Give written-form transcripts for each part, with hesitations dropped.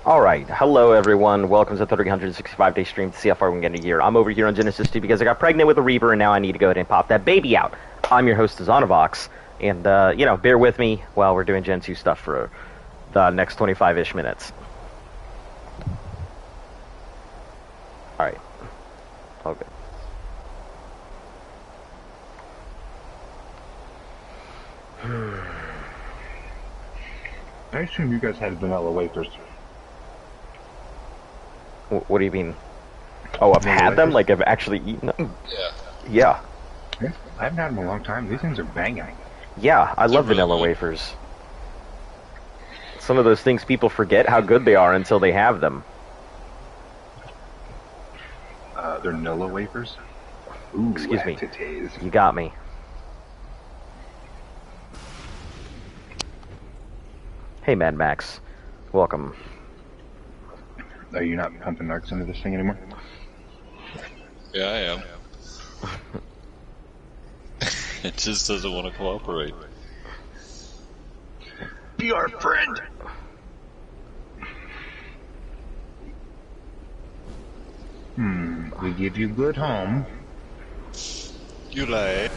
Alright, hello everyone, welcome to the 365-day stream to see how far we can get in a year. I'm over here on Genesis 2 because I got pregnant with a Reaper and now I need to go ahead and pop that baby out. I'm your host, Zonovox, and, bear with me while we're doing Gen 2 stuff for the next 25-ish minutes. Alright. All good. I assume you guys had vanilla wafers. What do you mean? Oh, I've had them? Like, I've actually eaten them? Yeah. Yeah. I haven't had them in a long time. These things are banging. Yeah, I love vanilla wafers. Some of those things people forget how good they are until they have them. They're Nilla wafers? Ooh, excuse me. titties. You got me. Hey, Mad Max. Welcome. Are you not pumping narcs into this thing anymore? Yeah, I am. It just doesn't want to cooperate. Be our friend! We give you good home. You lie.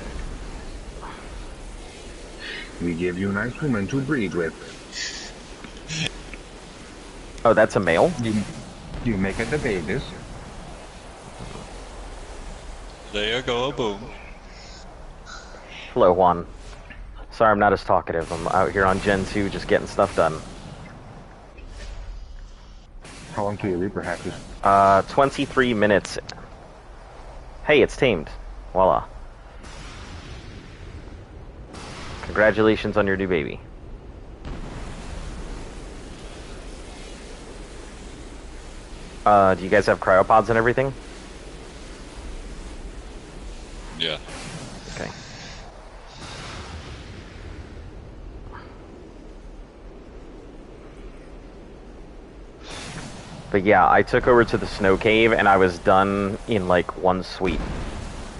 We give you nice women to breed with. Oh, that's a male? You make it the babies. There you go, boom. Hello, Juan. Sorry I'm not as talkative. I'm out here on Gen 2 just getting stuff done. How long till your Reaper hatches? 23 minutes. Hey, it's tamed. Voila. Congratulations on your new baby. Do you guys have cryopods and everything? Yeah. Okay. But yeah, I took over to the snow cave and I was done in like one sweep.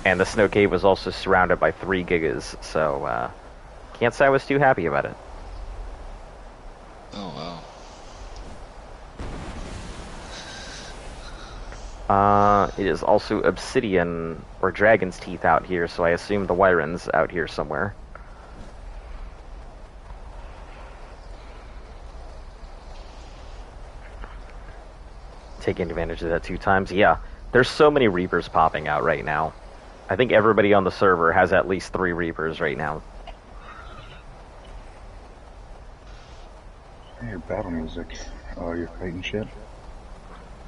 And the snow cave was also surrounded by 3 gigas, so can't say I was too happy about it. Oh, wow. It is also obsidian or dragon's teeth out here, so I assume the Wyron's out here somewhere. Taking advantage of that 2 times. Yeah, there's so many Reapers popping out right now. I think everybody on the server has at least 3 Reapers right now. I hear battle music. Oh, you're fighting shit?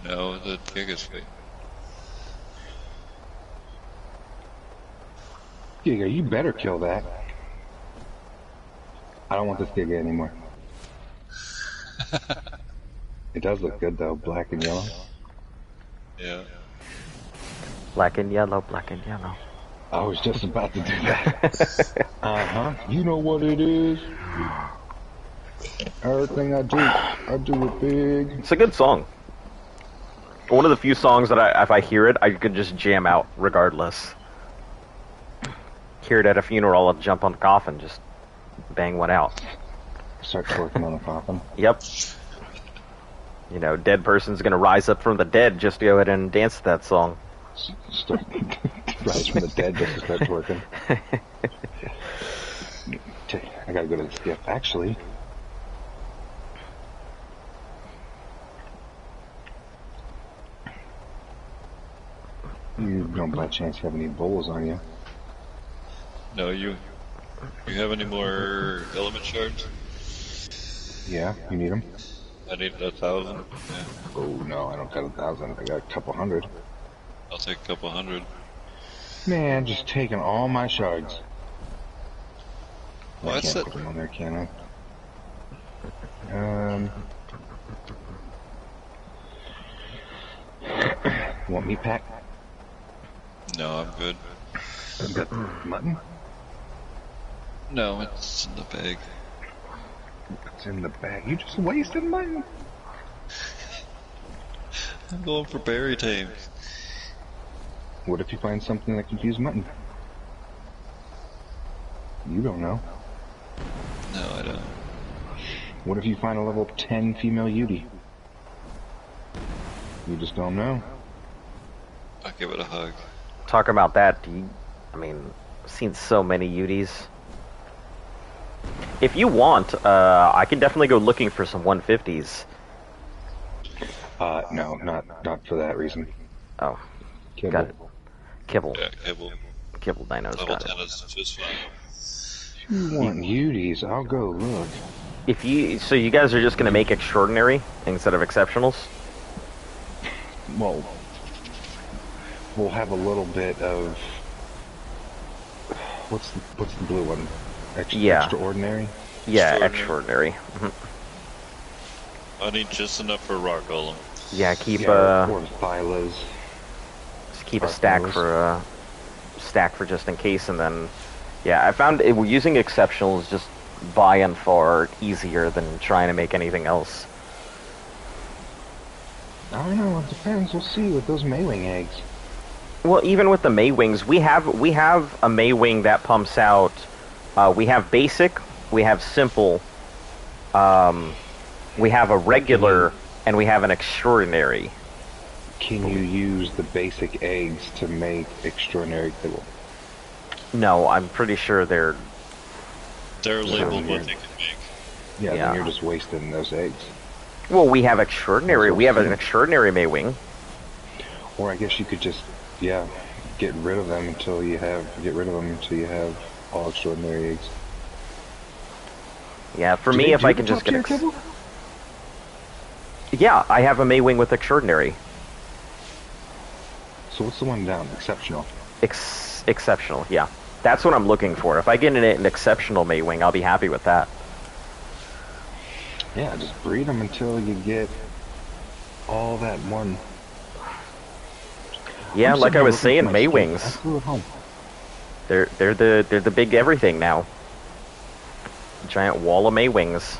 No, the Giga's fake. Giga, you better kill that. I don't want this Giga anymore. It does look good though, black and yellow. Yeah. Black and yellow, black and yellow. I was just about to do that. You know what it is. Everything I do it big. It's a good song. One of the few songs that if I hear it, I could just jam out regardless. Hear it at a funeral, I'll jump on the coffin, just bang one out. Start twerking on the coffin. Yep. You know, dead person's gonna rise up from the dead just to go ahead and dance to that song. Start rise from the dead just to start twerking. I gotta go to the skiff. Actually, you don't by chance have any bowls on you? No, you have any more element shards? Yeah, you need them? I need 1,000. Yeah. Oh no, I don't got 1,000. I got a couple hundred. I'll take a couple hundred. Man, just taking all my shards. Well, I that's can't it. put them on there, can I? Want meat pack? No, I'm good. You got mutton? No, it's in the bag. It's in the bag. You just wasted mutton. I'm going for berry tames. What if you find something that can use mutton? You don't know. No, I don't. What if you find a level 10 female Yudi? You just don't know. I'll give it a hug. Talk about that. I mean, I've seen so many Udis. If you want, I can definitely go looking for some 150s. No, not for that reason. Oh, Kibble. got it. Kibble. Yeah, Kibble. Kibble dinos, Level got 10 it. is just fine. If you want Udis, I'll go look. So you guys are just gonna make extraordinary instead of exceptionals? Well, we'll have a little bit of... What's the blue one? Yeah. Extraordinary? Yeah, Extraordinary. extraordinary. I need just enough for Rock Golem. Yeah, keep Or Thylas. just keep a Rock stack Golem. for just in case, and then yeah, I found it, using exceptional is just by and far easier than trying to make anything else. I don't know, it depends. We'll see with those Maywing eggs. Well, even with the Maywings, we have a Maywing that pumps out. We have basic, we have simple, we have a regular, and we have an extraordinary. Can you use the basic eggs to make extraordinary kibble? No, I'm pretty sure they're. They're labeled weird. what they can make. Yeah, Yeah. then you're just wasting those eggs. Well, we have extraordinary. That's We have what an I'm extraordinary Maywing. Or I guess you could just, yeah, get rid of them until you have all extraordinary eggs. Yeah, for Do me, they if do I the can just top get. tier kibble? Yeah, I have a Maywing with extraordinary. So what's the one down? Exceptional. Exceptional, yeah. That's what I'm looking for. If I get an exceptional Maywing, I'll be happy with that. Yeah, just breed them until you get all that one. Yeah, I'm like I sitting was here saying, looking for my Maywings. stuff. I flew at home. They're the big everything now. Giant wall of Maywings.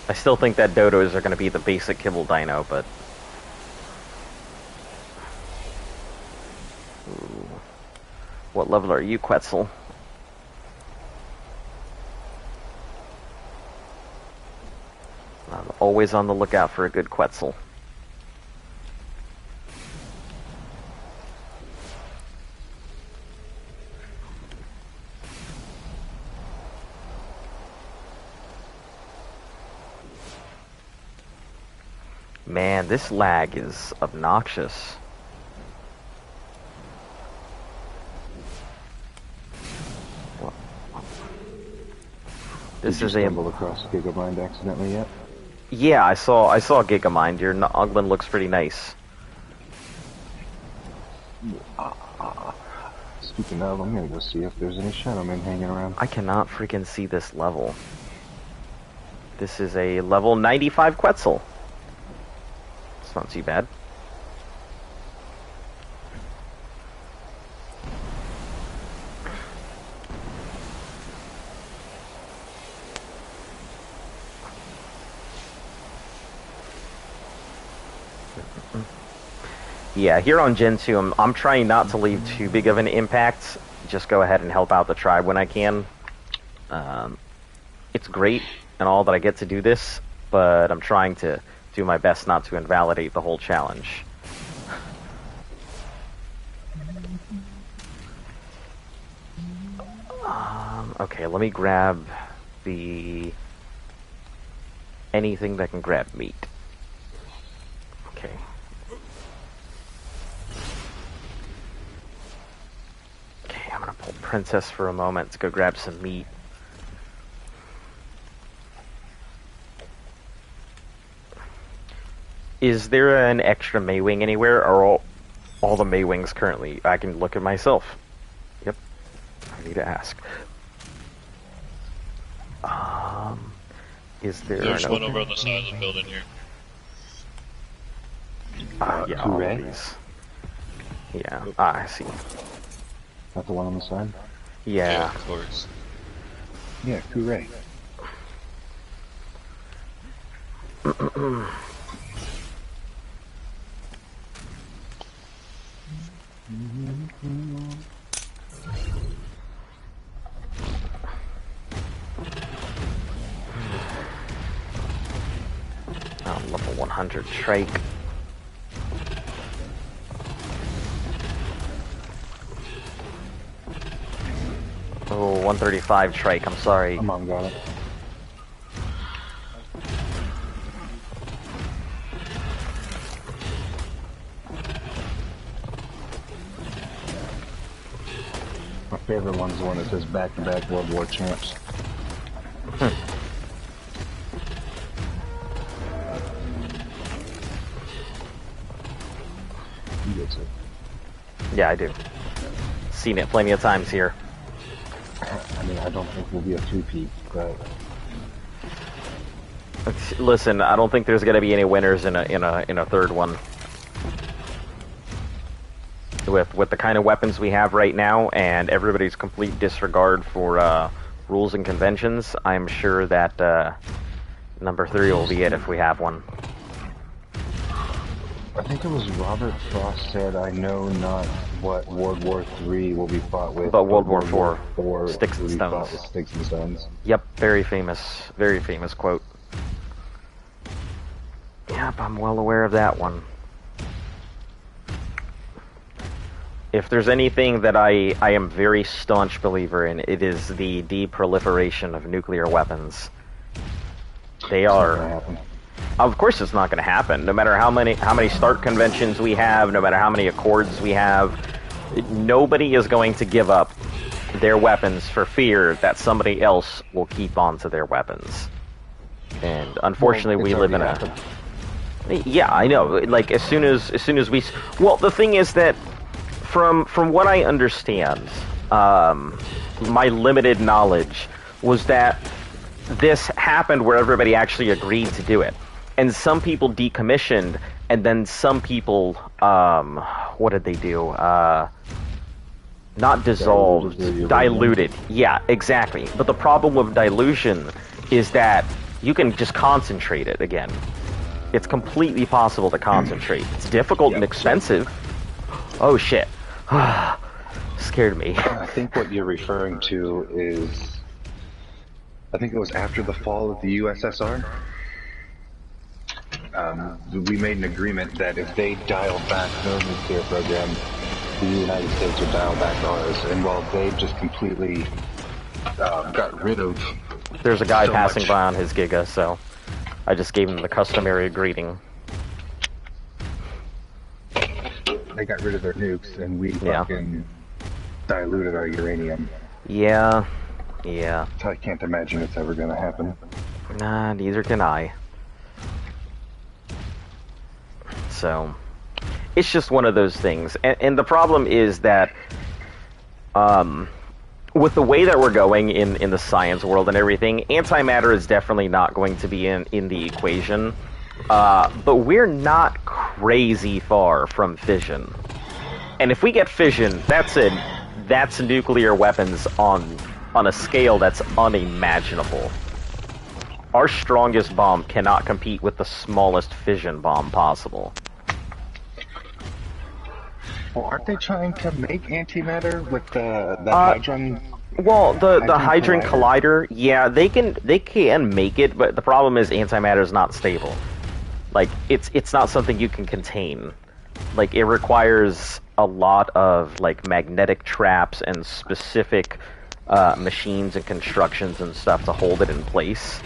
I still think that dodos are going to be the basic kibble dino, but. Ooh. What level are you, Quetzal? I'm always on the lookout for a good Quetzal. Man, this lag is obnoxious. This Did you is a stumble across Gigamind accidentally yet? yeah. I saw Gigamind. Your Uglin looks pretty nice. Speaking of, I'm gonna go see if there's any Shadowmen hanging around. I cannot freaking see this level. This is a level 95 Quetzal. It's not too bad. Yeah, here on Gen 2, I'm trying not to leave too big of an impact. Just go ahead and help out the tribe when I can. It's great and all that I get to do this, but I'm trying to do my best not to invalidate the whole challenge. Okay, let me grab anything that can grab meat. Okay. Okay, I'm gonna pull Princess for a moment to go grab some meat. Is there an extra Maywing anywhere, or all the Maywings currently? I can look at myself. Yep. I need to ask. Is there There's an one open- over on the side of the building here. Yeah, all of Hooray. these. Yeah, I see. Not the one on the side? Yeah. Of course. Yeah, hooray. 100 trike. Oh, 135 trike, I'm sorry. Come on, got it. My favorite one's the one that says back-to-back World War champs. You get it. Yeah, I do. Seen it plenty of times here. I mean, I don't think we'll be a three-peat, but Listen, I don't think there's going to be any winners in a third one. With the kind of weapons we have right now and everybody's complete disregard for rules and conventions, I'm sure that number 3 will be it if we have one. I think it was Robert Frost said, "I know not what World War III will be fought with, But World War IV Sticks and will be fought stones." with sticks and stones." Yep, very famous quote. Yep, I'm well aware of that one. If there's anything that I am very staunch believer in, it is the deproliferation of nuclear weapons. They It's not are. gonna happen. Of course, it's not going to happen. No matter how many START conventions we have, no matter how many accords we have, nobody is going to give up their weapons for fear that somebody else will keep on to their weapons. And unfortunately, Well, we it's live in already a. happened. Yeah, I know. Like as soon as we. Well, the thing is that from what I understand, my limited knowledge was that this happened where everybody actually agreed to do it. And some people decommissioned, and then some people, what did they do? Not dissolved, diluted. Yeah, exactly. But the problem with dilution is that you can just concentrate it again. It's completely possible to concentrate. It's difficult and expensive. Oh shit. Scared me. I think what you're referring to is, I think it was after the fall of the USSR. We made an agreement that if they dialed back their nuclear program, the United States would dial back ours. And while they just completely got rid of, There's a guy so passing much. by on his Giga, so I just gave him the customary greeting. They got rid of their nukes, and we Yeah. fucking diluted our uranium. Yeah. So I can't imagine it's ever gonna happen. Nah, neither can I. So, it's just one of those things. And the problem is that, with the way that we're going in the science world and everything, antimatter is definitely not going to be in the equation. But we're not crazy far from fission. And if we get fission, that's it. That's nuclear weapons on a scale that's unimaginable. Our strongest bomb cannot compete with the smallest fission bomb possible. Well, aren't they trying to make antimatter with the hydrogen? Well, the Hadron Hadron Collider, yeah, they can make it, but the problem is antimatter is not stable. Like it's not something you can contain. Like it requires a lot of like magnetic traps and specific machines and constructions and stuff to hold it in place.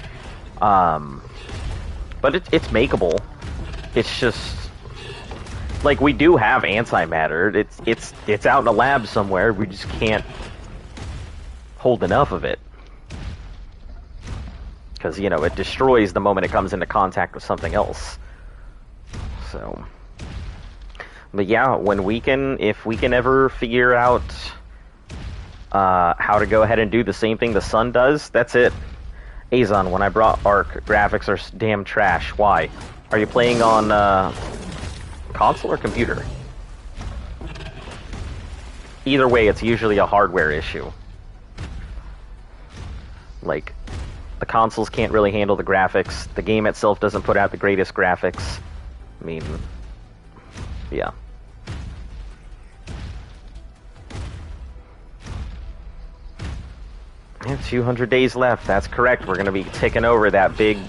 But it's makeable. It's just like we do have antimatter. It's out in a lab somewhere. We just can't hold enough of it because it destroys the moment it comes into contact with something else. So, but yeah, if we can ever figure out how to go ahead and do the same thing the sun does, that's it. Azon, when I brought Arc, graphics are damn trash. Why? Are you playing on console or computer? Either way, it's usually a hardware issue. Like, the consoles can't really handle the graphics. The game itself doesn't put out the greatest graphics. I mean, yeah. And 200 days left. That's correct. We're going to be ticking over that big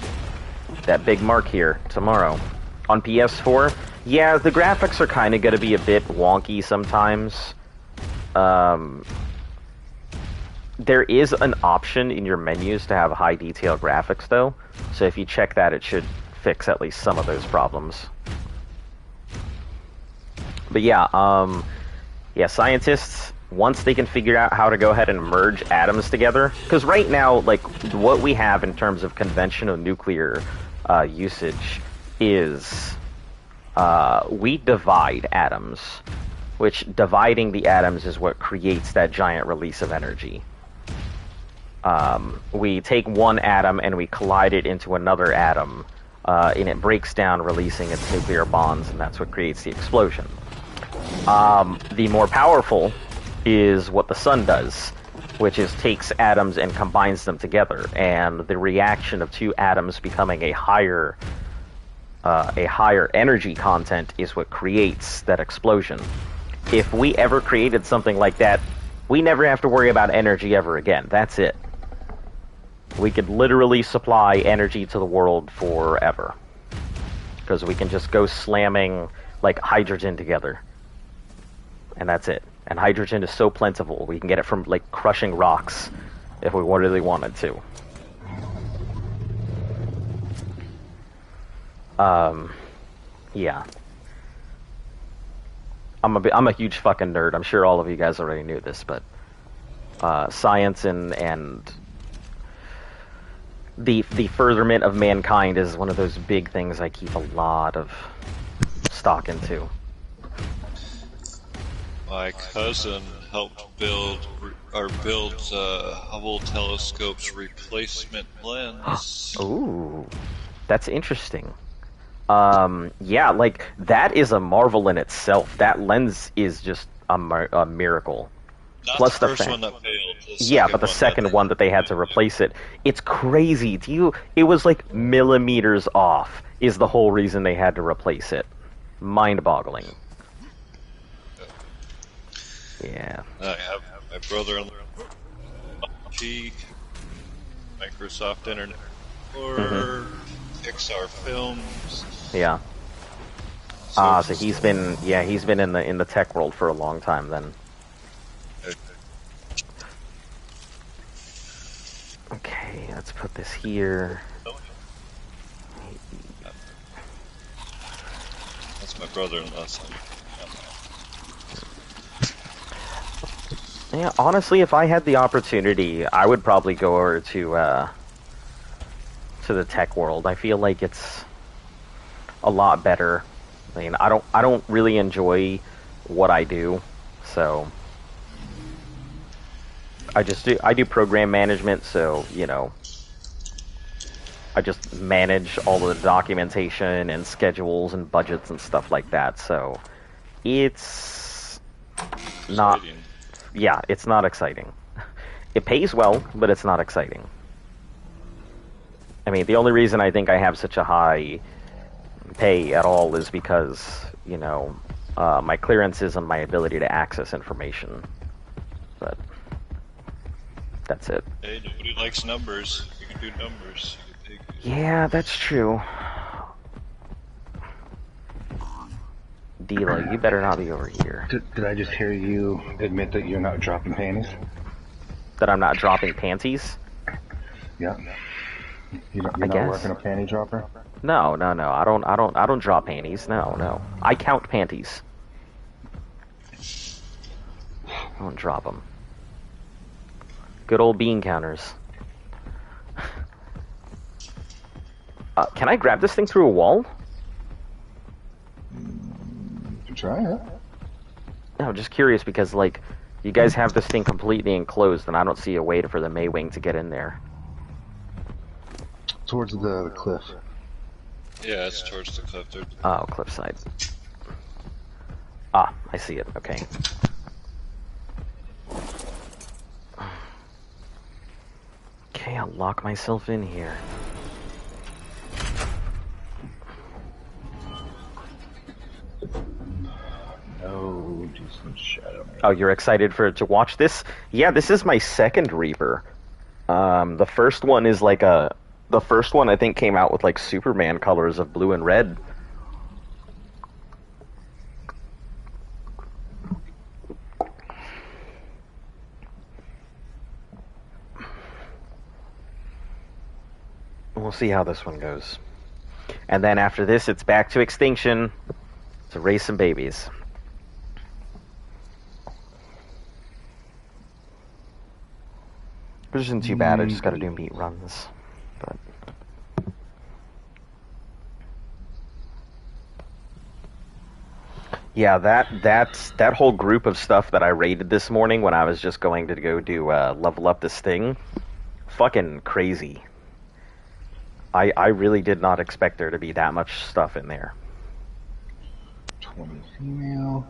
mark here tomorrow. On PS4, yeah, the graphics are kind of going to be a bit wonky sometimes. There is an option in your menus to have high detail graphics, though. So if you check that, it should fix at least some of those problems. But yeah, scientists, once they can figure out how to go ahead and merge atoms together, because right now, like, what we have in terms of conventional nuclear usage is we divide atoms, which dividing the atoms is what creates that giant release of energy. We take one atom and we collide it into another atom, and it breaks down, releasing its nuclear bonds, and that's what creates the explosion. The more powerful is what the sun does, which is takes atoms and combines them together, and the reaction of two atoms becoming a higher energy content is what creates that explosion. If we ever created something like that, we never have to worry about energy ever again. That's it. We could literally supply energy to the world forever. Because we can just go slamming, like, hydrogen together. And that's it. And hydrogen is so plentiful, we can get it from, like, crushing rocks if we really wanted to. Yeah. I'm a huge fucking nerd. I'm sure all of you guys already knew this, but science and the furtherment of mankind is one of those big things I keep a lot of stock into. My cousin helped build Hubble telescope's replacement lens. Ooh, that's interesting. Yeah, like, that is a marvel in itself. That lens is just a miracle. Not Plus the first one that failed. Yeah, but the second one that they had to replace it. It's crazy. It was like millimeters off is the whole reason they had to replace it. Mind-boggling. Yeah. I have my brother-in-law, Microsoft Internet, or Pixar Films. Yeah. So he's been in the tech world for a long time then. Okay, let's put this here. That's my brother-in-law's son. Yeah, honestly, if I had the opportunity, I would probably go over to the tech world. I feel like it's a lot better. I mean, I don't really enjoy what I do, so I do program management, so, you know, I just manage all of the documentation and schedules and budgets and stuff like that, so it's not, yeah, it's not exciting. It pays well, but it's not exciting. I mean, the only reason I think I have such a high pay at all is because, you know, my clearances and my ability to access information. But that's it. Hey, nobody likes numbers. You can do numbers. Yeah, that's true. Dila, you better not be over here. Did I just hear you admit that you're not dropping panties? That I'm not dropping panties? Yeah. You're not working a panty dropper? No. I don't drop panties. No. I count panties. I don't drop them. Good old bean counters. Can I grab this thing through a wall? You can try it. No, I'm just curious because, like, you guys have this thing completely enclosed, and I don't see a way for the Maywing to get in there. Towards the cliff. Yeah, it's towards the cliff. Oh, cliffside. Ah, I see it. Okay. Okay, I'll lock myself in here. No, do some shadow. Oh, you're excited to watch this? Yeah, this is my second Reaper. The first one is like the first one I think came out with like Superman colors of blue and red. We'll see how this one goes. And then after this, it's back to extinction to raise some babies. Which isn't too bad. I just got to do meat runs. But yeah, that whole group of stuff that I raided this morning when I was just going to go do level up this thing, fucking crazy. I really did not expect there to be that much stuff in there. 20 female.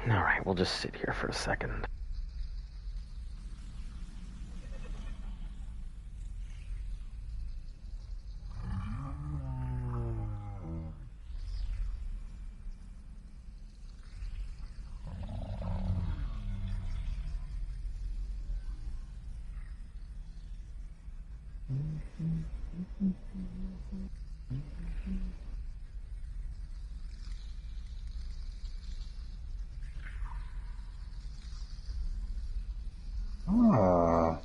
Alright, we'll just sit here for a second. Ah.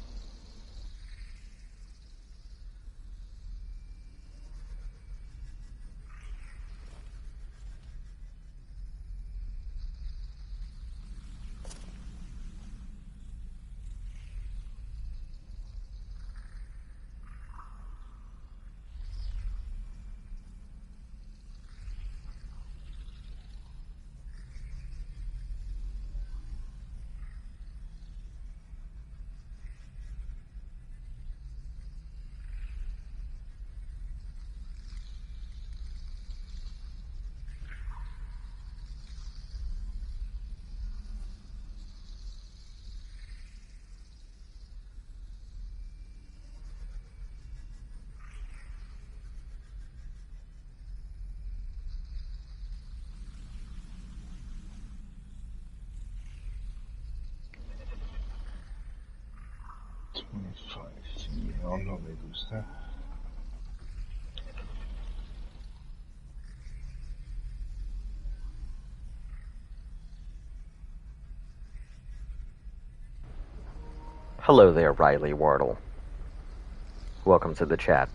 Oh, no me gusta. Hello there, Riley Wardle. Welcome to the chat.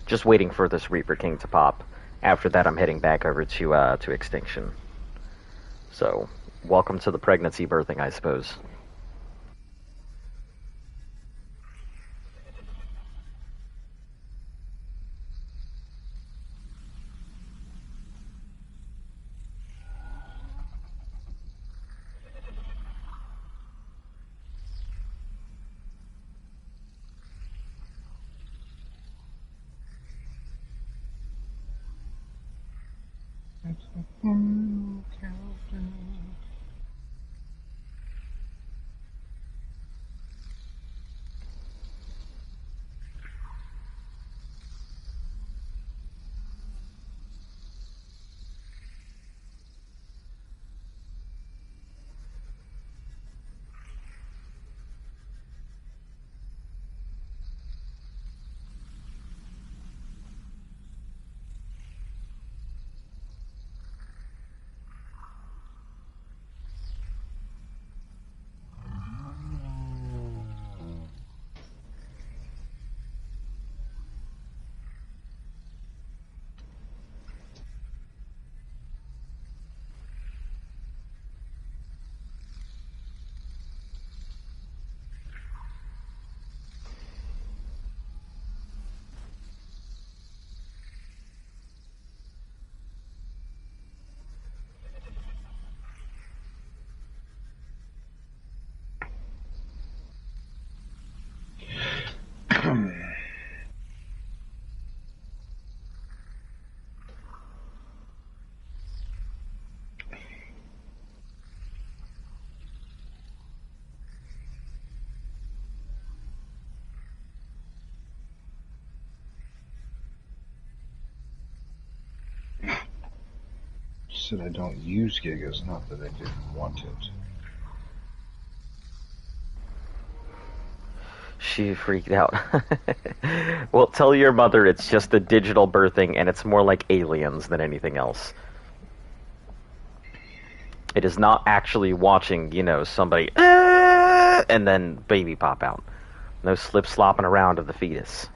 Just waiting for this Reaper King to pop. After that, I'm heading back over to Extinction. So, welcome to the pregnancy birthing, I suppose. Said I don't use gigas, not that I didn't want it. She freaked out. Well, tell your mother it's just a digital birthing and it's more like aliens than anything else. It is not actually watching, somebody, and then baby pop out. No slip-slopping around of the fetus.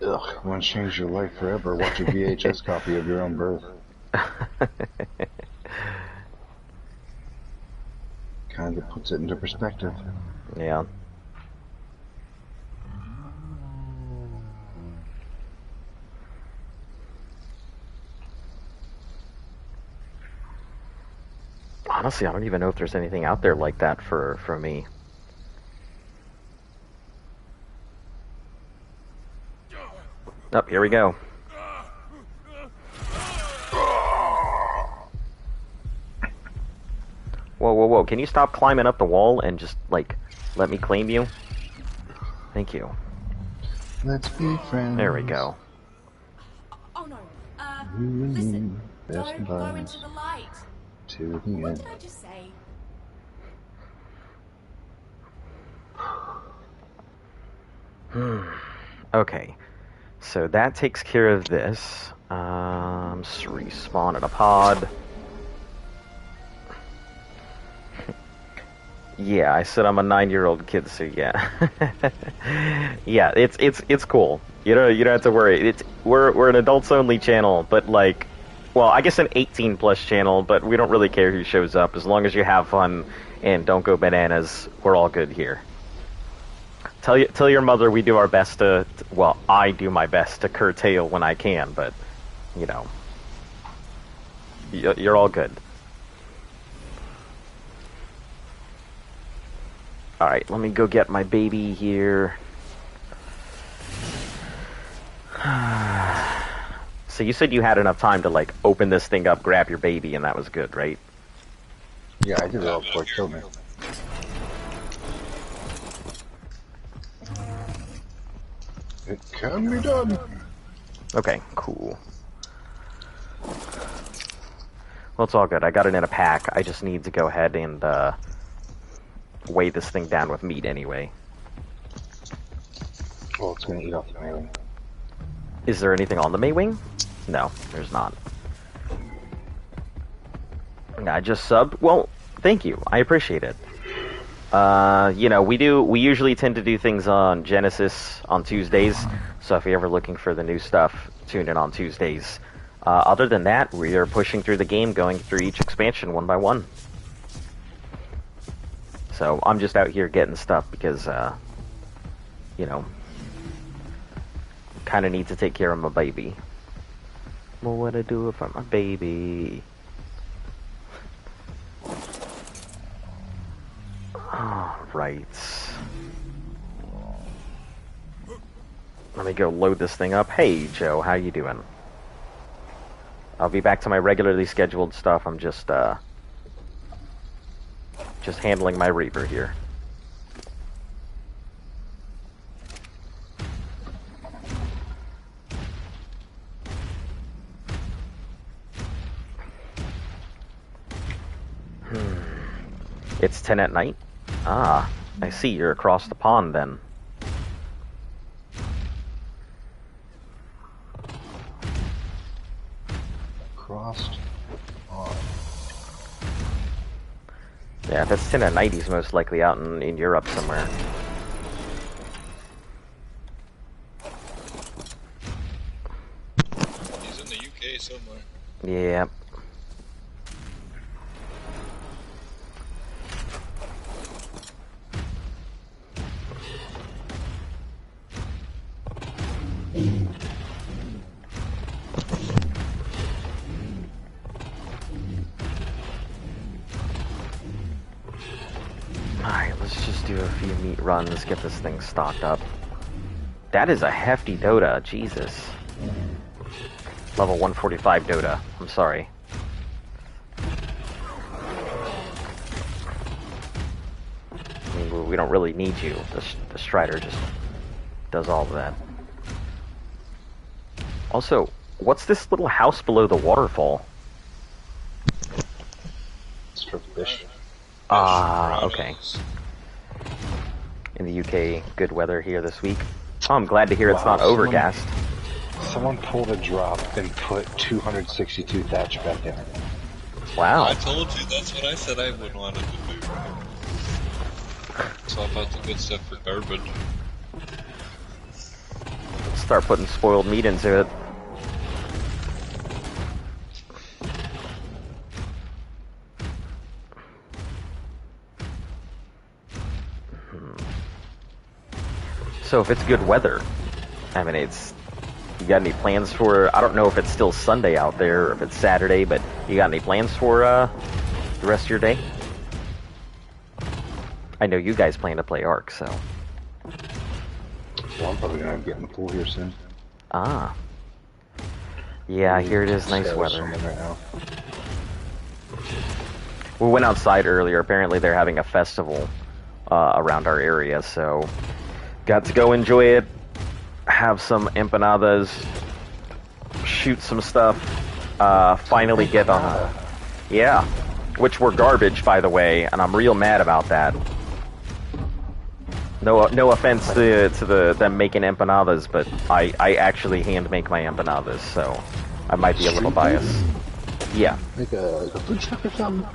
Ugh, want to change your life forever? Watch a VHS copy of your own birth. Kind of puts it into perspective. Yeah. Honestly, I don't even know if there's anything out there like that for me. Oh, here we go. Whoa, whoa, whoa. Can you stop climbing up the wall and just, let me claim you? Thank you. Let's be friends. There we go. Oh no. Listen. Best Don't go advice. into the light. To the What end. did I just say? Okay. So that takes care of this. Respawn at a pod. Yeah, I said I'm a 9-year-old kid, so yeah. Yeah, it's cool. You don't have to worry. We're an adults only channel, but well, I guess an 18 plus channel, but we don't really care who shows up as long as you have fun and don't go bananas. We're all good here. Tell your mother we do our best to well, I do my best to curtail when I can, but you're all good. Alright, let me go get my baby here. So you said you had enough time to, open this thing up, grab your baby, and that was good, right? Yeah, I did it all before it killed me. It can be done. Okay, cool. Well, it's all good. I got it in a pack. I just need to go ahead and, weigh this thing down with meat anyway. Well, it's gonna eat off the mailing. Is there anything on the Maywing? No, there's not. I just subbed. Well, thank you. I appreciate it. We usually tend to do things on Genesis on Tuesdays, so if you're ever looking for the new stuff, tune in on Tuesdays. Other than that, we are pushing through the game, going through each expansion one by one. So I'm just out here getting stuff because, kind of need to take care of my baby. Well, what I do if I'm a baby? Alright. Let me go load this thing up. Hey, Joe, how you doing? I'll be back to my regularly scheduled stuff. I'm just handling my Reaper here. It's 10 at night? Ah, I see. You're across the pond then. Crossed on. Yeah, if it's 10 at night, he's most likely out in Europe somewhere. He's in the UK somewhere. Yeah. Alright, let's just do a few meat runs, get this thing stocked up. That is a hefty Dota, Jesus. Level 145 Dota, I'm sorry. I mean, we don't really need you. The Strider just does all of that. Also, what's this little house below the waterfall? It's for fish. Ah, okay. in the UK. Good weather here this week. Oh, I'm glad to hear it's Wow, not overcast. Someone pulled a drop and put 262 thatch back in. Wow. I told you, that's what I said I wouldn't want it to do. Swap out the good stuff for garbage. Start putting spoiled meat into it. So if it's good weather, I mean, you got any plans for, I don't know if it's still Sunday out there or if it's Saturday, but you got any plans for the rest of your day? I know you guys plan to play Ark, so. Well, I'm probably gonna get in the pool here soon. Ah. Yeah, here it is, nice weather. Right now. We went outside earlier. Apparently they're having a festival around our area, so got to go enjoy it, have some empanadas, shoot some stuff, finally get on. Yeah, which were garbage, by the way, and I'm real mad about that. No offense to them making empanadas, but I actually hand make my empanadas, so I might be a little biased. Yeah. Like a food truck or something?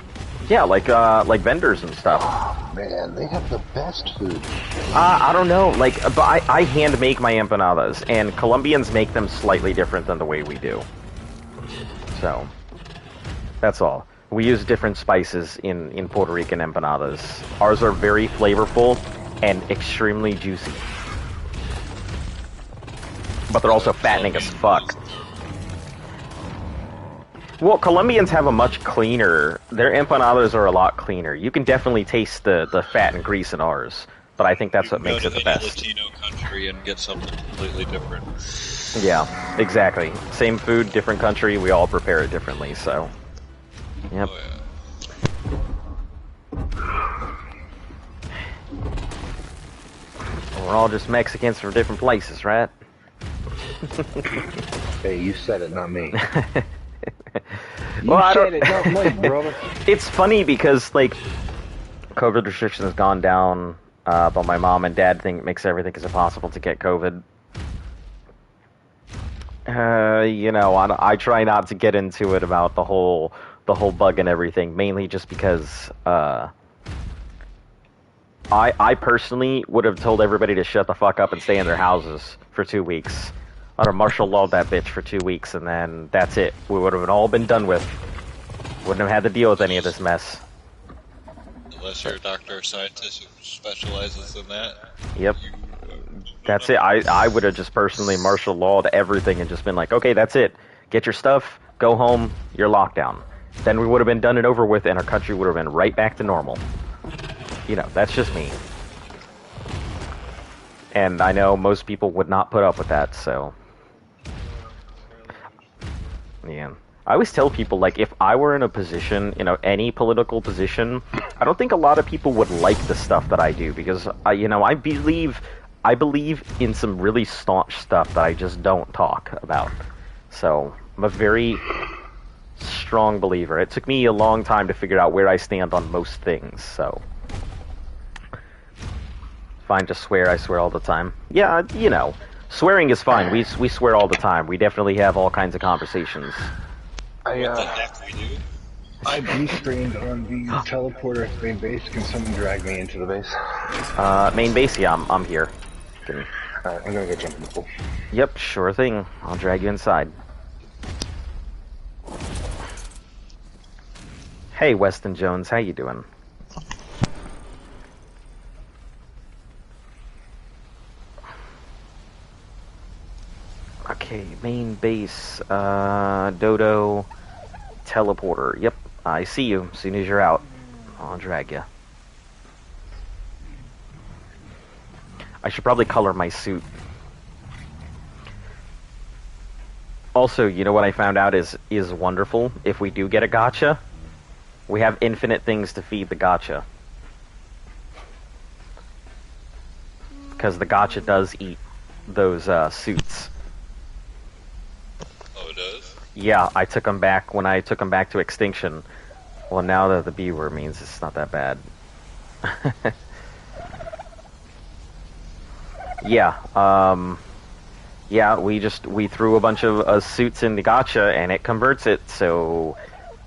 Yeah, like vendors and stuff. Oh, man, they have the best food. I don't know, but I hand make my empanadas, and Colombians make them slightly different than the way we do. So, that's all. We use different spices in Puerto Rican empanadas. Ours are very flavorful and extremely juicy. But they're also fattening as fuck. Well, Colombians have a much cleaner, their empanadas are a lot cleaner. You can definitely taste the fat and grease in ours, but I think that's what makes it the best. Latino country and get something completely different. Yeah, exactly. Same food, different country, we all prepare it differently, so. Yep. Oh, yeah. We're all just Mexicans from different places, right? Hey, you said it, not me. Well, you said it, not me, brother. It's funny because, COVID restrictions has gone down, but my mom and dad think it makes everything as impossible to get COVID. I try not to get into it about the whole bug and everything, mainly just because, I personally would have told everybody to shut the fuck up and stay in their houses for 2 weeks. I'd have martial lawed that bitch for 2 weeks, and then that's it. We would have all been done with. Wouldn't have had to deal with any of this mess. Unless you're a doctor or scientist who specializes in that. Yep. That's it. I would have just personally martial lawed everything and just been like, okay, that's it. Get your stuff, go home, you're locked down. Then we would have been done and over with, and our country would have been right back to normal. That's just me. And I know most people would not put up with that, so. Yeah. I always tell people, if I were in a position, any political position, I don't think a lot of people would like the stuff that I do, because, I believe in some really staunch stuff that I just don't talk about. So, I'm a very strong believer. It took me a long time to figure out where I stand on most things, so. Fine to swear, I swear all the time. Yeah, swearing is fine. We swear all the time. We definitely have all kinds of conversations. What the heck we do? I blue-screened on the teleporter at main base. Can someone drag me into the base? Main base, yeah, I'm here. Alright, I'm gonna go jump in the pool. Yep, sure thing. I'll drag you inside. Hey, Weston Jones, how you doing? Okay, main base, Dodo, teleporter. Yep, I see you. As soon as you're out, I'll drag you. I should probably color my suit. Also, you know what I found out is wonderful? If we do get a gacha, we have infinite things to feed the gacha. Because the gacha does eat those suits. Oh, it does? Yeah, I took them back when I took them back to extinction. Well, now that the B word means it's not that bad. Yeah. Yeah, we threw a bunch of suits in the gacha and it converts it. So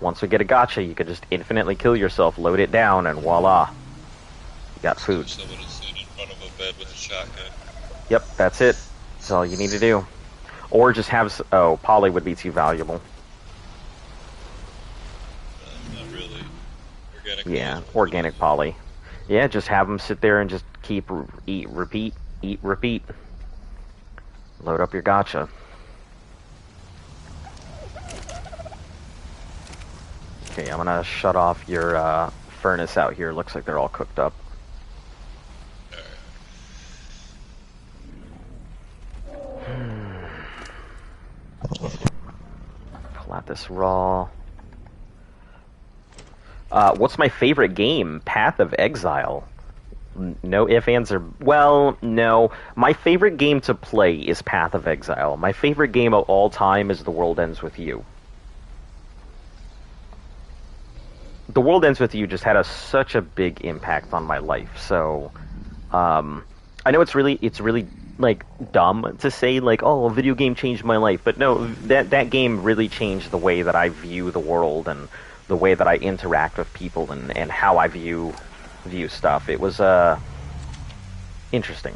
once we get a gacha, you could just infinitely kill yourself, load it down, and voila, you got food. Someone is sitting in front of a bed with a shotgun. Yep, that's it. That's all you need to do. Or just have oh, poly would be too valuable. Not really. Organic Yeah, poly's organic pretty poly. Yeah, just have them sit there and just keep eat, repeat. Load up your gacha. Okay, I'm gonna shut off your furnace out here. Looks like they're all cooked up. easy. Pull out this raw. What's my favorite game? Path of Exile. No ifs, ands, or... Well, no. My favorite game to play is Path of Exile. My favorite game of all time is The World Ends With You. The World Ends With You just had such a big impact on my life, so... I know it's really like dumb to say like, oh, a video game changed my life, but no, that game really changed the way that I view the world and the way that I interact with people and how I view stuff. It was interesting.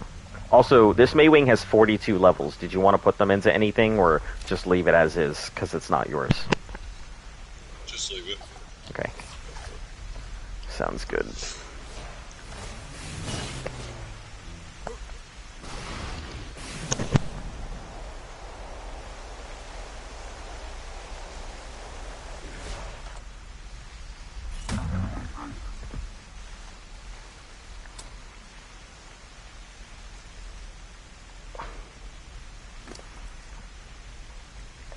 Also, this Maywing has 42 levels. Did you want to put them into anything or just leave it as is because it's not yours? Just leave it. Okay. Sounds good.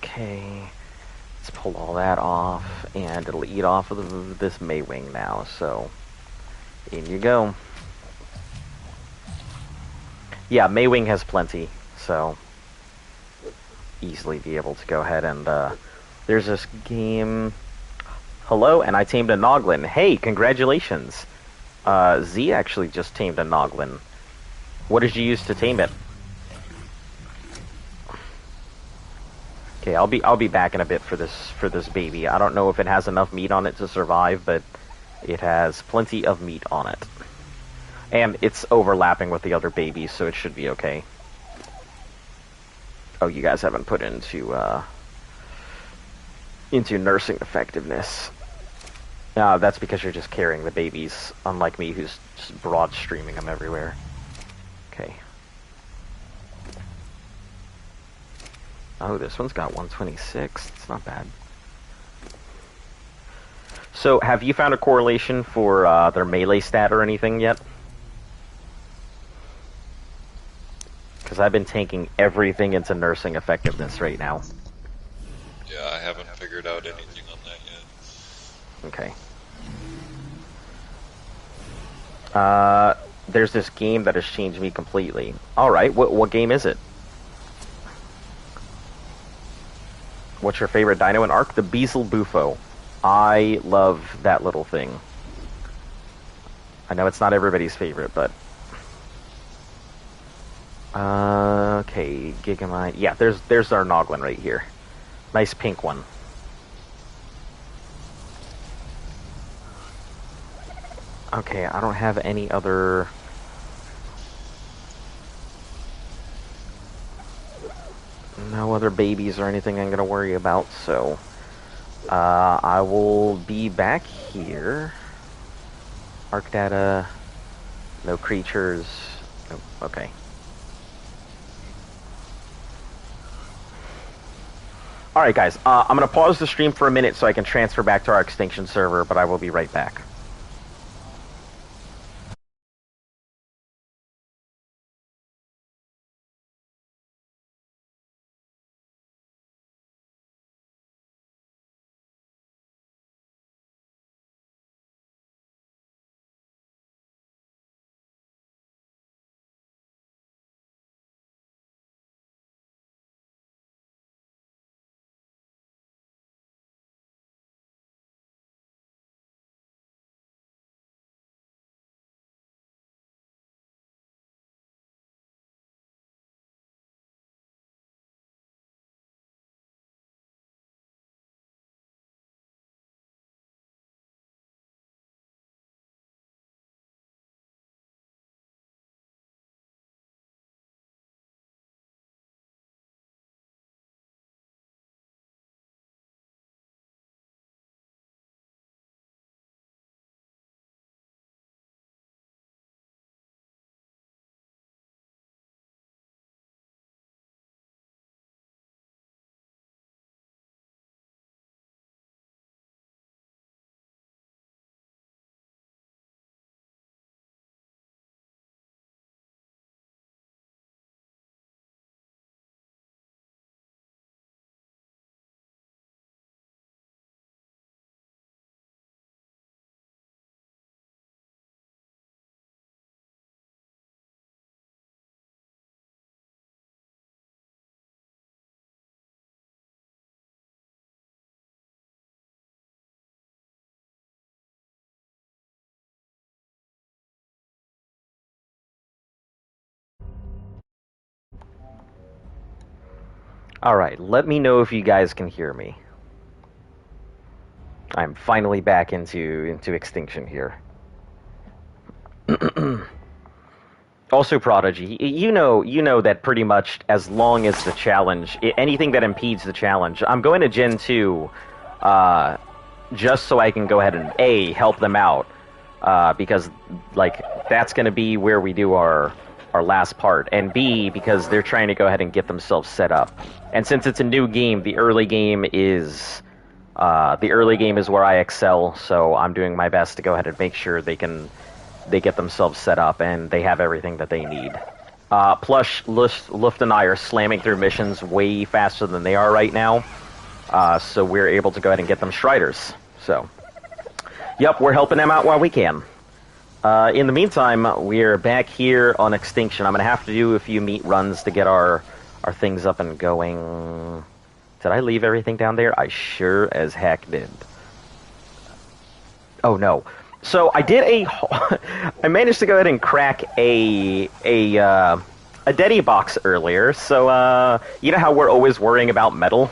Okay, let's pull all that off, and it'll eat off of this Maywing now, so in you go. Yeah, Maywing has plenty, so easily be able to go ahead and, there's this game... Hello, and I tamed a Noglin. Hey, congratulations! Z actually just tamed a Noglin. What did you use to tame it? Okay, I'll be back in a bit for this baby. I don't know if it has enough meat on it to survive, but it has plenty of meat on it. And it's overlapping with the other babies, so it should be okay. Oh, you guys haven't put into nursing effectiveness. That's because you're just carrying the babies, unlike me who's just broad streaming them everywhere. Okay. Oh, this one's got 126. It's not bad. So, have you found a correlation for their melee stat or anything yet? Because I've been tanking everything into nursing effectiveness right now. Yeah, I haven't figured out anything on that yet. Okay. There's this game that has changed me completely. Alright, what game is it? What's your favorite dino in Ark? The Beezle Bufo. I love that little thing. I know it's not everybody's favorite, but... okay, Gigamite. Yeah, there's our Noglin right here. Nice pink one. Okay, I don't have any other... No other babies or anything I'm gonna worry about, so... I will be back here. Arc data... No creatures... Nope, okay. Alright guys, I'm gonna pause the stream for a minute so I can transfer back to our extinction server, but I will be right back. Alright, let me know if you guys can hear me. I'm finally back into Extinction here. Also, Prodigy, you know that pretty much as long as the challenge, anything that impedes the challenge, I'm going to Gen 2, just so I can go ahead and, A, help them out, because, like, that's going to be where we do our last part, and B, because they're trying to go ahead and get themselves set up. And since it's a new game, the early game is where I excel, so I'm doing my best to go ahead and make sure they get themselves set up and they have everything that they need. Plus, Luft and I are slamming through missions way faster than they are right now, so we're able to go ahead and get them Striders. So, yep, we're helping them out while we can. In the meantime, we're back here on Extinction. I'm going to have to do a few meat runs to get our things up and going. Did I leave everything down there? I sure as heck did. Oh, no. So I did I managed to go ahead and crack a Deddy box earlier. So, you know how we're always worrying about metal?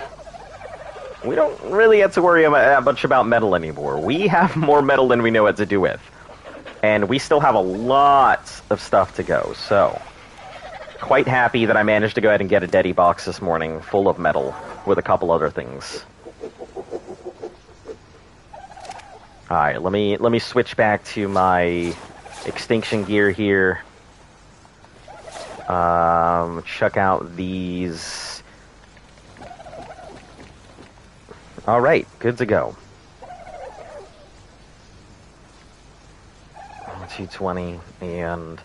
We don't really have to worry much about metal anymore. We have more metal than we know what to do with. And we still have a lot of stuff to go, so quite happy that I managed to go ahead and get a Deddy box this morning full of metal with a couple other things. Alright, let me switch back to my Extinction gear here. Check out these. Alright, good to go. 220, and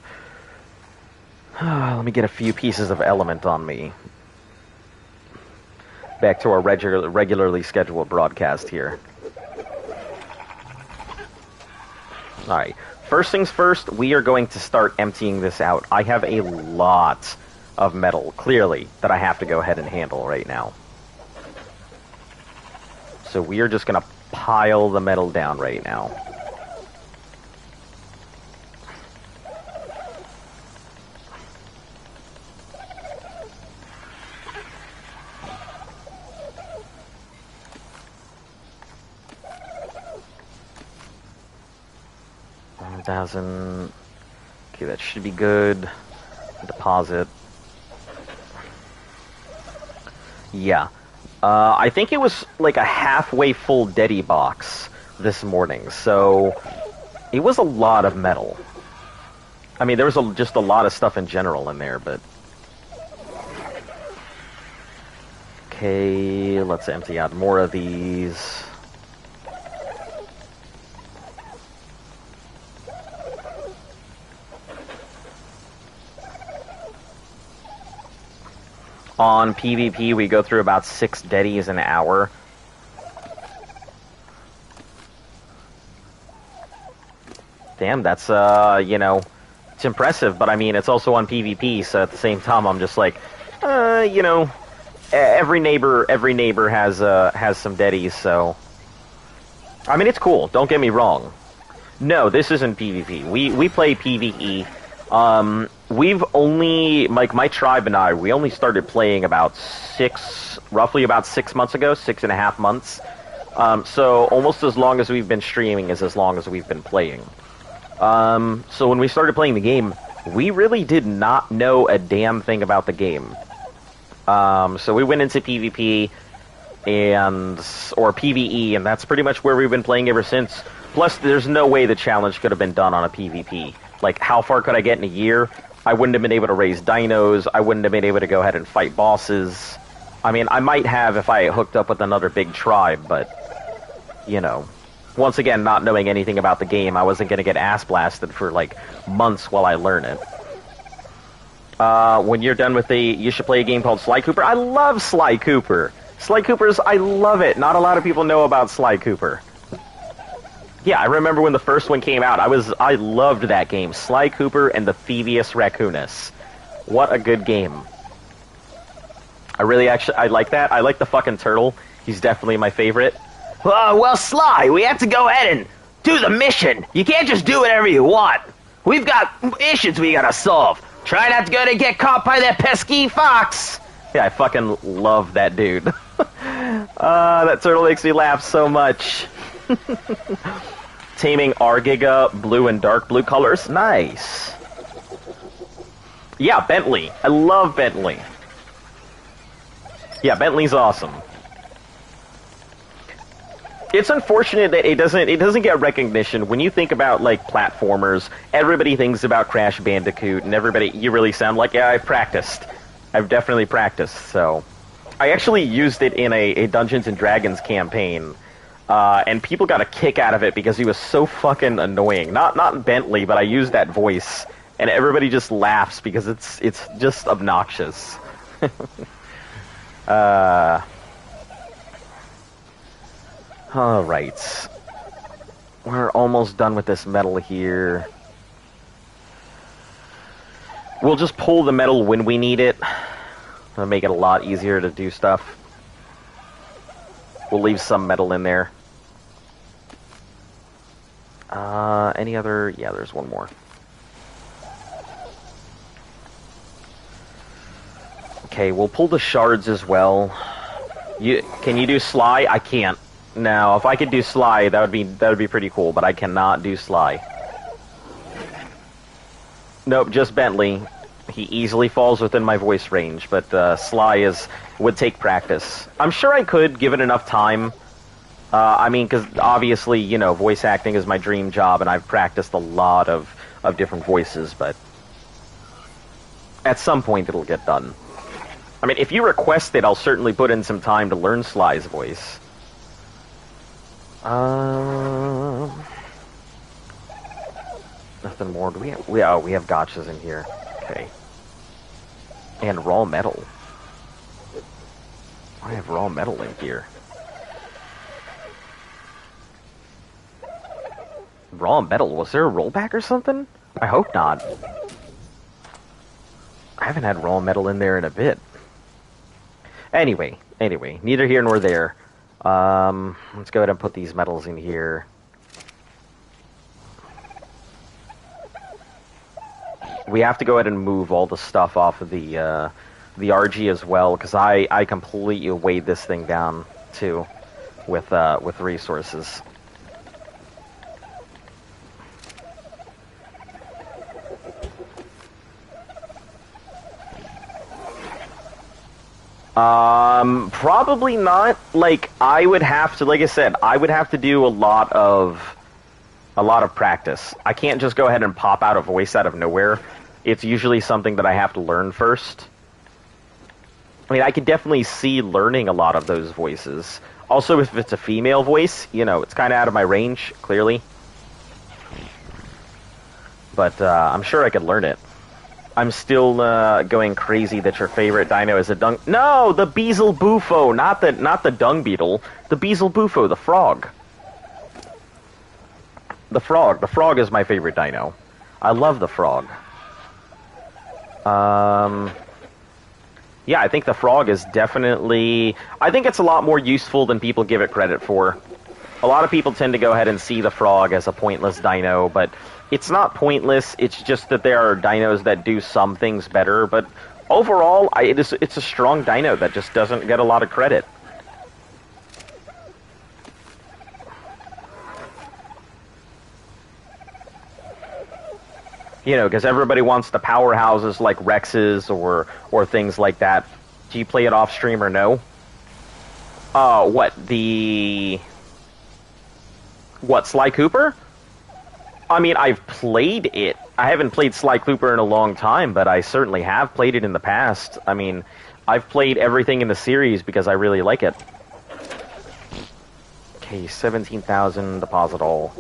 let me get a few pieces of element on me. Back to our regularly scheduled broadcast here. Alright, first things first, we are going to start emptying this out. I have a lot of metal, clearly, that I have to go ahead and handle right now. So we are just going to pile the metal down right now. $1,000. Okay, that should be good. Deposit. Yeah. I think it was like a halfway full Deddy box this morning, so it was a lot of metal. I mean, there was just a lot of stuff in general in there, but... Okay, let's empty out more of these. On PvP, we go through about 6 Deddies an hour. Damn, that's, you know, it's impressive, but I mean, it's also on PvP, so at the same time, I'm just like, you know, every neighbor has some Deddies, so... I mean, it's cool, don't get me wrong. No, this isn't PvP. We play PvE. We've only, like, my tribe and I, we only started playing about roughly about 6 months ago, 6.5 months. So almost as long as we've been streaming is as long as we've been playing. So when we started playing the game, we really did not know a damn thing about the game. So we went into PvP or PvE, and that's pretty much where we've been playing ever since. Plus, there's no way the challenge could have been done on a PvP. Like, how far could I get in a year? I wouldn't have been able to raise dinos. I wouldn't have been able to go ahead and fight bosses. I mean, I might have if I hooked up with another big tribe, but, you know. Once again, not knowing anything about the game, I wasn't going to get ass blasted for, like, months while I learn it. When you're done with you should play a game called Sly Cooper. I love Sly Cooper. Sly Cooper's, I love it. Not a lot of people know about Sly Cooper. Yeah, I remember when the first one came out. I loved that game. Sly Cooper and the Thievius Raccoonus. What a good game. I like that. I like the fucking turtle. He's definitely my favorite. Well, Sly, we have to go ahead and do the mission. You can't just do whatever you want. We've got issues we gotta solve. Try not to go to get caught by that pesky fox. Yeah, I fucking love that dude. That turtle makes me laugh so much. Taming Argiga, blue and dark blue colors. Nice. Yeah, Bentley. I love Bentley. Yeah, Bentley's awesome. It's unfortunate that it doesn't get recognition. When you think about like platformers, everybody thinks about Crash Bandicoot, and you really sound like, yeah, I've practiced. I've definitely practiced. So, I actually used it in a Dungeons and Dragons campaign, and people got a kick out of it because he was so fucking annoying. Not Bentley, but I used that voice, and everybody just laughs because it's just obnoxious. Alright. We're almost done with this metal here. We'll just pull the metal when we need it. That'll make it a lot easier to do stuff. We'll leave some metal in there. Any other? Yeah, there's one more. Okay, we'll pull the shards as well. Can you do Sly? I can't. Now, if I could do Sly, that would be pretty cool, but I cannot do Sly. Nope, just Bentley. He easily falls within my voice range, but Sly would take practice. I'm sure I could, given enough time. I mean, because obviously, you know, voice acting is my dream job, and I've practiced a lot of different voices, but at some point it'll get done. I mean, if you request it, I'll certainly put in some time to learn Sly's voice. Nothing more. Do we have? We have gotchas in here. Okay. And raw metal. I have raw metal in here. Raw metal. Was there a rollback or something? I hope not. I haven't had raw metal in there in a bit. Anyway, neither here nor there. Let's go ahead and put these metals in here. We have to go ahead and move all the stuff off of the RG as well, because I completely weighed this thing down too with resources. Probably not. Like, I would have to, like I said, I would have to do a lot of practice. I can't just go ahead and pop out a voice out of nowhere. It's usually something that I have to learn first. I mean, I could definitely see learning a lot of those voices. Also, if it's a female voice, you know, it's kind of out of my range, clearly. But, I'm sure I could learn it. I'm still going crazy that your favorite dino is a dung... No! The Beezle Bufo! Not the dung beetle. The Beezle Bufo, the frog. The frog. The frog is my favorite dino. I love the frog. Yeah, I think the frog is definitely... I think it's a lot more useful than people give it credit for. A lot of people tend to go ahead and see the frog as a pointless dino, but... It's not pointless, it's just that there are dinos that do some things better, but overall, it's a strong dino that just doesn't get a lot of credit. You know, because everybody wants the powerhouses like Rex's or things like that. Do you play it off stream or no? What, Sly Cooper? I mean, I've played it. I haven't played Sly Cooper in a long time, but I certainly have played it in the past. I mean, I've played everything in the series because I really like it. Okay, 17,000, deposit all.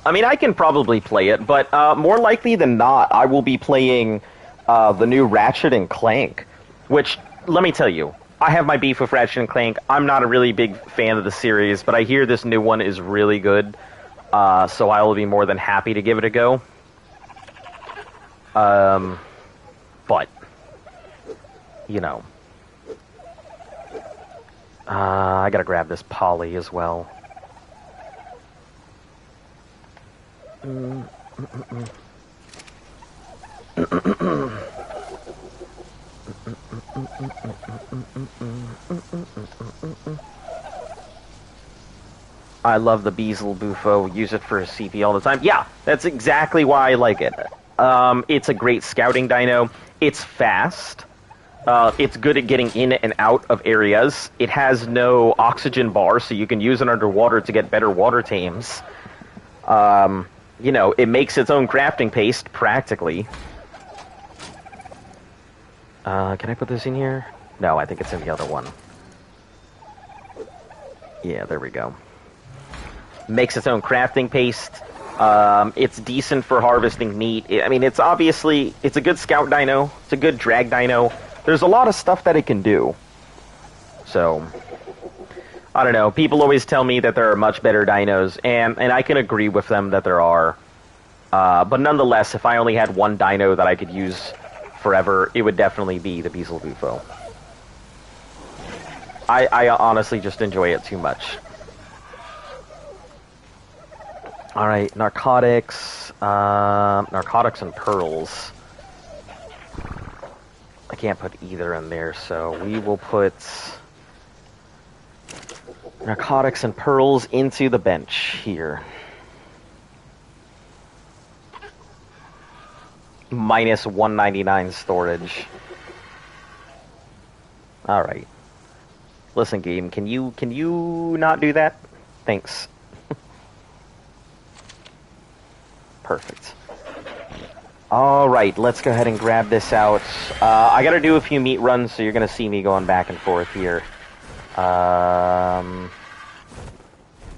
I mean, I can probably play it, but more likely than not, I will be playing the new Ratchet and Clank, which, let me tell you, I have my beef with Ratchet and Clank. I'm not a really big fan of the series, but I hear this new one is really good. So I will be more than happy to give it a go. But, you know. I gotta grab this poly as well. I love the Beazle Bufo. Use it for a CP all the time. Yeah, that's exactly why I like it. It's a great scouting dino. It's fast. It's good at getting in and out of areas. It has no oxygen bar, so you can use it underwater to get better water tames. You know, it makes its own crafting paste, practically. Can I put this in here? No, I think it's in the other one. Yeah, there we go. Makes its own crafting paste. It's decent for harvesting meat. I mean, it's obviously... It's a good scout dino. It's a good drag dino. There's a lot of stuff that it can do. So... I don't know. People always tell me that there are much better dinos, and I can agree with them that there are. But nonetheless, if I only had one dino that I could use forever, it would definitely be the Beazle Bufo. I honestly just enjoy it too much. Alright, narcotics. Narcotics and pearls. I can't put either in there, so we will put narcotics and pearls into the bench here. Minus 199 storage. Alright. Listen, game, can you not do that? Thanks. Perfect. Alright, let's go ahead and grab this out. I gotta do a few meat runs, so you're gonna see me going back and forth here.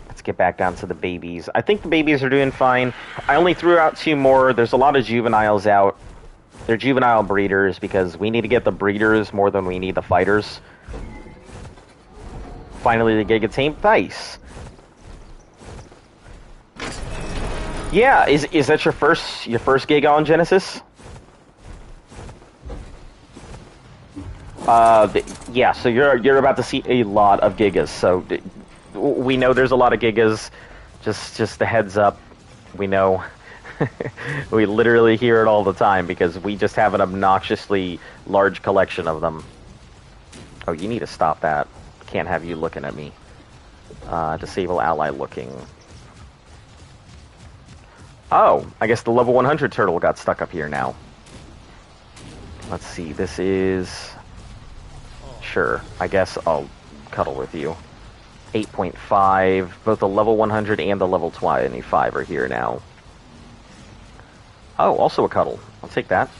Let's get back down to the babies. I think the babies are doing fine. I only threw out 2 more. There's a lot of juveniles out. They're juvenile breeders because we need to get the breeders more than we need the fighters. Finally, the Giga Tame. Nice. Yeah, is that your first Giga on Genesis? Yeah, so you're about to see a lot of Gigas. So we know there's a lot of Gigas. Just a heads up. We know. We literally hear it all the time because we just have an obnoxiously large collection of them. Oh, you need to stop that. Can't have you looking at me. Disable ally looking. Oh, I guess the level 100 turtle got stuck up here now. Let's see, this is... Sure, I guess I'll cuddle with you. 8.5, both the level 100 and the level 25 are here now. Oh, also a cuddle. I'll take that.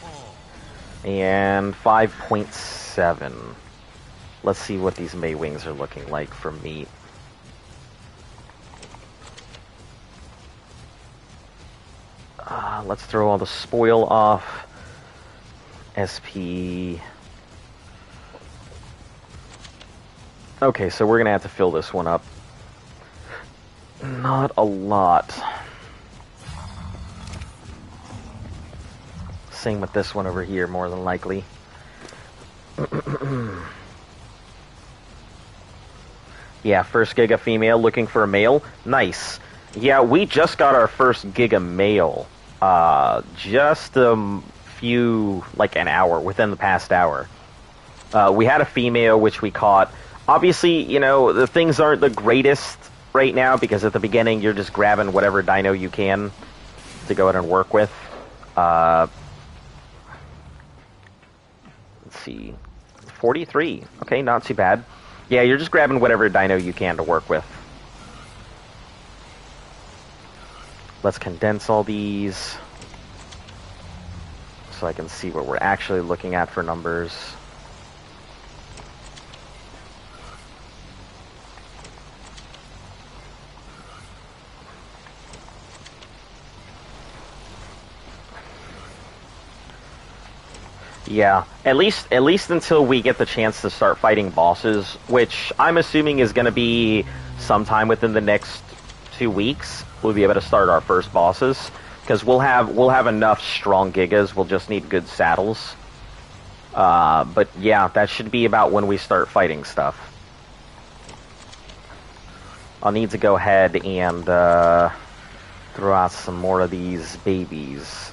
And 5.7. Let's see what these May wings are looking like for meat. Let's throw all the spoil off. SP. Okay, so we're gonna have to fill this one up. Not a lot. Same with this one over here, more than likely. Yeah, first Giga female looking for a male. Nice. Yeah, we just got our first Giga male. Just a few, like an hour, within the past hour. We had a female, which we caught. Obviously, you know, the things aren't the greatest right now, because at the beginning you're just grabbing whatever dino you can to go ahead and work with. Let's see. 43. Okay, not too bad. Yeah, you're just grabbing whatever dino you can to work with. Let's condense all these so I can see what we're actually looking at for numbers. Yeah, at least until we get the chance to start fighting bosses, which I'm assuming is going to be sometime within the next 2 weeks. We'll be able to start our first bosses because we'll have enough strong Gigas. We'll just need good saddles. But yeah, that should be about when we start fighting stuff. I'll need to go ahead and throw out some more of these babies.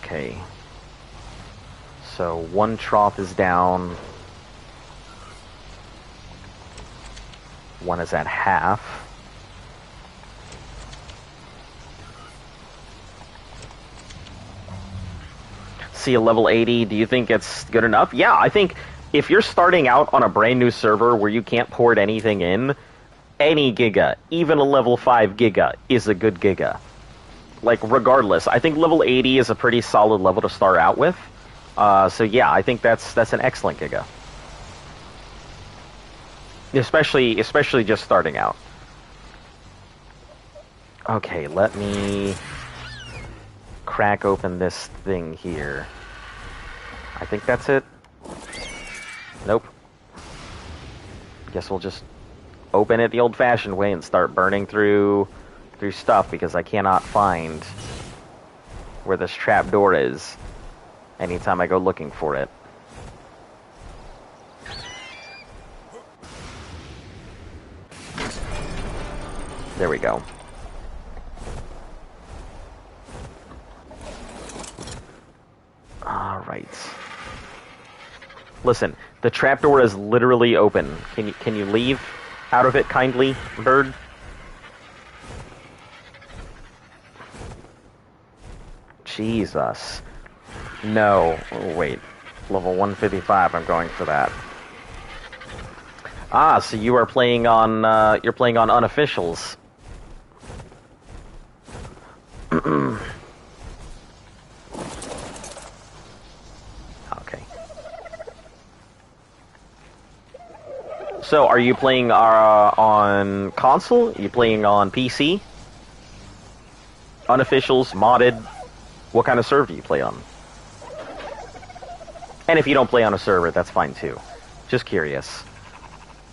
Okay. So one trough is down. One is at half. See a level 80, do you think it's good enough? Yeah, I think if you're starting out on a brand new server where you can't port anything in, any Giga, even a level 5 Giga, is a good Giga. Like, regardless. I think level 80 is a pretty solid level to start out with. So yeah, I think that's an excellent Giga. Especially just starting out. Okay, let me crack open this thing here. I think that's it. Nope. Guess we'll just open it the old-fashioned way and start burning through stuff because I cannot find where this trap door is anytime I go looking for it. There we go. Alright. Listen, the trapdoor is literally open. Can you leave out of it kindly, bird? Jesus. No. Oh, wait. Level 155, I'm going for that. Ah, so you are playing on, you're playing on unofficials. Okay. So, are you playing on console? Are you playing on PC? Unofficials, modded? What kind of server do you play on? And if you don't play on a server, that's fine too. Just curious.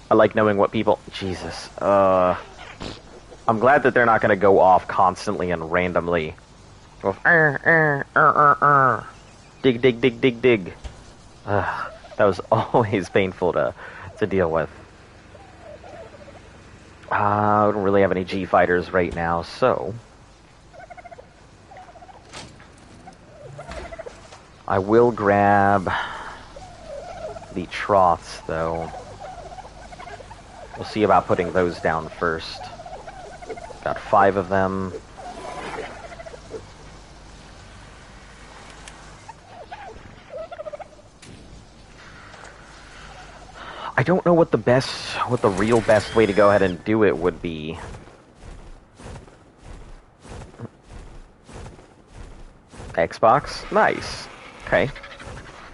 I like knowing what people... Jesus. I'm glad that they're not going to go off constantly and randomly. Go, dig, dig, dig, dig, dig. That was always painful to deal with. I don't really have any G fighters right now, so... I will grab the troughs, though. We'll see about putting those down first. Got 5 of them. I don't know what the real best way to go ahead and do it would be. Xbox? Nice. Okay.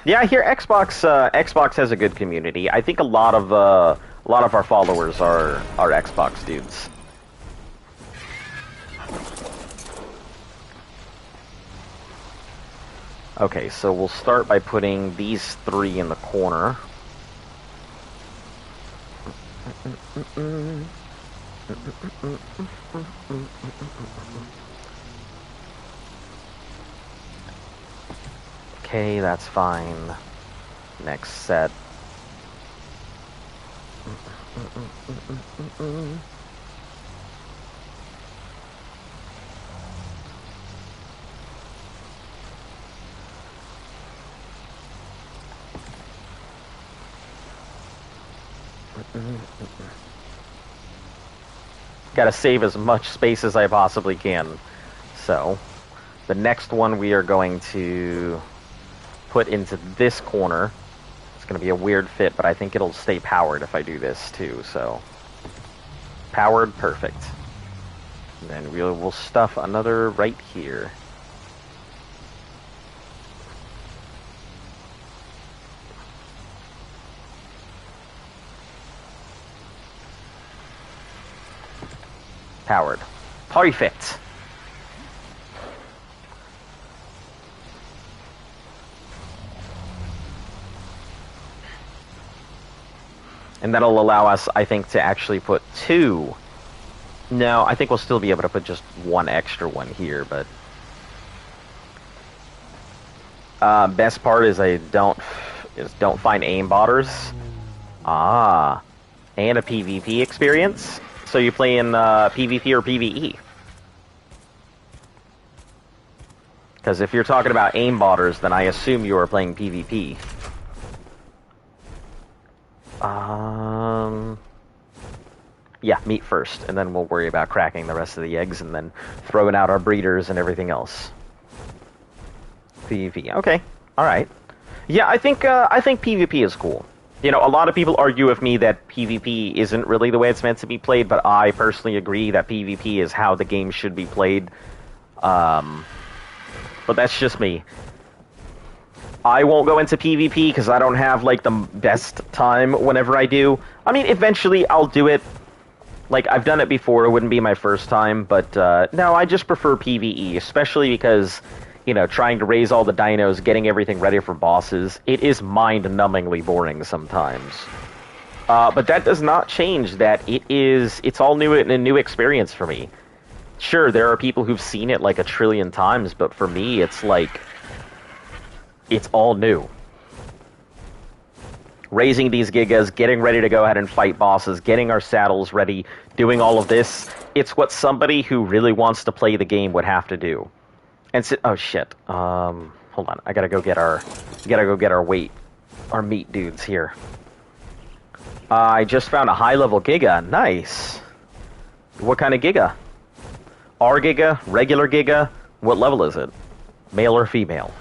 Yeah, I hear Xbox has a good community. I think a lot of our followers are Xbox dudes. Okay, so we'll start by putting these 3 in the corner. Okay, that's fine. Next set. Gotta save as much space as I possibly can. So, the next one we are going to put into this corner. It's going to be a weird fit, but I think it'll stay powered if I do this too, so... Powered, perfect. And then we'll stuff another right here. Powered. Perfect. And that'll allow us, I think, to actually put 2. No, I think we'll still be able to put just 1 extra one here, but... best part is don't find aimbotters. Ah. And a PvP experience. So you play in PvP or PvE? Because if you're talking about aimbotters, then I assume you are playing PvP. Yeah, meat first, and then we'll worry about cracking the rest of the eggs, and then throwing out our breeders and everything else. PvP, okay, all right. Yeah, I think PvP is cool. You know, a lot of people argue with me that PvP isn't really the way it's meant to be played, but I personally agree that PvP is how the game should be played. But that's just me. I won't go into PvP because I don't have, like, the best time whenever I do. I mean, eventually I'll do it. Like, I've done it before, it wouldn't be my first time, but, no, I just prefer PvE, especially because, you know, trying to raise all the dinos, getting everything ready for bosses, it is mind-numbingly boring sometimes. But that does not change that it's all new and a new experience for me. Sure, there are people who've seen it, like, 1,000,000,000 times, but for me, it's like, it's all new. Raising these gigas, getting ready to go ahead and fight bosses, getting our saddles ready, doing all of this, it's what somebody who really wants to play the game would have to do. And oh shit. Hold on. I gotta go get our meat dudes here. I just found a high-level giga. Nice. What kind of giga? R giga? Regular giga? What level is it? Male or female?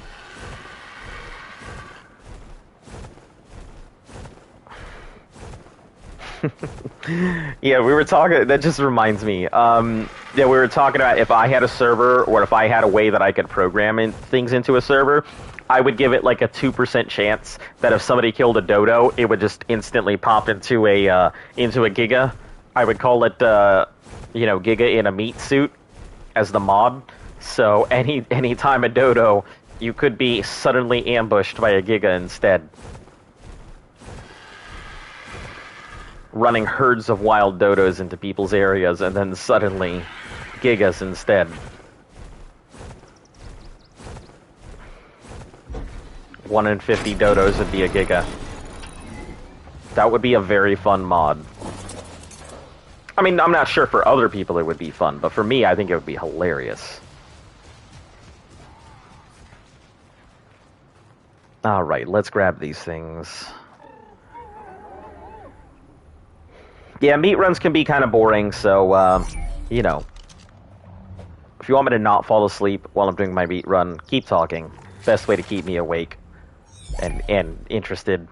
Yeah, we were talking, that just reminds me, yeah, we were talking about if I had a server, or if I had a way that I could program things into a server, I would give it like a 2% chance that if somebody killed a dodo, it would just instantly pop into a giga. I would call it, you know, giga in a meat suit as the mod, so any time a dodo, you could be suddenly ambushed by a giga instead. Running herds of wild dodos into people's areas, and then suddenly gigas instead. One in 50 dodos would be a giga. That would be a very fun mod. I mean, I'm not sure for other people it would be fun, but for me, I think it would be hilarious. Alright, let's grab these things. Yeah, meat runs can be kind of boring, so, you know. If you want me to not fall asleep while I'm doing my meat run, keep talking. Best way to keep me awake and interested.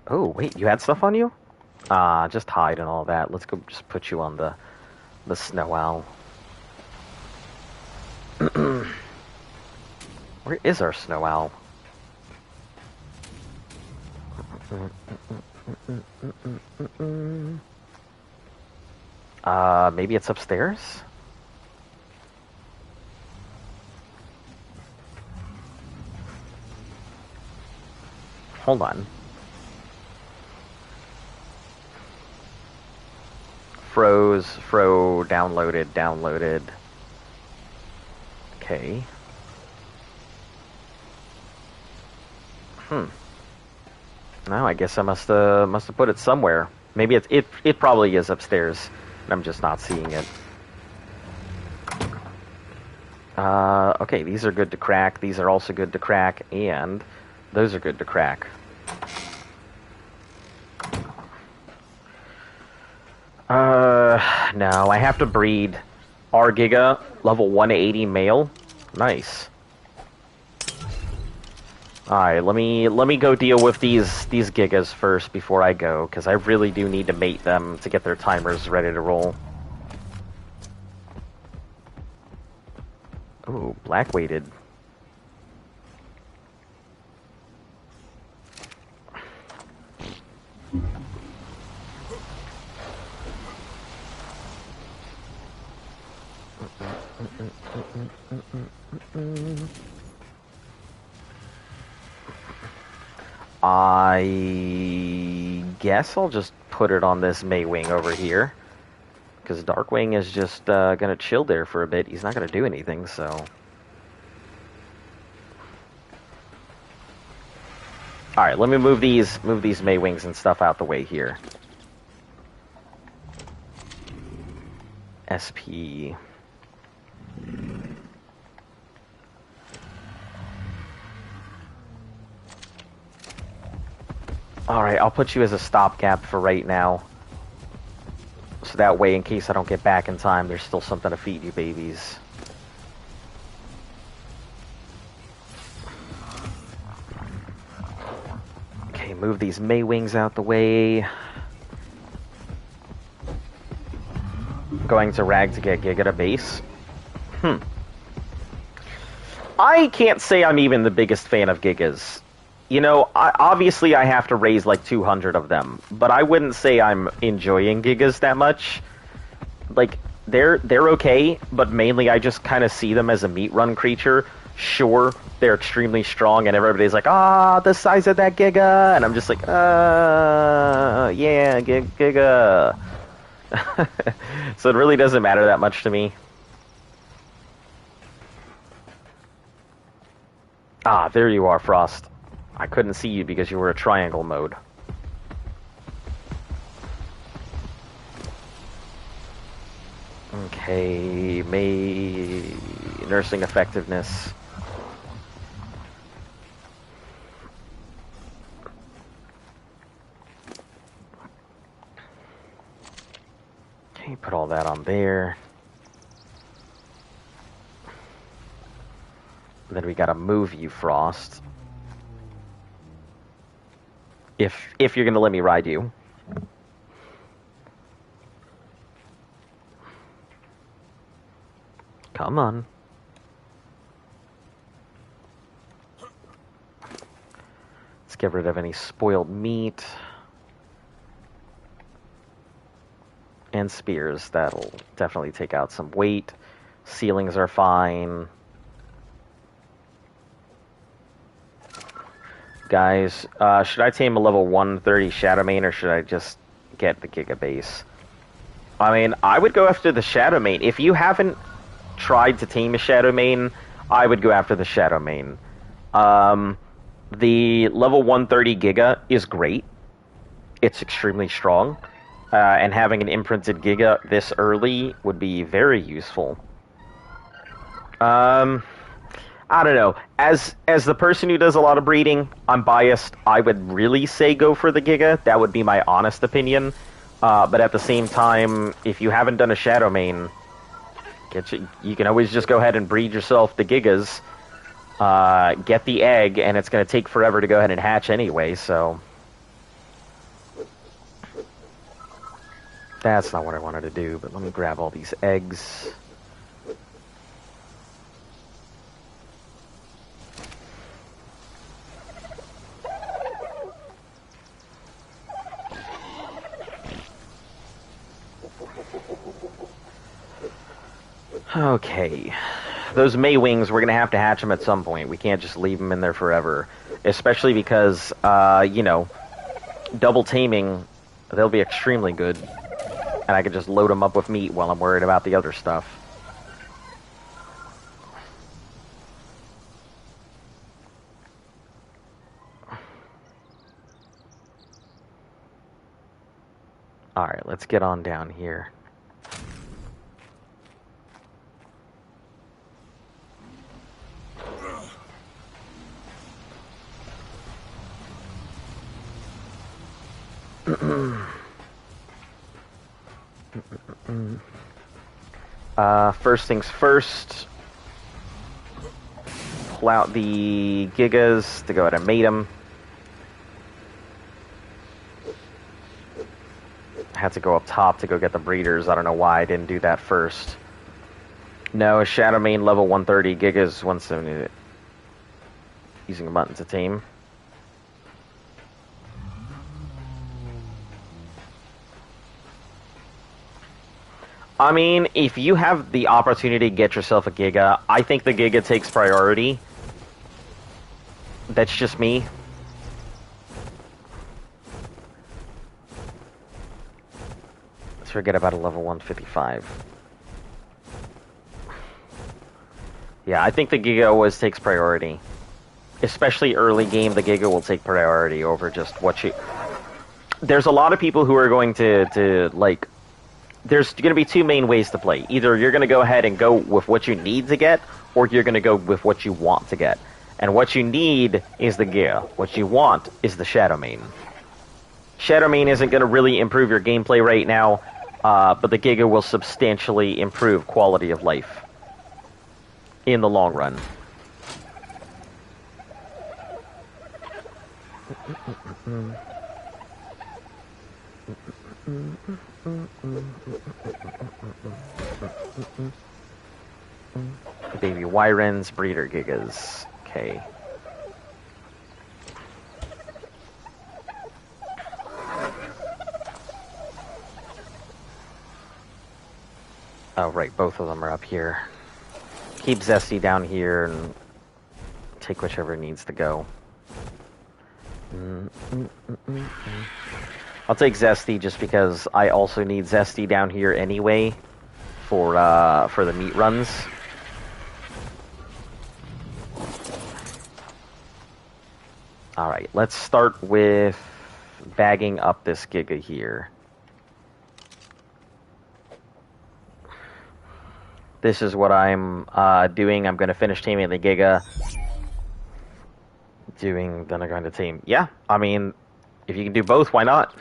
Oh, wait, you had stuff on you? Just hide and all that. Let's go just put you on the snow owl. Where is our snow owl? Maybe it's upstairs? Hold on. Downloaded. Okay. No, I guess I must have put it somewhere. Maybe it probably is upstairs, and I'm just not seeing it. Okay, these are good to crack. These are also good to crack, and those are good to crack. No, I have to breed R Giga, level 180 male. Nice. Alright, let me go deal with these gigas first before I go, because I really do need to mate them to get their timers ready to roll. Ooh, black weighted. I guess I'll just put it on this Maywing over here, because Darkwing is just gonna chill there for a bit. He's not gonna do anything, so. Alright, let me move these Maywings and stuff out the way here. SP. Alright, I'll put you as a stopgap for right now. So that way, in case I don't get back in time, there's still something to feed you babies. Okay, move these Maywings out the way. Going to Rag to get Giga to base. I can't say I'm even the biggest fan of Gigas. You know, obviously I have to raise like 200 of them, but I wouldn't say I'm enjoying Gigas that much. Like, they're okay, but mainly I just kind of see them as a meat run creature. Sure, they're extremely strong, and everybody's like, the size of that Giga, and I'm just like, yeah, Giga. So it really doesn't matter that much to me. Ah, there you are, Frost. I couldn't see you because you were a triangle mode. Okay, nursing effectiveness. Okay, put all that on there. Then we gotta move you, Frost. If you're gonna let me ride you. Come on. Let's get rid of any spoiled meat. And spears. That'll definitely take out some weight. Ceilings are fine. Guys, should I tame a level 130 Shadow Mane, or should I just get the Giga Base? I mean, I would go after the Shadow Mane. If you haven't tried to tame a Shadow Mane, I would go after the Shadow Mane. The level 130 Giga is great. It's extremely strong. And having an imprinted Giga this early would be very useful. I don't know. As the person who does a lot of breeding, I'm biased. I would really say go for the Giga. That would be my honest opinion. But at the same time, if you haven't done a Shadow Mane, you can always just go ahead and breed yourself the Gigas. Get the egg, and it's going to take forever to go ahead and hatch anyway, so... That's not what I wanted to do, but let me grab all these eggs. Okay. Those Maywings, we're going to have to hatch them at some point. We can't just leave them in there forever. Especially because, you know, double taming, they'll be extremely good. And I can just load them up with meat while I'm worried about the other stuff. Alright, let's get on down here. First things first, pull out the Gigas to go ahead and mate them. I had to go up top to go get the breeders. I don't know why I didn't do that first. No, Shadow Mane level 130, Gigas 170. Using a button to tame. I mean, if you have the opportunity to get yourself a Giga, I think the Giga takes priority. That's just me. Let's forget about a level 155. Yeah, I think the Giga always takes priority. Especially early game, the Giga will take priority over just what you... There's a lot of people who are going to like... There's going to be two main ways to play. Either you're going to go ahead and go with what you need to get, or you're going to go with what you want to get. And what you need is the Giga. What you want is the Shadow Mane. Shadowmane isn't going to really improve your gameplay right now, but the Giga will substantially improve quality of life in the long run. Baby Wyrens, breeder Gigas. Okay. Oh, right, both of them are up here. Keep Zesty down here and take whichever needs to go. I'll take Zesty just because I also need Zesty down here anyway for the meat runs. Alright, let's start with bagging up this Giga here. This is what I'm doing. I'm going to finish taming the Giga. Then I'm going to tame. Yeah, I mean, if you can do both, why not?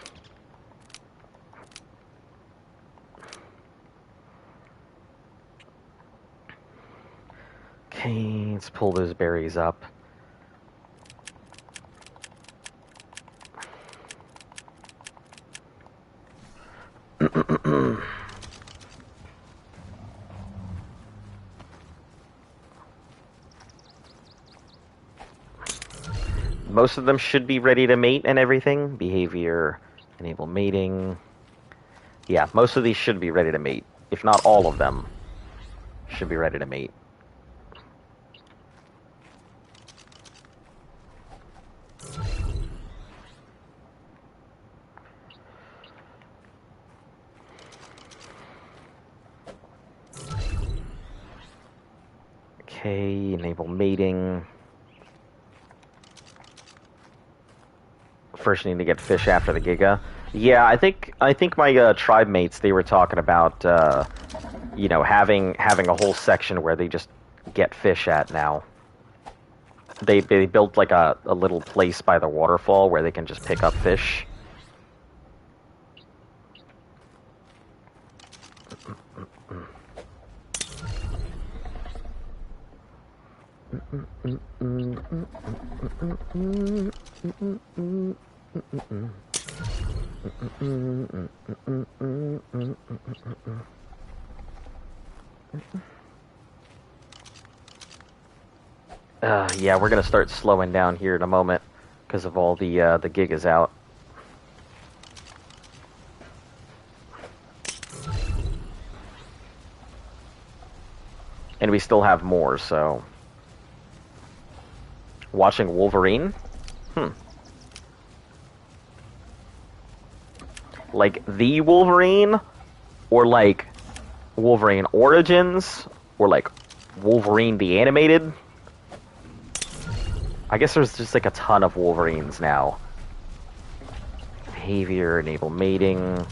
Okay, let's pull those berries up. Most of them should be ready to mate and everything. Behavior, enable mating. Yeah, most of these should be ready to mate. If not all of them should be ready to mate. Okay, enable mating. First need to get fish after the Giga. Yeah, I think my tribe mates, they were talking about you know, having a whole section where they just get fish at now. They built like a little place by the waterfall where they can just pick up fish. Yeah, we're gonna start slowing down here in a moment because of all the Gigas out. And we still have more, so... Watching Wolverine? Like the Wolverine? Or like Wolverine Origins? Or like Wolverine the Animated? I guess there's just like a ton of Wolverines now. Behavior, enable mating.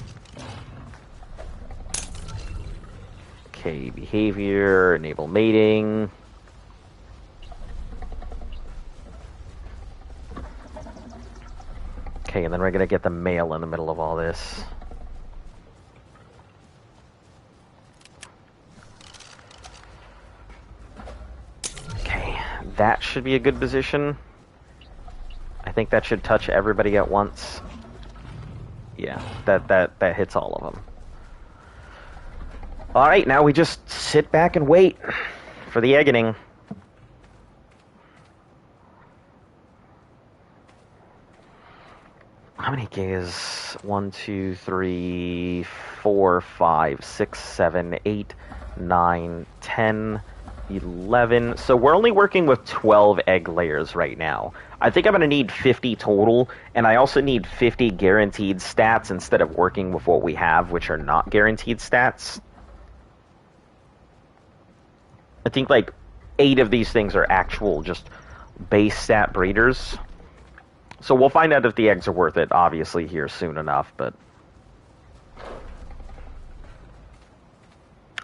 Okay, behavior, enable mating. Okay, and then we're gonna get the male in the middle of all this. Okay, that should be a good position. I think that should touch everybody at once. Yeah, that hits all of them. Alright, now we just sit back and wait for the eggening. How many gigas? 1, 2, 3, 4, 5, 6, 7, 8, 9, 10, 11. So we're only working with 12 egg layers right now. I think I'm going to need 50 total, and I also need 50 guaranteed stats instead of working with what we have, which are not guaranteed stats. I think like 8 of these things are actual just base stat breeders. So we'll find out if the eggs are worth it, obviously, here soon enough, but...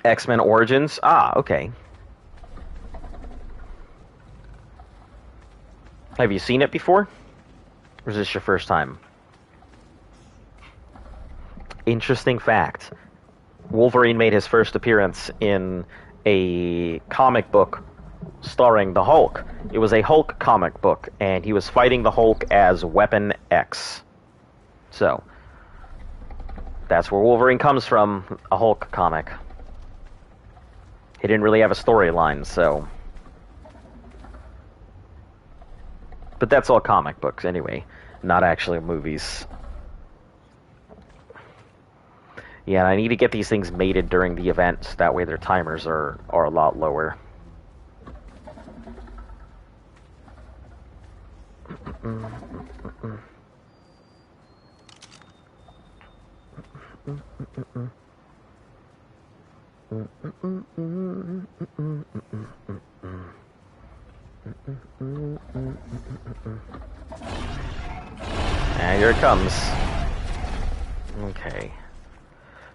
X-Men Origins? Ah, okay. Have you seen it before? Or is this your first time? interesting fact. Wolverine made his first appearance in a comic book starring the Hulk. It was a Hulk comic book, and he was fighting the Hulk as Weapon X. So, that's where Wolverine comes from, a Hulk comic. He didn't really have a storyline, so... But that's all comic books, anyway. Not actually movies. Yeah, I need to get these things mated during the event, so that way their timers are a lot lower. And here it comes. Okay.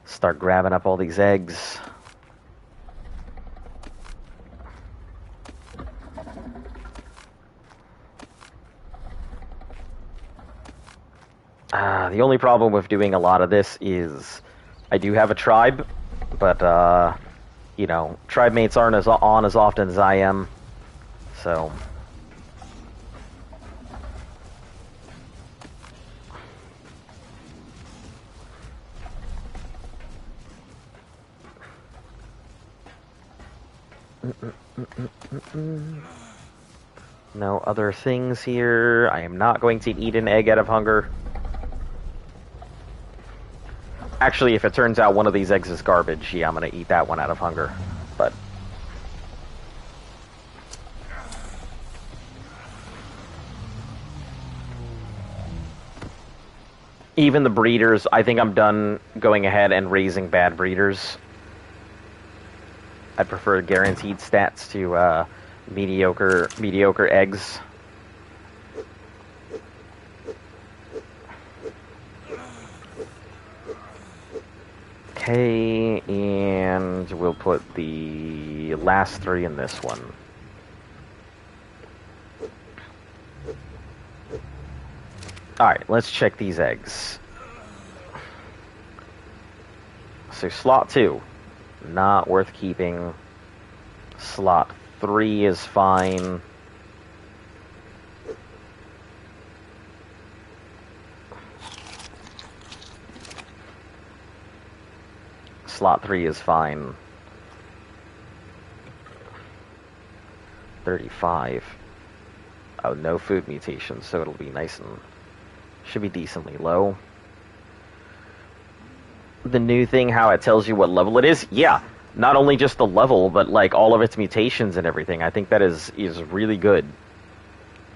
Start grabbing up all these eggs. The only problem with doing a lot of this is I do have a tribe, but, you know, tribe mates aren't as on as often as I am, so... No other things here. I am not going to eat an egg out of hunger. Actually, if it turns out one of these eggs is garbage, yeah, I'm going to eat that one out of hunger. But... even the breeders, I think I'm done going ahead and raising bad breeders. I prefer guaranteed stats to mediocre eggs. Okay, and we'll put the last 3 in this one. Alright, let's check these eggs. So slot 2, not worth keeping. Slot 3 is fine. Slot 3 is fine. 35. Oh, no food mutations, so it'll be nice and... should be decently low. The new thing, how it tells you what level it is, yeah. Not only just the level, but like all of its mutations and everything. I think that is really good.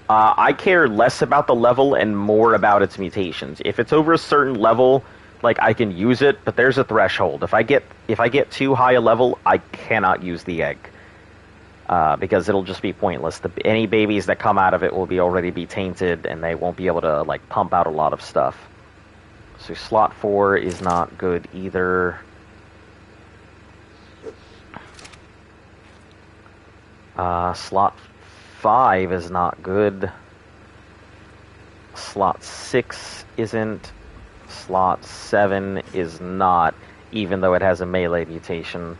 I care less about the level and more about its mutations. If it's over a certain level, like I can use it, but there's a threshold. If I get too high a level, I cannot use the egg. Because it'll just be pointless. Any babies that come out of it will already be tainted, and they won't be able to like pump out a lot of stuff. So slot 4 is not good either. Slot 5 is not good. Slot 6 isn't. Slot 7 is not, even though it has a melee mutation.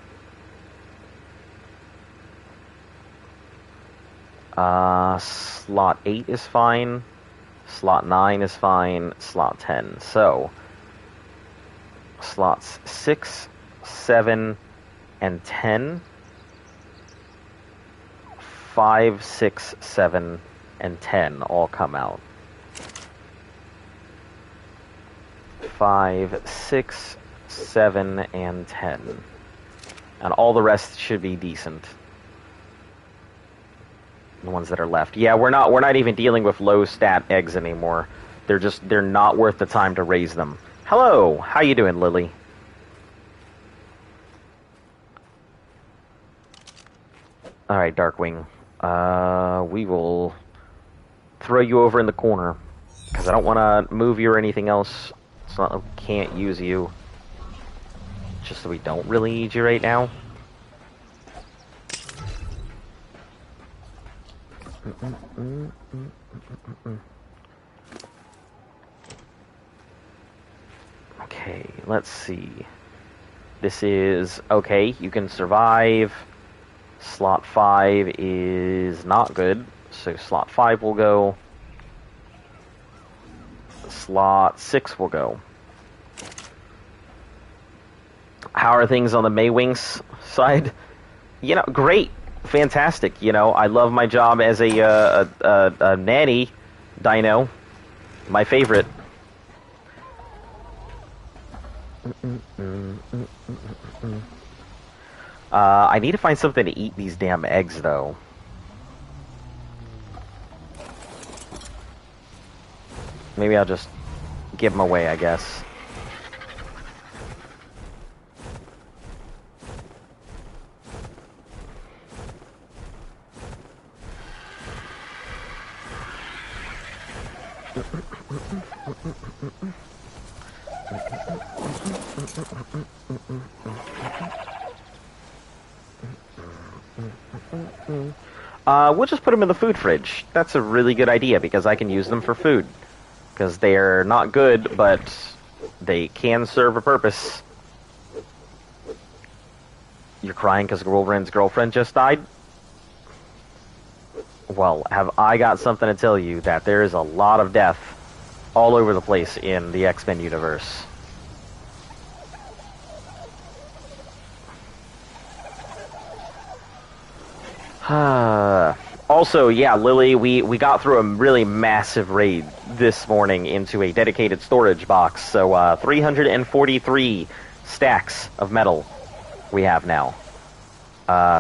Slot 8 is fine. Slot 9 is fine. Slot 10. So, slots 6, 7, and 10. 5, 6, 7, and 10 all come out. 5, 6, 7, and 10. And all the rest should be decent. The ones that are left. Yeah, we're not even dealing with low stat eggs anymore. They're not worth the time to raise them. Hello, how you doing, Lily? Alright, Darkwing. We will throw you over in the corner. Because I don't want to move you or anything else. It's not like we can't use you. Just so we don't really need you right now. Okay, let's see. This is okay. You can survive. Slot 5 is not good, so slot 5 will go. Slot 6 will go. How are things on the Maywings side? You know, great, fantastic. You know, I love my job as a nanny dino. My favorite. I need to find something to eat these damn eggs, though. Maybe I'll just give them away, I guess. We'll just put them in the food fridge. That's a really good idea, because I can use them for food. Because they're not good, but they can serve a purpose. You're crying because Wolverine's girlfriend just died? Well, have I got something to tell you that there is a lot of death all over the place in the X-Men universe. Also, yeah, Lily, we got through a really massive raid this morning into a dedicated storage box. So 343 stacks of metal we have now.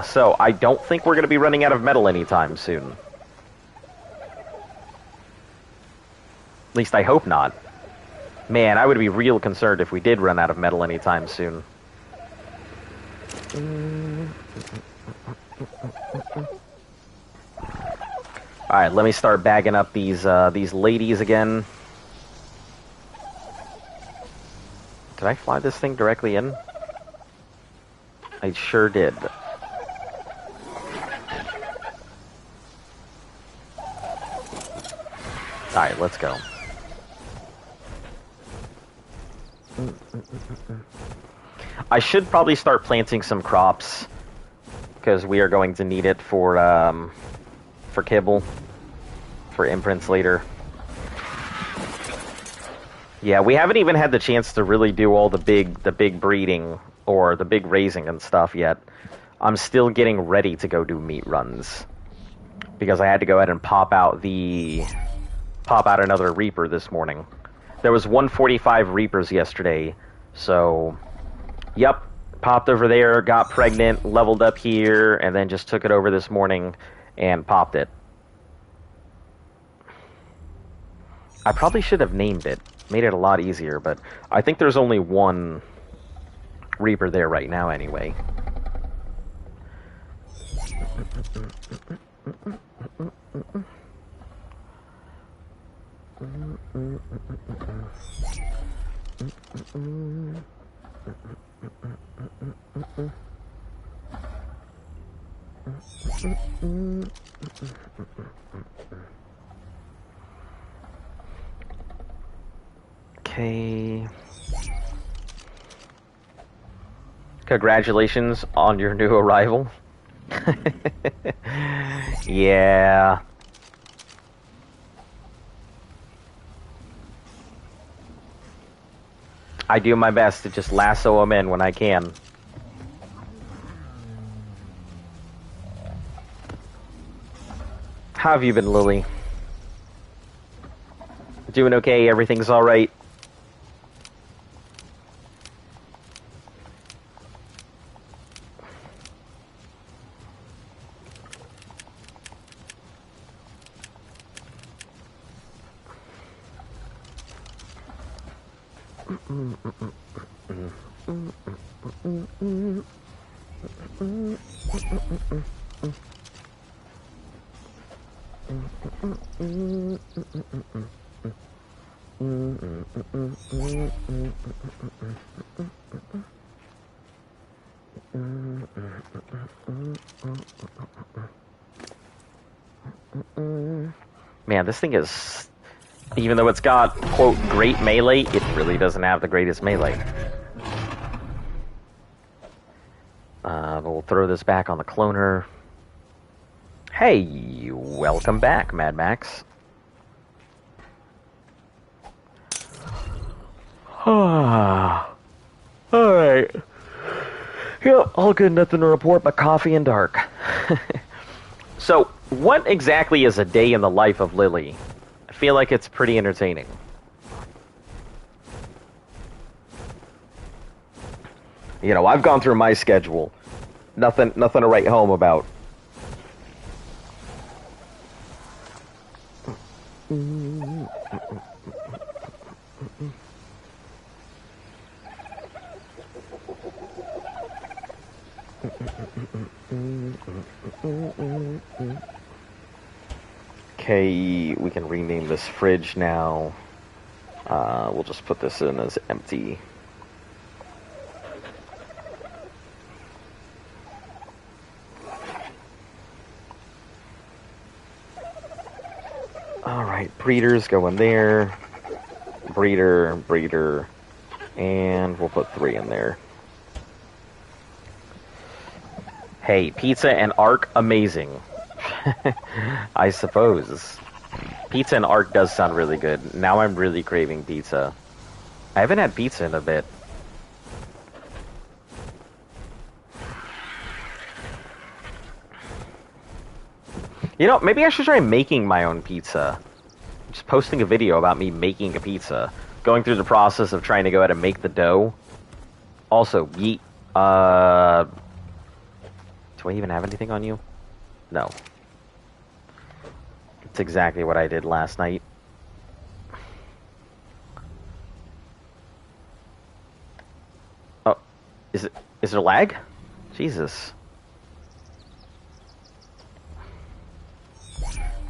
So I don't think we're going to be running out of metal anytime soon. At least I hope not. Man, I would be real concerned if we did run out of metal anytime soon. Alright, let me start bagging up these ladies again. Did I fly this thing directly in? I sure did. Alright, let's go. I should probably start planting some crops, because we are going to need it for kibble, for imprints later. Yeah, we haven't even had the chance to really do all the big breeding or the big raising and stuff yet. I'm still getting ready to go do meat runs, because I had to go ahead and pop out another Reaper this morning. There was 145 Reapers yesterday, so yep, popped over there, got pregnant, leveled up here, and then just took it over this morning and popped it. I probably should have named it, made it a lot easier, but I think there's only one Reaper there right now anyway. Okay. Congratulations on your new arrival. Yeah. I do my best to just lasso them in when I can. How have you been, Lily? Doing okay? Everything's alright? Man, this thing is Even though it's got, quote, great melee, it really doesn't have the greatest melee. But we'll throw this back on the cloner. Hey, welcome back, Mad Max. Alright. Yep, all good, nothing to report but coffee and dark. So, what exactly is a day in the life of Lily? I feel like it's pretty entertaining. You know, I've gone through my schedule. Nothing to write home about. Okay, we can rename this fridge now. We'll just put this in as empty. Alright, breeders go in there. Breeder, and we'll put 3 in there. Hey, pizza and Ark, amazing. I suppose. Pizza and Ark does sound really good. Now I'm really craving pizza. I haven't had pizza in a bit. You know, maybe I should try making my own pizza. Just posting a video about me making a pizza. Going through the process of trying to go ahead and make the dough. Also, yeet. Do I even have anything on you? No. It's exactly what I did last night. Oh, is there lag? Jesus.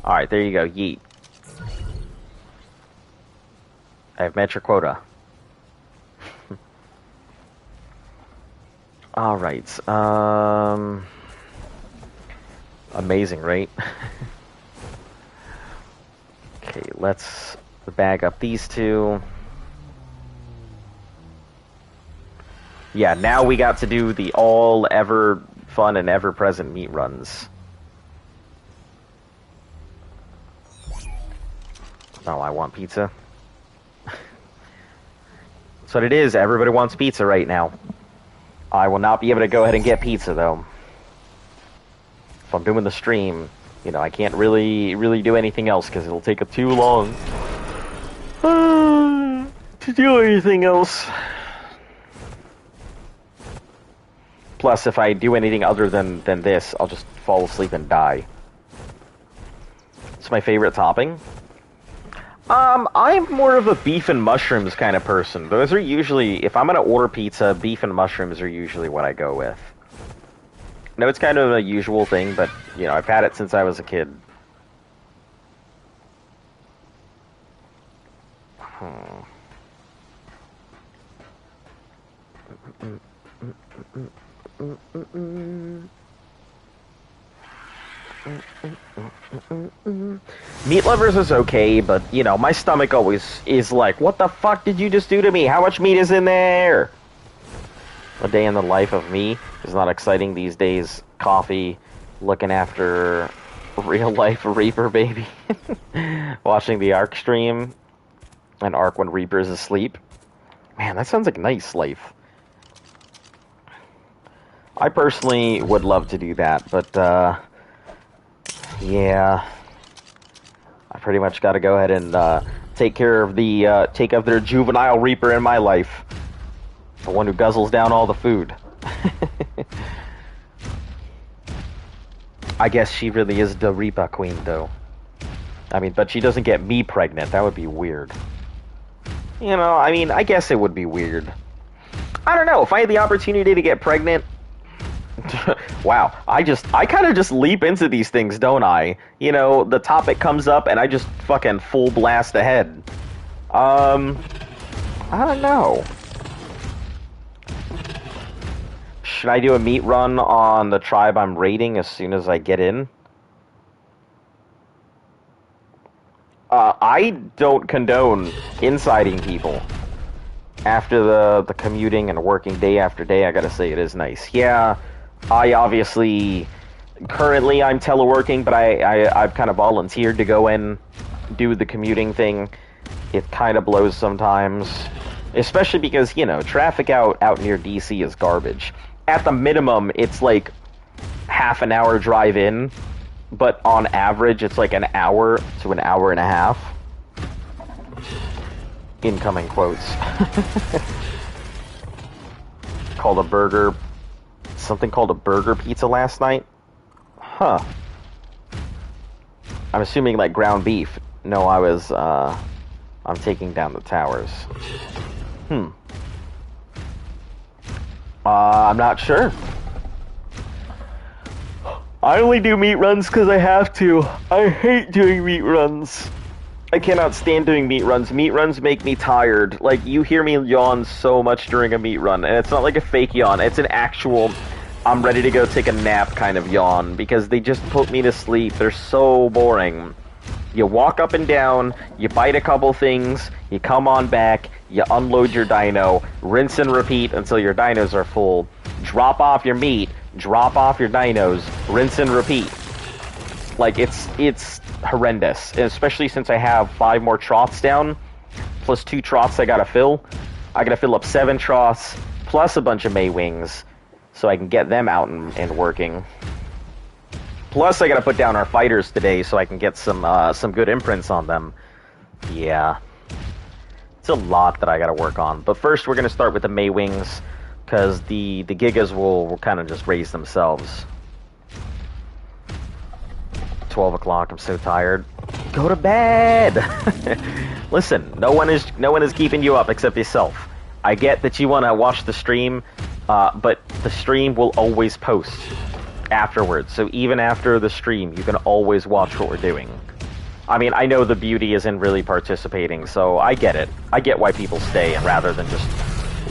Alright, there you go, yeet. I have met your quota. Alright, amazing, right? Okay, let's bag up these 2. Yeah, now we got to do the all ever fun and ever present meat runs. Oh, I want pizza. That's what it is. Everybody wants pizza right now. I will not be able to go ahead and get pizza, though. If I'm doing the stream, you know, I can't really do anything else because it'll take too long to do anything else. Plus, if I do anything other than this, I'll just fall asleep and die. It's my favorite topping. I'm more of a beef and mushrooms kind of person. Those are usually, if I'm gonna order pizza, beef and mushrooms are usually what I go with. No, it's kind of a usual thing, but, you know, I've had it since I was a kid. Meat Lovers is okay, but, you know, my stomach always is like, what the fuck did you just do to me? How much meat is in there? A day in the life of me is not exciting these days. Coffee, looking after real life Reaper baby. Watching the Ark stream. And Ark when Reaper is asleep. Man, that sounds like a nice life. I personally would love to do that, but, yeah. I pretty much gotta go ahead and, take care of the, take of their juvenile Reaper in my life. The one who guzzles down all the food. I guess she really is the Reaper queen, though. I mean, but she doesn't get me pregnant. That would be weird. You know, I mean, I guess it would be weird. I don't know. If I had the opportunity to get pregnant... Wow. I kind of just leap into these things, don't I? You know, the topic comes up and I just fucking full blast ahead. I don't know. Should I do a meat run on the tribe I'm raiding as soon as I get in? I don't condone insiding people. After the commuting and working day after day, I gotta say it is nice. Yeah, I obviously... Currently, I'm teleworking, but I've kind of volunteered to go in, do the commuting thing. It kind of blows sometimes. Especially because, you know, traffic out near DC is garbage. At the minimum, it's like half an hour drive in, but on average, it's like an hour to an hour and a half. Incoming quotes. Called a burger... Something called a burger pizza last night? Huh. I'm assuming like ground beef. No, I'm taking down the towers. I'm not sure. I only do meat runs because I have to. I hate doing meat runs. I cannot stand doing meat runs. Meat runs make me tired. Like, you hear me yawn so much during a meat run, and it's not like a fake yawn. It's an actual, I'm ready to go take a nap kind of yawn, because they just put me to sleep. They're so boring. You walk up and down, you bite a couple things, you come on back, you unload your dino, rinse and repeat until your dinos are full, drop off your meat, drop off your dinos, rinse and repeat. Like, it's horrendous, and especially since I have 5 more troughs down, plus 2 troughs I gotta fill. I gotta fill up 7 troughs, plus a bunch of May wings, so I can get them out and working. Plus, I gotta put down our fighters today so I can get some good imprints on them. Yeah. It's a lot that I gotta work on. But first, we're gonna start with the May wings, because the Gigas will kind of just raise themselves. 12 o'clock, I'm so tired. Go to bed! Listen, no one is keeping you up except yourself. I get that you want to watch the stream, but the stream will always post afterwards. So even after the stream, you can always watch what we're doing. I mean, I know the beauty is in really participating, so I get it. I get why people stay rather than just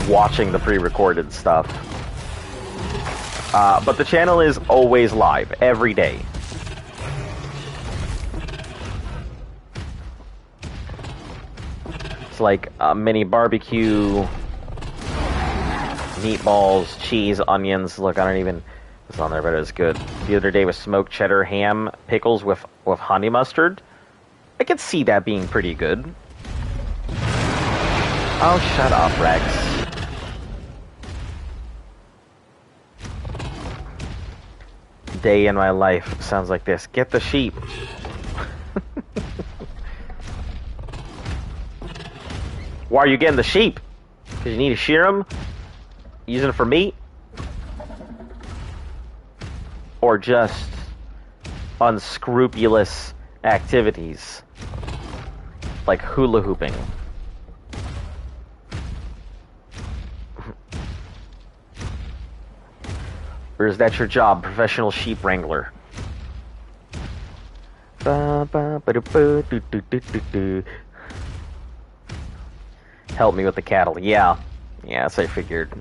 watching the pre-recorded stuff. But the channel is always live, every day. It's like a mini barbecue, meatballs, cheese, onions. Look, I don't even... It's on there, but it was good. The other day was smoked cheddar ham, pickles with honey mustard. I could see that being pretty good. Oh, shut up, Rex. Day in my life sounds like this. Get the sheep. Why are you getting the sheep? Because you need to shear them? Using it for meat? Or just unscrupulous activities? Like hula hooping? Or is that your job, professional sheep wrangler? Help me with the cattle. Yeah. Yes, I figured.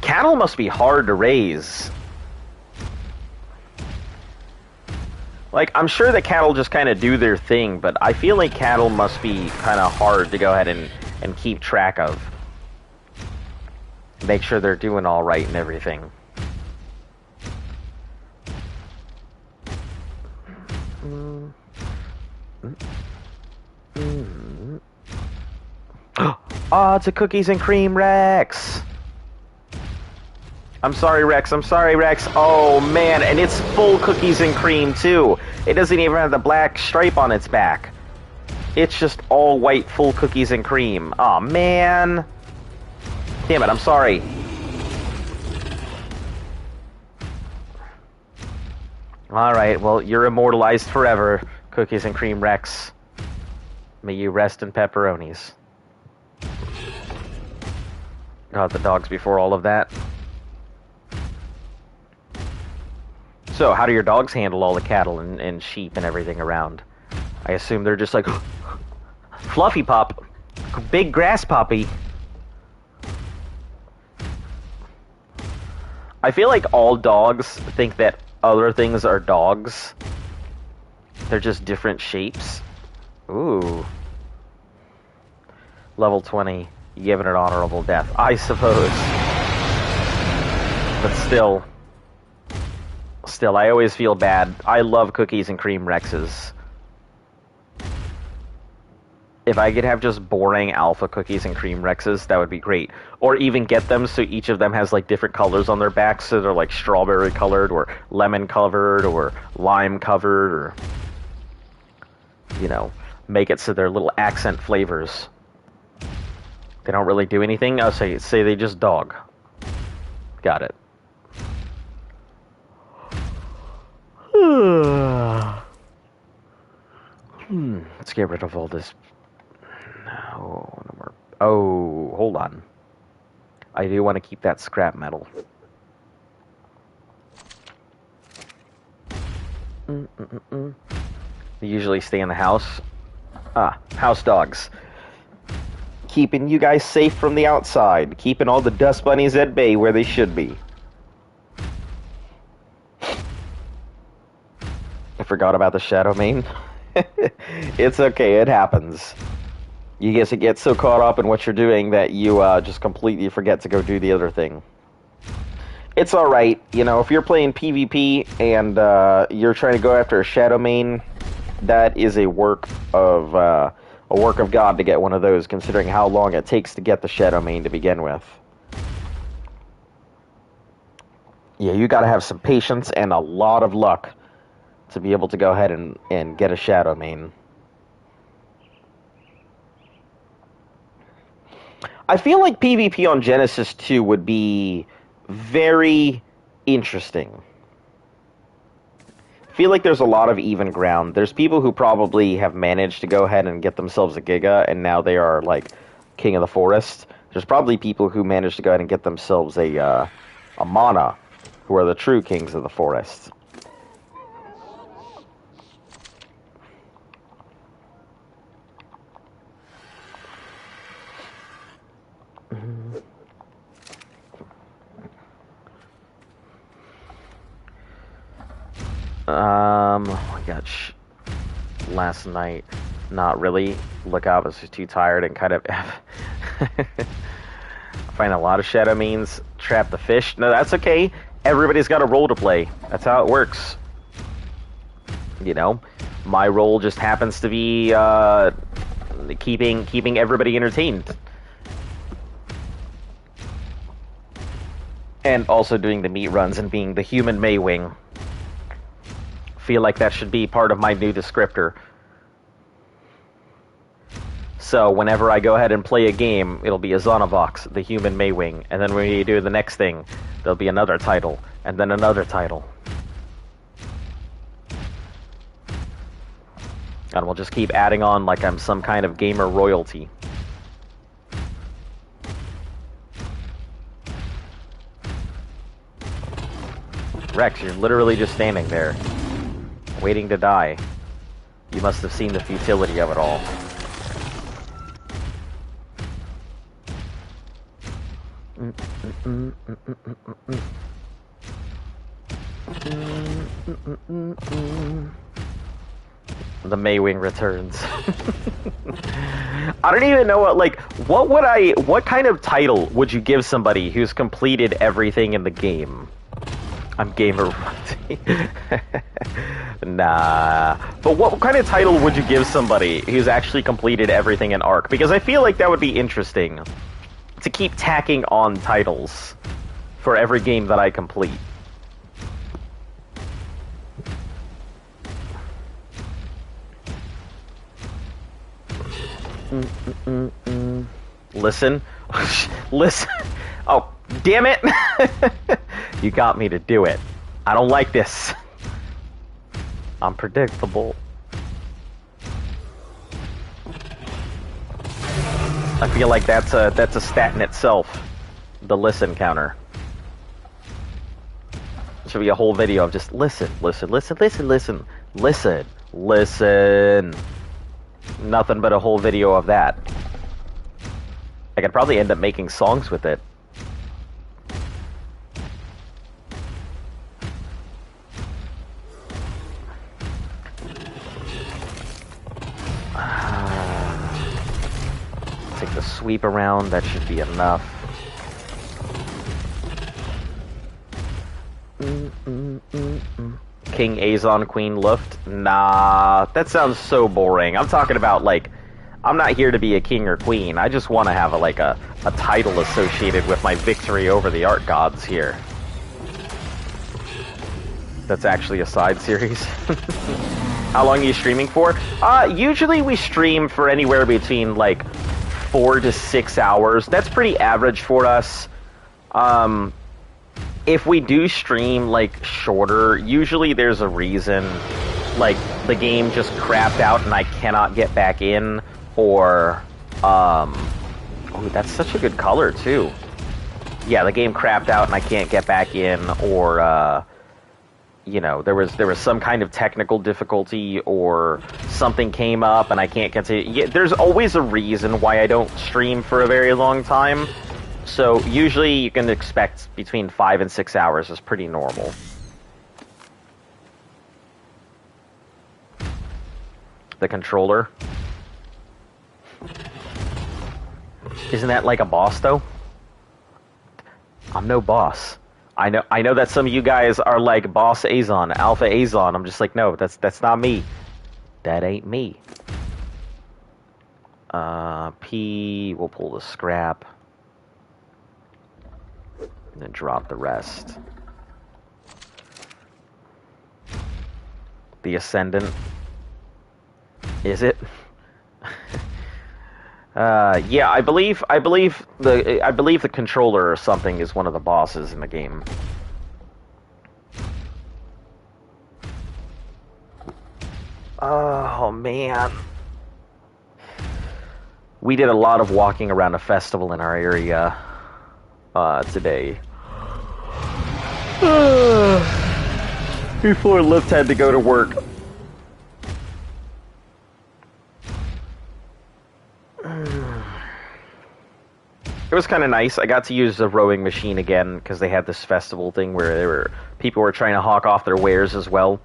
Cattle must be hard to raise. Like, I'm sure that cattle just kind of do their thing, but I feel like cattle must be kind of hard to go ahead and keep track of. Make sure they're doing all right and everything. Oh, it's a cookies and cream Rex. I'm sorry, Rex. I'm sorry, Rex. Oh, man. And it's full cookies and cream, too. It doesn't even have the black stripe on its back. It's just all white, full cookies and cream. Oh, man. Damn it, I'm sorry. Alright, well, you're immortalized forever, Cookies and Cream Rex. May you rest in pepperonis. God, the dogs before all of that. So, how do your dogs handle all the cattle and sheep and everything around? I assume they're just like, Fluffy Pup, big grass puppy. I feel like all dogs think that other things are dogs. They're just different shapes. Ooh. Level 20. You give it an honorable death. I suppose. But still. Still, I always feel bad. I love cookies and cream Rexes. If I could have just boring alpha cookies and cream Rexes, that would be great. Or even get them so each of them has like different colors on their backs, so they're like strawberry colored, or lemon covered, or lime covered, or, you know, make it so they're little accent flavors. They don't really do anything. I'll say they just dog. Got it. Let's get rid of all this. No more. Oh, hold on. I do want to keep that scrap metal. They usually stay in the house. House dogs. Keeping you guys safe from the outside. Keeping all the dust bunnies at bay where they should be. I forgot about the shadow mane. It's okay, it happens. You get so caught up in what you're doing that you just completely forget to go do the other thing. It's alright, you know, if you're playing PvP and you're trying to go after a shadow mane, that is a work of God to get one of those, considering how long it takes to get the shadow mane to begin with. Yeah, you gotta have some patience and a lot of luck to be able to go ahead and get a shadow mane. I feel like PvP on Genesis 2 would be very interesting. I feel like there's a lot of even ground. There's people who probably have managed to go ahead and get themselves a Giga, and now they are, like, king of the forest. There's probably people who managed to go ahead and get themselves a Mana, who are the true kings of the forest. I got last night. Not really. Look, I was just too tired and kind of find a lot of shadow means trap the fish. No, that's okay. Everybody's got a role to play. That's how it works. You know, my role just happens to be keeping everybody entertained. And also doing the meat runs and being the human Maywing. Feel like that should be part of my new descriptor. So whenever I go ahead and play a game, it'll be a Zonavox, the human Maywing, and then when you do the next thing, there'll be another title, and then another title. And we'll just keep adding on like I'm some kind of gamer royalty. Rex, you're literally just standing there, waiting to die. You must have seen the futility of it all. The Maywing returns. I don't even know what kind of title would you give somebody who's completed everything in the game? I'm gamer royalty. Nah. But what kind of title would you give somebody who's actually completed everything in Ark? Because I feel like that would be interesting to keep tacking on titles for every game that I complete. Listen. Listen. Oh, damn it. You got me to do it. I don't like this. I'm predictable. I feel like that's a stat in itself. The listen counter. Should be a whole video of just listen, listen, listen, listen, listen, listen, listen. Nothing but a whole video of that. I could probably end up making songs with it. sweep around. That should be enough. King Azon, Queen Luft? Nah, that sounds so boring. I'm talking about, like, I'm not here to be a king or queen. I just want to have a title associated with my victory over the art gods here. That's actually a side series. How long are you streaming for? Usually we stream for anywhere between, like, 4 to 6 hours. That's pretty average for us. If we do stream, like, shorter, usually there's a reason. Like, the game just crapped out and I cannot get back in, or, oh, that's such a good color, too. Yeah, the game crapped out and I can't get back in, or, you know, there was some kind of technical difficulty, or something came up and I can't get to... Yeah, there's always a reason why I don't stream for a very long time. So, usually you can expect between 5 and 6 hours is pretty normal. The controller. Isn't that like a boss, though? I'm no boss. I know that some of you guys are like Boss Azon, Alpha Azon. I'm just like, no, that's not me. That ain't me. P, we'll pull the scrap. And then drop the rest. The Ascendant. Is it? Yeah, I believe the controller or something is one of the bosses in the game. Oh man. We did a lot of walking around a festival in our area today. Before Lift had to go to work. It was kind of nice. I got to use the rowing machine again because they had this festival thing where people were trying to hawk off their wares as well.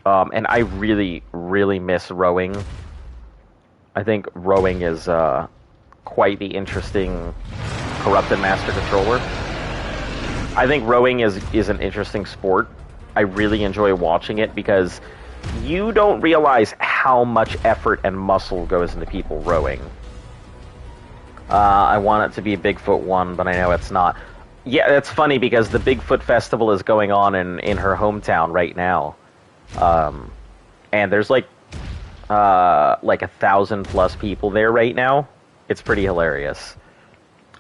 And I really, really miss rowing. I think rowing is quite the interesting Corrupted Master Controller. I think rowing is an interesting sport. I really enjoy watching it because you don't realize how much effort and muscle goes into people rowing. I want it to be Bigfoot 1, but I know it's not. Yeah, that's funny because the Bigfoot Festival is going on in her hometown right now. And there's like 1,000+ people there right now. It's pretty hilarious.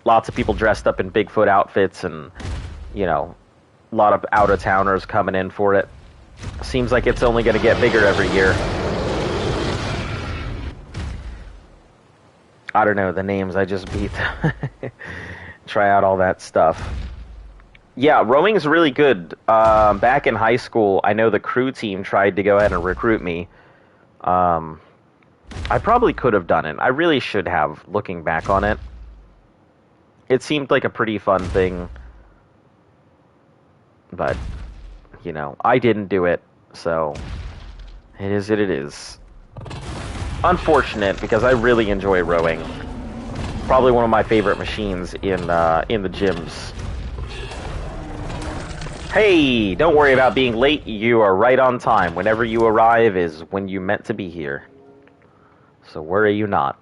Lots of people dressed up in Bigfoot outfits and, you know, a lot of out-of-towners coming in for it. Seems like it's only going to get bigger every year. I don't know the names, I just beat. Try out all that stuff. Yeah, rowing's really good. Back in high school, I know the crew team tried to go ahead and recruit me. I probably could have done it. I really should have, looking back on it. It seemed like a pretty fun thing. But, you know, I didn't do it, so it is what it is. Unfortunate, because I really enjoy rowing. Probably one of my favorite machines in the gyms. Hey, don't worry about being late. You are right on time. Whenever you arrive is when you meant to be here. So worry you not.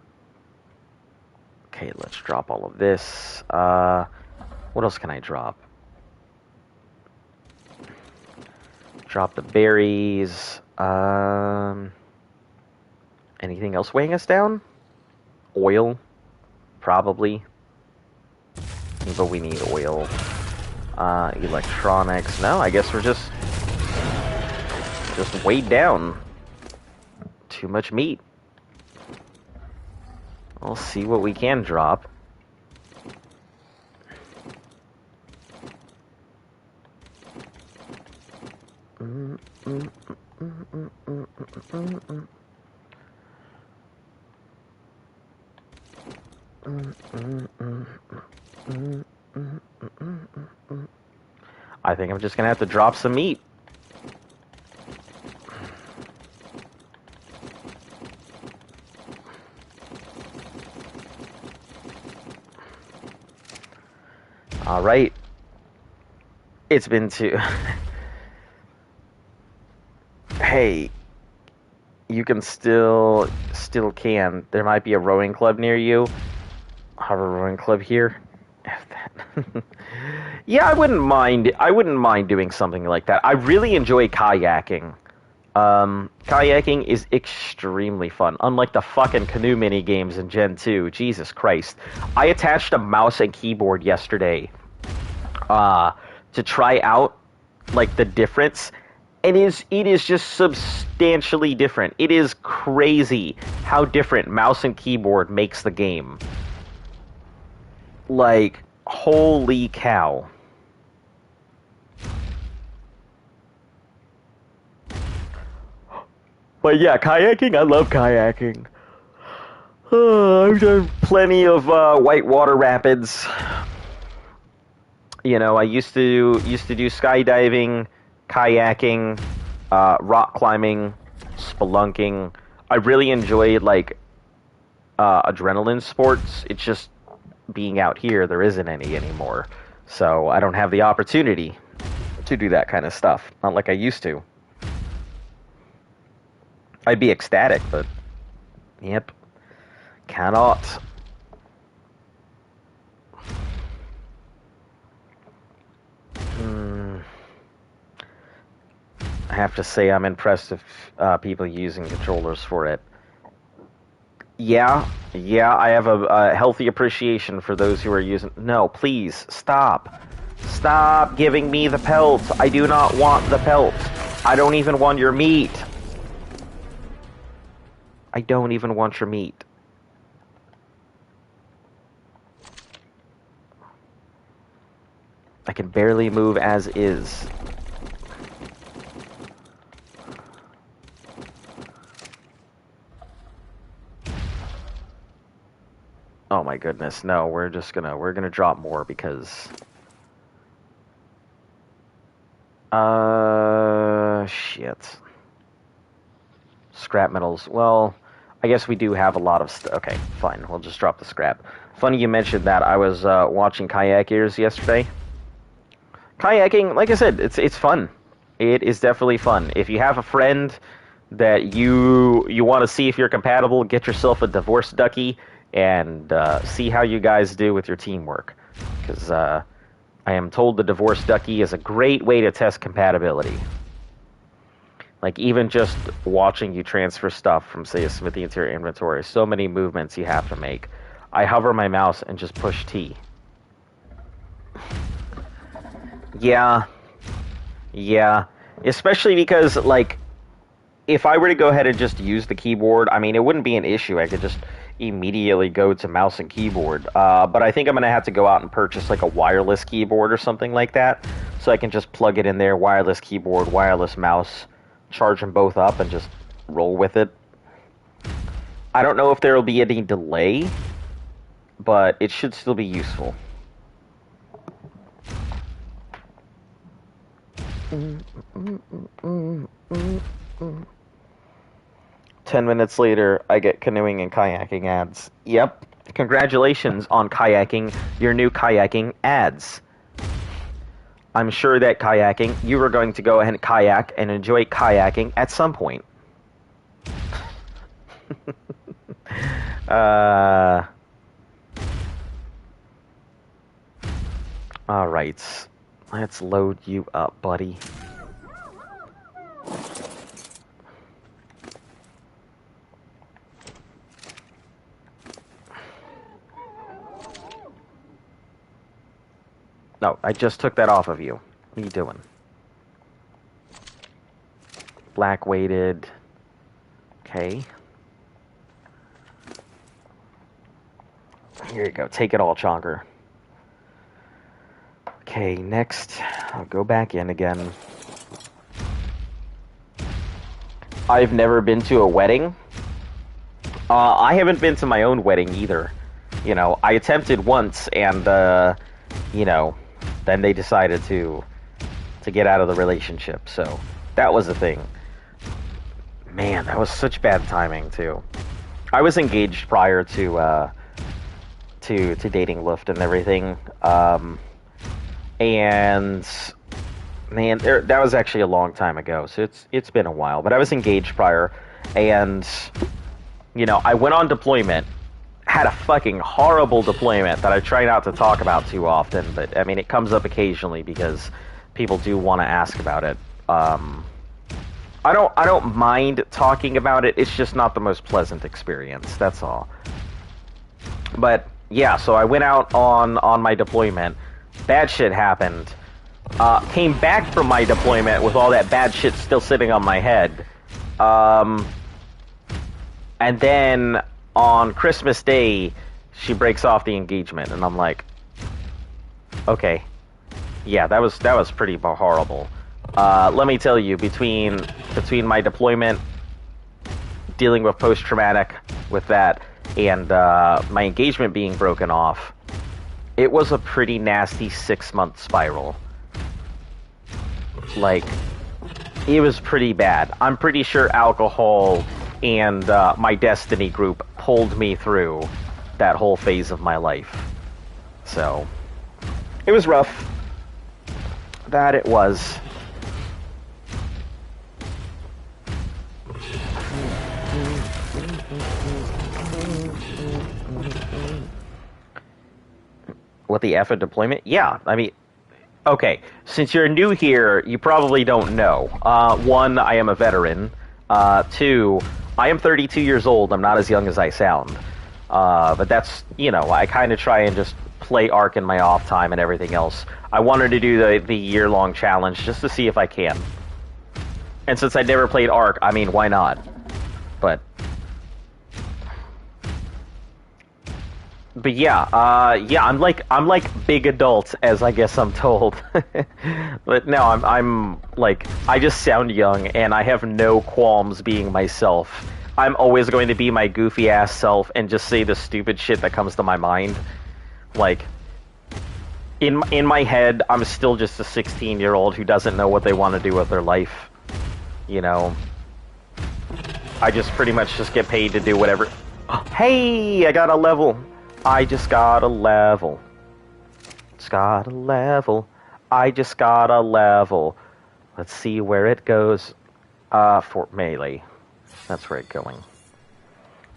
Okay, let's drop all of this. What else can I drop? Drop the berries. Anything else weighing us down? Oil? Probably. But we need oil. Electronics. No, I guess we're just weighed down. Too much meat. We'll see what we can drop. I think I'm just gonna have to drop some meat. All right. It's been two. Hey, you can still can. There might be a rowing club near you. I have a rowing club here. F that. Yeah, I wouldn't mind. I wouldn't mind doing something like that. I really enjoy kayaking. Kayaking is extremely fun. Unlike the fucking canoe mini games in Gen 2. Jesus Christ. I attached a mouse and keyboard yesterday to try out like the difference. And it is just substantially different. It is crazy how different mouse and keyboard makes the game. Like, holy cow. But yeah, kayaking, I love kayaking. I've done plenty of whitewater rapids. You know, I used to do skydiving, kayaking, rock climbing, spelunking. I really enjoyed like adrenaline sports. It's just being out here, there isn't any anymore. So I don't have the opportunity to do that kind of stuff. Not like I used to. I'd be ecstatic, but yep, cannot. I have to say I'm impressed with people using controllers for it. Yeah, I have a healthy appreciation for those who are using... No, please, stop. Stop giving me the pelt. I do not want the pelt. I don't even want your meat. I don't even want your meat. I can barely move as is. Oh my goodness, no, we're gonna drop more because... shit. Scrap metals, well, I guess we do have a lot of okay, fine, we'll just drop the scrap. Funny you mentioned that. I was watching kayakers yesterday. Kayaking, like I said, it's fun. It is definitely fun. If you have a friend that you want to see if you're compatible, get yourself a divorce ducky and see how you guys do with your teamwork. Because I am told the divorce ducky is a great way to test compatibility. Like, even just watching you transfer stuff from, say, a smithy into your inventory, so many movements you have to make. I hover my mouse and just push T. Yeah. Especially because, like, if I were to go ahead and just use the keyboard, I mean, it wouldn't be an issue. I could just immediately go to mouse and keyboard. But I think I'm going to have to go out and purchase, like, a wireless keyboard or something like that. So I can just plug it in there, wireless keyboard, wireless mouse, charge them both up, and just roll with it. I don't know if there will be any delay, but it should still be useful. 10 minutes later, I get canoeing and kayaking ads. Yep. Congratulations on kayaking your new kayaking ads. I'm sure that kayaking, you are going to go ahead and kayak and enjoy kayaking at some point. Alright. Let's load you up, buddy. No, I just took that off of you. What are you doing? Black weighted. Okay. Here you go. Take it all, Chonker. Okay, next. I'll go back in again. I've never been to a wedding. I haven't been to my own wedding either. You know, I attempted once, and, you know, then they decided to get out of the relationship. So that was the thing. Man, that was such bad timing too. I was engaged prior to dating Luft and everything. and man, that was actually a long time ago, so it's been a while. But I was engaged prior, and I went on deployment, had a fucking horrible deployment that I try not to talk about too often, but I mean it comes up occasionally because people do want to ask about it. I don't mind talking about it. It's just not the most pleasant experience. That's all. But yeah, so I went out on my deployment. Bad shit happened. Came back from my deployment with all that bad shit still sitting on my head. And then on Christmas Day, she breaks off the engagement, and I'm like, okay, yeah, that was pretty horrible. Let me tell you, between my deployment, dealing with post-traumatic with that, and my engagement being broken off, it was a pretty nasty 6-month spiral. Like, it was pretty bad. I'm pretty sure alcohol and my Destiny group pulled me through that whole phase of my life. So, it was rough. That it was. What the F of deployment? Yeah, I mean, okay, since you're new here, you probably don't know. 1, I am a veteran. 2, I am 32 years old. I'm not as young as I sound. But that's, I kind of try and just play Ark in my off time and everything else. I wanted to do the year-long challenge just to see if I can. And since I never played Ark, I mean, why not? But yeah, I'm like big adult, as I guess I'm told. But no, I'm like, I just sound young, and I have no qualms being myself. I'm always going to be my goofy ass self and just say the stupid shit that comes to my mind. Like, in my head, I'm still just a 16-year-old who doesn't know what they want to do with their life. I just pretty much just get paid to do whatever. Hey, I got a level. I just got a level. Just got a level. I just got a level. Let's see where it goes. For melee. That's where it's going.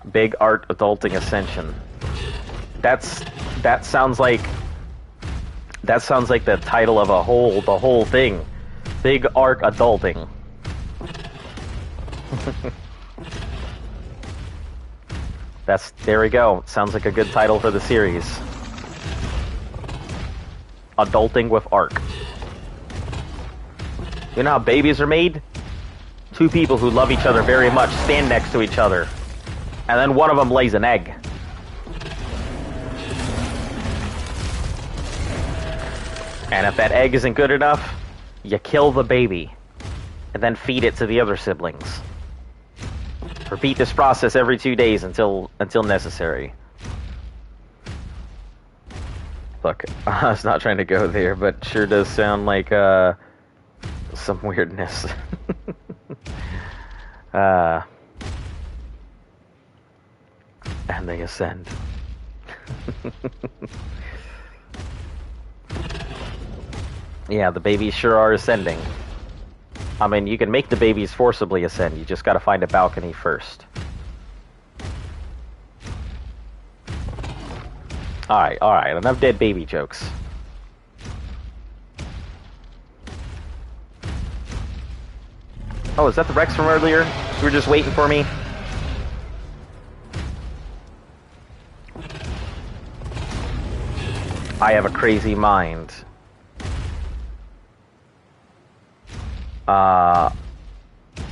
Big Art Adulting Ascension. That sounds like the title of the whole thing. Big Art Adulting. There we go. Sounds like a good title for the series. Adulting with Ark. You know how babies are made? 2 people who love each other very much stand next to each other, and then one of them lays an egg. And if that egg isn't good enough, you kill the baby, and then feed it to the other siblings. Repeat this process every 2 days until necessary. Look, I was not trying to go there, but sure does sound like some weirdness. And they ascend. Yeah, the babies sure are ascending. I mean, you can make the babies forcibly ascend. You just gotta find a balcony first. Alright. Enough dead baby jokes. Oh, is that the Rex from earlier? You were just waiting for me? I have a crazy mind.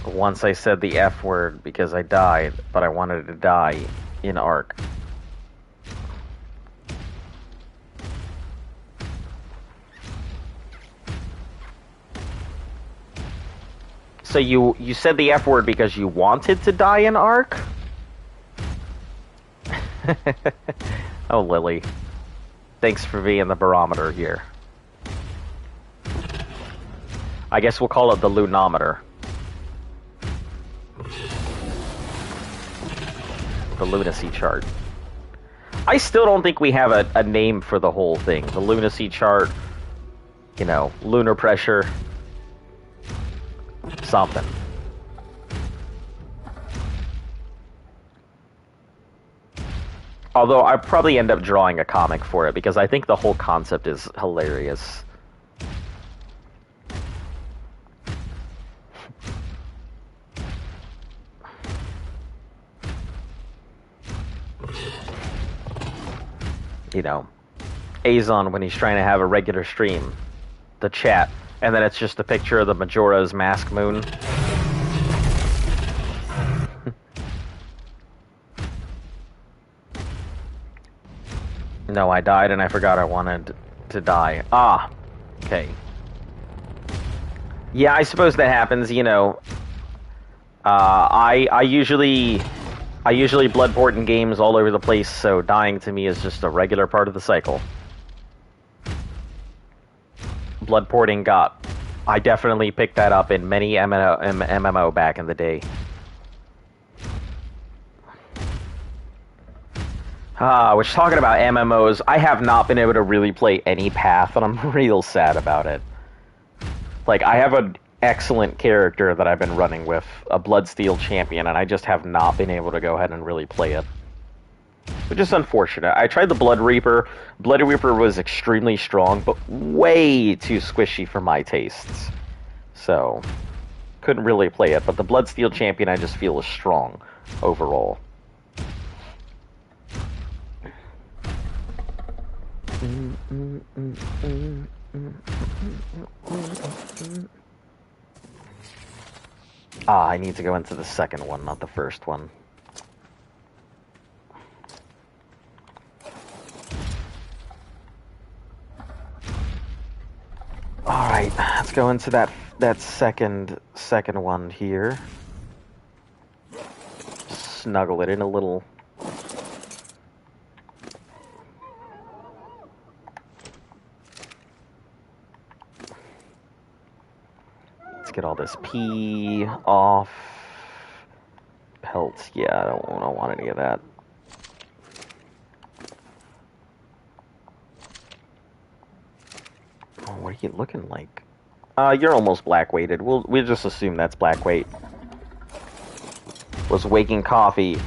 Once I said the F word because I died, but I wanted to die in Ark. So you said the F word because you wanted to die in Ark? Oh, Lily. Thanks for being the barometer here. I guess we'll call it the lunometer. The lunacy chart. I still don't think we have a name for the whole thing. The lunacy chart, you know, lunar pressure, something. Although I'd probably end up drawing a comic for it because I think the whole concept is hilarious. You know, Azon when he's trying to have a regular stream, the chat, and then it's just a picture of the Majora's Mask moon. No, I died and I forgot I wanted to die. Ah, okay. Yeah, I suppose that happens, you know. I usually bloodport in games all over the place, so dying to me is just a regular part of the cycle. Bloodporting I definitely picked that up in many MMO back in the day. Which, talking about MMOs, I have not been able to really play any Path, and I'm real sad about it. Like, I have an excellent character that I've been running with, a Bloodsteel champion, and I just have not been able to go ahead and really play it. Which is unfortunate. I tried the Blood Reaper. Blood Reaper was extremely strong, but way too squishy for my tastes. So, couldn't really play it, but the Bloodsteel champion I just feel is strong overall. I need to go into the second one, not the first one. Alright, let's go into that second one here. Snuggle it in a little. Get all this pee off. Pelts, yeah, I don't want any of that. Oh, what are you looking like? You're almost black weighted. We'll just assume that's black weight. Was making coffee.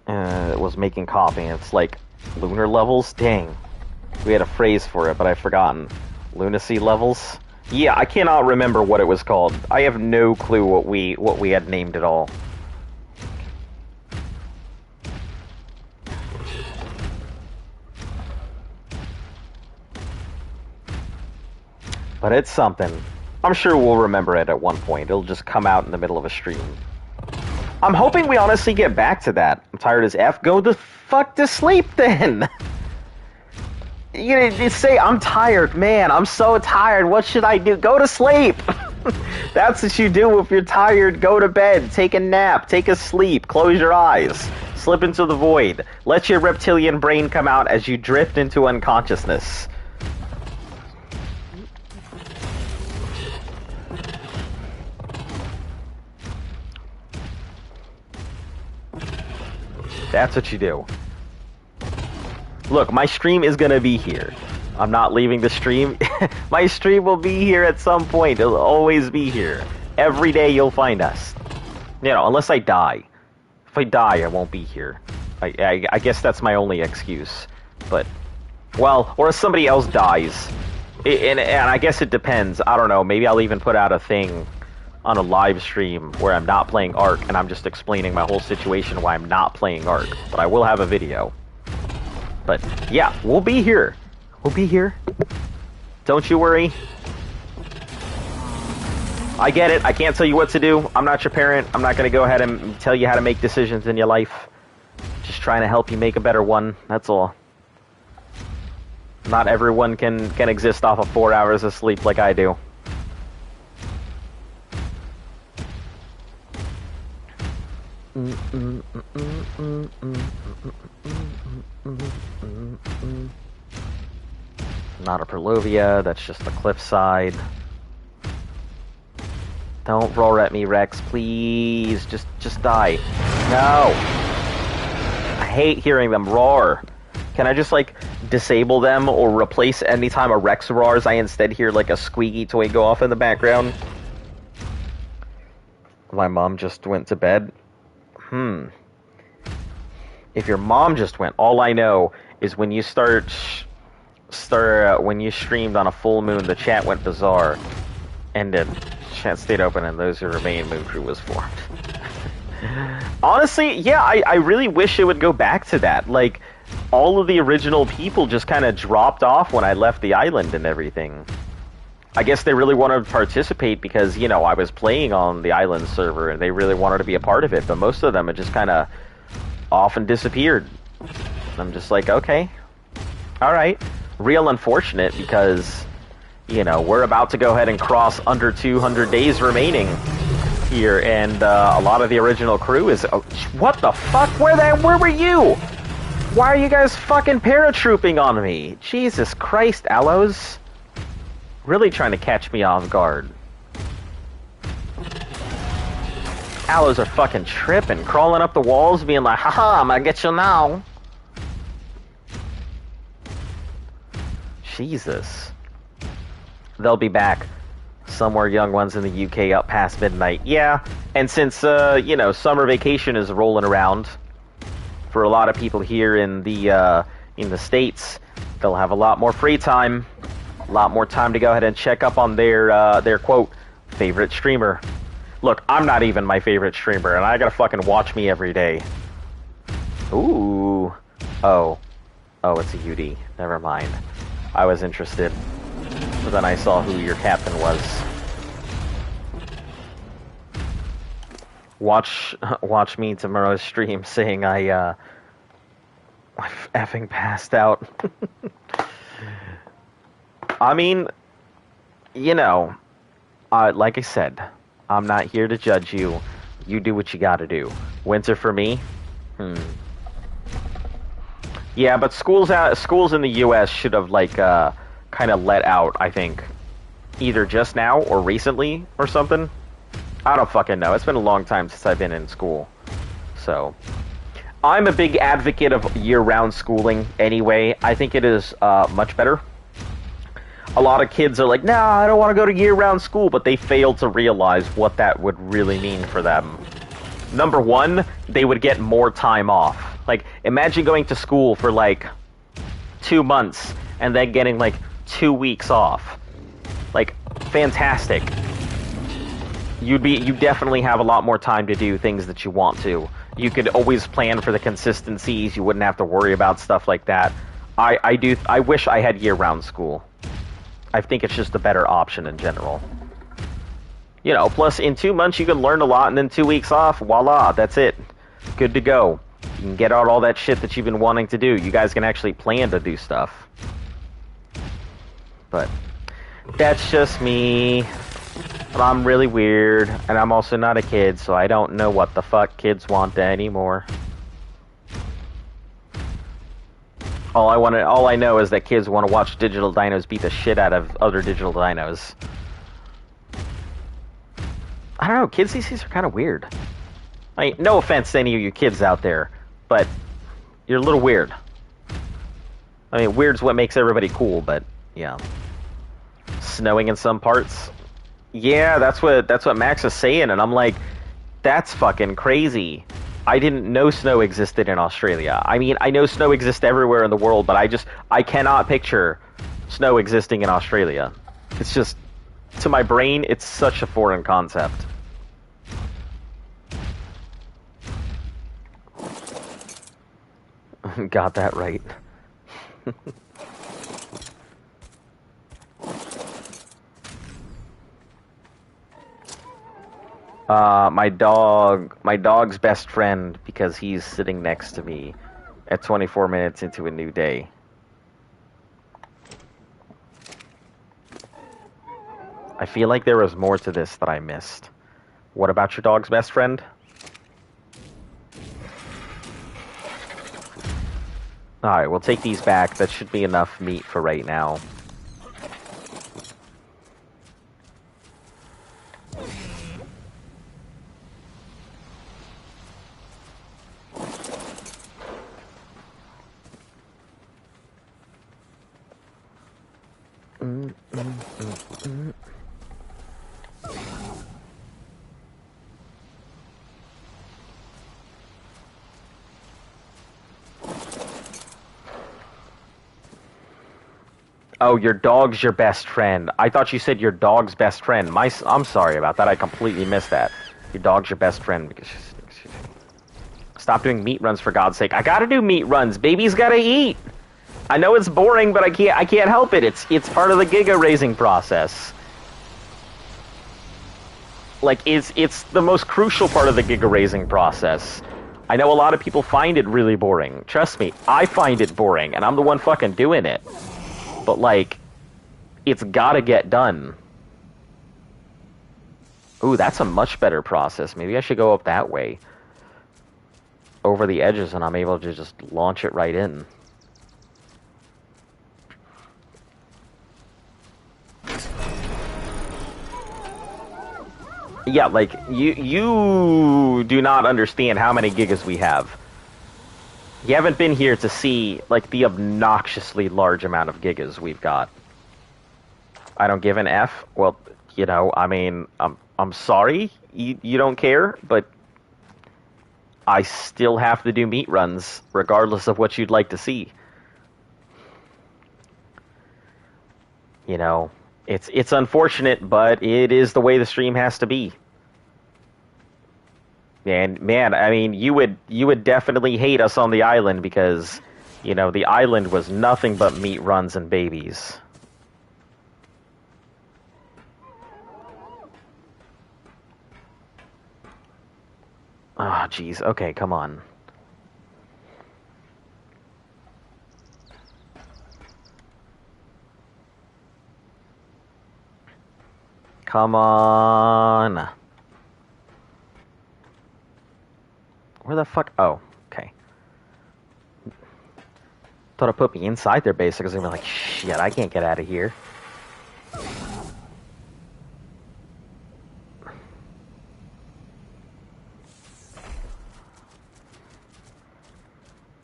Was making coffee. It's like lunar levels. Dang, we had a phrase for it, but I've forgotten. Lunacy levels. Yeah, I cannot remember what it was called. I have no clue what we had named it all. But it's something. I'm sure we'll remember it at one point. It'll just come out in the middle of a stream. I'm hoping we honestly get back to that. I'm tired as F. Go the fuck to sleep then! You say, I'm tired, man, I'm so tired, what should I do? Go to sleep! That's what you do if you're tired. Go to bed, take a nap, take a sleep, close your eyes, slip into the void. Let your reptilian brain come out as you drift into unconsciousness. That's what you do. Look, my stream is gonna be here. I'm not leaving the stream. My stream will be here at some point. It'll always be here. Every day you'll find us. You know, unless I die. If I die, I won't be here. I guess that's my only excuse. But, well, or if somebody else dies. And I guess it depends. I don't know. Maybe I'll even put out a thing on a live stream where I'm not playing Ark and I'm just explaining my whole situation why I'm not playing Ark. But I will have a video. But, yeah, we'll be here. We'll be here. Don't you worry. I get it. I can't tell you what to do. I'm not your parent. I'm not going to go ahead and tell you how to make decisions in your life. Just trying to help you make a better one. That's all. Not everyone can exist off of 4 hours of sleep like I do. Not a Perlovia, that's just the cliffside. Don't roar at me, Rex, please. Just die. No! I hate hearing them roar. Can I just, like, disable them or replace anytime a Rex roars, I instead hear like a squeaky toy go off in the background. My mom just went to bed. If your mom just went, all I know is when you when you streamed on a full moon, the chat went bizarre. Ended. Chat stayed open and those who remained, Moon Crew was formed. Honestly, yeah, I really wish it would go back to that. Like, all of the original people just kind of dropped off when I left the island and everything. I guess they really wanted to participate because, you know, I was playing on the island server and they really wanted to be a part of it, but most of them had just kind of off and disappeared. I'm just like, okay, alright. Real unfortunate because, you know, we're about to go ahead and cross under 200 days remaining here, and a lot of the original crew is... Oh, what the fuck? Where were you? Why are you guys fucking paratrooping on me? Jesus Christ, Aloes. Really trying to catch me off guard. Aloes are fucking tripping, crawling up the walls, being like, haha, I'm gonna get you now. Jesus. They'll be back. Some more young ones in the UK up past midnight. Yeah, and since, you know, summer vacation is rolling around for a lot of people here in the States, they'll have a lot more free time, a lot more time to go ahead and check up on their quote, favorite streamer. Look, I'm not even my favorite streamer, and I gotta fucking watch me every day. Ooh. Oh, it's a UD. Never mind. I was interested. But then I saw who your captain was. Watch me tomorrow's stream saying I effing passed out. I mean, you know, like I said, I'm not here to judge you. You do what you gotta do. Winter for me? Yeah, but schools in the U.S. should have, like, kind of let out, I think. Either just now or recently or something. I don't fucking know. It's been a long time since I've been in school. So, I'm a big advocate of year-round schooling anyway. I think it is much better. A lot of kids are like, nah, I don't want to go to year-round school, but they fail to realize what that would really mean for them. Number one, they would get more time off. Like, imagine going to school for, like, 2 months and then getting, like, 2 weeks off. Like, fantastic. You definitely have a lot more time to do things that you want to. You could always plan for the consistencies. You wouldn't have to worry about stuff like that. I wish I had year-round school. I think it's just a better option in general. You know, plus in 2 months you can learn a lot, and then 2 weeks off, voila, that's it. Good to go. You can get out all that shit that you've been wanting to do. You guys can actually plan to do stuff. But that's just me. I'm really weird, and I'm also not a kid, so I don't know what the fuck kids want anymore. All I know is that kids want to watch digital dinos beat the shit out of other digital dinos. I don't know, kids these days are kind of weird. I mean, no offense to any of you kids out there, but you're a little weird. I mean, weird's what makes everybody cool, but yeah. Snowing in some parts? Yeah, that's what Max is saying, and I'm like, that's fucking crazy. I didn't know snow existed in Australia. I mean, I know snow exists everywhere in the world, but I cannot picture snow existing in Australia. It's just, to my brain, it's such a foreign concept. Got that right. My dog's best friend, because he's sitting next to me at 24 minutes into a new day. I feel like there was more to this that I missed. What about your dog's best friend? Alright, we'll take these back. That should be enough meat for right now. Oh, your dog's your best friend. I thought you said your dog's best friend. I'm sorry about that. I completely missed that. Your dog's your best friend because stop doing meat runs for God's sake. I gotta do meat runs. Babies gotta eat. I know it's boring, but I can't help it. It's part of the giga raising process. Like it's the most crucial part of the giga raising process. I know a lot of people find it really boring. Trust me, I find it boring, and I'm the one fucking doing it. But, like, it's gotta get done. Ooh, that's a much better process. Maybe I should go up that way. Over the edges, and I'm able to just launch it right in. Yeah, like, you do not understand how many gigas we have. You haven't been here to see, like, the obnoxiously large amount of gigas we've got. I don't give an F. Well, you know, I mean, I'm sorry you don't care, but I still have to do meat runs, regardless of what you'd like to see. You know, it's unfortunate, but it is the way the stream has to be. And man, I mean, you would definitely hate us on the island because, you know, the island was nothing but meat runs and babies. Ah, oh, jeez. Okay, come on. Come on. Where the fuck? Oh, okay. Thought it put me inside their base because they were like, shit, I can't get out of here.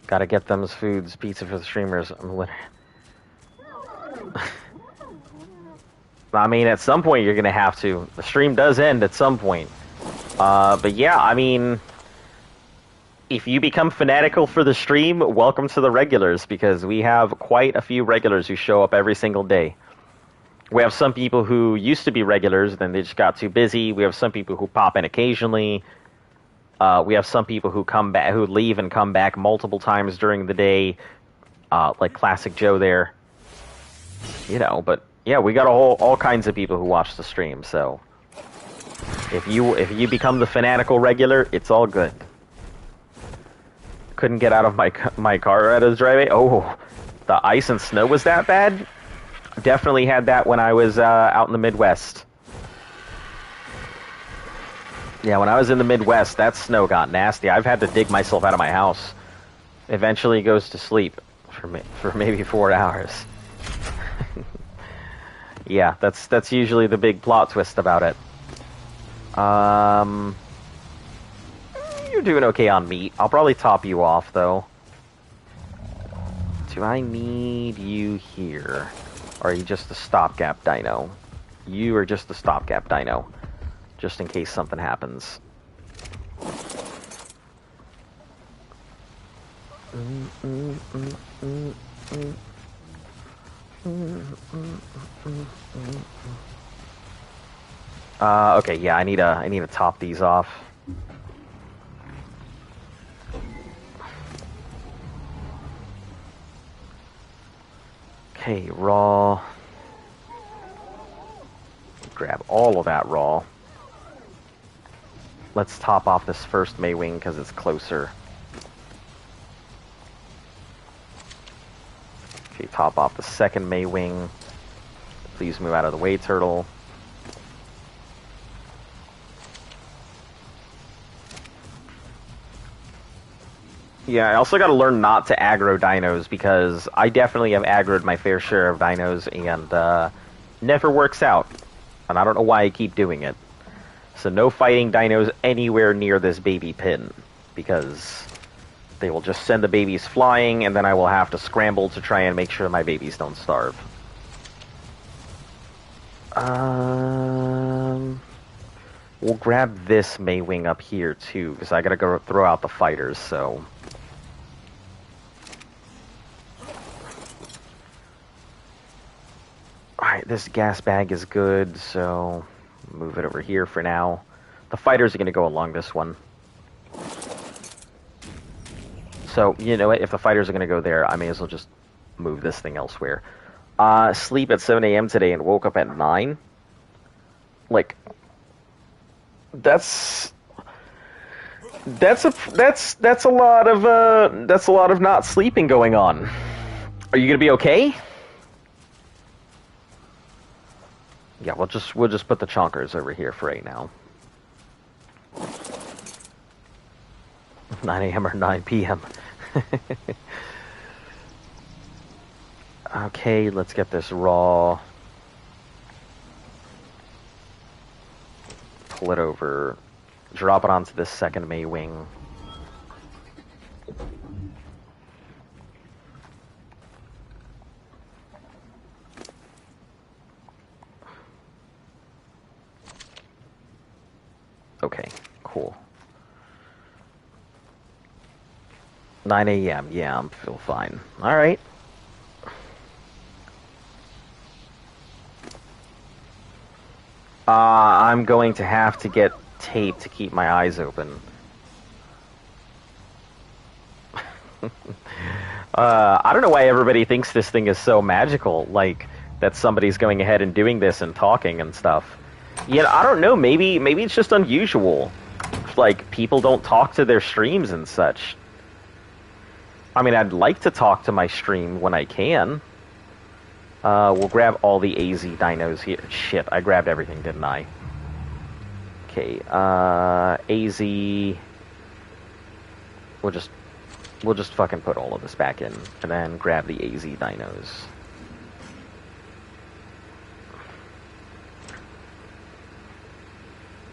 Gotta get them foods, pizza for the streamers. I mean, at some point you're gonna have to. The stream does end at some point. But yeah, I mean, if you become fanatical for the stream, welcome to the regulars, because we have quite a few regulars who show up every single day. We have some people who used to be regulars, then they just got too busy. We have some people who pop in occasionally. We have some people who come back, who leave and come back multiple times during the day, like Classic Joe there. You know, but yeah, we got all kinds of people who watch the stream. So if you become the fanatical regular, it's all good. Couldn't get out of my car at his driveway. Oh, the ice and snow was that bad? Definitely had that when I was out in the Midwest. Yeah, when I was in the Midwest, that snow got nasty. I've had to dig myself out of my house. Eventually goes to sleep for maybe 4 hours. Yeah, that's usually the big plot twist about it. You're doing okay on meat. I'll probably top you off, though. Do I need you here? Or are you just a stopgap dino? You are just a stopgap dino. Just in case something happens. Okay, yeah, I need to top these off. Okay, raw. Grab all of that raw. Let's top off this first Maywing because it's closer. Okay, top off the second Maywing. Please move out of the way, turtle. Yeah, I also got to learn not to aggro dinos because I definitely have aggroed my fair share of dinos and never works out. And I don't know why I keep doing it. So no fighting dinos anywhere near this baby pin, because they will just send the babies flying, and then I will have to scramble to try and make sure my babies don't starve. We'll grab this Maywing up here, too, because I gotta go throw out the fighters, so... this gas bag is good, so move it over here for now. The fighters are going to go along this one. So, you know what? If the fighters are going to go there, I may as well just move this thing elsewhere. Sleep at 7 a.m. today and woke up at 9. Like, that's a lot of not sleeping going on. Are you gonna be okay? Yeah, we'll just put the chonkers over here for right now. 9 a.m. or 9 p.m. Okay, let's get this raw. Pull it over. Drop it onto this second May wing. Okay, cool. 9 a.m. Yeah, I feel fine. All right. I'm going to have to get tape to keep my eyes open. I don't know why everybody thinks this thing is so magical, like that somebody's going ahead and doing this and talking and stuff. Yeah, I don't know, maybe it's just unusual. Like, people don't talk to their streams and such. I mean, I'd like to talk to my stream when I can. We'll grab all the AZ dinos here. Shit, I grabbed everything, didn't I? Okay, AZ... We'll just fucking put all of this back in, and then grab the AZ dinos.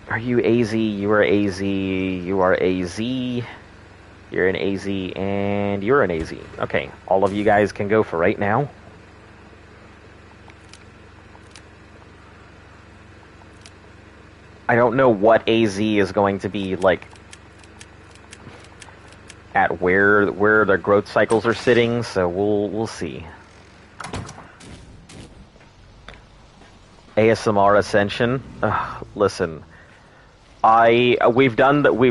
Are you AZ? You are AZ. You are AZ. You're an AZ, and you're an AZ. Okay, all of you guys can go for right now. I don't know what AZ is going to be, like, at where the growth cycles are sitting, so we'll see. ASMR Ascension. Listen, we've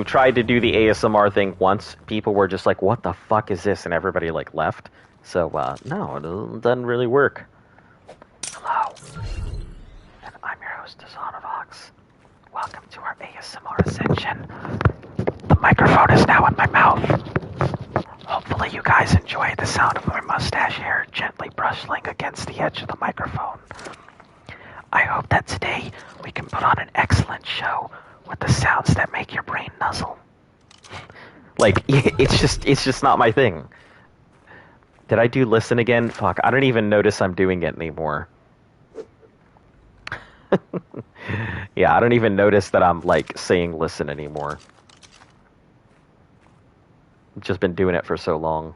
tried to do the ASMR thing once. People were just like, "What the fuck is this?" and everybody like left. So no, it doesn't really work. Hello, and I'm your host, Zonovox. Welcome to our ASMR Ascension. The microphone is now in my mouth. Hopefully you guys enjoy the sound of my mustache hair gently bristling against the edge of the microphone. I hope that today we can put on an excellent show with the sounds that make your brain nuzzle. Like, it's just not my thing. Did I do listen again? Fuck, I don't even notice I'm doing it anymore. Yeah, I don't even notice that I'm, like, saying listen anymore. I've just been doing it for so long.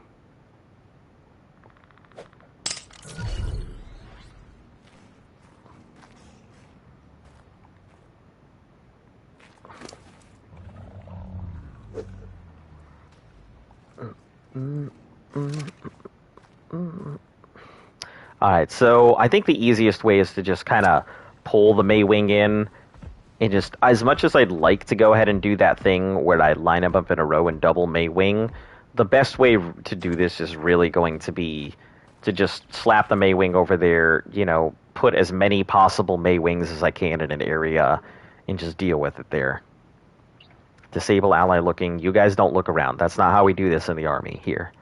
Alright, so I think the easiest way is to just kind of pull the Maywing in, and just, as much as I'd like to go ahead and do that thing where I line them up in a row and double Maywing, the best way to do this is really going to be to just slap the Maywing over there, you know, put as many possible Maywings as I can in an area, and just deal with it there. Disable ally looking. You guys don't look around. That's not how we do this in the army here.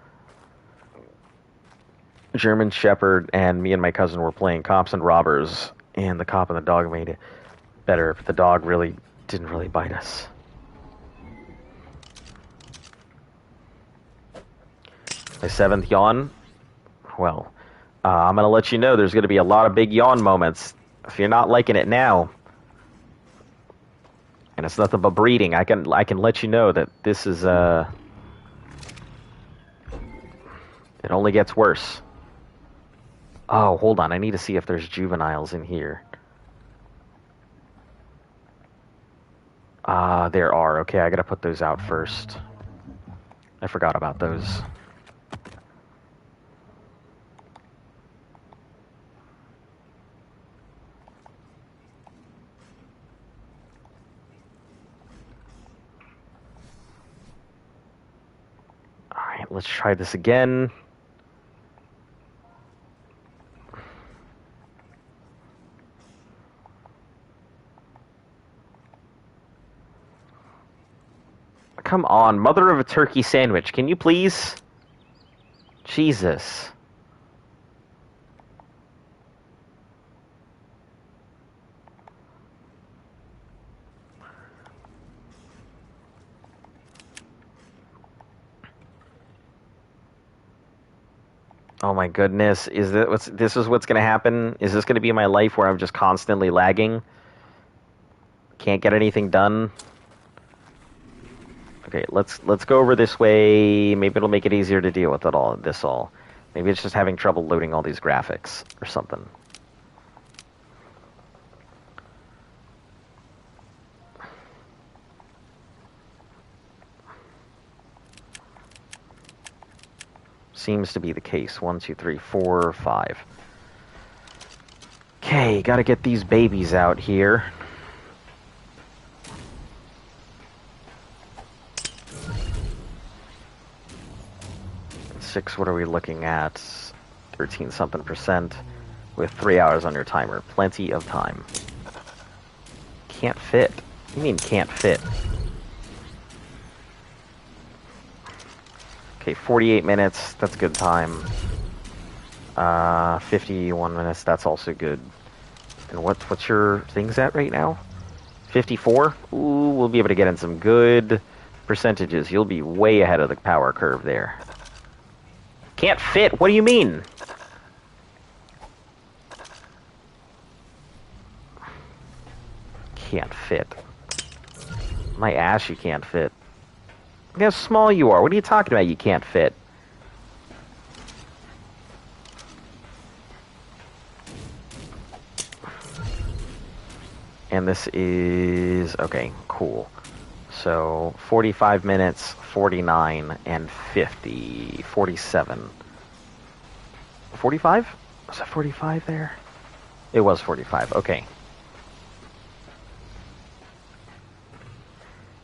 German Shepherd and me and my cousin were playing Cops and Robbers, and the cop and the dog made it better, but the dog really didn't really bite us. My 7th yawn? Well, I'm going to let you know there's going to be a lot of big yawn moments. If you're not liking it now, and it's nothing but breeding, I can let you know that this is, it only gets worse. Oh, hold on, I need to see if there's juveniles in here. There are. Okay, I gotta put those out first. I forgot about those. Alright, let's try this again. Come on, mother of a turkey sandwich, can you please? Jesus. Oh my goodness, is this what's going to happen? Is this going to be my life where I'm just constantly lagging? Can't get anything done? Okay, let's go over this way. Maybe it'll make it easier to deal with this all. Maybe it's just having trouble loading all these graphics or something. Seems to be the case. 1, 2, 3, 4, 5. Okay, gotta get these babies out here. What are we looking at? 13 something percent with 3 hours on your timer. Plenty of time. Can't fit. What do you mean can't fit? Okay, 48 minutes. That's good time. 51 minutes. That's also good. And what's your things at right now? 54? Ooh, we'll be able to get in some good percentages. You'll be way ahead of the power curve there. Can't fit? What do you mean? Can't fit. My ass, you can't fit. Look how small you are. What are you talking about? You can't fit. And this is... okay, cool. So, 45 minutes, 49, and 50. 47. 45? Was that 45 there? It was 45, okay.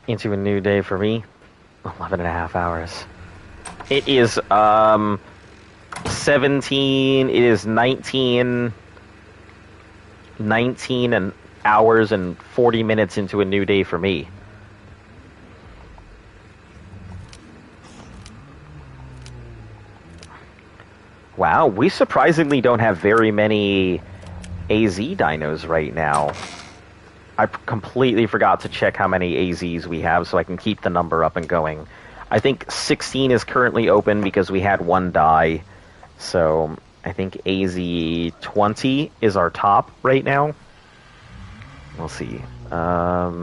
Into a new day for me. 11 and a half hours. It is, 17, it is 19 and hours and 40 minutes into a new day for me. Wow, we surprisingly don't have very many AZ dinos right now. I completely forgot to check how many AZs we have so I can keep the number up and going. I think 16 is currently open because we had one die. So I think AZ 20 is our top right now. We'll see. AZ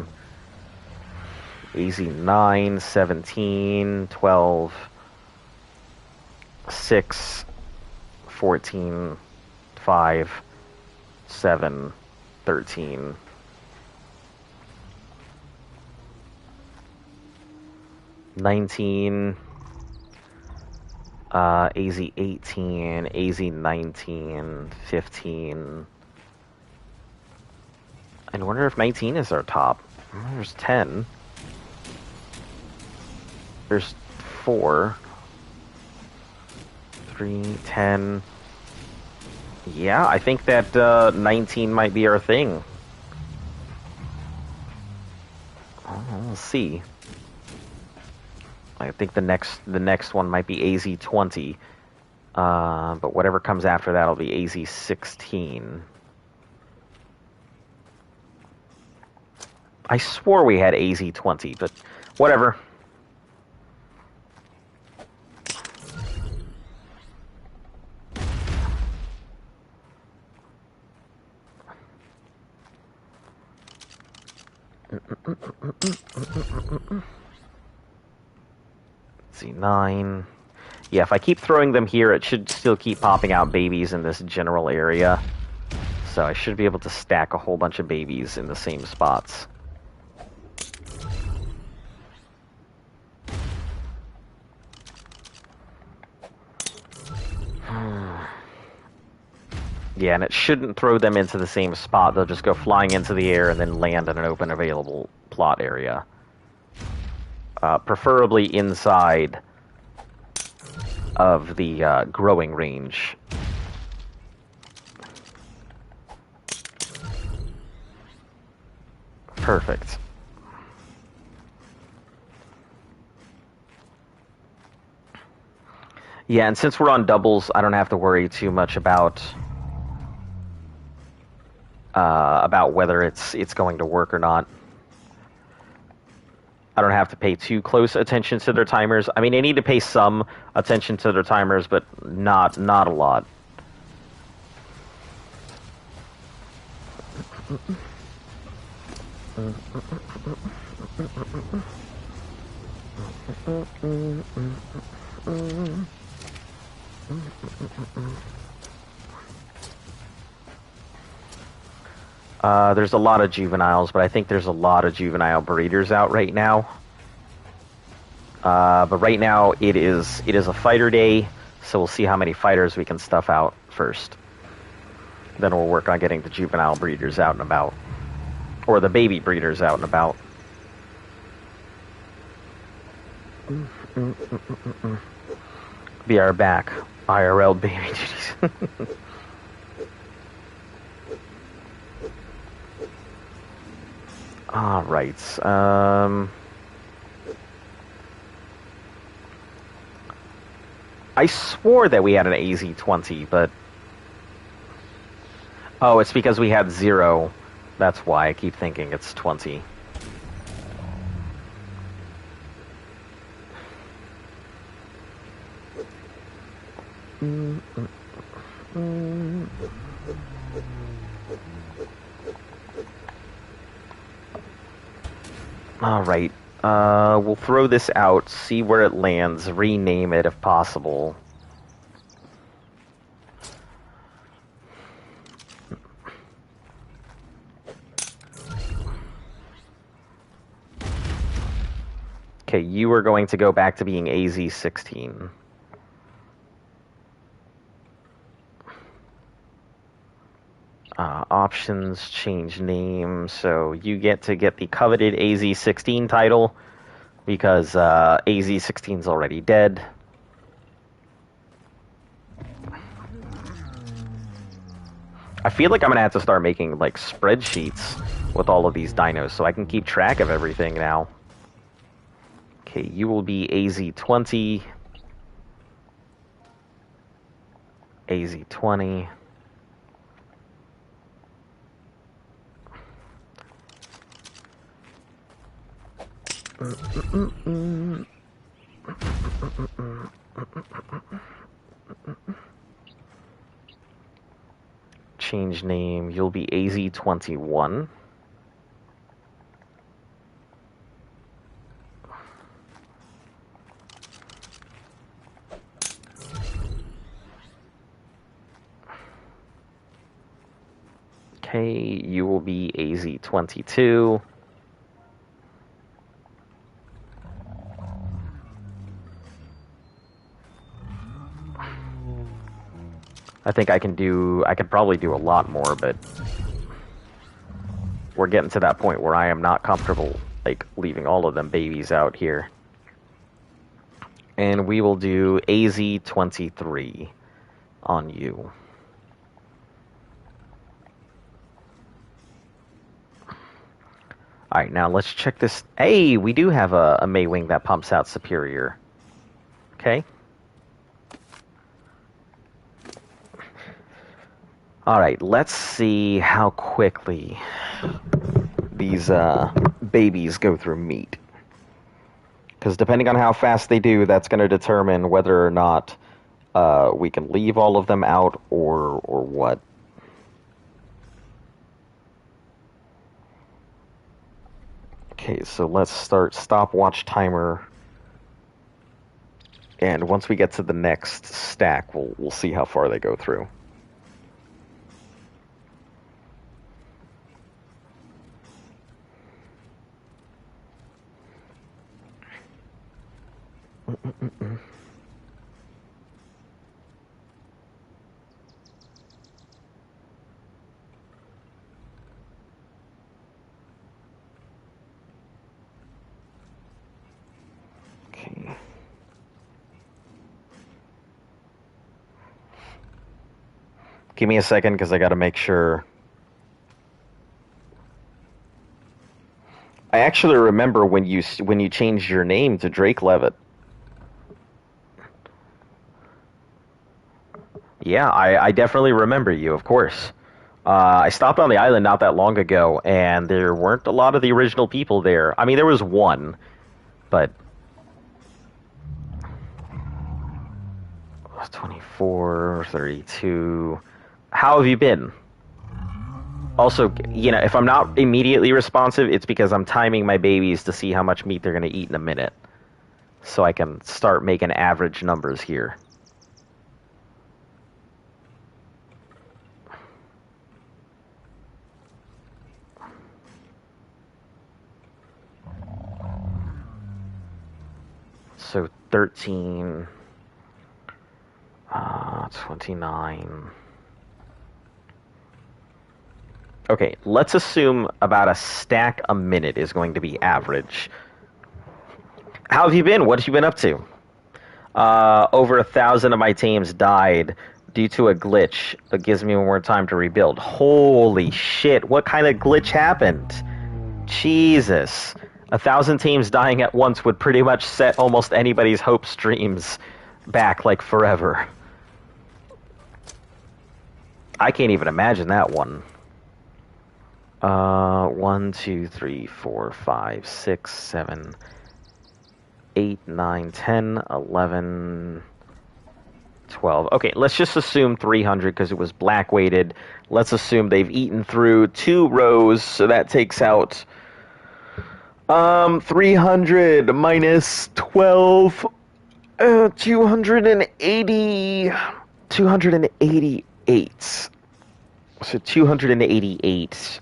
9, 17, 12, 6, 14, 5, 7, 13. $19, AZ 18, AZ 19, 15. I wonder if 19 is our top. There's 10. There's 4. 3, 10. Yeah, I think that 19 might be our thing. We'll see. I think the next one might be AZ 20. But whatever comes after that will be AZ 16. I swore we had AZ 20, but whatever. Let's see, 9. Yeah, if I keep throwing them here, it should still keep popping out babies in this general area. So I should be able to stack a whole bunch of babies in the same spots. Yeah, and it shouldn't throw them into the same spot. They'll just go flying into the air and then land in an open available plot area. Preferably inside of the growing range. Perfect. Yeah, and since we're on doubles, I don't have to worry too much about whether it's going to work or not. I don't have to pay too close attention to their timers. I mean, I need to pay some attention to their timers, but not a lot. There's a lot of juveniles, but I think there's a lot of juvenile breeders out right now. But right now it is a fighter day, so we'll see how many fighters we can stuff out first. Then we'll work on getting the juvenile breeders out and about, or the baby breeders out and about. Be our back IRL baby duties. All right. I swore that we had an AZ-20, but oh, it's because we had 0. That's why I keep thinking it's 20. All right. We'll throw this out, see where it lands, rename it if possible. Okay, you are going to go back to being AZ-16. Options, change name, so you get to get the coveted AZ-16 title, because AZ-16 is already dead. I feel like I'm going to have to start making, like, spreadsheets with all of these dinos, so I can keep track of everything now. Okay, you will be AZ-20. AZ-20. Change name, you'll be AZ-21. Okay, you will be AZ-22. I think I could probably do a lot more, but we're getting to that point where I am not comfortable, like, leaving all of them babies out here. And we will do AZ-23 on you. Alright, now let's check this. Hey, we do have a Maywing that pumps out Superior. Okay. Alright, let's see how quickly these babies go through meat. Because depending on how fast they do, that's going to determine whether or not we can leave all of them out or what. Okay, so let's start stopwatch timer. And once we get to the next stack, we'll see how far they go through. Okay. Give me a second, because I got to make sure. I actually remember when you changed your name to Drake Levitt. Yeah, I definitely remember you, of course. I stopped on the island not that long ago, and there weren't a lot of the original people there. I mean, there was one, but 24, 32. How have you been? Also, you know, if I'm not immediately responsive, it's because I'm timing my babies to see how much meat they're going to eat in a minute, so I can start making average numbers here. So 13, 29. Okay, let's assume about a stack a minute is going to be average. How have you been? What have you been up to? Over 1,000 of my teams died due to a glitch that gives me more time to rebuild. Holy shit, what kind of glitch happened? Jesus. 1,000 teams dying at once would pretty much set almost anybody's hope streams back like forever. I can't even imagine that one. 1, 2, 3, 4, 5, 6, 7, 8, 9, 10, 11, 12. Okay, let's just assume 300 because it was black weighted. Let's assume they've eaten through 2 rows, so that takes out 300 minus 12, 280, 288. So 288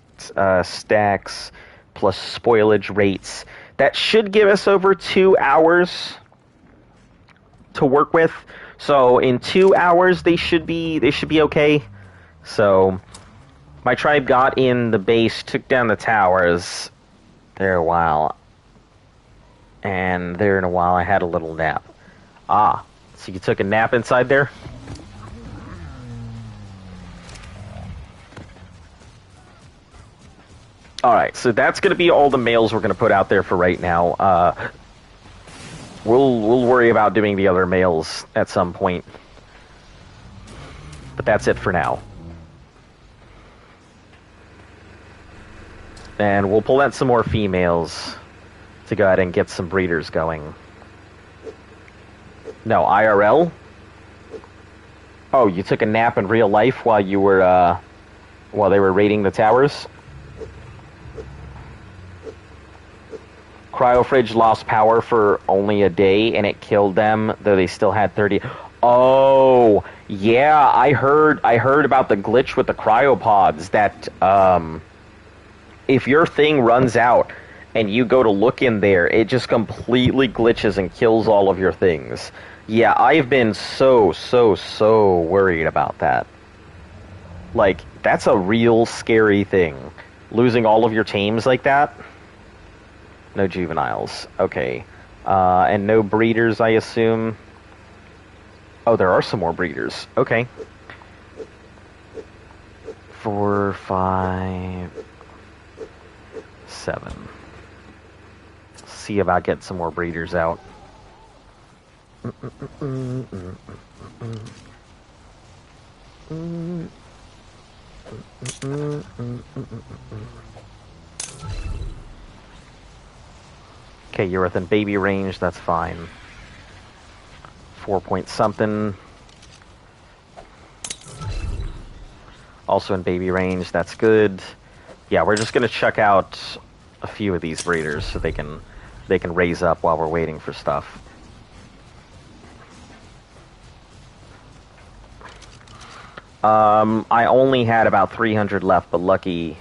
stacks plus spoilage rates. That should give us over 2 hours to work with. So in 2 hours they should be okay. So my tribe got in the base, took down the towers. There a while. And there in a while I had a little nap. Ah, so you took a nap inside there? Alright, so that's going to be all the males we're going to put out there for right now. We'll worry about doing the other males at some point. But that's it for now. And we'll pull out some more females to go ahead and get some breeders going. No, IRL? Oh, you took a nap in real life while you were, while they were raiding the towers? Cryofridge lost power for only a day, and it killed them, though they still had 30... Oh, yeah, I heard about the glitch with the cryopods, that, if your thing runs out and you go to look in there, it just completely glitches and kills all of your things. Yeah, I've been so worried about that. Like, that's a real scary thing. Losing all of your tames like that. No juveniles. Okay. And no breeders, I assume. Oh, there are some more breeders. Okay. 4, 5... 7. See about getting some more breeders out. Okay, you're within baby range, that's fine. 4 point something. Also in baby range, that's good. Yeah, we're just gonna check out a few of these breeders so they can raise up while we're waiting for stuff. I only had about 300 left, but lucky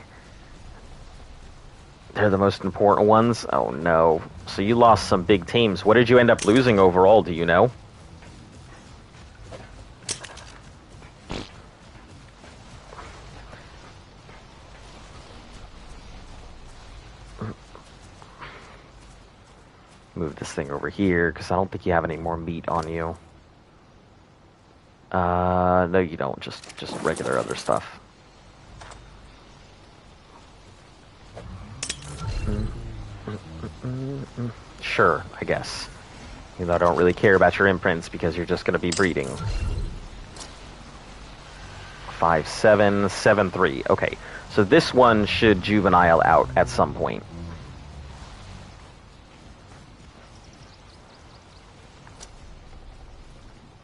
they're the most important ones. Oh no. So you lost some big teams. What did you end up losing overall, do you know? Move this thing over here, because I don't think you have any more meat on you. No, you don't. Just regular other stuff. Sure, I guess. You know, I don't really care about your imprints because you're just going to be breeding. 5773. Okay, so this one should juvenile out at some point.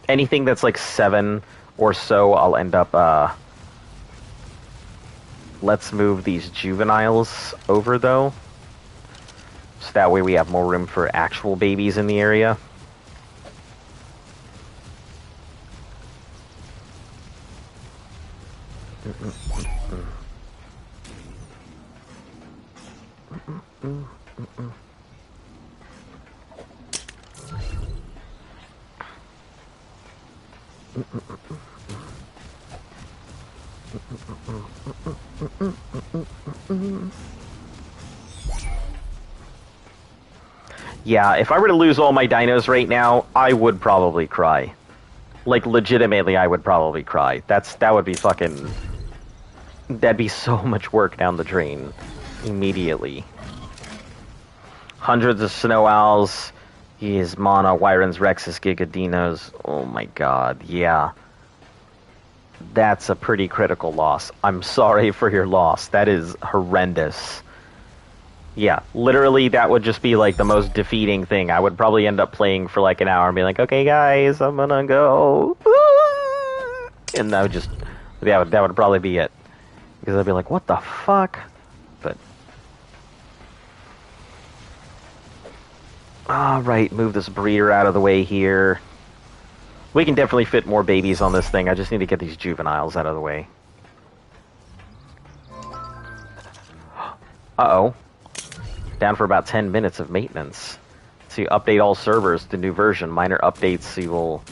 Anything that's like 7 or so, I'll end up, let's move these juveniles over, though. So that way we have more room for actual babies in the area. Yeah, if I were to lose all my dinos right now, I would probably cry. Like, legitimately, I would probably cry. That would be fucking... That'd be so much work down the drain. Immediately. Hundreds of snow owls. His Mana, Wyrens, Rexes, Gigadinos. Oh my god, yeah. That's a pretty critical loss. I'm sorry for your loss. That is horrendous. Yeah, literally that would just be like the most defeating thing. I would probably end up playing for like an hour and be like, okay guys, I'm gonna go. And that would just, that would probably be it. Because I'd be like, what the fuck? But... Alright, move this breeder out of the way here. We can definitely fit more babies on this thing. I just need to get these juveniles out of the way. Uh-oh. Down for about 10 minutes of maintenance. So you update all servers to new version. Minor updates, you will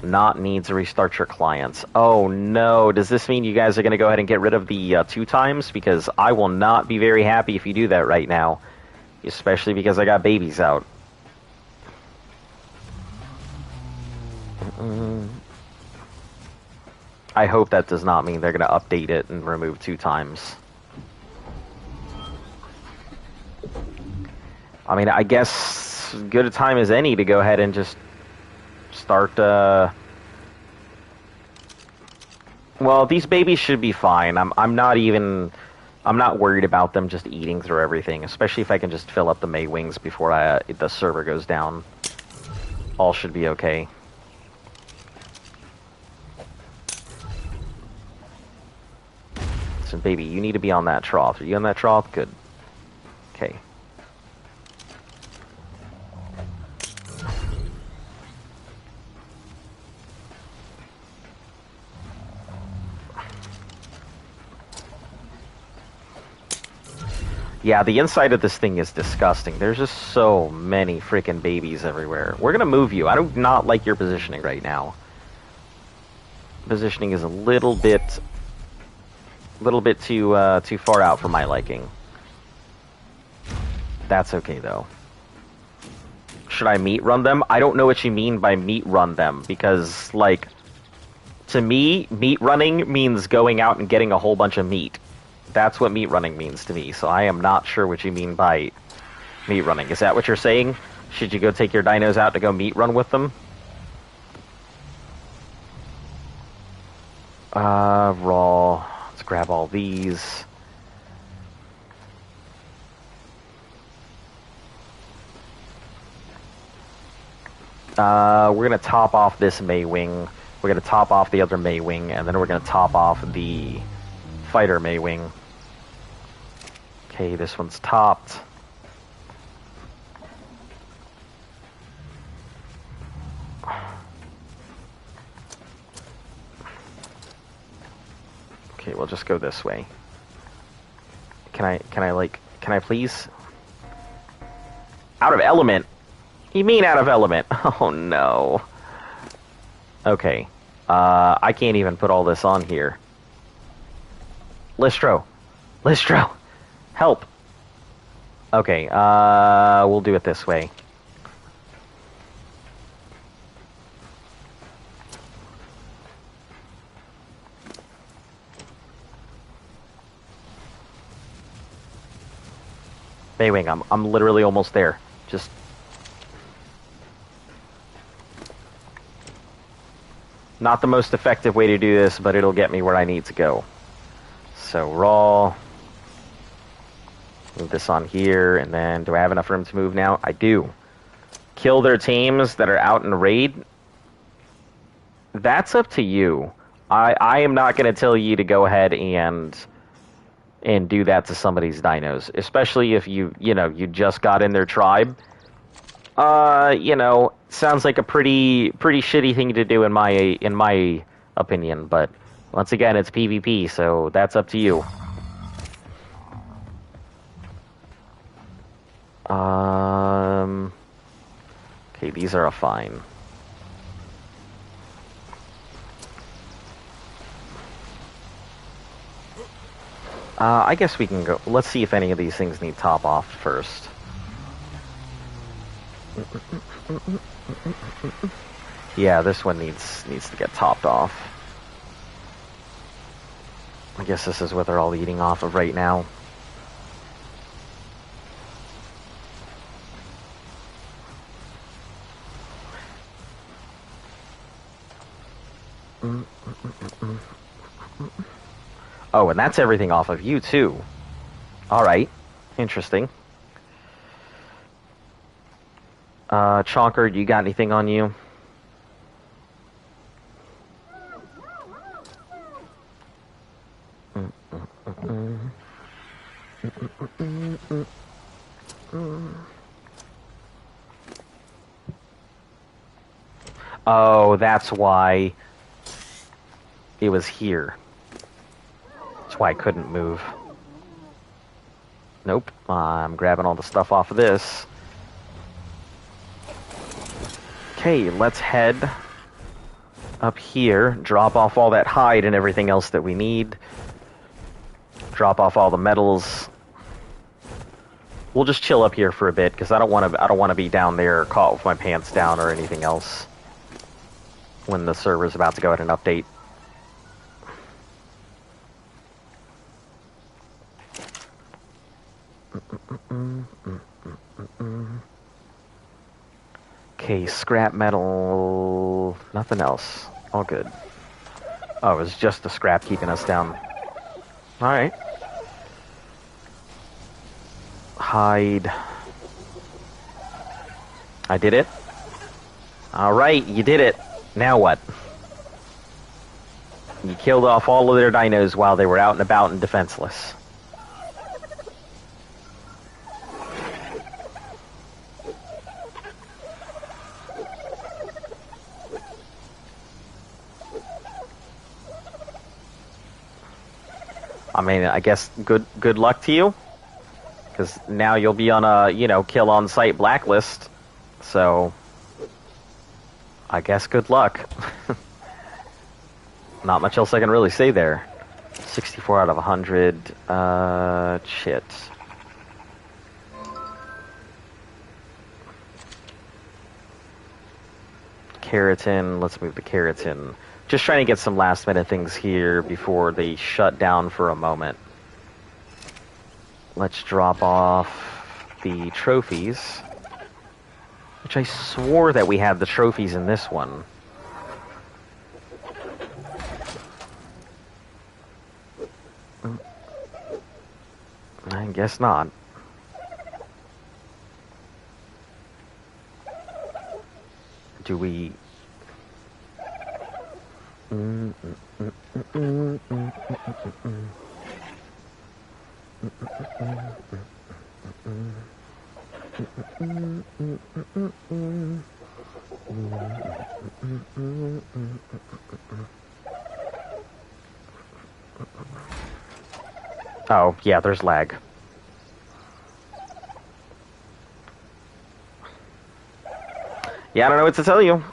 not need to restart your clients. Oh no, does this mean you guys are going to go ahead and get rid of the 2 times? Because I will not be very happy if you do that right now. Especially because I got babies out. I hope that does not mean they're going to update it and remove 2 times. I mean, I guess as good a time as any to go ahead and just start, Well, these babies should be fine. I'm not worried about them just eating through everything, especially if I can just fill up the May Wings before the server goes down. All should be okay. Listen, baby, you need to be on that trough. Are you on that trough? Good. Okay. Yeah, the inside of this thing is disgusting. There's just so many freaking babies everywhere. We're gonna move you. I do not like your positioning right now. Positioning is a little bit too far out for my liking. That's okay though. Should I meat run them? I don't know what you mean by meat run them, because like, to me, meat running means going out and getting a whole bunch of meat. That's what meat running means to me, so I am not sure what you mean by meat running. Is that what you're saying? Should you go take your dinos out to go meat run with them? Raw. Let's grab all these. We're gonna top off this May Wing. We're gonna top off the other May Wing, and then we're gonna top off the fighter May Wing. Okay, this one's topped. Okay, we'll just go this way. Can I please? Out of element? You mean out of element? Oh no. Okay. I can't even put all this on here. Listro. Help. Okay, we'll do it this way. Baywing, I'm literally almost there. Just... Not the most effective way to do this, but it'll get me where I need to go. So, raw. Move this on here, and then do I have enough room to move now? I do. Kill their teams that are out in raid. That's up to you. I am not going to tell you to go ahead and do that to somebody's dinos, especially if you just got in their tribe. Sounds like a pretty shitty thing to do in my opinion, but once again, it's PvP, so that's up to you. Okay, these are a fine. I guess we can go. Let's see if any of these things need top off first. Yeah, this one needs to get topped off. I guess this is what they're all eating off of right now. Oh, and that's everything off of you, too. Alright. Interesting. Chonker, do you got anything on you? Oh, that's why it was here. That's why I couldn't move. Nope. I'm grabbing all the stuff off of this. Okay, let's head up here, drop off all that hide and everything else that we need. Drop off all the metals. We'll just chill up here for a bit because I don't want to be down there caught with my pants down or anything else when the server's about to go at an update. Okay, scrap metal, nothing else. All good. Oh, it was just the scrap keeping us down. Alright. Hide. I did it. Alright, you did it. Now what? You killed off all of their dinos while they were out and about and defenseless. I mean, I guess good luck to you, because now you'll be on a, kill on sight blacklist, so I guess good luck. Not much else I can really say there. 64 out of 100, shit. Keratin, let's move the keratin. Just trying to get some last minute things here before they shut down for a moment. Let's drop off the trophies. Which I swore that we had the trophies in this one. I guess not. Do we... Oh, yeah, there's lag. Yeah, I don't know what to tell you.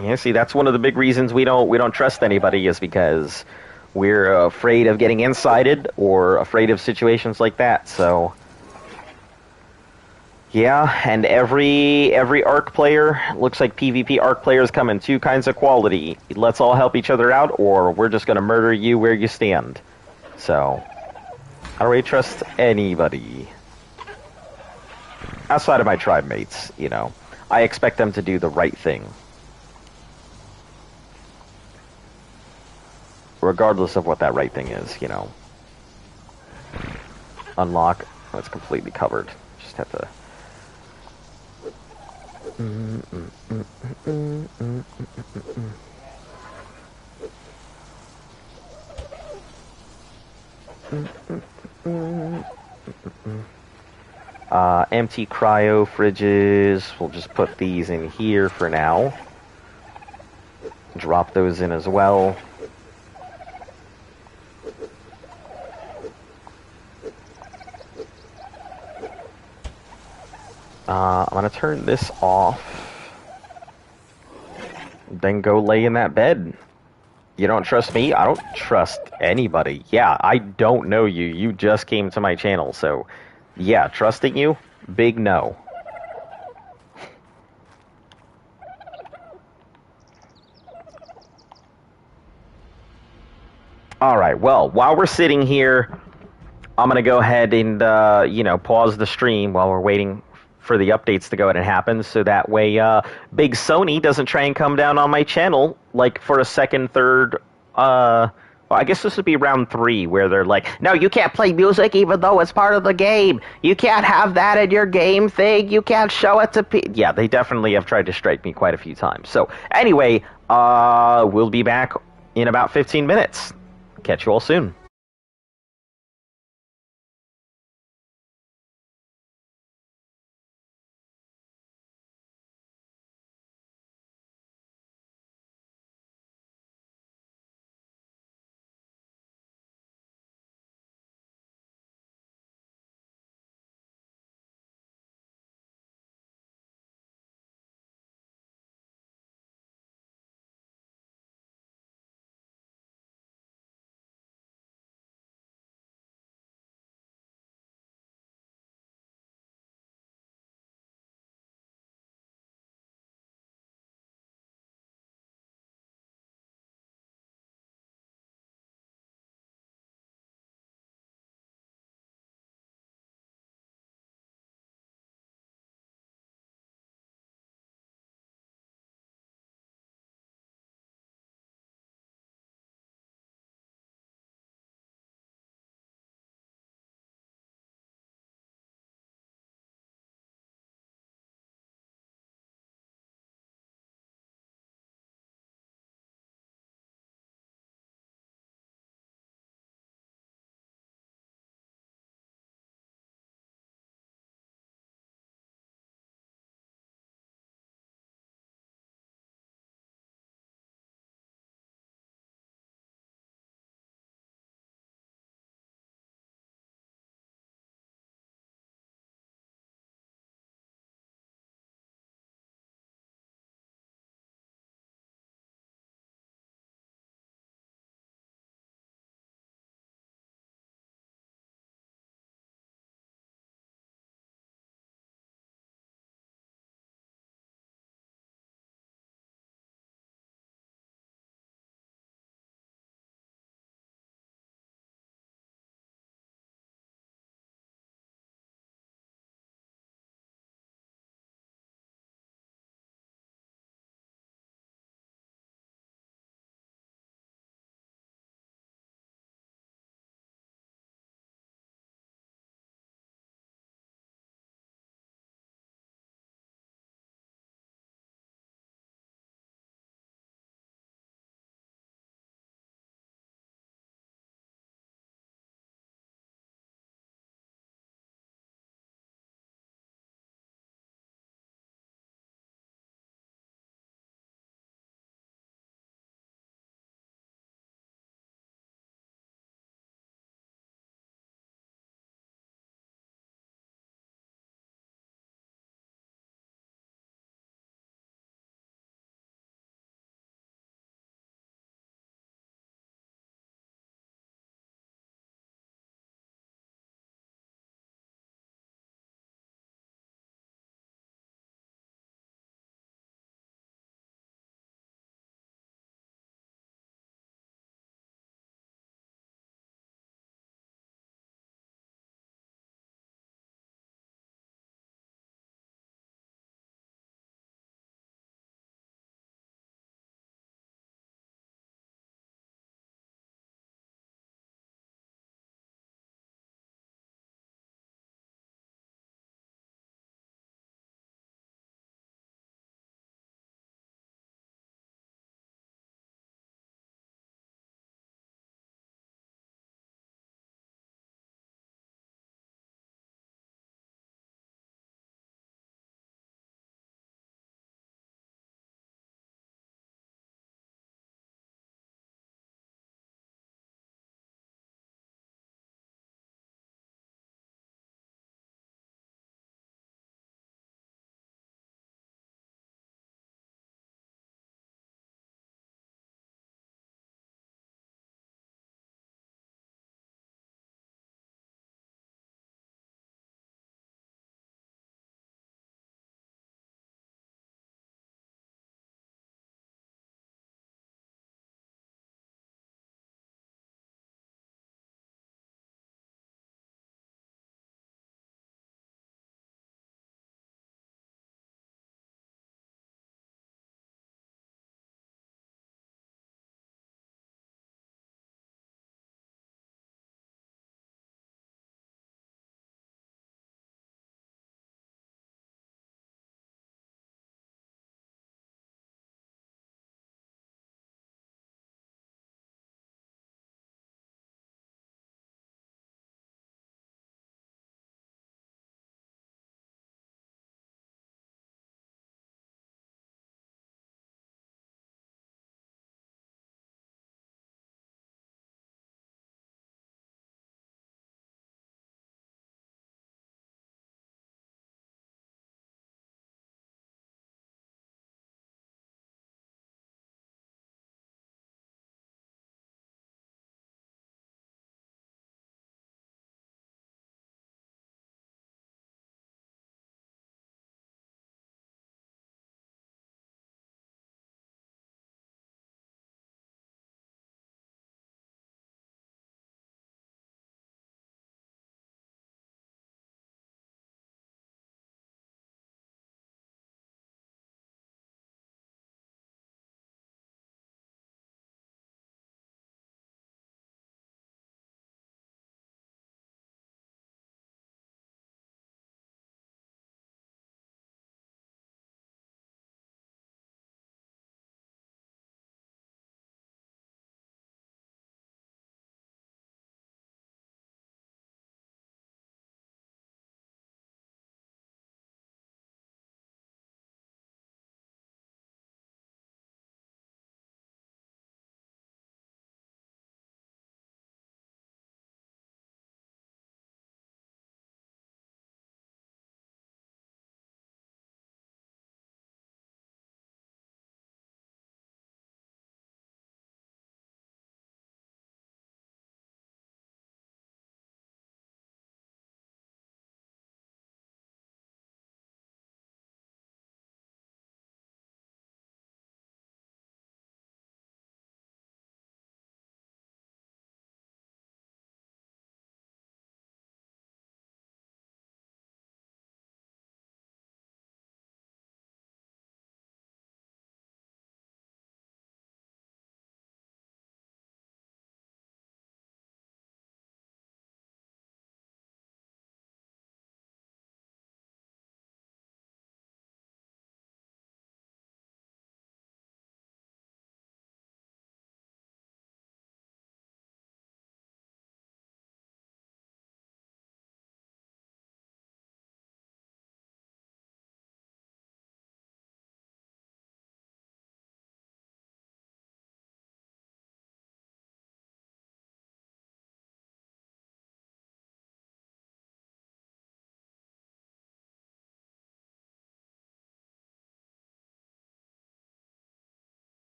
Yeah, see, that's one of the big reasons we don't trust anybody, is because we're afraid of getting insided or afraid of situations like that. So, yeah, and every ARC player, looks like PvP ARC players come in two kinds of quality. Let's all help each other out, or we're just going to murder you where you stand. So, I don't really trust anybody. Outside of my tribe mates, you know. I expect them to do the right thing. Regardless of what that right thing is, you know. Unlock. Oh, it's completely covered. Just have to... Empty cryo fridges. We'll just put these in here for now. Drop those in as well. I'm gonna turn this off. Then go lay in that bed. You don't trust me? I don't trust anybody. Yeah, I don't know you. You just came to my channel, so... Yeah, trusting you? Big no. Alright, well, while we're sitting here, I'm gonna go ahead and, pause the stream while we're waiting for the updates to go ahead and happen, so that way, Big Sony doesn't try and come down on my channel, like, for a second, third, well, I guess this would be round 3, where they're like, no, you can't play music even though it's part of the game. You can't have that in your game thing. You can't show it to people. Yeah, they definitely have tried to strike me quite a few times. So, anyway, we'll be back in about 15 minutes. Catch you all soon.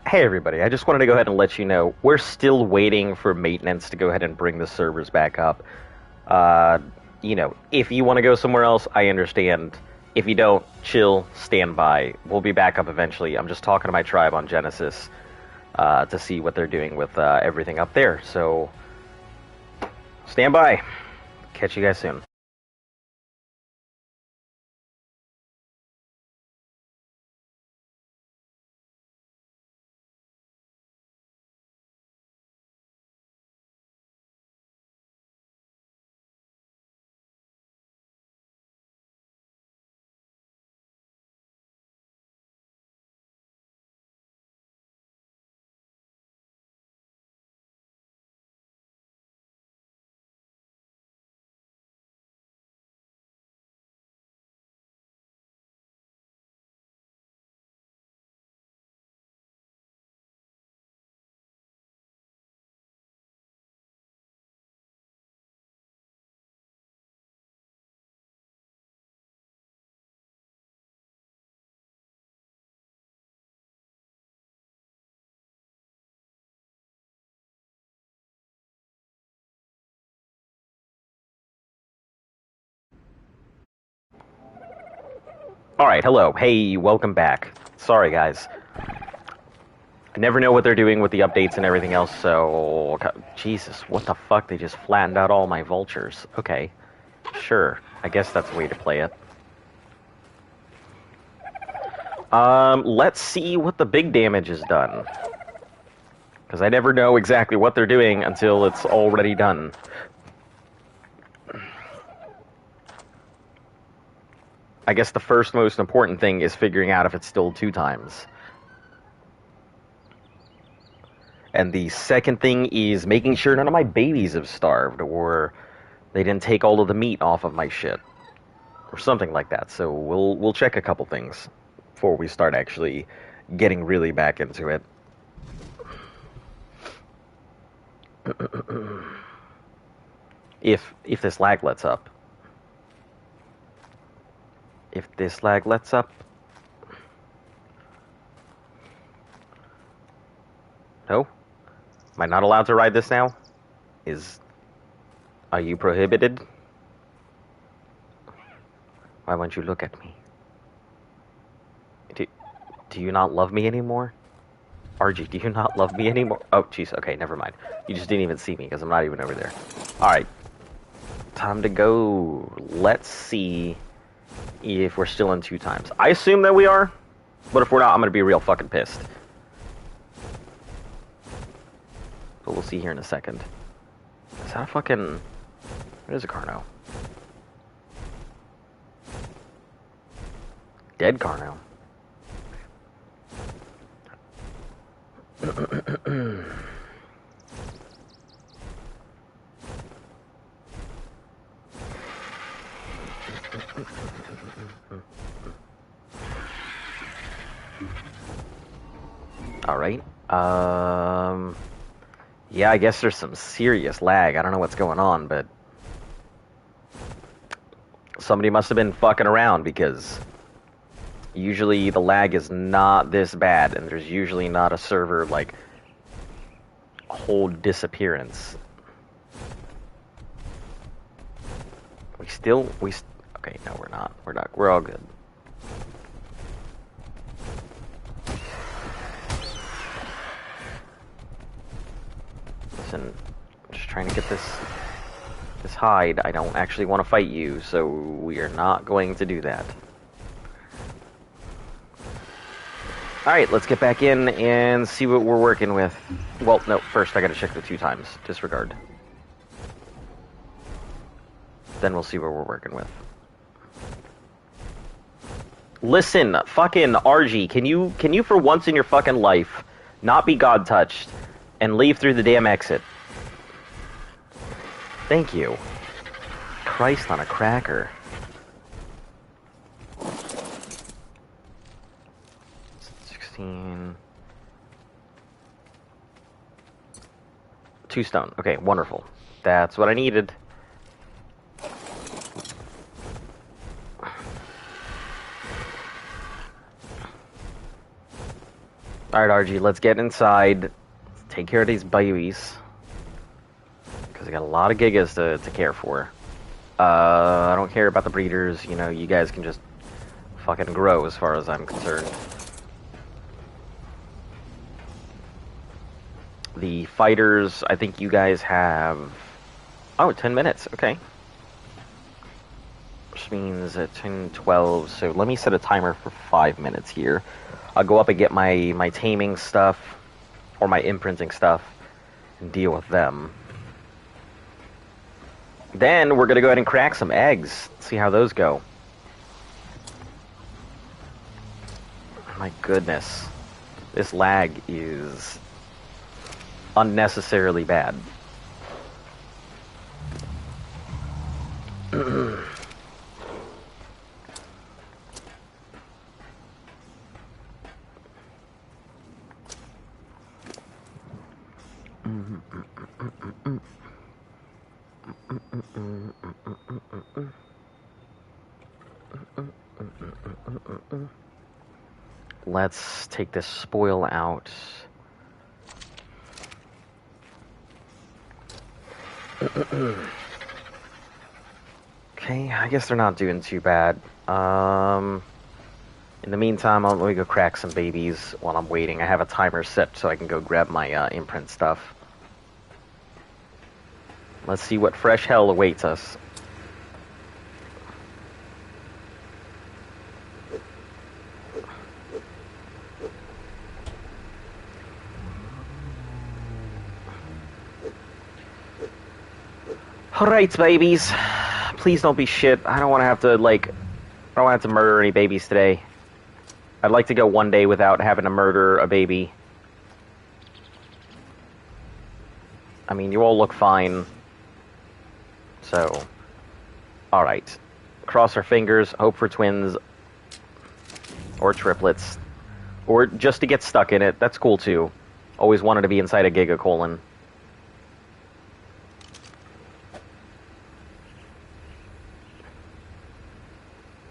Hey everybody, I just wanted to go ahead and let you know, we're still waiting for maintenance to go ahead and bring the servers back up. You know, if you want to go somewhere else, I understand. If you don't, chill, stand by. We'll be back up eventually. I'm just talking to my tribe on Genesis to see what they're doing with everything up there. So, stand by. Catch you guys soon. Alright, hello. Hey, welcome back. Sorry, guys. I never know what they're doing with the updates and everything else, so... Jesus, what the fuck? They just flattened out all my vultures. Okay. Sure. I guess that's the way to play it. Let's see what the big damage is done. Because I never know exactly what they're doing until it's already done. I guess the first most important thing is figuring out if it's still 2 times. And the second thing is making sure none of my babies have starved, or they didn't take all of the meat off of my shit. Or something like that. So we'll check a couple things before we start actually getting really back into it. If this lag lets up. If this lag lets up. No? Am I not allowed to ride this now? Are you prohibited? Why won't you look at me? Do you not love me anymore? RG, do you not love me anymore? Oh, jeez, okay, never mind. You just didn't even see me, because I'm not even over there. Alright. Time to go. Let's see if we're still in 2 times. I assume that we are, but if we're not, I'm gonna be real fucking pissed. But we'll see here in a second. Is that a fucking... What is a Carno? Dead Carno. Alright. Yeah, I guess there's some serious lag. I don't know what's going on, but... Somebody must have been fucking around, because... Usually the lag is not this bad, and there's usually not a server, like... whole disappearance. Okay, no, we're not. We're all good. Listen, I'm just trying to get this hide. I don't actually want to fight you, so we are not going to do that. Alright, let's get back in and see what we're working with. Well, no, first I gotta check the 2 times. Disregard. Then we'll see what we're working with. Listen, fucking RG, can you for once in your fucking life not be God-touched and leave through the damn exit? Thank you. Christ on a cracker. Two stone. Okay, wonderful. That's what I needed. Alright, RG, let's get inside. Let's take care of these babies. Because I got a lot of gigas to care for. I don't care about the breeders. You know, you guys can just fucking grow as far as I'm concerned. The fighters, I think you guys have... Oh, 10 minutes. Okay. Which means 10, 12. So let me set a timer for 5 minutes here. I'll go up and get my taming stuff, or my imprinting stuff, and deal with them. Then we're going to go ahead and crack some eggs. See how those go. My goodness. This lag is unnecessarily bad. Let's take this spoil out. Okay, I guess they're not doing too bad. In the meantime, let me go crack some babies while I'm waiting. I have a timer set so I can go grab my imprint stuff. Let's see what fresh hell awaits us. Alright, babies. Please don't be shit. I don't want to have to, like... I don't want to have to murder any babies today. I'd like to go one day without having to murder a baby. I mean, you all look fine. So... Alright. Cross our fingers, hope for twins. Or triplets. Or just to get stuck in it. That's cool, too. Always wanted to be inside a gigacolon.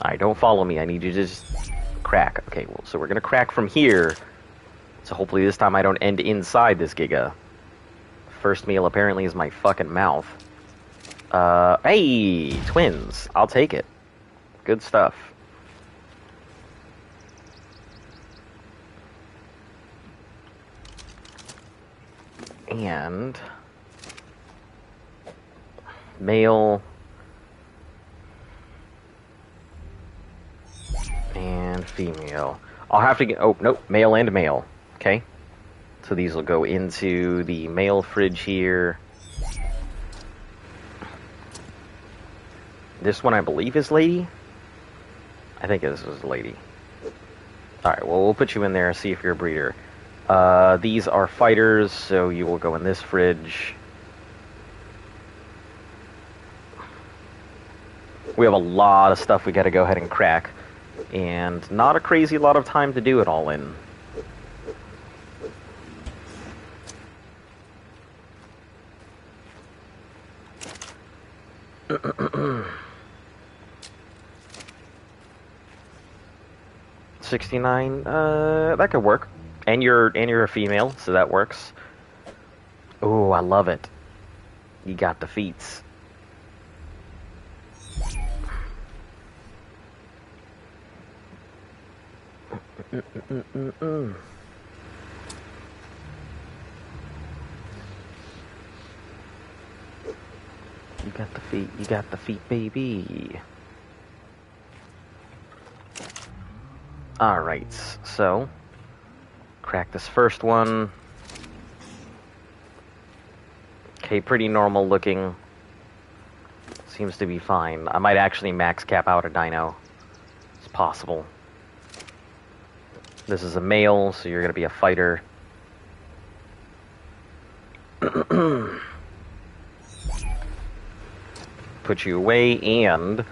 Alright, don't follow me. I need you to just crack. Okay, well, so we're gonna crack from here. So hopefully this time I don't end inside this giga. First meal apparently is my fucking mouth. Hey! Twins. I'll take it. Good stuff. And... male... and female. I'll have to get... oh, nope. Male and male. Okay. So these will go into the male fridge here. This one, I believe, is lady. I think this is lady. Alright, well, we'll put you in there and see if you're a breeder. These are fighters, so you will go in this fridge. We have a lot of stuff we gotta go ahead and crack. And not a crazy lot of time to do it all in. $69, that could work. And you're a female, so that works. Ooh, I love it. You got the feats. You got the feet, baby. Alright, so crack this first one. Okay, pretty normal looking. Seems to be fine. I might actually max cap out a dino. It's possible. This is a male, so you're going to be a fighter. Put you away, and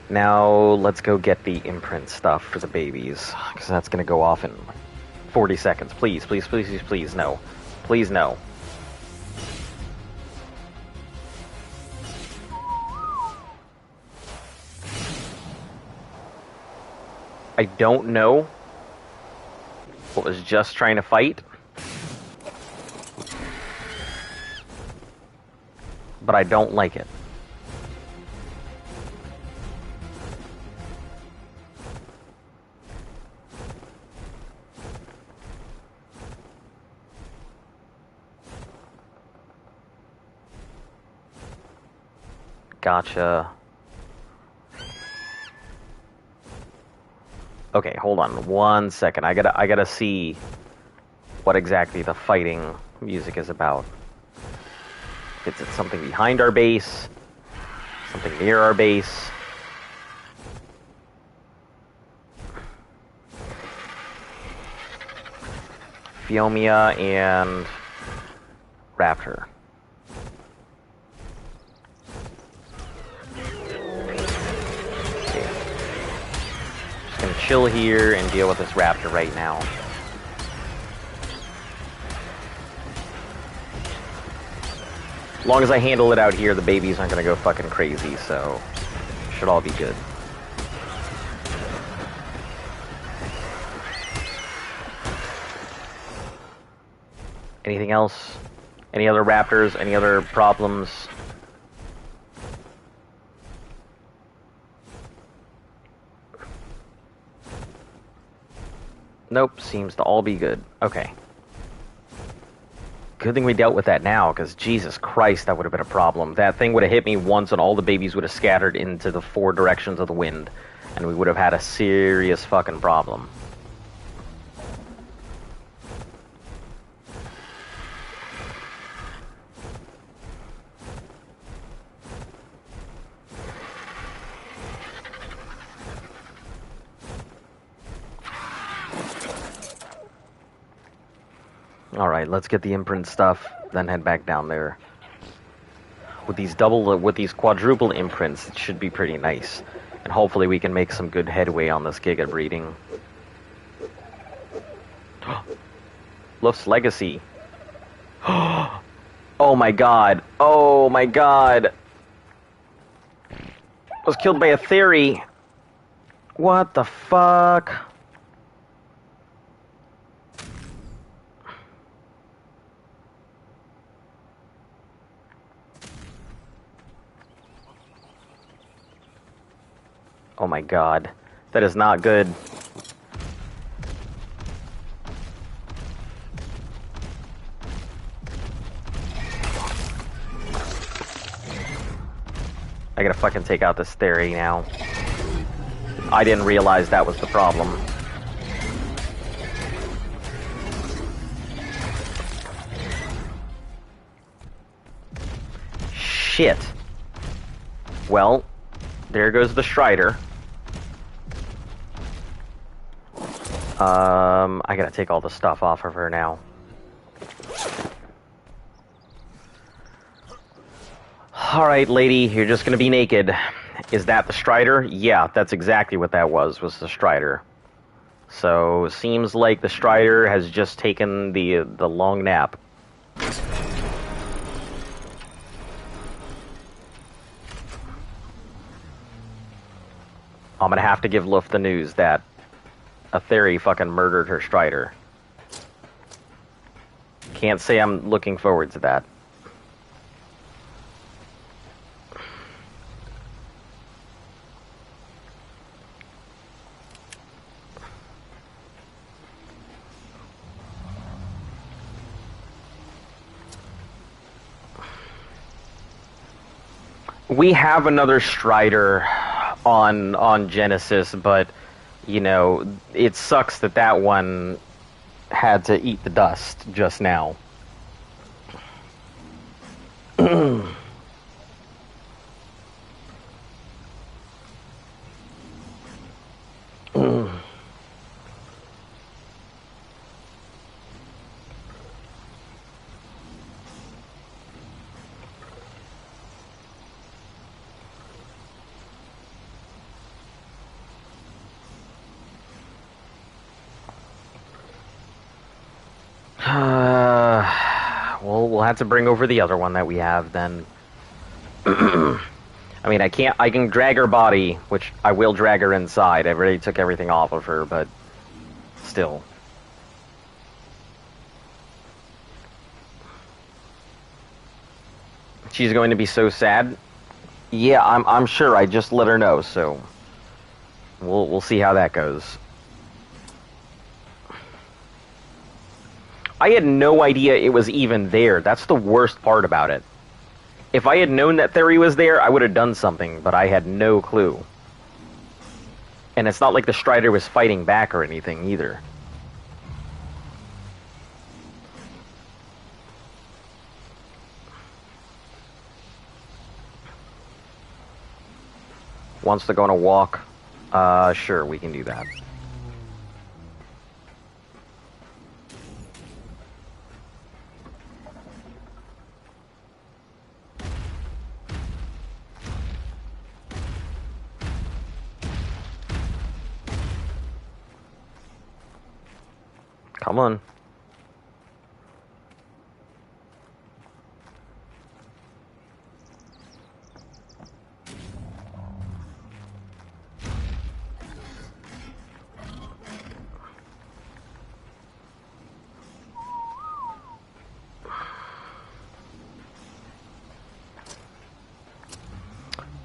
now let's go get the imprint stuff for the babies, because that's going to go off in 40 seconds. Please, please, please, please, please, no. Please, no. I don't know what was just trying to fight. But I don't like it. Gotcha. Okay, hold on 1 second. I gotta see what exactly the fighting music is about. Is it something behind our base? Something near our base? Phiomia and Raptor. Okay. Just gonna chill here and deal with this Raptor right now. As long as I handle it out here, the babies aren't gonna go fucking crazy, so should all be good. Anything else? Any other Raptors? Any other problems? Nope, seems to all be good. Okay. Good thing we dealt with that now, because Jesus Christ, that would have been a problem. That thing would have hit me once and all the babies would have scattered into the 4 directions of the wind, and we would have had a serious fucking problem. Alright, let's get the imprint stuff, then head back down there. With these quadruple imprints, it should be pretty nice. And hopefully we can make some good headway on this giga breeding. Luft's Legacy. Oh my god. Oh my god. Was killed by a theory. What the fuck? Oh my god. That is not good. I gotta fucking take out this theory now. I didn't realize that was the problem. Shit. Well, there goes the Strider. I gotta take all the stuff off of her now. Alright, lady, you're just gonna be naked. Is that the Strider? Yeah, that's exactly what that was the Strider. So, seems like the Strider has just taken the long nap. I'm gonna have to give Luft the news that a theory fucking murdered her Strider. Can't say I'm looking forward to that. We have another Strider on Genesis, but you know, it sucks that that one had to eat the dust just now. Well, we'll have to bring over the other one that we have then. I mean, I can drag her body, which I will drag her inside. I already took everything off of her, but still. She's going to be so sad. Yeah, I'm sure. I just let her know, so we'll see how that goes. I had no idea it was even there. That's the worst part about it. If I had known that theory was there, I would have done something, but I had no clue. And it's not like the Strider was fighting back or anything either. Wants to go on a walk? Sure, we can do that. Come on.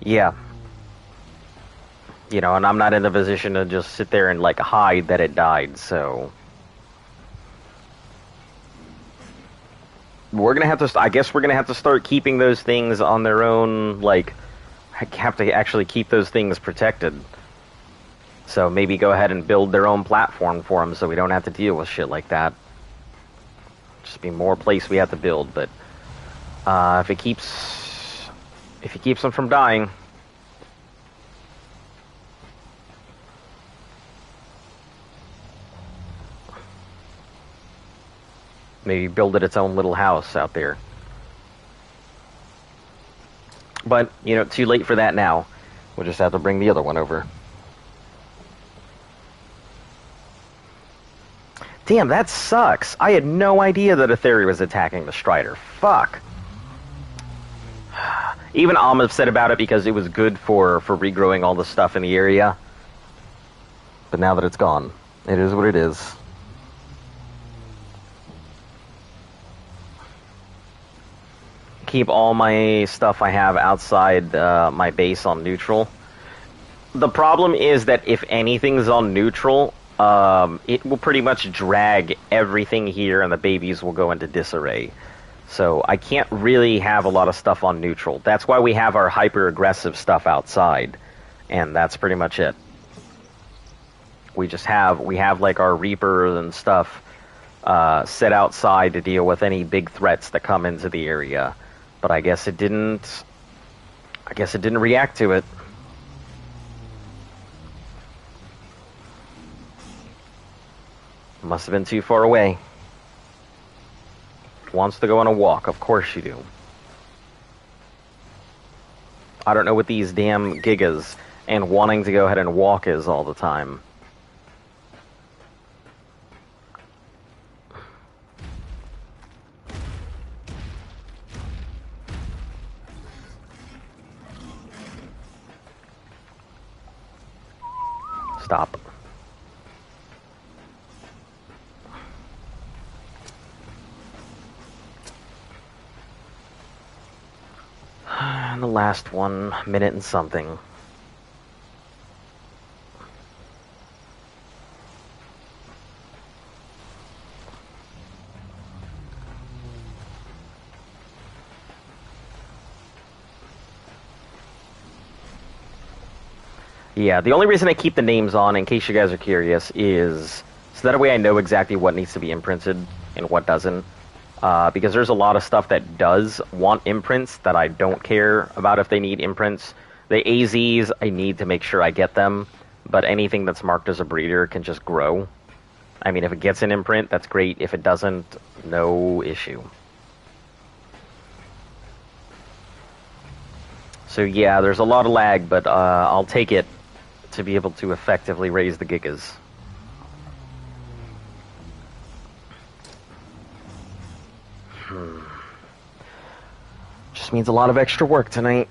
Yeah. You know, and I'm not in a position to just sit there and, like, hide that it died, so... We're gonna have to... I guess we're gonna have to start keeping those things on their own, like... have to actually keep those things protected. So maybe go ahead and build their own platform for them so we don't have to deal with shit like that. Just be more place we have to build, but... if it keeps them from dying... Maybe build it its own little house out there. But, you know, too late for that now. We'll just have to bring the other one over. Damn, that sucks. I had no idea that a Theory was attacking the Strider. Fuck. Even Ahmed said about it because it was good for regrowing all the stuff in the area. But now that it's gone, it is what it is. Keep all my stuff I have outside my base on neutral. The problem is that if anything's on neutral, it will pretty much drag everything here and the babies will go into disarray. So I can't really have a lot of stuff on neutral. That's why we have our hyper-aggressive stuff outside. And that's pretty much it. We have like our Reapers and stuff set outside to deal with any big threats that come into the area. But I guess it didn't react to it. Must have been too far away. Wants to go on a walk, of course you do. I don't know what these damn gigas and wanting to go ahead and walk is all the time. Stop. And the last 1 minute and something. Yeah, the only reason I keep the names on, in case you guys are curious, is so that way I know exactly what needs to be imprinted and what doesn't. Because there's a lot of stuff that does want imprints that I don't care about if they need imprints. The AZs, I need to make sure I get them, but anything that's marked as a breeder can just grow. I mean, if it gets an imprint, that's great. If it doesn't, no issue. So yeah, there's a lot of lag, but I'll take it to be able to effectively raise the gigas. Just means a lot of extra work tonight.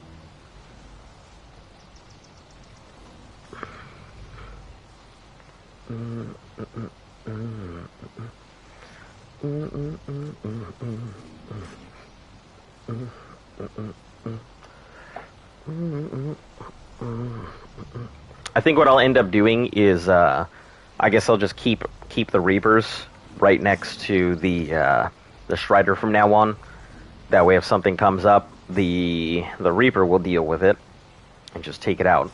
I think what I'll end up doing is, I guess I'll just keep the Reapers right next to the Strider from now on. That way, if something comes up, the Reaper will deal with it and just take it out.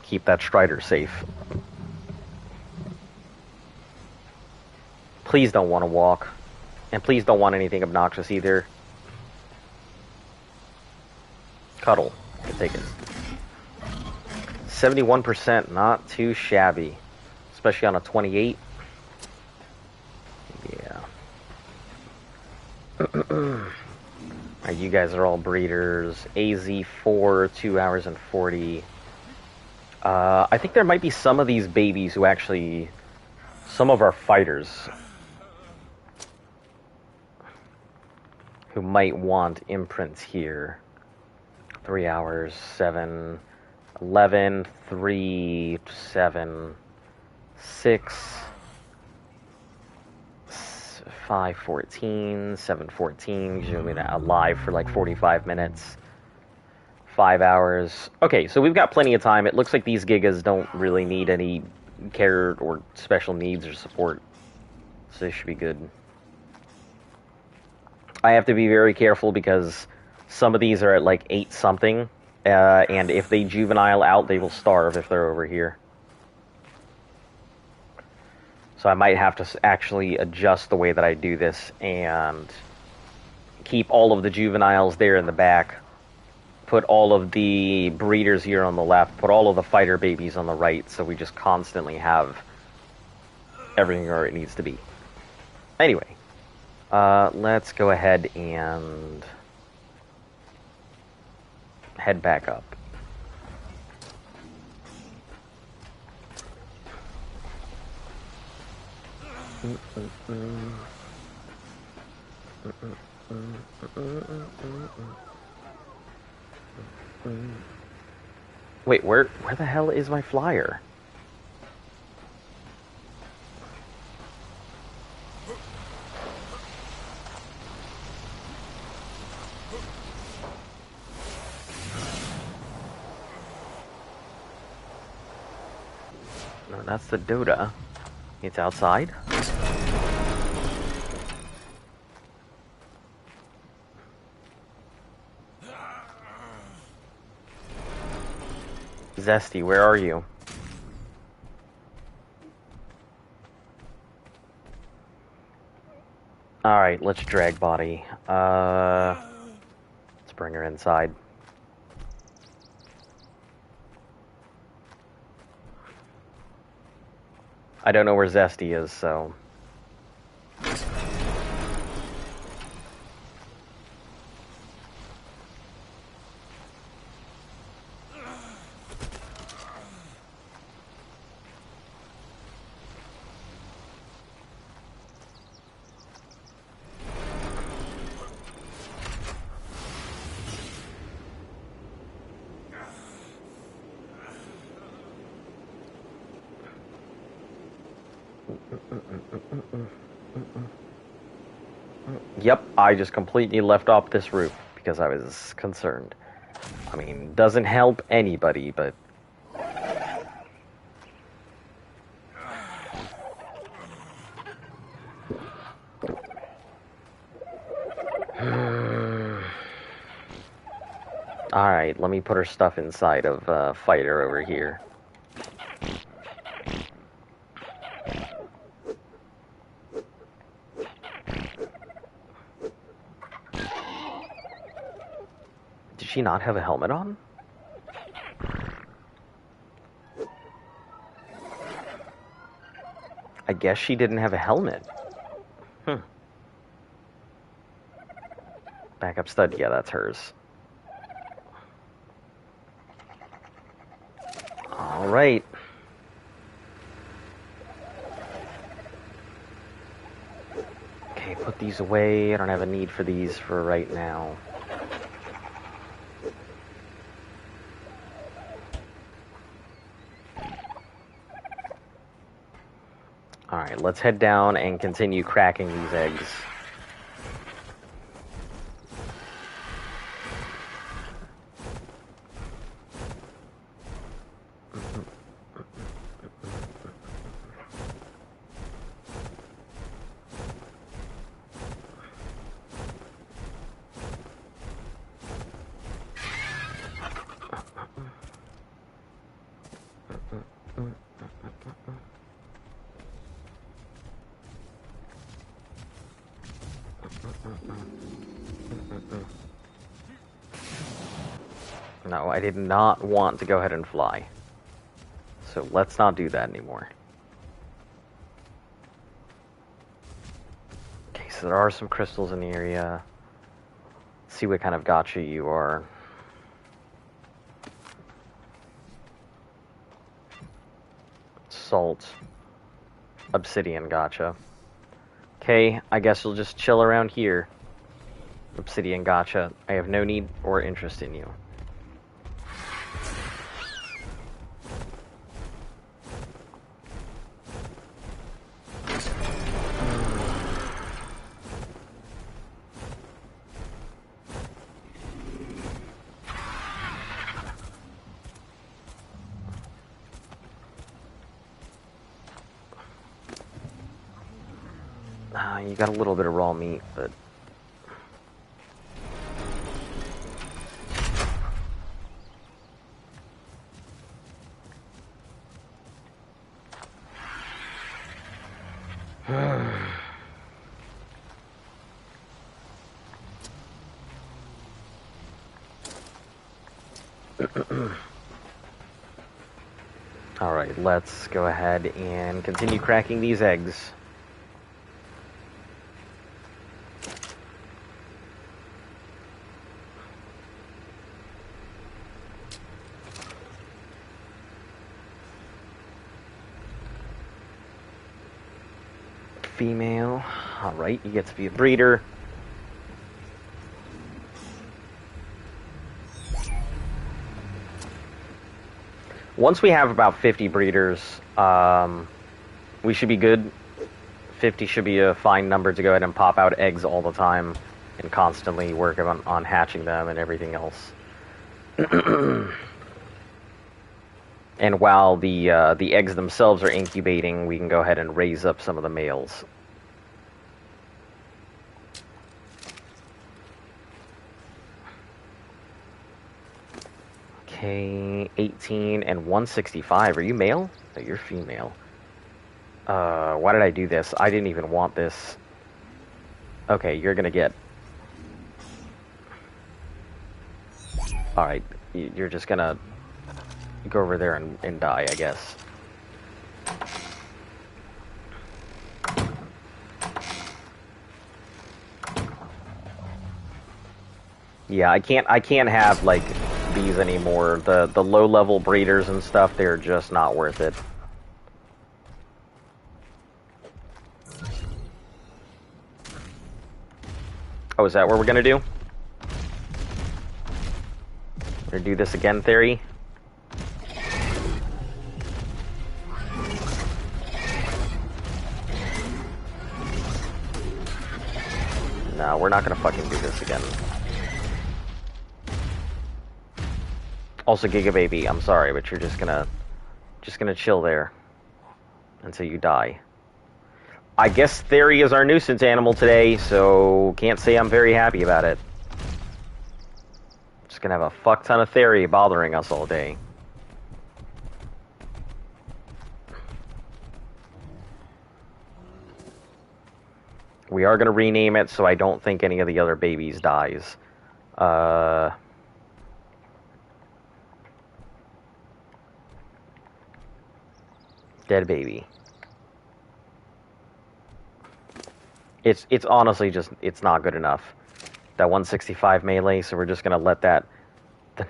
Keep that Strider safe. Please don't want to walk. And please don't want anything obnoxious either. Cuddle. Can take it. 71%, not too shabby. Especially on a 28. Yeah. Alright, you guys are all breeders. AZ4, 2 hours and 40. I think there might be some of these babies who actually... Some of our fighters... who might want imprints here. 3 hours, 7, 11, 3, 7, 6, 5, 14, 7, 14, because you're going to be alive for like 45 minutes. 5 hours. Okay, so we've got plenty of time. It looks like these Gigas don't really need any care or special needs or support. So they should be good. I have to be very careful because some of these are at like 8 something, and if they juvenile out, they will starve if they're over here. So I might have to actually adjust the way that I do this and keep all of the juveniles there in the back, put all of the breeders here on the left, put all of the fighter babies on the right, so we just constantly have everything where it needs to be. Anyway. Let's go ahead and head back up. Wait, where the hell is my flyer? No, that's the Dota. It's outside. Zesty, where are you? Alright, let's drag body. Let's bring her inside. I don't know where Zesty is, so... Yep, I just completely left off this roof because I was concerned. I mean, doesn't help anybody, but... Alright, let me put her stuff inside of Fighter over here. Did she not have a helmet on? I guess she didn't have a helmet. Backup stud, yeah, that's hers. Alright. Okay, put these away. I don't have a need for these for right now. Alright, let's head down and continue cracking these eggs. No, I did not want to go ahead and fly. So let's not do that anymore. Okay, so there are some crystals in the area. Let's see what kind of gotcha you are. Salt. Obsidian gotcha. Okay, I guess we'll just chill around here. Obsidian gotcha. I have no need or interest in you. You got a little bit of raw meat, but... Alright, let's go ahead and continue cracking these eggs. Female. Alright, you get to be a breeder. Once we have about 50 breeders, we should be good. 50 should be a fine number to go ahead and pop out eggs all the time and constantly work on hatching them and everything else. And while the eggs themselves are incubating, we can go ahead and raise up some of the males. Okay, 18 and 165. Are you male? No, you're female. Why did I do this? I didn't even want this. Okay, you're gonna get... Alright, you're just gonna go over there and die, I guess. Yeah, I can't have, like, these anymore. The low-level breeders and stuff, they're just not worth it. Oh, is that what we're gonna do? We're gonna do this again, Theory? No, we're not gonna fucking do this again. Also, Giga Baby, I'm sorry, but you're just gonna chill there until you die. I guess Theory is our nuisance animal today, so can't say I'm very happy about it. Just gonna have a fuck ton of Theory bothering us all day. We are gonna rename it, so I don't think any of the other babies dies. Dead baby. It's honestly just, it's not good enough. That 165 melee, so we're just gonna let that the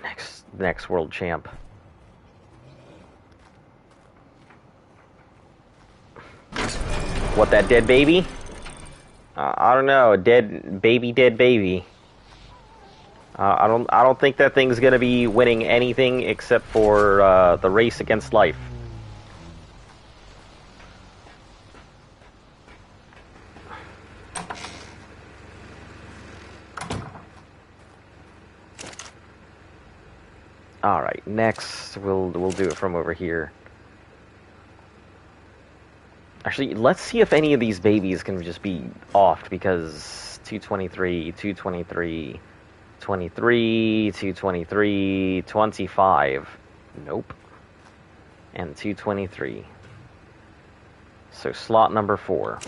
next world champ. What, that dead baby? I don't know, dead baby. I don't think that thing's gonna be winning anything except for the race against life. Alright, next we'll do it from over here. Actually, let's see if any of these babies can just be offed, because 223, 223, 23, 223, 25. Nope. and 223. So slot number 4.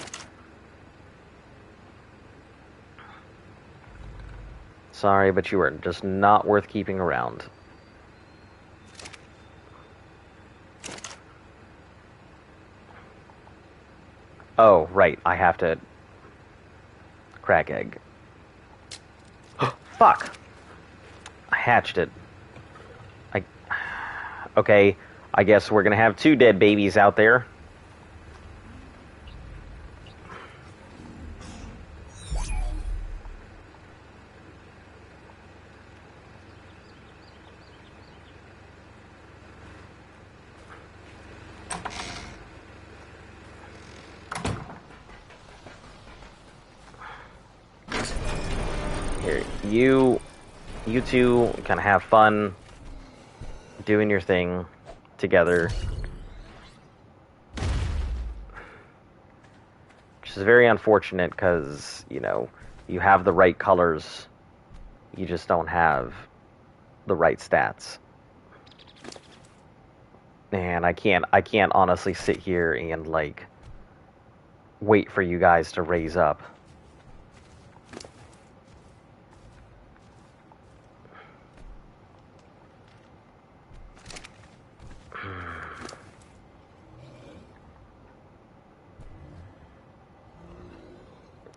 Sorry, but you are just not worth keeping around. Oh, right, I have to... Crack egg. Fuck! I hatched it. Okay, I guess we're gonna have 2 dead babies out there. Here, you two kind of have fun doing your thing together. Which is very unfortunate because, you know, you have the right colors, you just don't have the right stats. And I can't honestly sit here and, like, wait for you guys to raise up.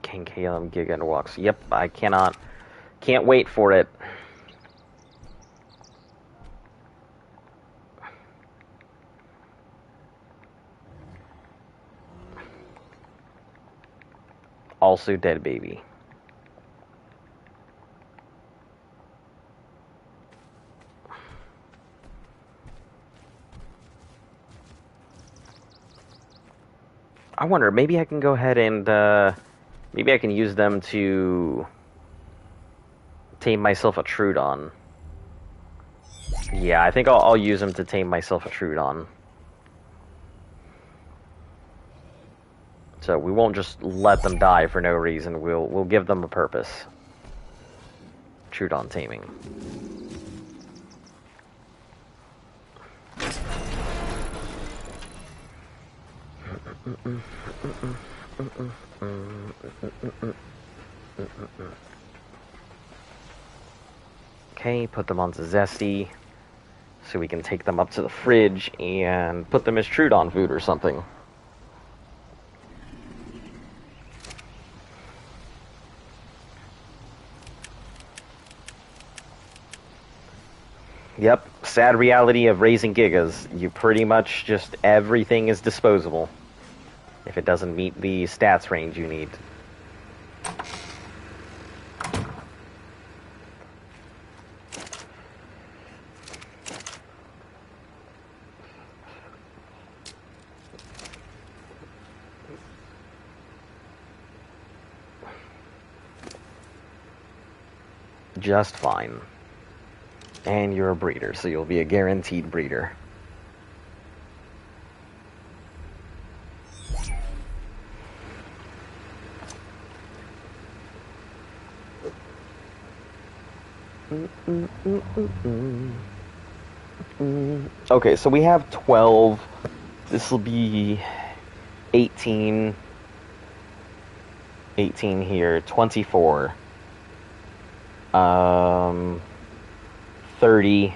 King Caleb Giga and Walks. Yep, I can't wait for it. Also dead baby. I wonder, maybe I can go ahead and, maybe I can use them to tame myself a Trudon. Yeah, I think I'll use them to tame myself a Trudon. So we won't just let them die for no reason. We'll give them a purpose. Trudon taming. Okay, put them onto Zesty, so we can take them up to the fridge and put them as Trudon food or something. Yep, sad reality of raising Gigas. You pretty much just, everything is disposable if it doesn't meet the stats range you need. Just fine. And you're a breeder, so you'll be a guaranteed breeder. Okay, so we have 12. This will be 18. 18 here. 24. 30,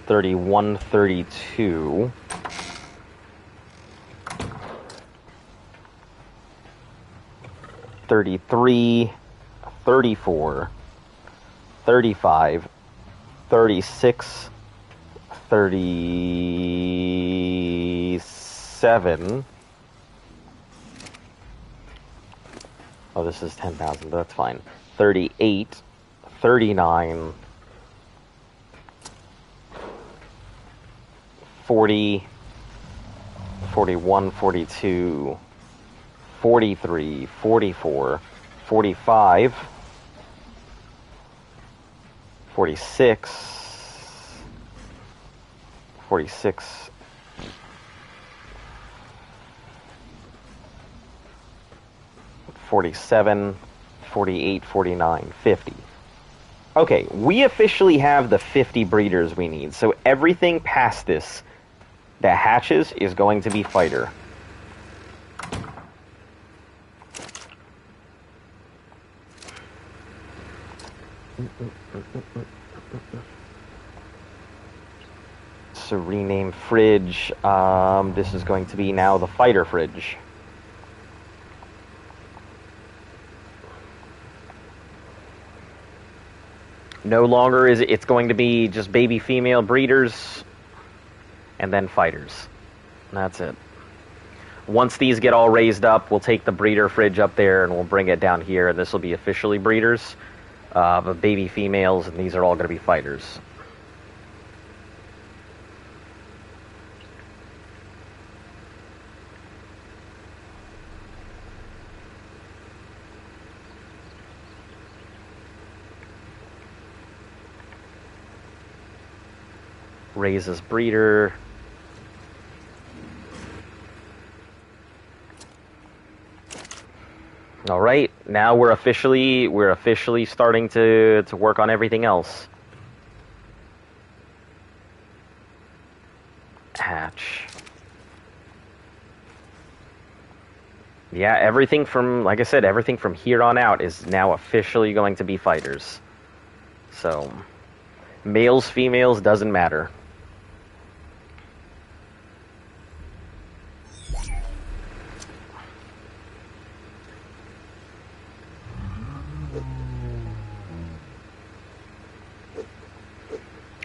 31, 32, 33, 34, 35, 36, 37. Oh, this is 10,000, but that's fine. 38, 39, 40, 41, 42, 43, 44, 45, 46, 46, 47, 48, 49, 50. Okay, we officially have the 50 breeders we need, so everything past this that hatches is going to be fighter. So rename fridge. This is going to be now the fighter fridge. No longer is it's going to be just baby female breeders and then fighters. That's it. Once these get all raised up, we'll take the breeder fridge up there and we'll bring it down here, and this will be officially breeders of baby females, and these are all going to be fighters. Raises breeder. All right, now we're officially starting to work on everything else. Hatch. Yeah, everything from, like I said, everything from here on out is now officially going to be fighters. So, males, females, doesn't matter.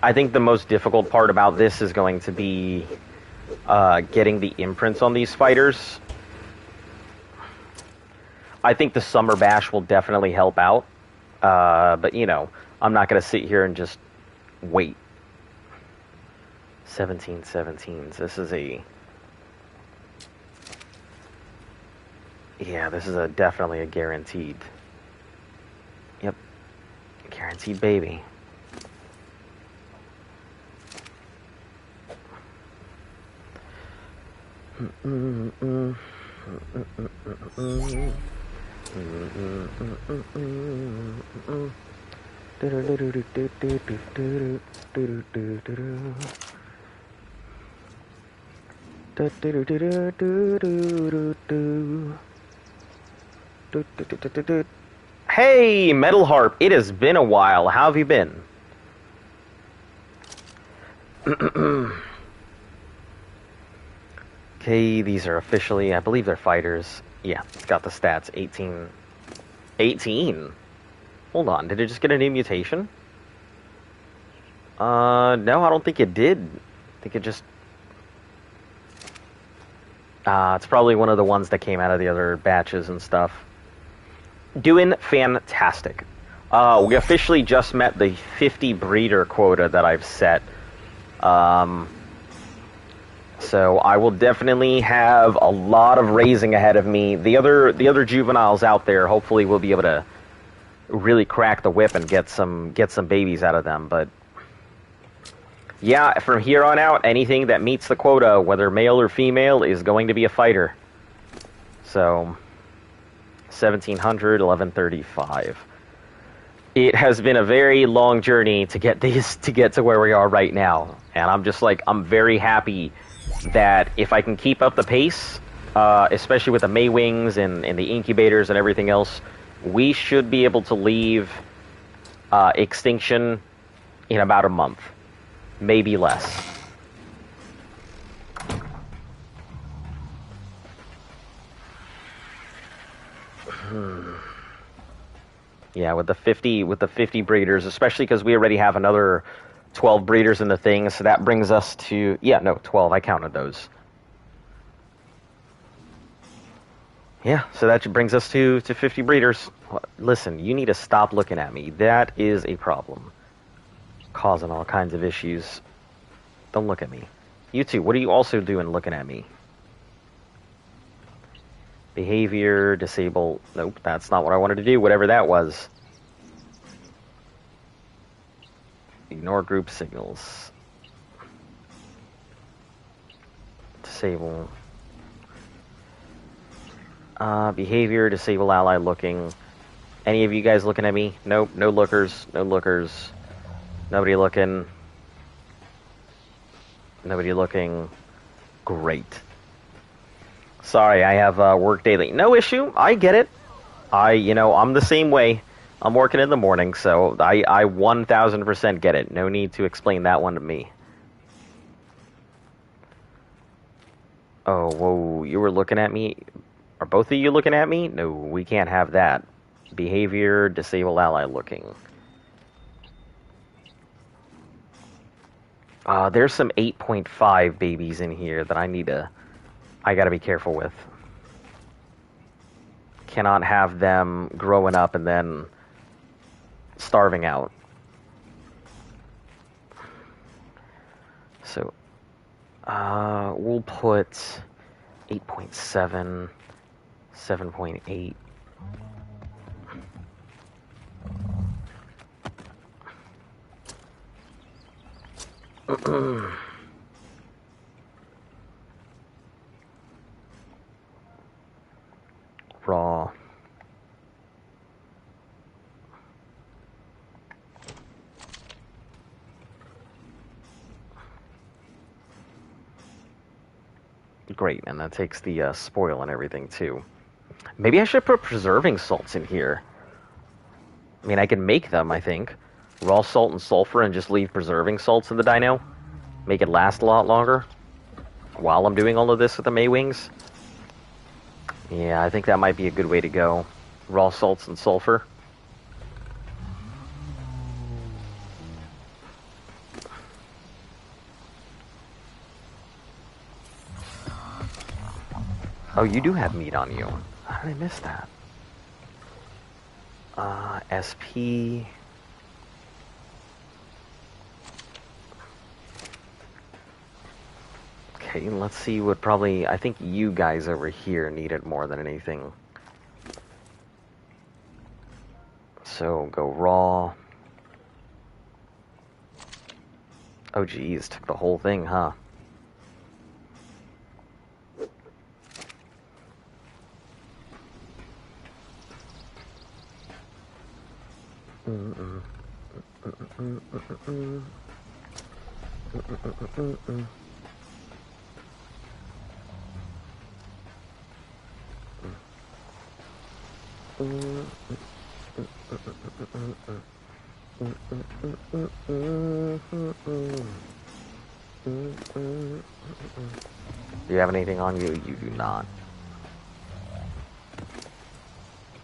I think the most difficult part about this is going to be getting the imprints on these fighters. I think the Summer Bash will definitely help out. But, you know, I'm not going to sit here and just wait. 17-17s. This is a... Yeah, this is definitely a guaranteed. Yep. Guaranteed baby. Hey, Metal Harp, it has been a while. How have you been? Okay, these are officially, I believe they're fighters. Yeah, it's got the stats. 18. 18? Hold on, did it just get a new mutation? No, I don't think it did. I think it just... it's probably one of the ones that came out of the other batches and stuff. Doing fantastic. We officially just met the 50 breeder quota that I've set. So I will definitely have a lot of raising ahead of me. The other juveniles out there, hopefully we'll be able to really crack the whip and get some babies out of them. But yeah, from here on out, anything that meets the quota, whether male or female, is going to be a fighter. So 1700, 1135. It has been a very long journey to get to where we are right now, and I'm very happy that if I can keep up the pace, especially with the May Wings and the incubators and everything else, we should be able to leave extinction in about a month, maybe less. Yeah, with the 50 breeders, especially because we already have another 12 breeders in the thing, so that brings us to 12. I counted those. Yeah, so that brings us to 50 breeders. Listen, you need to stop looking at me. That is a problem, causing all kinds of issues. Don't look at me. You two, what are you also doing looking at me? Behavior, disable. Nope, that's not what I wanted to do, whatever that was. Ignore group signals. Disable. Behavior, disable ally looking. Any of you guys looking at me? Nope, no lookers, no lookers. Nobody looking. Nobody looking. Great. Sorry, I have work daily. No issue. I get it. I'm the same way. I'm working in the morning, so I 1000% get it. No need to explain that one to me. Oh, whoa, you were looking at me? Are both of you looking at me? No, we can't have that. Behavior, disable ally looking. There's some 8.5 babies in here that I gotta be careful with. Cannot have them growing up and then starving out. So, we'll put 8.7, 7.8. Raw. Great, and that takes the spoil and everything too. Maybe I should put preserving salts in here. I mean, I can make them, I think. Raw salt and sulfur and just leave preserving salts in the dino. Make it last a lot longer. While I'm doing all of this with the Maywings. Yeah, I think that might be a good way to go. Raw salts and sulfur. Oh, you do have meat on you. How did I miss that? SP... Okay, let's see what probably... I think you guys over here need it more than anything. So, go raw. Oh, geez, took the whole thing, huh? Do you have anything on you? You do not.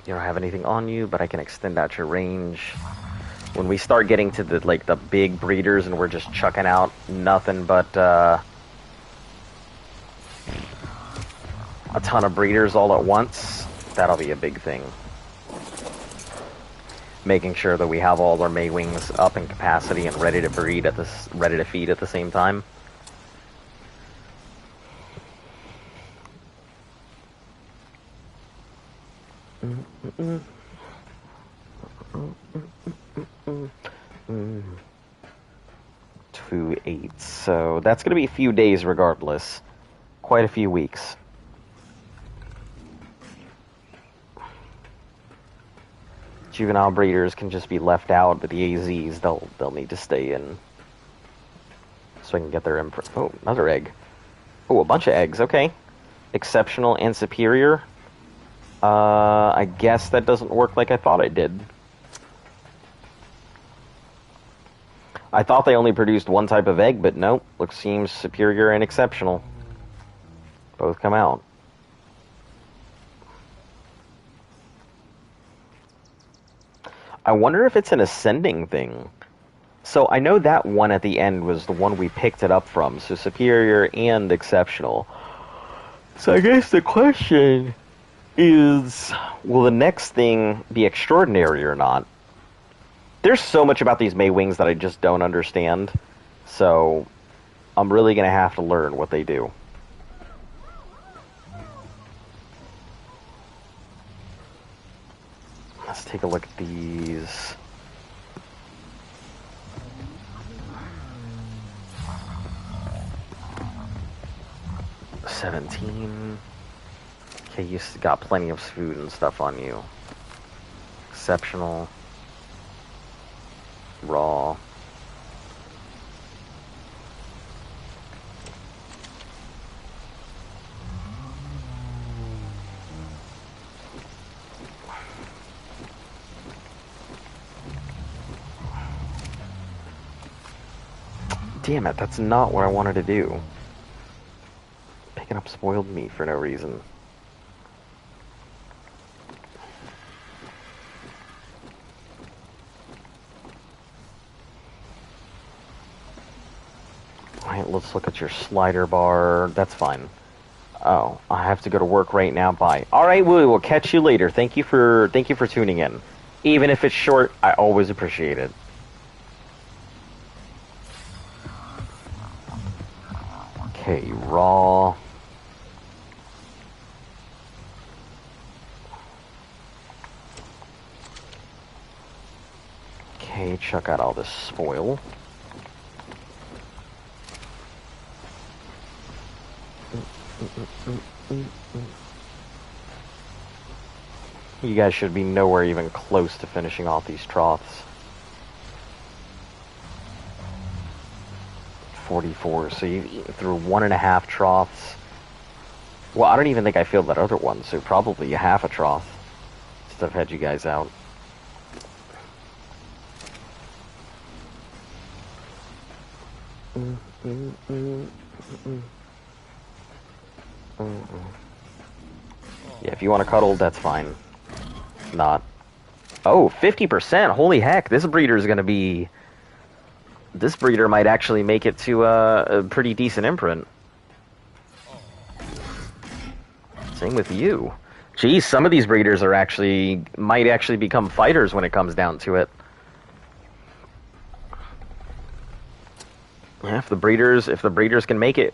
You don't have anything on you, but I can extend out your range. When we start getting to the big breeders and we're just chucking out nothing but a ton of breeders all at once, that'll be a big thing. Making sure that we have all our Maywings up in capacity and ready to breed ready to feed at the same time. Two 8, so that's going to be a few days regardless. Quite a few weeks. Juvenile breeders can just be left out, but the AZs, they'll need to stay in. So I can get their imprint. Oh, another egg. Oh, a bunch of eggs, okay. Exceptional and superior. I guess that doesn't work like I thought it did. I thought they only produced one type of egg, but nope. Seems superior and exceptional. Both come out. I wonder if it's an ascending thing. So I know that one at the end was the one we picked it up from. So superior and exceptional. So I guess the question is, will the next thing be extraordinary or not? There's so much about these Maywings that I just don't understand. So I'm really going to have to learn what they do. Let's take a look at these. $17. Okay, you got plenty of food and stuff on you. Exceptional. Raw. Damn it, that's not what I wanted to do. Picking up spoiled meat for no reason. Alright, let's look at your slider bar. That's fine. Oh, I have to go to work right now. Bye. Alright, we will catch you later. Thank you for tuning in. Even if it's short, I always appreciate it. Okay, raw. Okay, chuck out all this spoil. You guys should be nowhere even close to finishing off these troughs. 44, so you through 1.5 troughs. Well, I don't even think I filled that other one, so probably a half a trough since I've had you guys out. Yeah, if you want to cuddle, that's fine. Not. Oh, 50%! Holy heck, this breeder is going to be... This breeder might actually make it to a pretty decent imprint. Same with you. Geez, some of these breeders are might actually become fighters when it comes down to it. Yeah, if the breeders can make it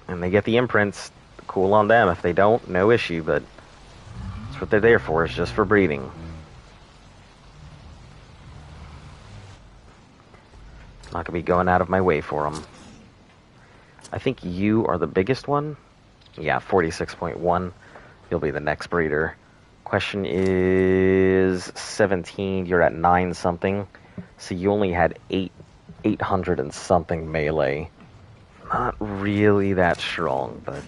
and they get the imprints, cool on them. If they don't, no issue, but that's what they're there for, is just for breeding. Not gonna be going out of my way for them. I think you are the biggest one. Yeah, 46.1. You'll be the next breeder. Question is 17. You're at 9 something. So you only had 800 and something melee. Not really that strong, but...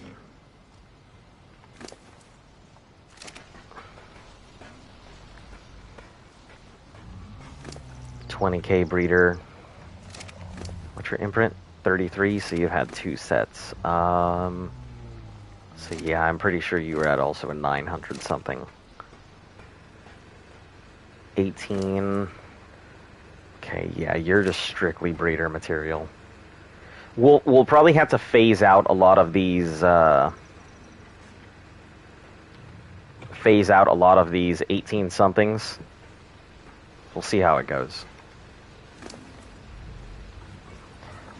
$20K breeder. What's your imprint? 33, so you've had 2 sets. So yeah, I'm pretty sure you were at also a 900 something. 18. Okay, yeah, you're just strictly breeder material. We'll probably have to phase out a lot of these 18 somethings. We'll see how it goes.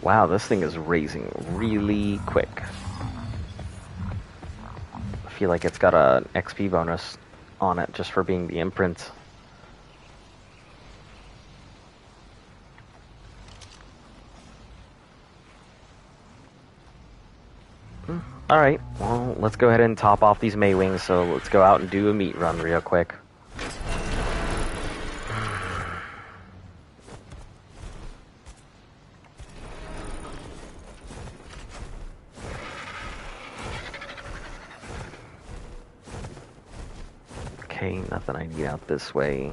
Wow, this thing is raising really quick. I feel like it's got an XP bonus on it just for being the imprint. Alright, well, let's go ahead and top off these Maywings, so let's go out and do a meat run real quick. Okay, nothing I need out this way.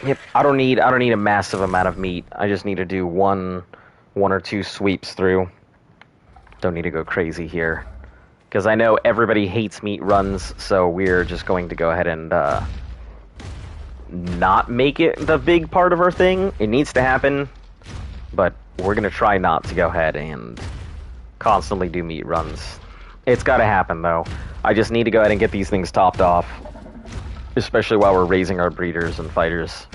Yep, I don't need a massive amount of meat. I just need to do one or two sweeps through. Don't need to go crazy here. Because I know everybody hates meat runs, so we're just going to go ahead and not make it the big part of our thing. It needs to happen, but we're going to try not to go ahead and constantly do meat runs. It's got to happen, though. I just need to go ahead and get these things topped off. Especially while we're raising our breeders and fighters.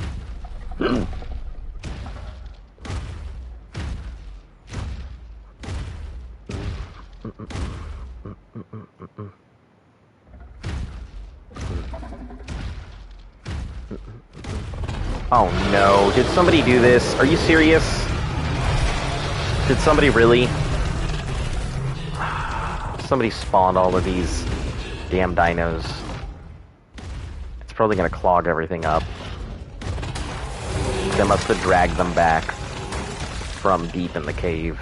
Oh no, did somebody do this? Are you serious? Did somebody really? Somebody spawned all of these damn dinos. It's probably gonna clog everything up. They must have dragged them back from deep in the cave.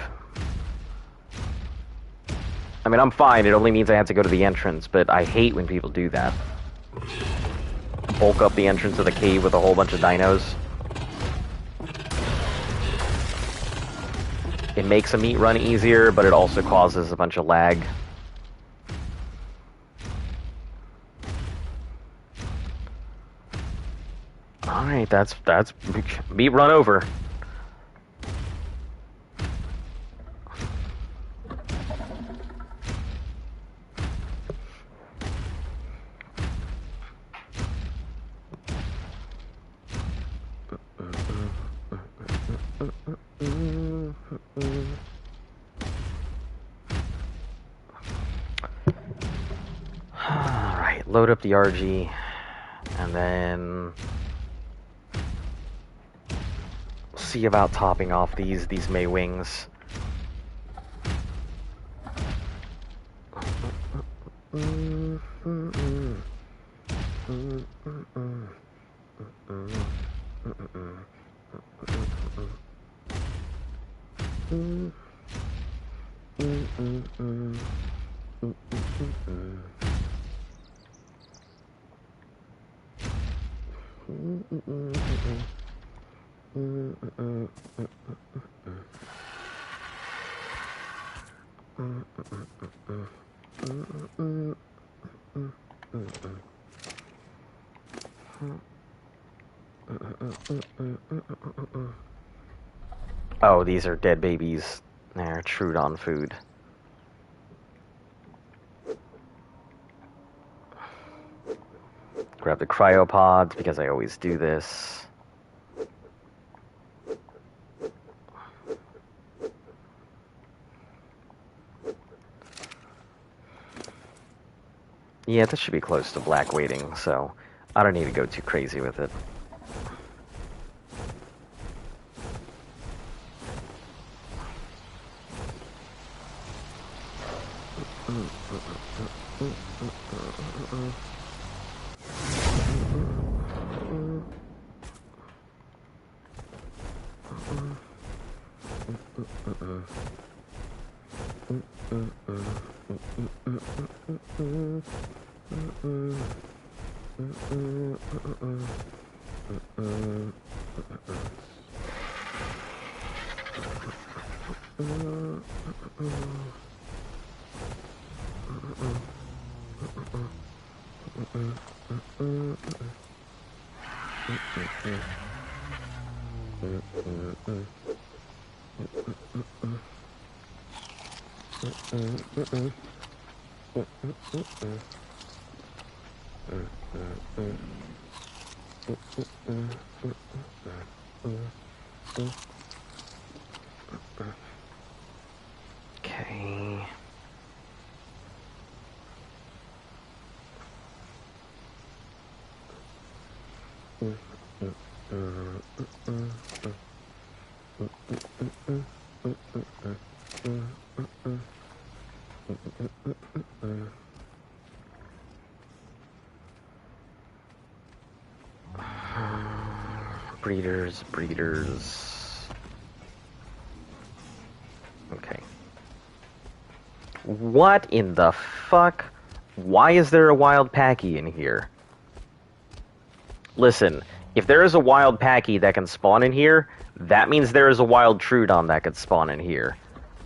I mean, I'm fine, it only means I have to go to the entrance, but I hate when people do that. Bulk up the entrance of the cave with a whole bunch of dinos. It makes a meat run easier, but it also causes a bunch of lag. Alright, that's meat run over. Alright, load up the RG, and then see about topping off these May wings. Oh, these are dead babies. They're Trudon food. Grab the cryopods because I always do this. Yeah, this should be close to black waiting, so I don't need to go too crazy with it. Okay. Breeders. Okay. What in the fuck? Why is there a wild Packy in here? Listen, if there is a wild Packy that can spawn in here, that means there is a wild Trudon that could spawn in here.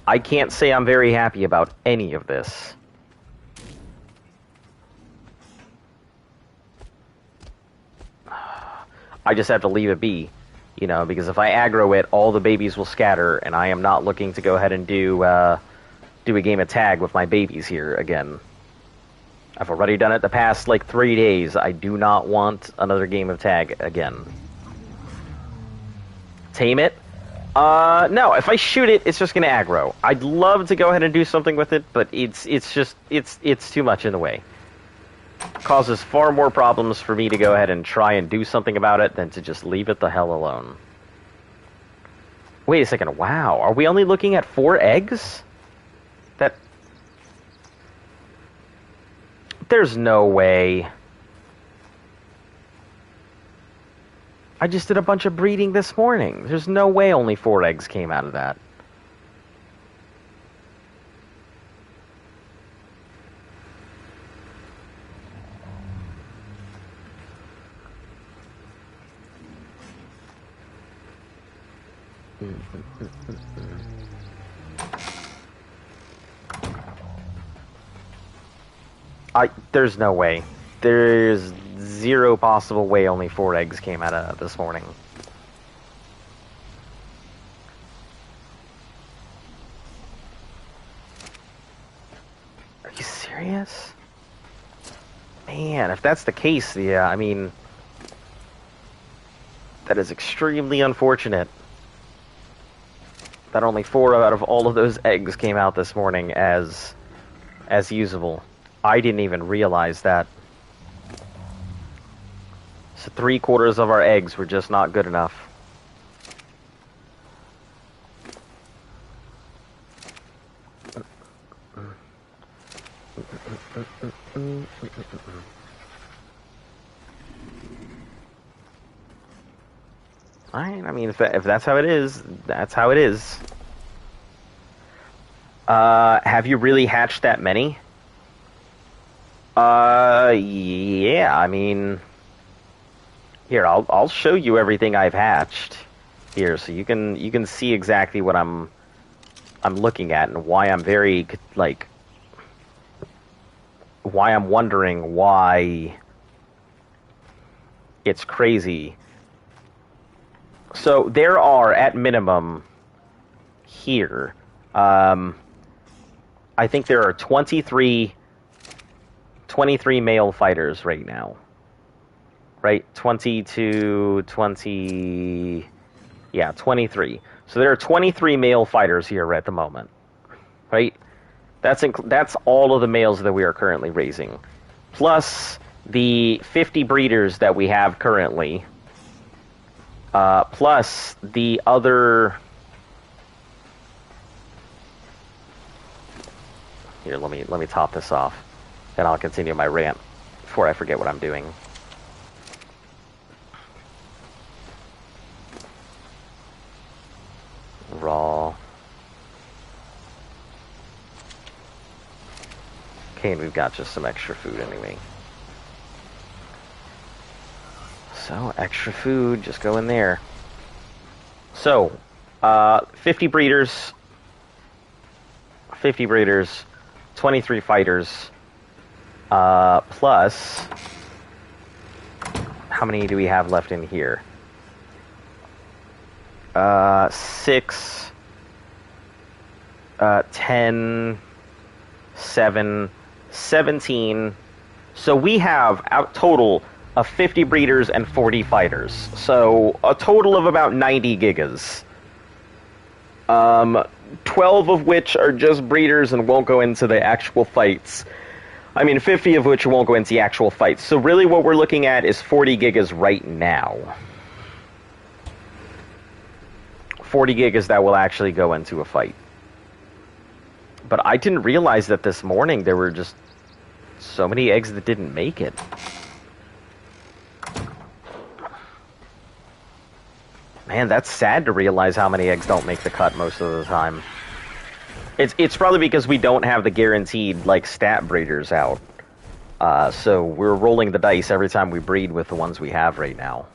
I can't say I'm very happy about any of this. I just have to leave it be. You know, because if I aggro it, all the babies will scatter, and I am not looking to go ahead and do a game of tag with my babies here again. I've already done it the past, 3 days. I do not want another game of tag again. Tame it? No, if I shoot it, it's just gonna aggro. I'd love to go ahead and do something with it, but it's too much in the way. causes far more problems for me to go ahead and try and do something about it than to just leave it the hell alone. Wait a second, wow, are we only looking at 4 eggs? That... There's no way. I just did a bunch of breeding this morning. There's no way only 4 eggs came out of that. There's no way. There's zero possible way only 4 eggs came out of this morning. Are you serious? Man, if that's the case, yeah, I mean... That is extremely unfortunate. That only 4 out of all of those eggs came out this morning as usable. I didn't even realize that. So 3/4 of our eggs were just not good enough. Alright, I mean, if that's how it is, that's how it is. Have you really hatched that many? Yeah, I mean... Here, I'll show you everything I've hatched. Here, so you can see exactly what I'm looking at and why I'm very, like... Why I'm wondering why it's crazy. So, there are, at minimum, here, I think there are 23 male fighters right now. Right? 20. Yeah, 23. So there are 23 male fighters here at the moment. Right? That's all of the males that we are currently raising. Plus the 50 breeders that we have currently. Plus the other... Here, let me top this off. Then I'll continue my rant before I forget what I'm doing. Raw. Okay, and we've got just some extra food anyway. So, extra food, just go in there. So, 50 breeders, 23 fighters, plus, how many do we have left in here? 6, 10, 7, 17. So we have a total of 50 breeders and 40 fighters. So a total of about 90 gigas. 12 of which are just breeders and won't go into the actual fights. I mean, 50 of which won't go into the actual fights. So really what we're looking at is 40 gigas right now. 40 gigas that will actually go into a fight. But I didn't realize that this morning there were just so many eggs that didn't make it. Man, that's sad to realize how many eggs don't make the cut most of the time. It's probably because we don't have the guaranteed, like, stat breeders out. So we're rolling the dice every time we breed with the ones we have right now.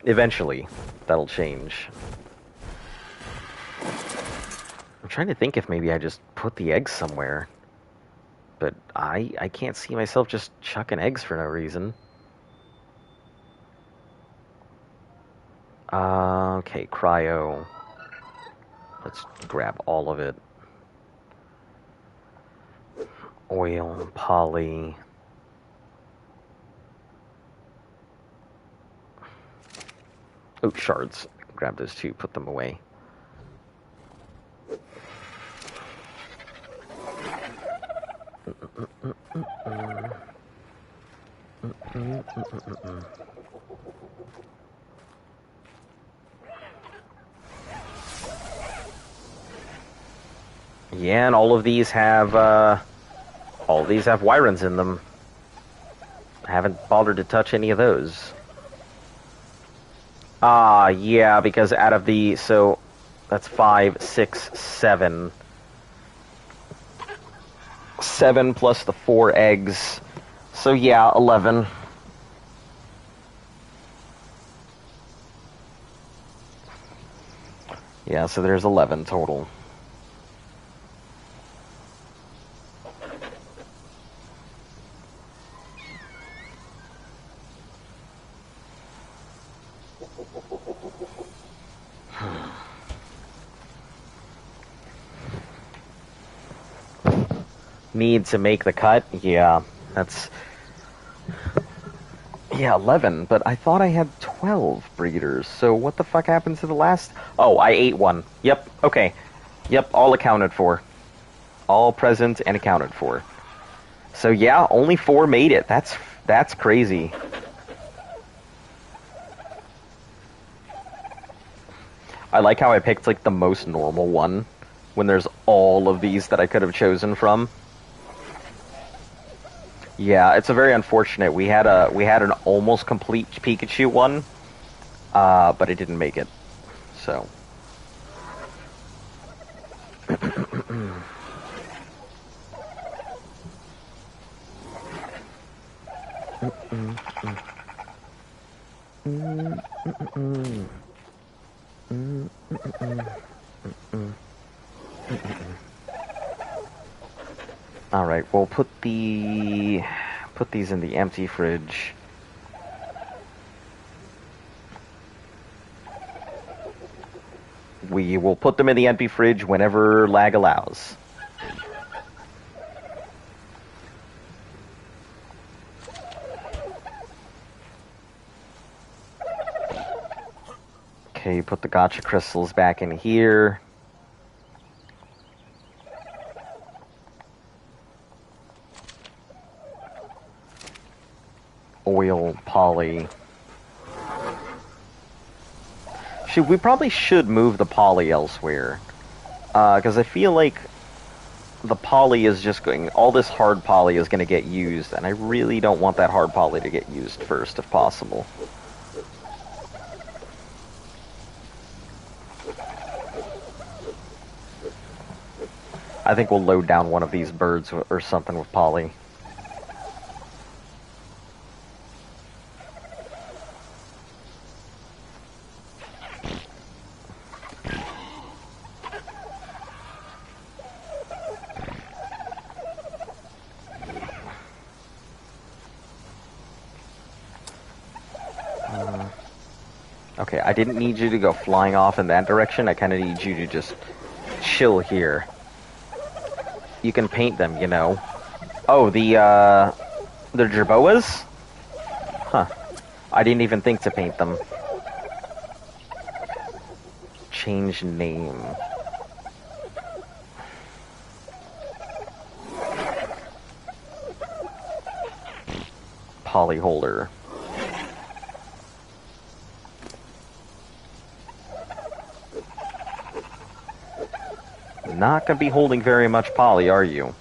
Eventually, that'll change. I'm trying to think if maybe I just put the eggs somewhere. But I can't see myself just chucking eggs for no reason. Okay, cryo. Let's grab all of it. Oil, poly. Oh, shards. Grab those two, put them away. Yeah, and all of these have Wyrens in them. I haven't bothered to touch any of those. Yeah, because out of the, so that's 5, 6, 7. 7 plus the 4 eggs. So yeah, 11. Yeah, so there's 11 total. Need to make the cut? Yeah, that's... Yeah, 11, but I thought I had 12 breeders, so what the fuck happened to the last... Oh, I ate one. Yep, okay. Yep, all accounted for. All present and accounted for. So yeah, only 4 made it. That's crazy. I like how I picked, like, the most normal one, when there's all of these that I could have chosen from. Yeah, it's a very unfortunate. We had an almost complete Pikachu one, but it didn't make it. So. All right, we'll put these in the empty fridge. We will put them in the empty fridge whenever lag allows. Okay, put the gotcha crystals back in here. Oil, poly. We probably should move the poly elsewhere. Because I feel like the poly is just going... All this hard poly is going to get used, and I really don't want that hard poly to get used first, if possible. I think we'll load down one of these birds or something with poly. Okay, I didn't need you to go flying off in that direction. I kind of need you to just chill here. You can paint them, you know. Oh, the Jerboas? Huh. I didn't even think to paint them. Change name. Polyholder. Not gonna be holding very much poly, are you?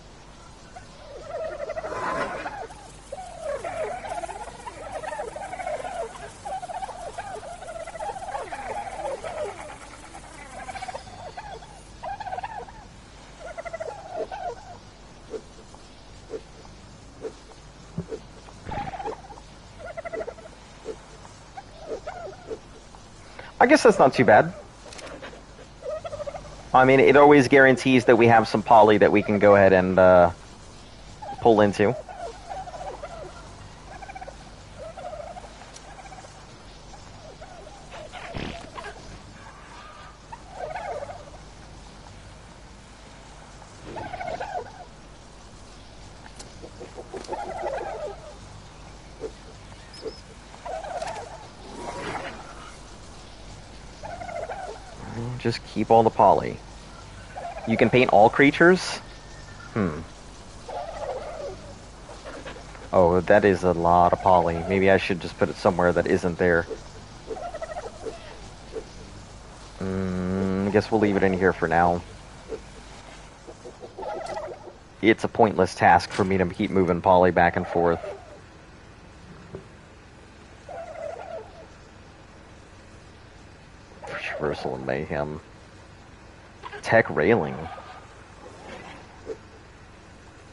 I guess that's not too bad. I mean, it always guarantees that we have some poly that we can go ahead and pull into. Just keep all the poly. You can paint all creatures? Oh, that is a lot of poly. Maybe I should just put it somewhere that isn't there. I guess we'll leave it in here for now. It's a pointless task for me to keep moving poly back and forth. Traversal and Mayhem. Tech railing.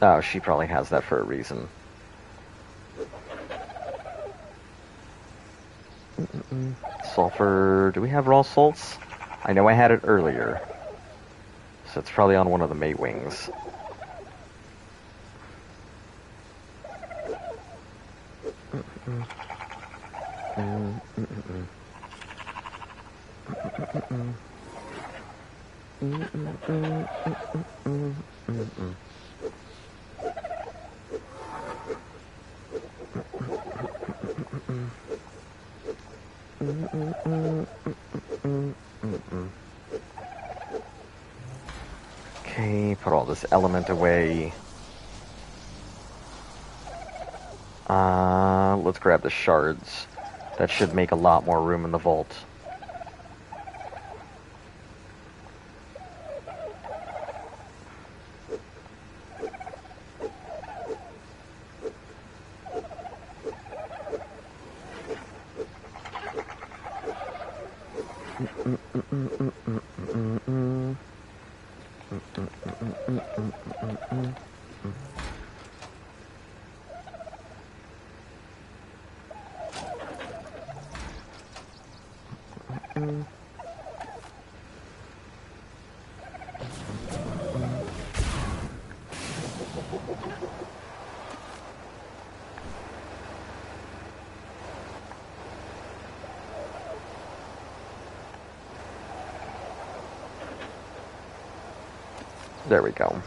Oh, she probably has that for a reason. Sulfur. Do we have raw salts? I know I had it earlier. So it's probably on one of the mate wings. Okay, put all this element away. Let's grab the shards. That should make a lot more room in the vault. There we go.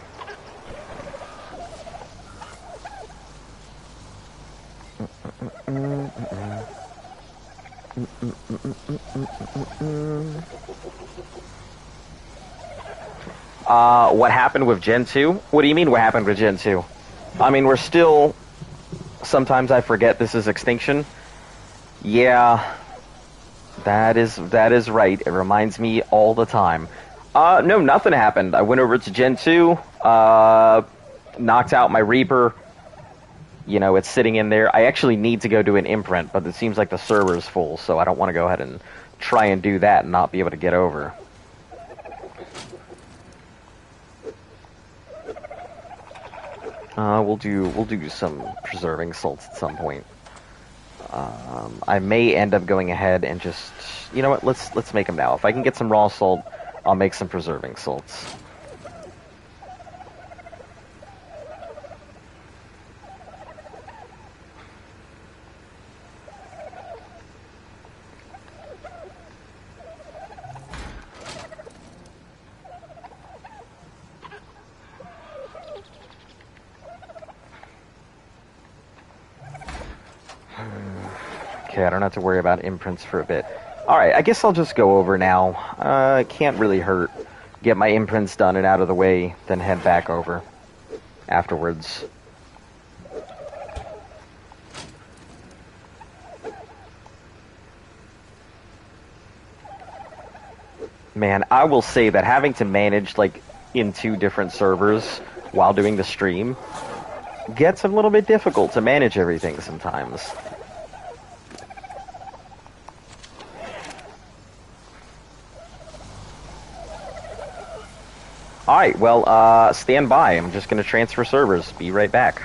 What happened with Gen 2? What do you mean what happened with Gen 2? I mean, we're still... Sometimes I forget this is Extinction. Yeah, that is right. It reminds me all the time. No, nothing happened. I went over to Gen 2, knocked out my Reaper. You know, it's sitting in there. I actually need to go do an imprint, but it seems like the server's full, so I don't want to go ahead and try and do that and not be able to get over. We'll do some preserving salts at some point. I may end up going ahead and just, you know what? Let's make them now. If I can get some raw salt, I'll make some preserving salts. Okay, I don't have to worry about imprints for a bit. Alright, I guess I'll just go over now. It can't really hurt. Get my imprints done and out of the way, then head back over afterwards. Man, I will say that having to manage, like, in 2 different servers while doing the stream gets a little bit difficult to manage everything sometimes. Alright, well, stand by. I'm just going to transfer servers. Be right back.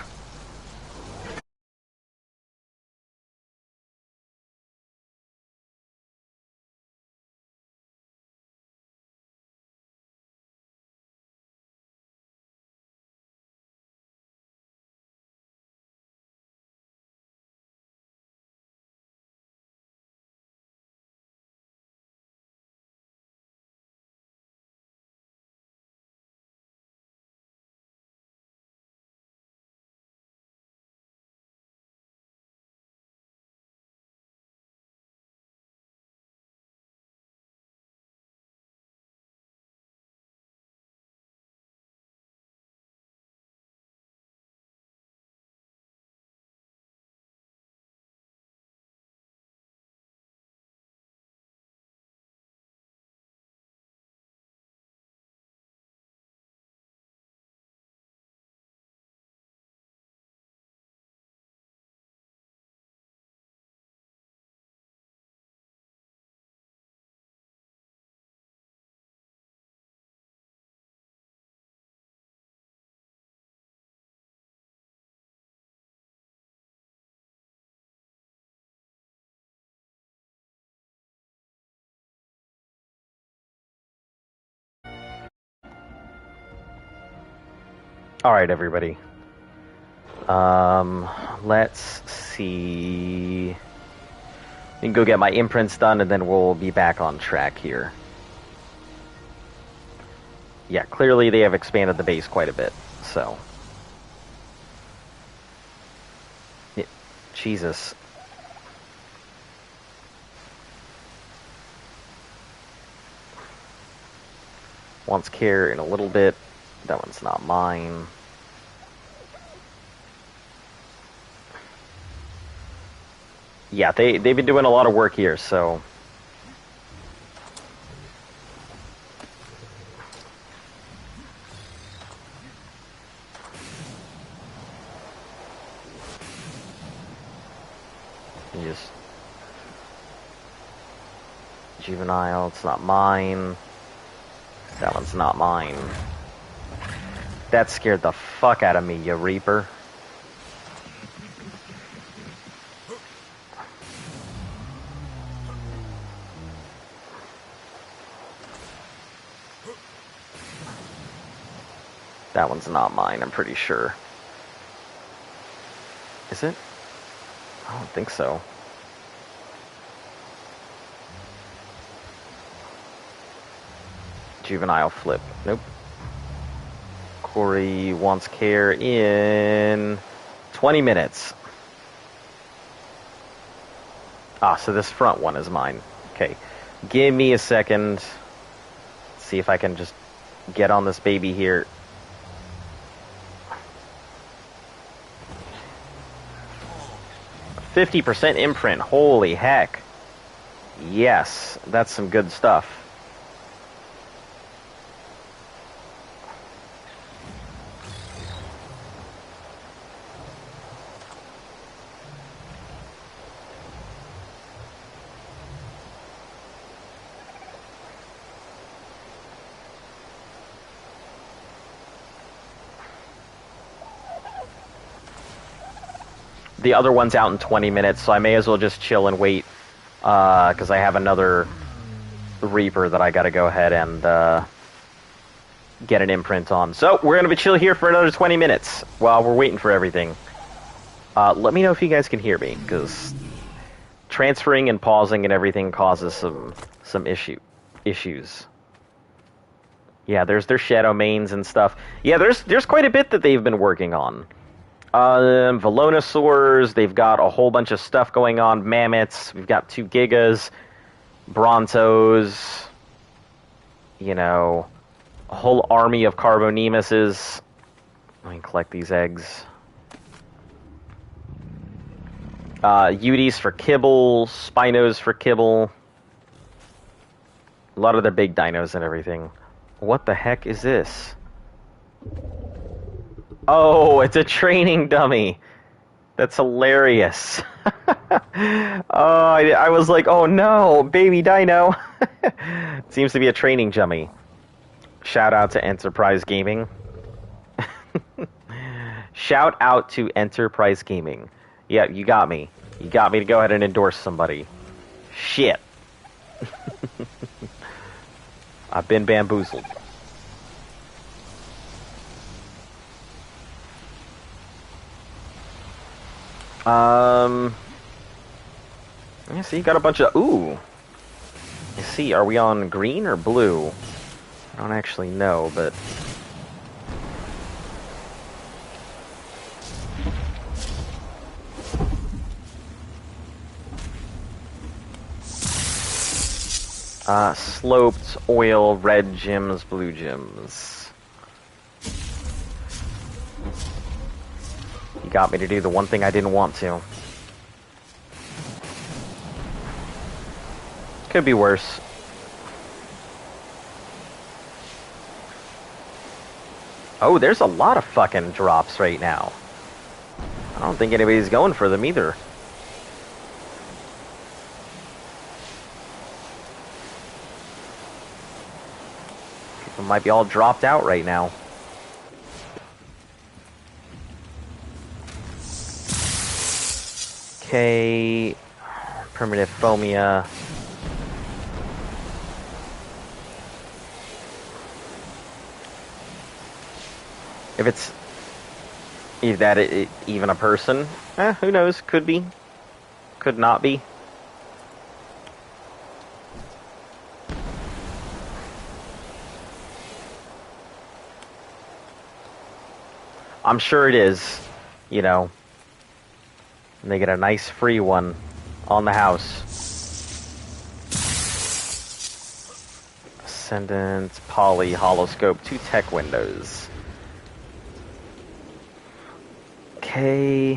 Alright, everybody. Let's see. I can go get my imprints done, and then we'll be back on track here. Yeah, clearly they have expanded the base quite a bit, so... Yeah, Jesus. Wants care in a little bit. That one's not mine. Yeah, they've been doing a lot of work here, so... Just... Juvenile, it's not mine. That one's not mine. That scared the fuck out of me, you Reaper. That one's not mine, I'm pretty sure. Is it? I don't think so. Juvenile flip. Nope. Corey wants care in 20 minutes. Ah, so this front one is mine. Okay. Give me a second. See if I can just get on this baby here. %50 imprint. Holy heck. Yes, that's some good stuff. The other one's out in 20 minutes, so I may as well just chill and wait, because I have another Reaper that I gotta go ahead and get an imprint on. So, we're gonna be chill here for another 20 minutes while we're waiting for everything. Let me know if you guys can hear me, because transferring and pausing and everything causes some issues. Yeah, there's their shadow mains and stuff. Yeah, there's quite a bit that they've been working on. Velonosaurs, they've got a whole bunch of stuff going on. Mammoths, we've got 2 Gigas, Brontos, you know, a whole army of Carbonemuses. Let me collect these eggs. Uties for kibble, Spinos for kibble. A lot of the big dinos and everything. What the heck is this? Oh, it's a training dummy. That's hilarious. I was like, oh no, baby dino. Seems to be a training dummy. Shout out to Enterprise Gaming. Shout out to Enterprise Gaming. Yeah, you got me. You got me to go ahead and endorse somebody. Shit. I've been bamboozled. You see, got a bunch of... Ooh. You see, are we on green or blue? I don't actually know, but... Sloped, oil, red gems, blue gems. You got me to do the one thing I didn't want to. Could be worse. Oh, there's a lot of fucking drops right now. I don't think anybody's going for them either. People might be all dropped out right now. Okay, primitive phomia. If Is that even a person? Who knows? Could be. Could not be. I'm sure it is. You know. And they get a nice free one on the house. Ascendant, Poly, Holoscope, 2 tech windows. Okay.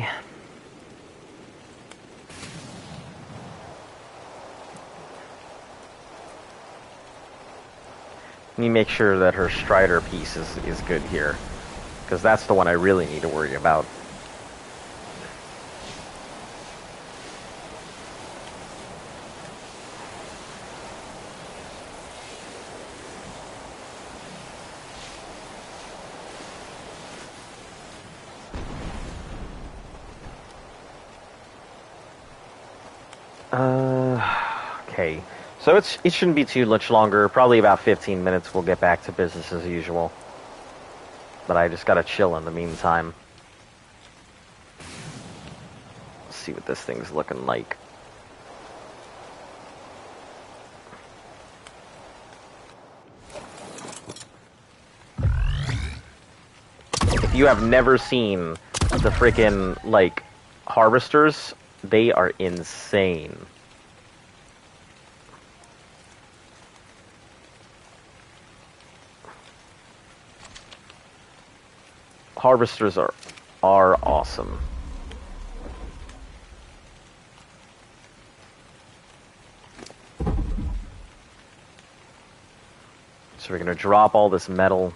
Let me make sure that her Strider piece is good here. Because that's the one I really need to worry about. Okay. So it shouldn't be too much longer. Probably about 15 minutes we'll get back to business as usual. But I just gotta chill in the meantime. Let's see what this thing's looking like. If you have never seen the frickin', like, harvesters, they are insane. Harvesters are awesome. So we're gonna drop all this metal.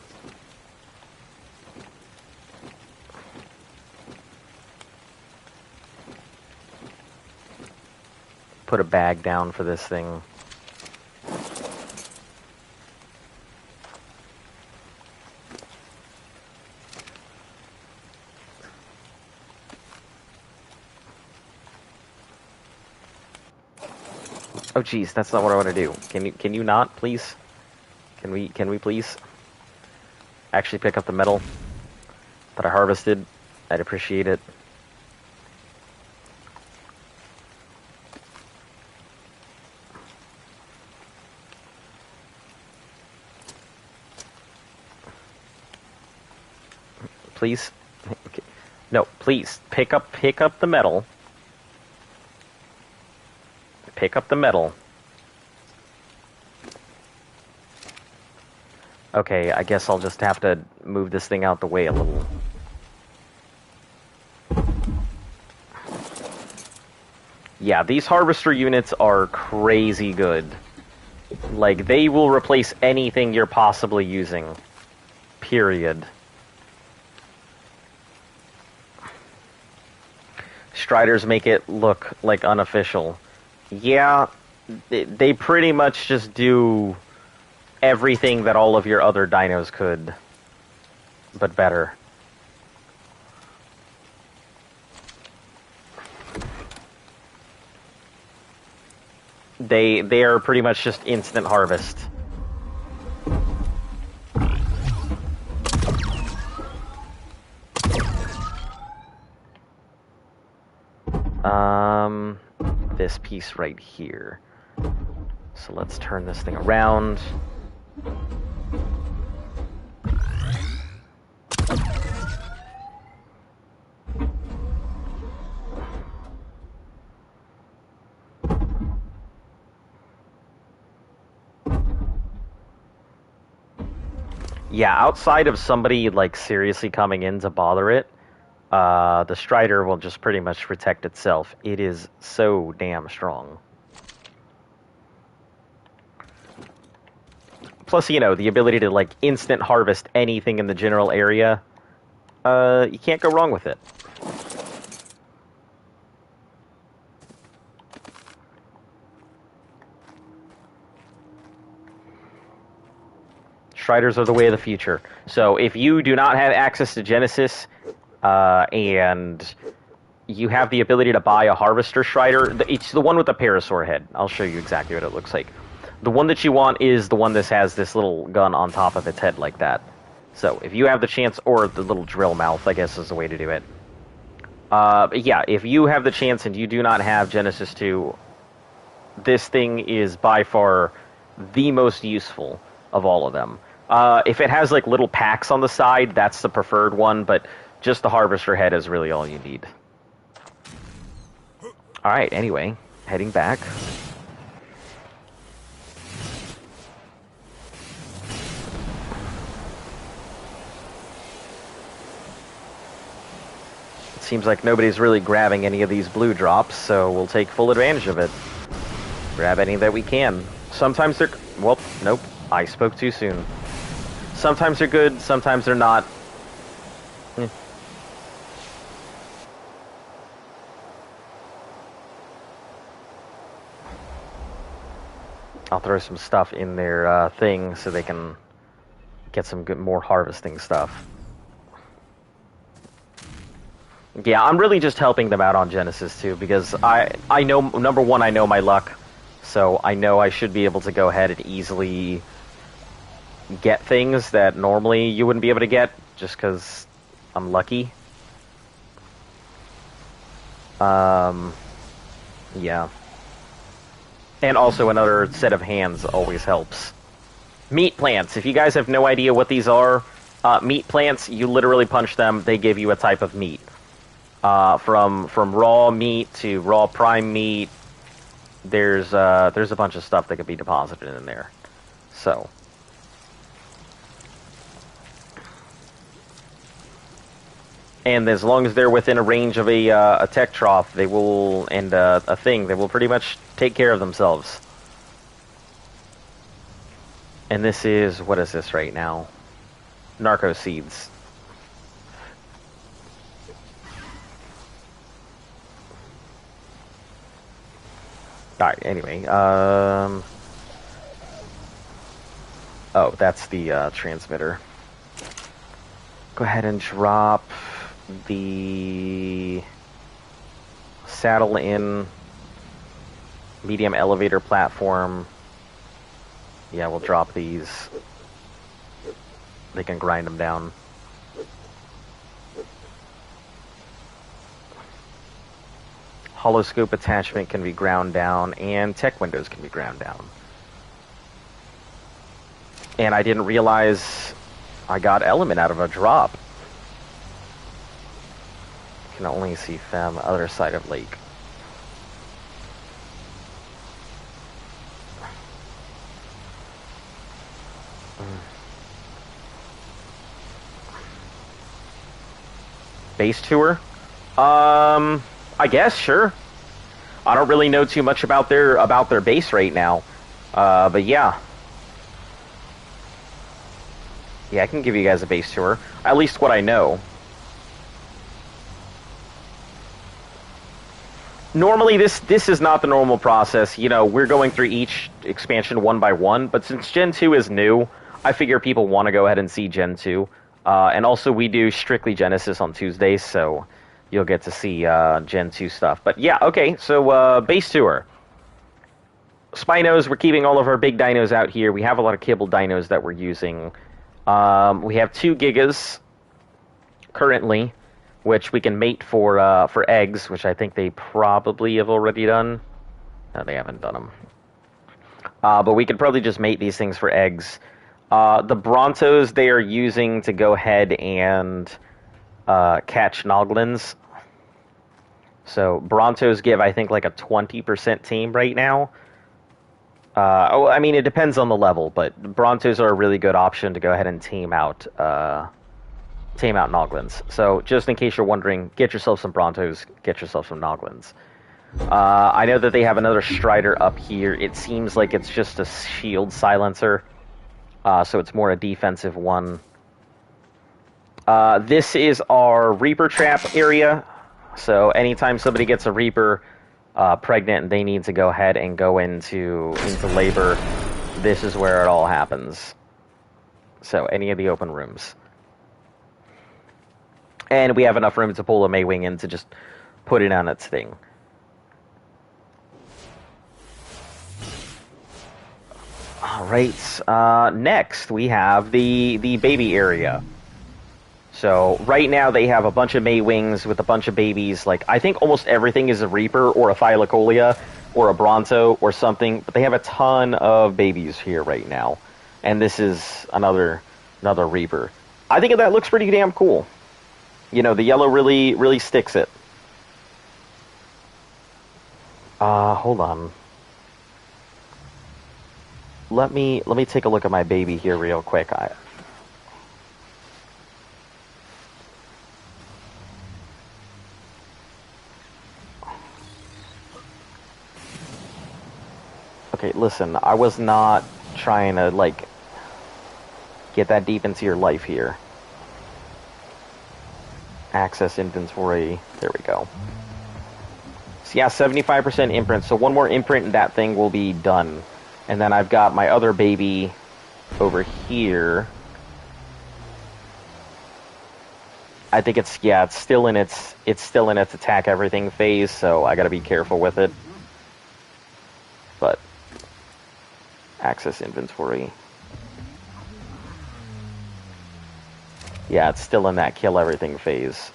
Put a bag down for this thing. Oh geez, that's not what I want to do. Can you not, please? Can we please actually pick up the metal that I harvested? I'd appreciate it. Please? Okay. No, please pick up the metal. Pick up the metal. Okay, I guess I'll just have to move this thing out the way a little. Yeah, these harvester units are crazy good. Like, they will replace anything you're possibly using. Period. Striders make it look like unofficial. Yeah, they pretty much just do everything that all of your other dinos could, but better. They are pretty much just instant harvest. This piece right here. So let's turn this thing around. Yeah, outside of somebody, like, seriously coming in to bother it, the Strider will just pretty much protect itself. It is so damn strong. Plus, you know, the ability to, like, instant harvest anything in the general area, you can't go wrong with it. Striders are the way of the future. So if you do not have access to Genesis, and you have the ability to buy a Harvester Strider, it's the one with the Parasaur head. I'll show you exactly what it looks like. The one that you want is the one that has this little gun on top of its head like that. So if you have the chance, or the little drill mouth, I guess is the way to do it. But yeah, if you have the chance and you do not have Genesis 2, this thing is by far the most useful of all of them. If it has like little packs on the side, that's the preferred one, but just the harvester head is really all you need. Alright, anyway, heading back. It seems like nobody's really grabbing any of these blue drops, so we'll take full advantage of it. Grab any that we can. Sometimes they're... Well, nope. I spoke too soon. Sometimes they're good, sometimes they're not. I'll throw some stuff in their thing so they can get some good, more harvesting stuff. Yeah, I'm really just helping them out on Genesis too, because I know, number one, I know my luck, so I know I should be able to go ahead and easily get things that normally you wouldn't be able to get, just because I'm lucky. Yeah. And also another set of hands always helps. Meat plants. If you guys have no idea what these are, meat plants, you literally punch them, they give you a type of meat. From raw meat to raw prime meat, there's a bunch of stuff that could be deposited in there. So... And as long as they're within a range of a tech trough, they will, and a thing, they will pretty much take care of themselves. And this is, what is this right now? Narco seeds. Alright, anyway, oh, that's the transmitter. Go ahead and drop the saddle in, medium elevator platform. Yeah, we'll drop these. They can grind them down. Holoscope attachment can be ground down, and tech windows can be ground down. And I didn't realize I got element out of a drop. Can only see Fem, other side of lake. Base tour? I guess, sure. I don't really know too much about their base right now. But yeah. Yeah, I can give you guys a base tour. At least what I know. Normally, this is not the normal process. You know, we're going through each expansion one by one, but since Gen 2 is new, I figure people want to go ahead and see Gen 2. And also, we do strictly Genesis on Tuesdays, so you'll get to see Gen 2 stuff. But yeah, okay, so base tour. Spinos, we're keeping all of our big dinos out here. We have a lot of kibble dinos that we're using. We have 2 gigas currently, which we can mate for eggs, which I think they probably have already done. No, they haven't done them. But we could probably just mate these things for eggs. The Brontos they are using to go ahead and catch Noglins. So Brontos give, I think, like a 20% tame right now. I mean, it depends on the level, but Brontos are a really good option to go ahead and tame out Noglins. So, just in case you're wondering, get yourself some Brontos, get yourself some Noglins. I know that they have another Strider up here. It seems like it's just a shield silencer, so it's more a defensive one. This is our Reaper trap area, so anytime somebody gets a Reaper pregnant and they need to go ahead and go into labor, this is where it all happens. So, any of the open rooms. And we have enough room to pull a Maywing in to just put it on its thing. Alright, next we have the baby area. So right now they have a bunch of Maywings with a bunch of babies. Like, I think almost everything is a Reaper or a Thylacolia or a Bronto or something. But they have a ton of babies here right now. And this is another Reaper. I think that looks pretty damn cool. You know, the yellow really sticks it. Hold on. Let me take a look at my baby here real quick. Okay, listen, I was not trying to, like, get that deep into your life here. Access inventory. There we go. So yeah, 75% imprint. So one more imprint and that thing will be done. And then I've got my other baby over here. I think it's still in its attack everything phase, so I gotta be careful with it. But access inventory. Yeah, it's still in that kill everything phase.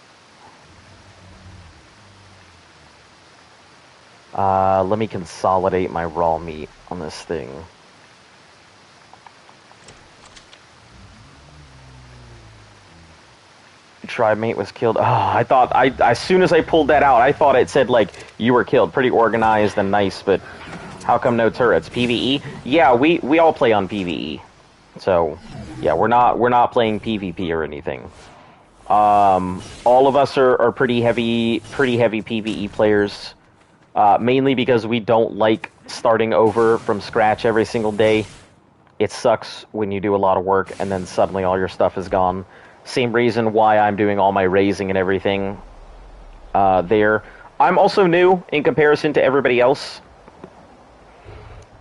Let me consolidate my raw meat on this thing. Tribe mate was killed. Oh, I thought, as soon as I pulled that out, I thought it said, like, you were killed. Pretty organized and nice, but how come no turrets? PvE? Yeah, we all play on PvE. So, yeah, we're not playing PvP or anything. All of us are pretty heavy PvE players. Mainly because we don't like starting over from scratch every single day. It sucks when you do a lot of work and then suddenly all your stuff is gone. Same reason why I'm doing all my raising and everything there. I'm also new in comparison to everybody else.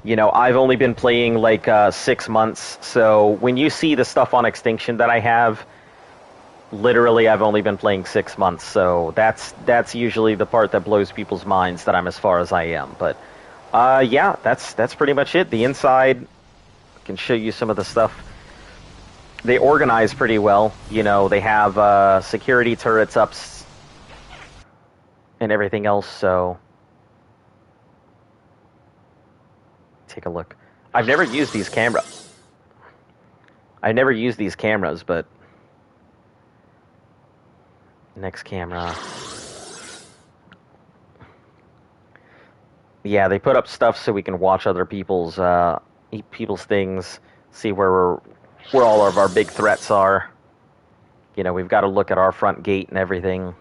You know, I've only been playing like 6 months, so when you see the stuff on Extinction that I have, literally I've only been playing 6 months, so that's usually the part that blows people's minds, that I'm as far as I am. But yeah, that's pretty much it. The inside, I can show you some of the stuff. They organize pretty well. You know, they have security turrets up and everything else, so take a look. I've never used these cameras, but next camera. Yeah, they put up stuff so we can watch other people's things, see where all of our big threats are. You know, we've got to look at our front gate and everything.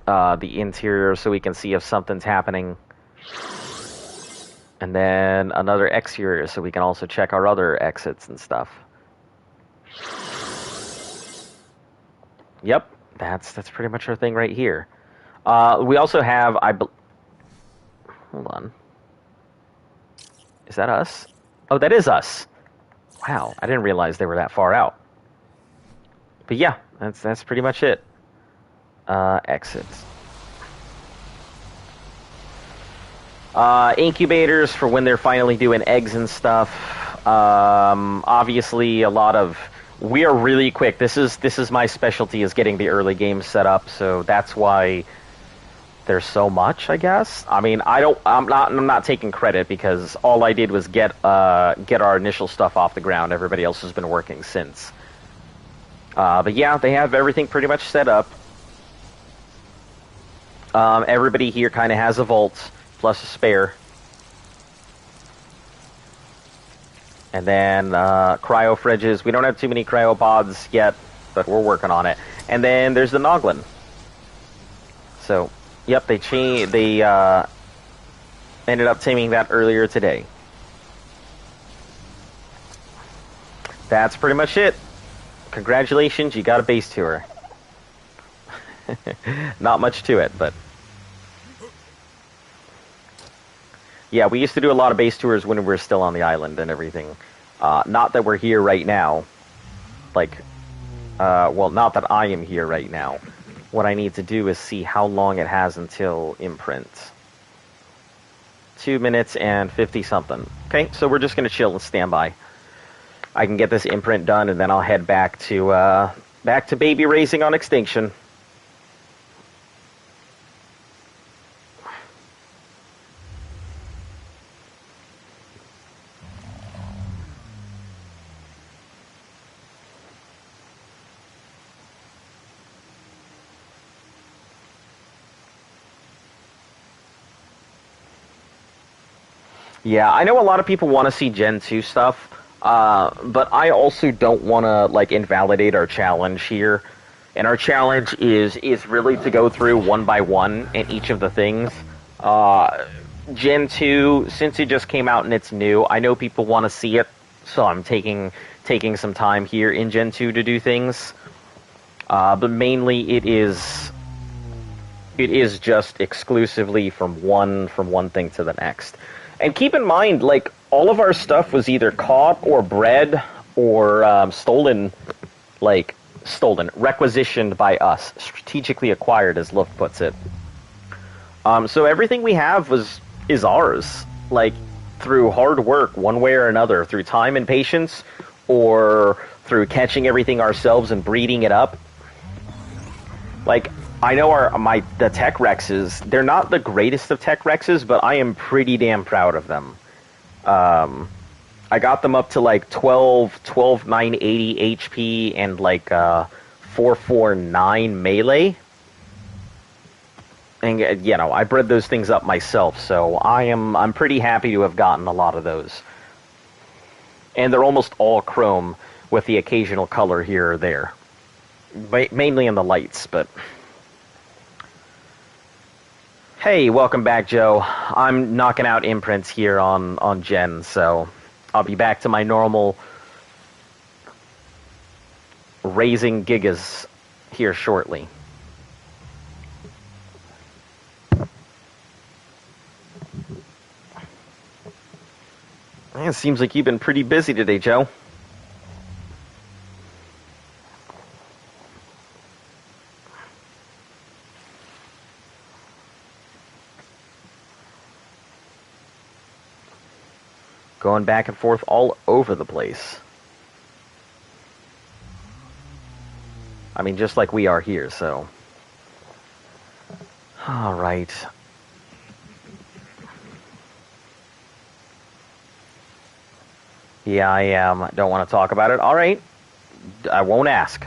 The interior so we can see if something's happening. And then another exterior so we can also check our other exits and stuff. Yep, that's pretty much our thing right here. We also have, hold on. Is that us? Oh, that is us. Wow, I didn't realize they were that far out. But yeah, that's pretty much it. Exits. Incubators for when they're finally doing eggs and stuff. Obviously, a lot of... We are really quick. This is my specialty, is getting the early game set up, so that's why there's so much, I guess. I mean, I'm not taking credit, because all I did was get our initial stuff off the ground. Everybody else has been working since. But yeah, they have everything pretty much set up. Everybody here kind of has a vault plus a spare. And then cryo fridges. We don't have too many cryopods yet, but we're working on it. And then there's the Noglin. So, yep, they ended up taming that earlier today. That's pretty much it. Congratulations, you got a base tour. Not much to it, but... Yeah, we used to do a lot of base tours when we were still on the island and everything. Not that we're here right now. Like, well, not that I am here right now. What I need to do is see how long it has until imprint. 2 minutes and 50-something. Okay, so we're just going to chill and stand by. I can get this imprint done, and then I'll head back to baby raising on Extinction. Yeah, I know a lot of people want to see Gen 2 stuff, but I also don't want to, like, invalidate our challenge here. And our challenge is really to go through one by one in each of the things. Gen 2, since it just came out and it's new, I know people want to see it, so I'm taking some time here in Gen 2 to do things. But mainly it is just exclusively from one thing to the next. And keep in mind, like, all of our stuff was either caught or bred or stolen, requisitioned by us, strategically acquired, as Luft puts it. So everything we have is ours, like, through hard work, one way or another, through time and patience, or through catching everything ourselves and breeding it up. Like, I know the Tech Rexes, they're not the greatest of Tech Rexes, but I am pretty damn proud of them. I got them up to like 980 HP and like 449 melee. And you know, I bred those things up myself, so I'm pretty happy to have gotten a lot of those. And they're almost all chrome with the occasional color here or there. Mainly in the lights, but hey, welcome back, Joe. I'm knocking out imprints here on Gen, so I'll be back to my normal raising gigas here shortly. It seems like you've been pretty busy today, Joe. Going back and forth all over the place. I mean, just like we are here, so. Alright. Yeah, I don't want to talk about it. Alright. I won't ask.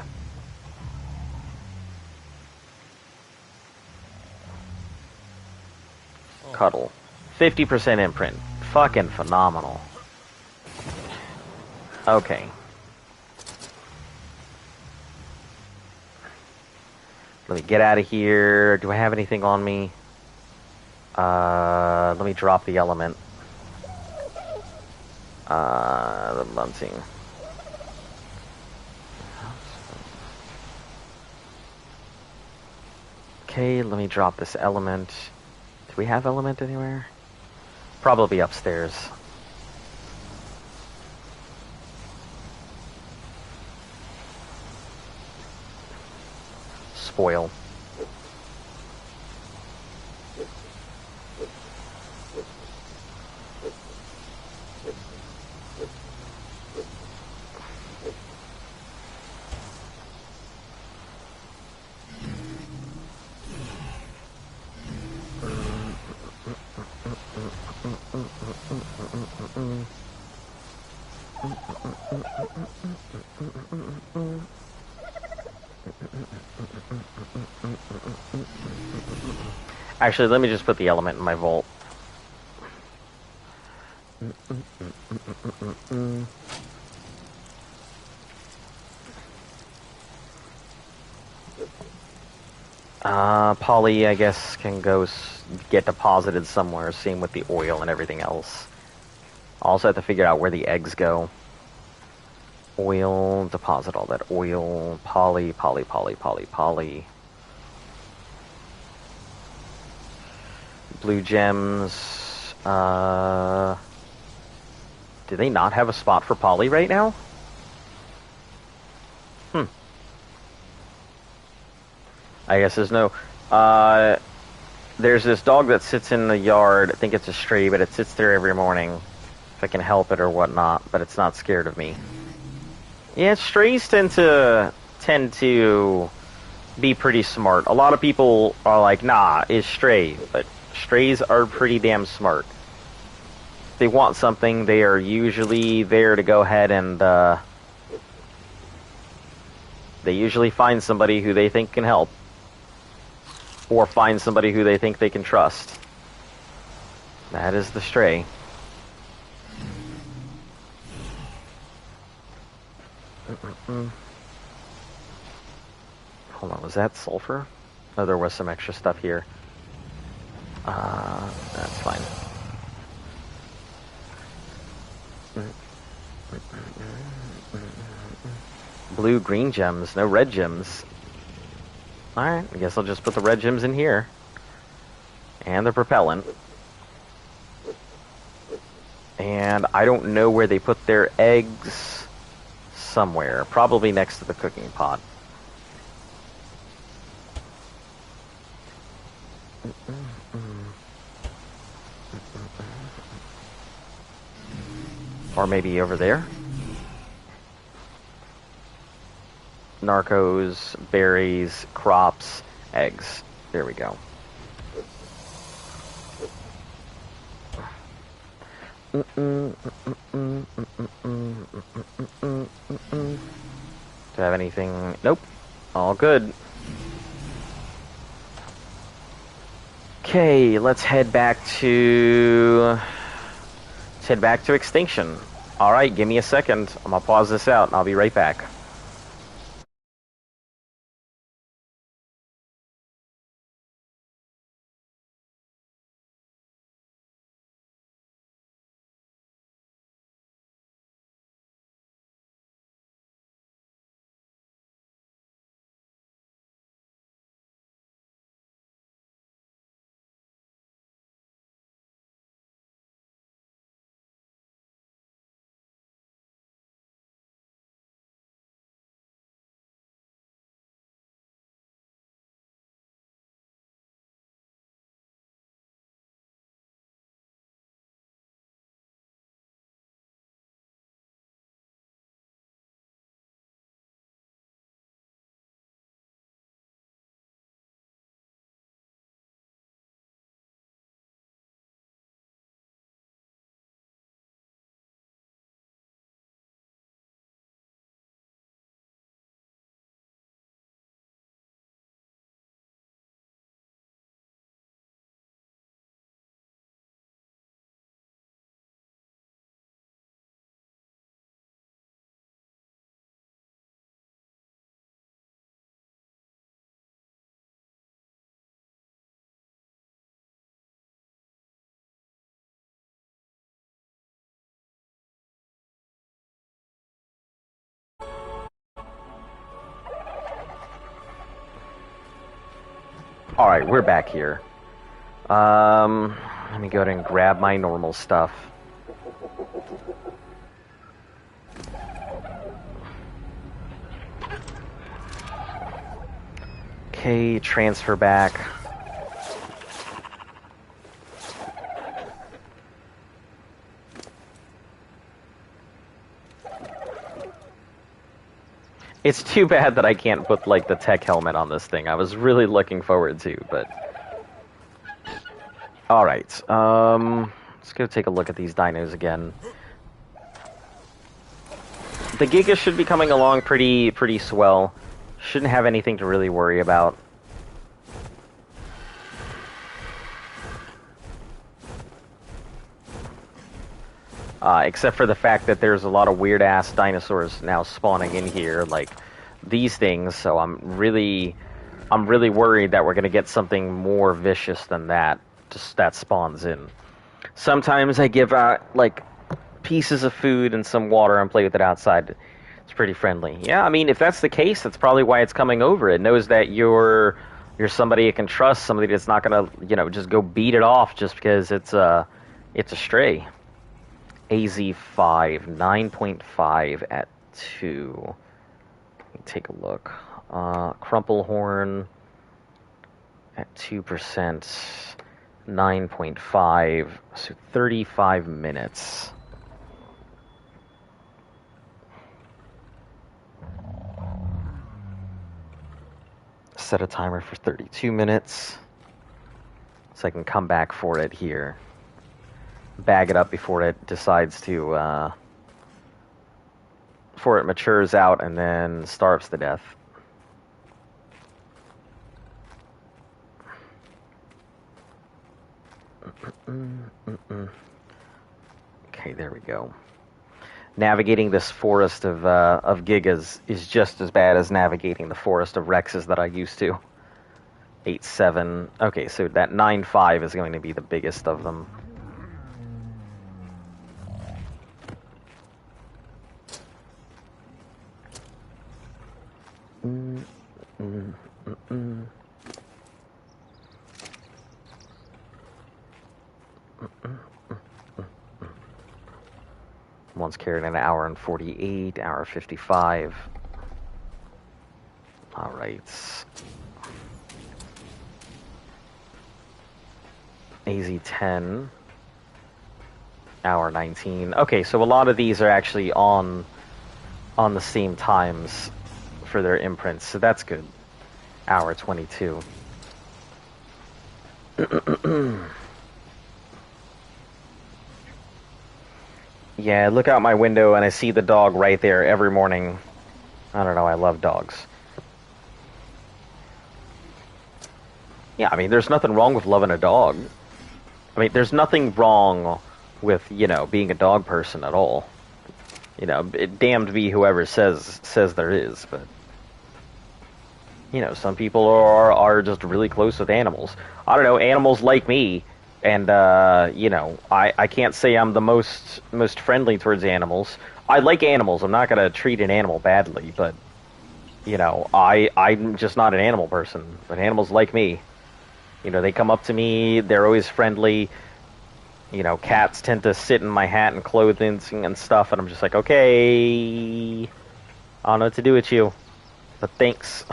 Cuddle. 50% imprint. Fucking phenomenal. Okay. Let me get out of here. Do I have anything on me? Let me drop the element. The bunting. Okay, let me drop this element. Do we have element anywhere? Probably upstairs. Spoil. Actually, let me just put the element in my vault. Poly, I guess, can go get deposited somewhere, same with the oil and everything else. Also have to figure out where the eggs go. Oil, deposit all that oil, poly. Blue gems, do they not have a spot for poly right now? I guess there's no, there's this dog that sits in the yard. I think it's a stray, but it sits there every morning. If I can help it or whatnot, but it's not scared of me. Yeah, strays tend to be pretty smart. A lot of people are like, nah, it's stray, but strays are pretty damn smart. If they want something, they are usually there to go ahead and they usually find somebody who they think can help, or find somebody who they think they can trust. That is the stray. Hold on, was that sulfur? Oh, there was some extra stuff here. That's fine. Blue, green gems, no red gems. Alright, I guess I'll just put the red gems in here. And the propellant. And I don't know where they put their eggs. Somewhere. Probably next to the cooking pot. Or maybe over there. Narcos, berries, crops, eggs. There we go. Do I have anything? Nope. All good. Okay, let's head back to extinction. All right, give me a second. I'm gonna pause this out, and I'll be right back. All right, we're back here. Let me go ahead and grab my normal stuff. Okay, transfer back. It's too bad that I can't put, like, the tech helmet on this thing. I was really looking forward to, but... Alright, let's go take a look at these dinos again. The Giga should be coming along pretty swell. Shouldn't have anything to really worry about. Except for the fact that there's a lot of weird-ass dinosaurs now spawning in here, like these things, so I'm really worried that we're going to get something more vicious than that, just that spawns in. Sometimes I give out, like, pieces of food and some water and play with it outside. It's pretty friendly. Yeah, I mean, if that's the case, that's probably why it's coming over. It knows that you're somebody it can trust, somebody that's not going to, just go beat it off just because it's a stray. AZ5, 9.5 at 2. Let me take a look. Crumplehorn at 2%, 9.5, so 35 minutes. set a timer for 32 minutes. So I can come back for it here. Bag it up before it decides to, before it matures out and then starves to death. Okay, there we go. Navigating this forest of Gigas is just as bad as navigating the forest of Rexes that I used to. 8-7. Okay, so that 9-5 is going to be the biggest of them. One's carried an hour and 48, hour 55. All right. AZ10, hour 19. Okay, so a lot of these are actually on the same times for their imprints, so that's good. Hour 22. Yeah, I look out my window and I see the dog right there every morning. I don't know, I love dogs. Yeah, I mean, there's nothing wrong with loving a dog. I mean, there's nothing wrong with, you know, being a dog person at all. You know, damned be whoever says there is, but... You know, some people are just really close with animals. I don't know, animals like me, and, you know, I can't say I'm the most friendly towards animals. I like animals, I'm not gonna treat an animal badly, but, you know, I'm just not an animal person. But animals like me. You know, they come up to me, they're always friendly. You know, cats tend to sit in my hat and clothing and stuff, and I'm just like, okay, I don't know what to do with you, but thanks.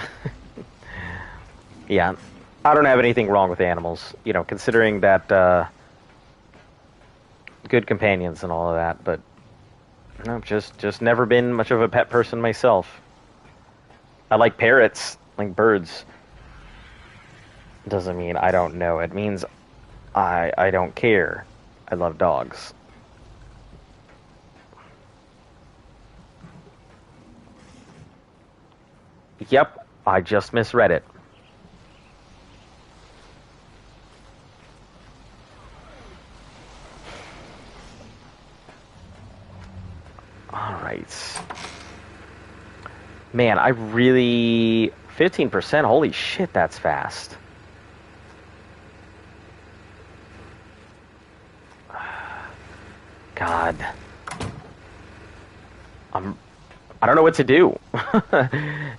Yeah, I don't have anything wrong with animals, you know, considering that, good companions and all of that, but, you know, just never been much of a pet person myself. I like parrots, like birds. Doesn't mean I don't know. It means I don't care. I love dogs. Yep, I just misread it. Alright. Man, I really... 15%? Holy shit, that's fast. God. I don't know what to do.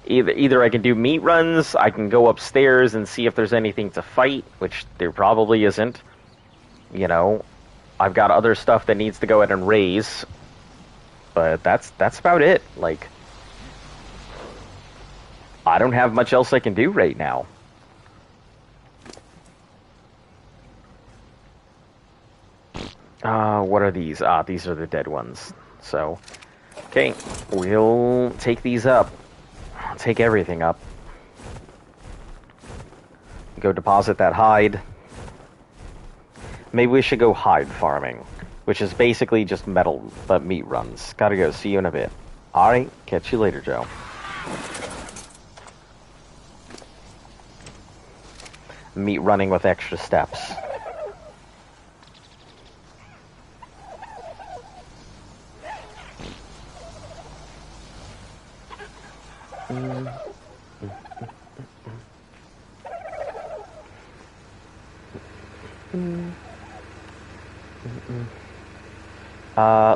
Either I can do meat runs, I can go upstairs and see if there's anything to fight, which there probably isn't. You know, I've got other stuff that needs to go ahead and raise. But that's about it. Like, I don't have much else I can do right now. What are these? These are the dead ones. So, okay, we'll take these up. I'll take everything up. Go deposit that hide. Maybe we should go hide farming, which is basically just metal, but meat runs. Gotta go. See you in a bit. Alright, catch you later, Joe. Meat running with extra steps.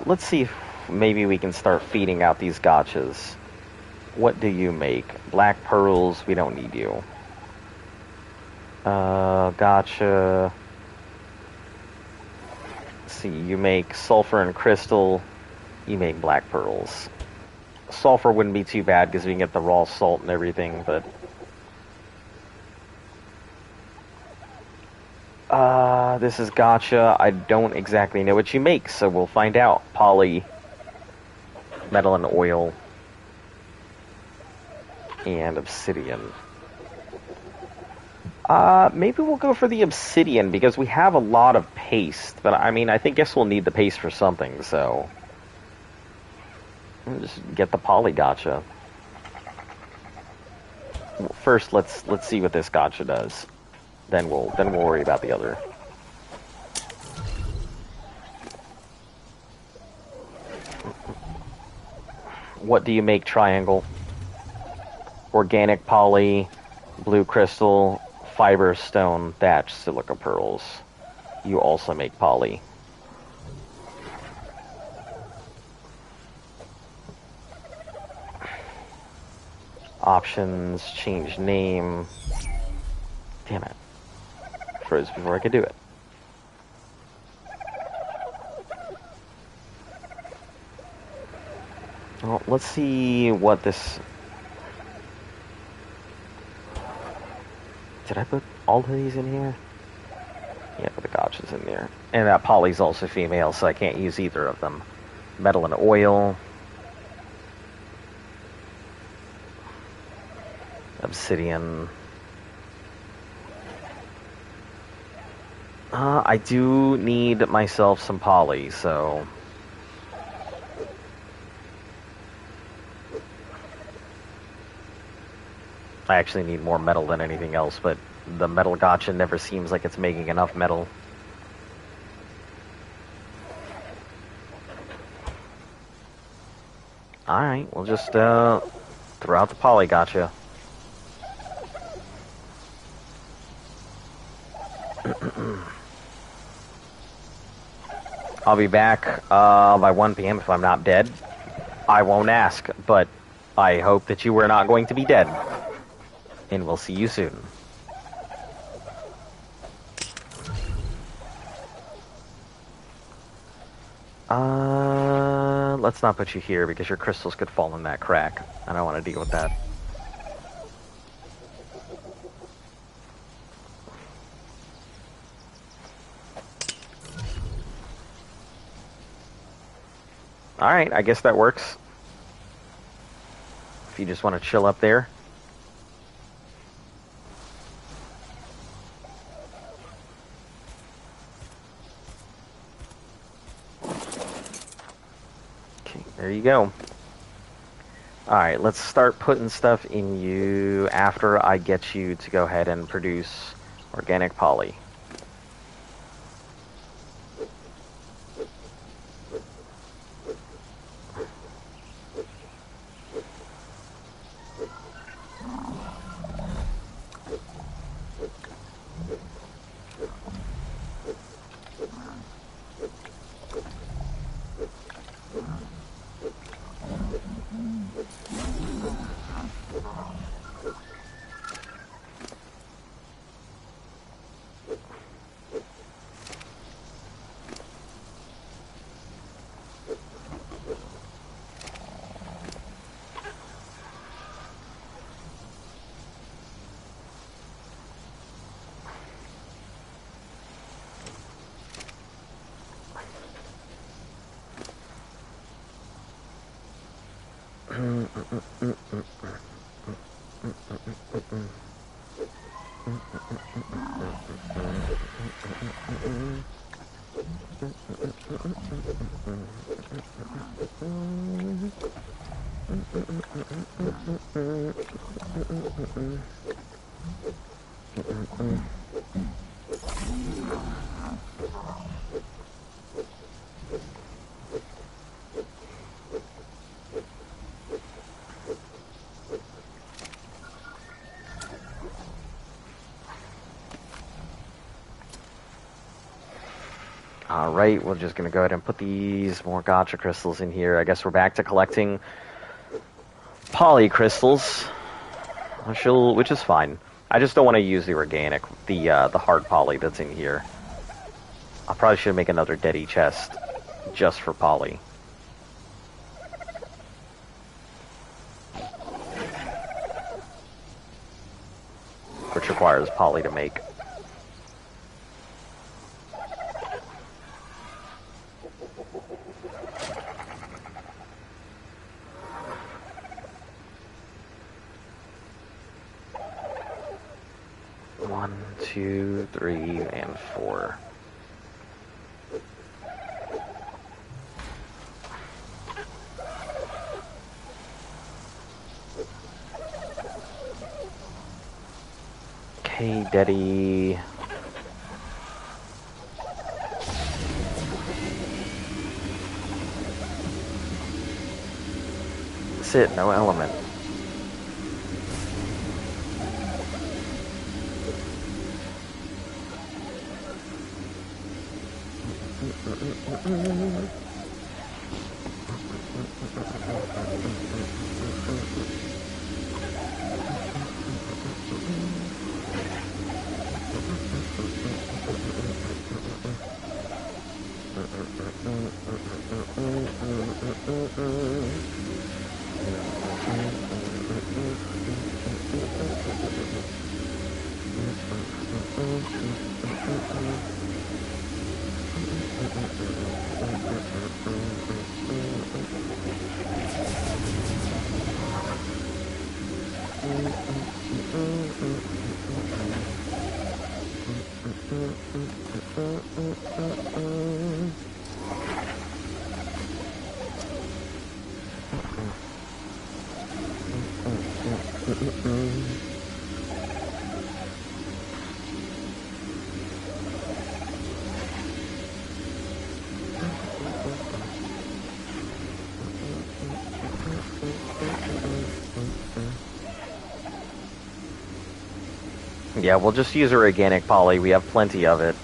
Let's see if maybe we can start feeding out these gotchas. What do you make? Black pearls, we don't need you. Gotcha. Let's see, you make sulfur and crystal, you make black pearls. Sulfur wouldn't be too bad because we can get the raw salt and everything, but... this is gotcha. I don't exactly know what she makes, so we'll find out. Poly, metal and oil, and obsidian. Maybe we'll go for the obsidian, because we have a lot of paste, but I mean, guess we'll need the paste for something, so... We'll just get the poly gotcha. First, let's see what this gotcha does. Then we'll worry about the other. What do you make, Triangle? Organic poly, blue crystal, fiber stone, thatch, silica pearls. You also make poly. Options, change name. Damn it. Froze before I could do it. Well, let's see what this... Did I put all of these in here? Yeah, but the gotcha's in there. And that poly's also female, so I can't use either of them. Metal and oil. Obsidian. I do need myself some poly, so... I actually need more metal than anything else, but the metal gotcha never seems like it's making enough metal. Alright, we'll just throw out the poly gotcha. I'll be back by 1 p.m. if I'm not dead. I won't ask, but I hope that you were not going to be dead. And we'll see you soon. Let's not put you here because your crystals could fall in that crack. I don't want to deal with that. Alright, I guess that works. If you just want to chill up there. Okay, there you go. Alright, let's start putting stuff in you after I get you to go ahead and produce organic poly. Alright, we're just going to go ahead and put these more gotcha crystals in here. I guess we're back to collecting poly crystals, which is fine. I just don't want to use the organic, the hard poly that's in here. I probably should make another Deady chest just for poly. Which requires poly to make. 1, 2, 3, and 4. Okay, Daddy. That's it, no element. Yeah, we'll just use our organic poly. We have plenty of it.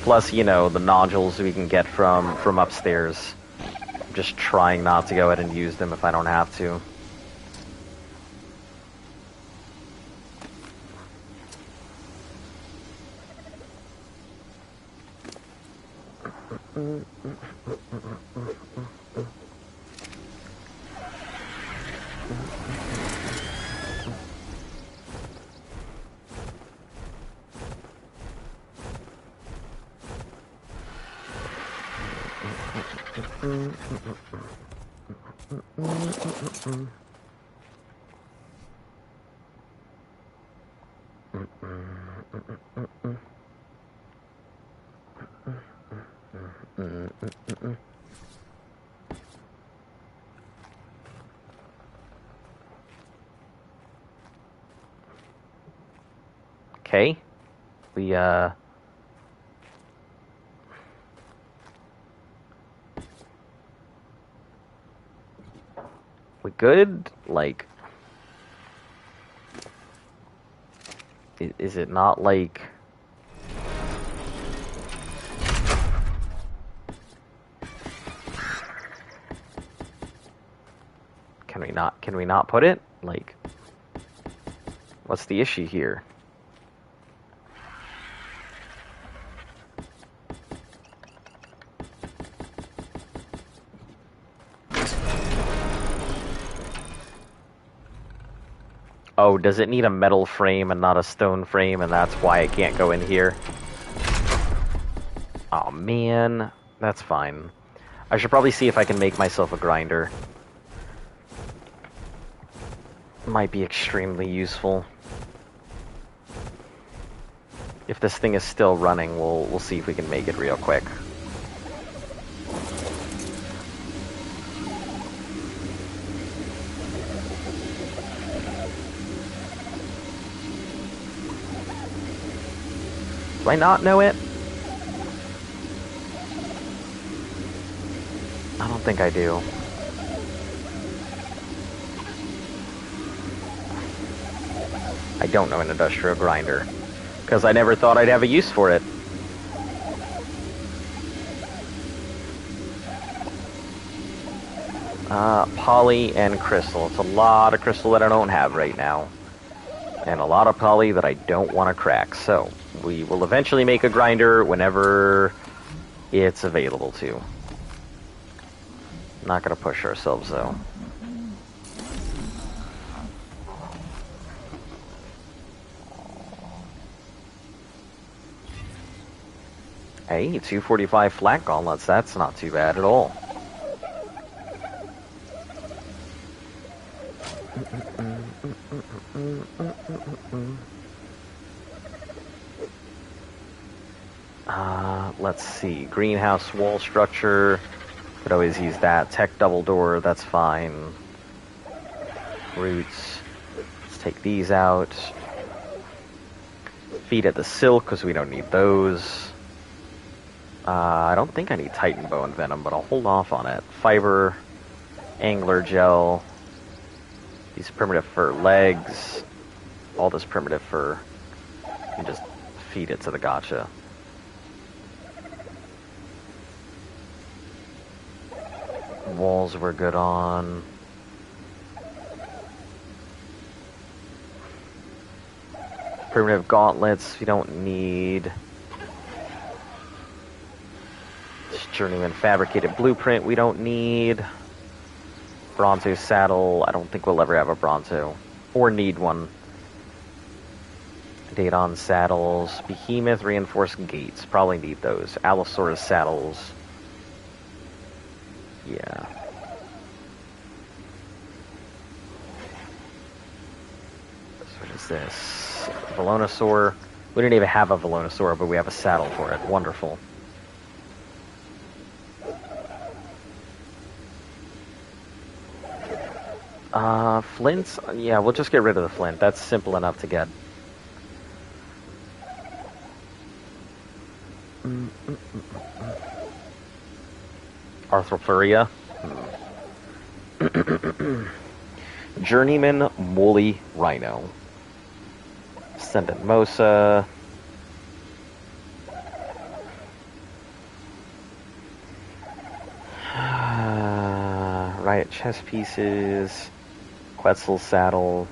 Plus, you know, the nodules we can get from upstairs. I'm just trying not to go ahead and use them if I don't have to. Okay. We good? Like, is it not like... Can we not put it? Like, what's the issue here? Oh, does it need a metal frame and not a stone frame, and that's why it can't go in here? Oh man, that's fine. I should probably see if I can make myself a grinder. Might be extremely useful. If this thing is still running, we'll see if we can make it real quick. Do I not know it? I don't think I do. I don't know an industrial grinder, because I never thought I'd have a use for it. Poly and crystal. It's a lot of crystal that I don't have right now. And a lot of poly that I don't want to crack. So, we will eventually make a grinder whenever it's available to. Not going to push ourselves, though. Hey, 245 flat gauntlets. That's not too bad at all. Let's see. Greenhouse wall structure. Could always use that. Tech double door, that's fine. Roots. Let's take these out. Feed at the silk, because we don't need those. I don't think I need Titan Bone Venom, but I'll hold off on it. Fiber. Angler gel. These primitive fur legs. All this primitive fur. You can just feed it to the gotcha. Walls we're good on. Primitive gauntlets we don't need. This journeyman fabricated blueprint we don't need. Bronto saddle, I don't think we'll ever have a Bronto. Or need one. Daedon saddles. Behemoth reinforced gates, probably need those. Allosaurus saddles. Yeah. So what is this? Velonosaur. We didn't even have a Velonosaur, but we have a saddle for it. Wonderful. Flints? Yeah, we'll just get rid of the flint. That's simple enough to get. Arthropluria. Journeyman Woolly Rhino. Ascendant Mosa. Riot chess pieces. Quetzal saddle.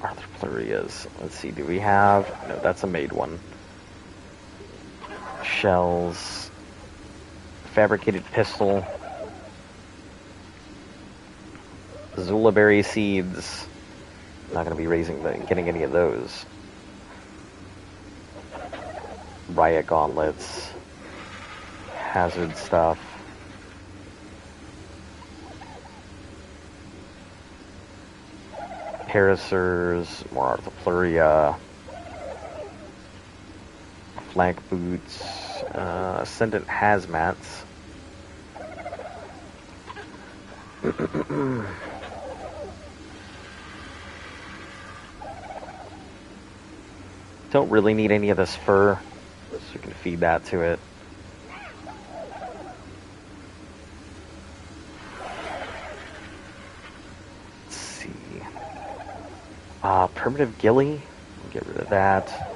Arthroplurias. Let's see, do we have... No, that's a made one. Shells. Fabricated pistol. Zulaberry seeds. Not going to be getting any of those. Riot gauntlets. Hazard stuff. Parasaurs. More Arthropluria. Flank boots. Ascendant hazmats. Don't really need any of this fur, so we can feed that to it. Let's see. Primitive ghillie. We'll get rid of that.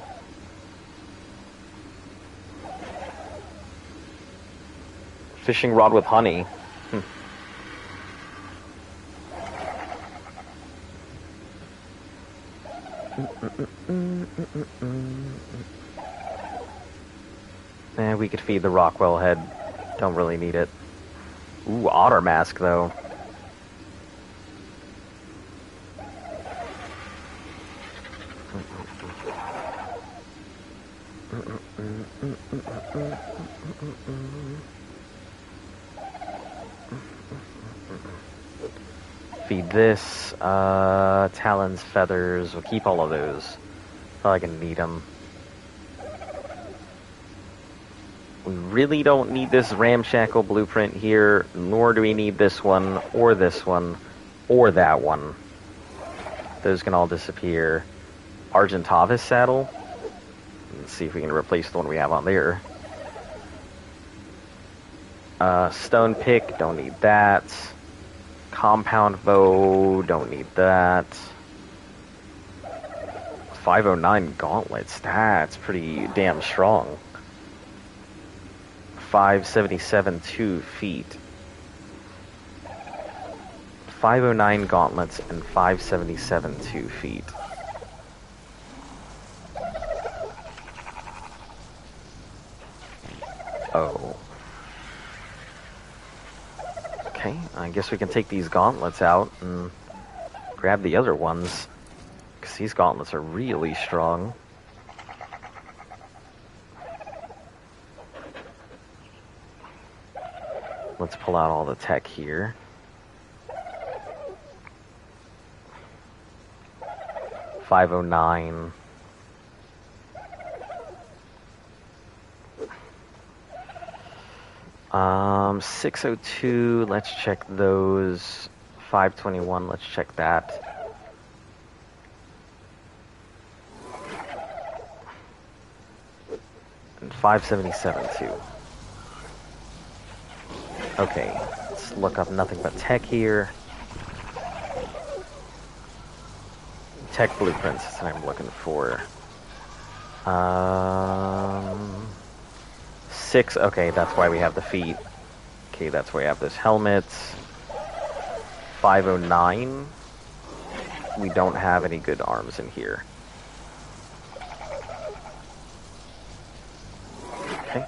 Fishing rod with honey. We could feed the Rockwell head. Don't really need it. Ooh, otter mask though. Feed this. Talons, feathers. We'll keep all of those. Probably gonna need them. We really don't need this ramshackle blueprint here, nor do we need this one, or that one. Those can all disappear. Argentavis saddle. Let's see if we can replace the one we have on there. Stone pick, don't need that. Compound bow, don't need that. 509 gauntlets, that's pretty damn strong. 577 2 feet. 509 gauntlets and 577 2 feet. Oh. Okay, I guess we can take these gauntlets out and grab the other ones, because these gauntlets are really strong. Let's pull out all the tech here. $509. 602, let's check those. 521, let's check that. And 577 too. Okay, let's look up nothing but tech here. Tech blueprints is what I'm looking for. 6, okay, that's why we have the feet. Okay, that's why we have this helmet. 509. We don't have any good arms in here. Okay.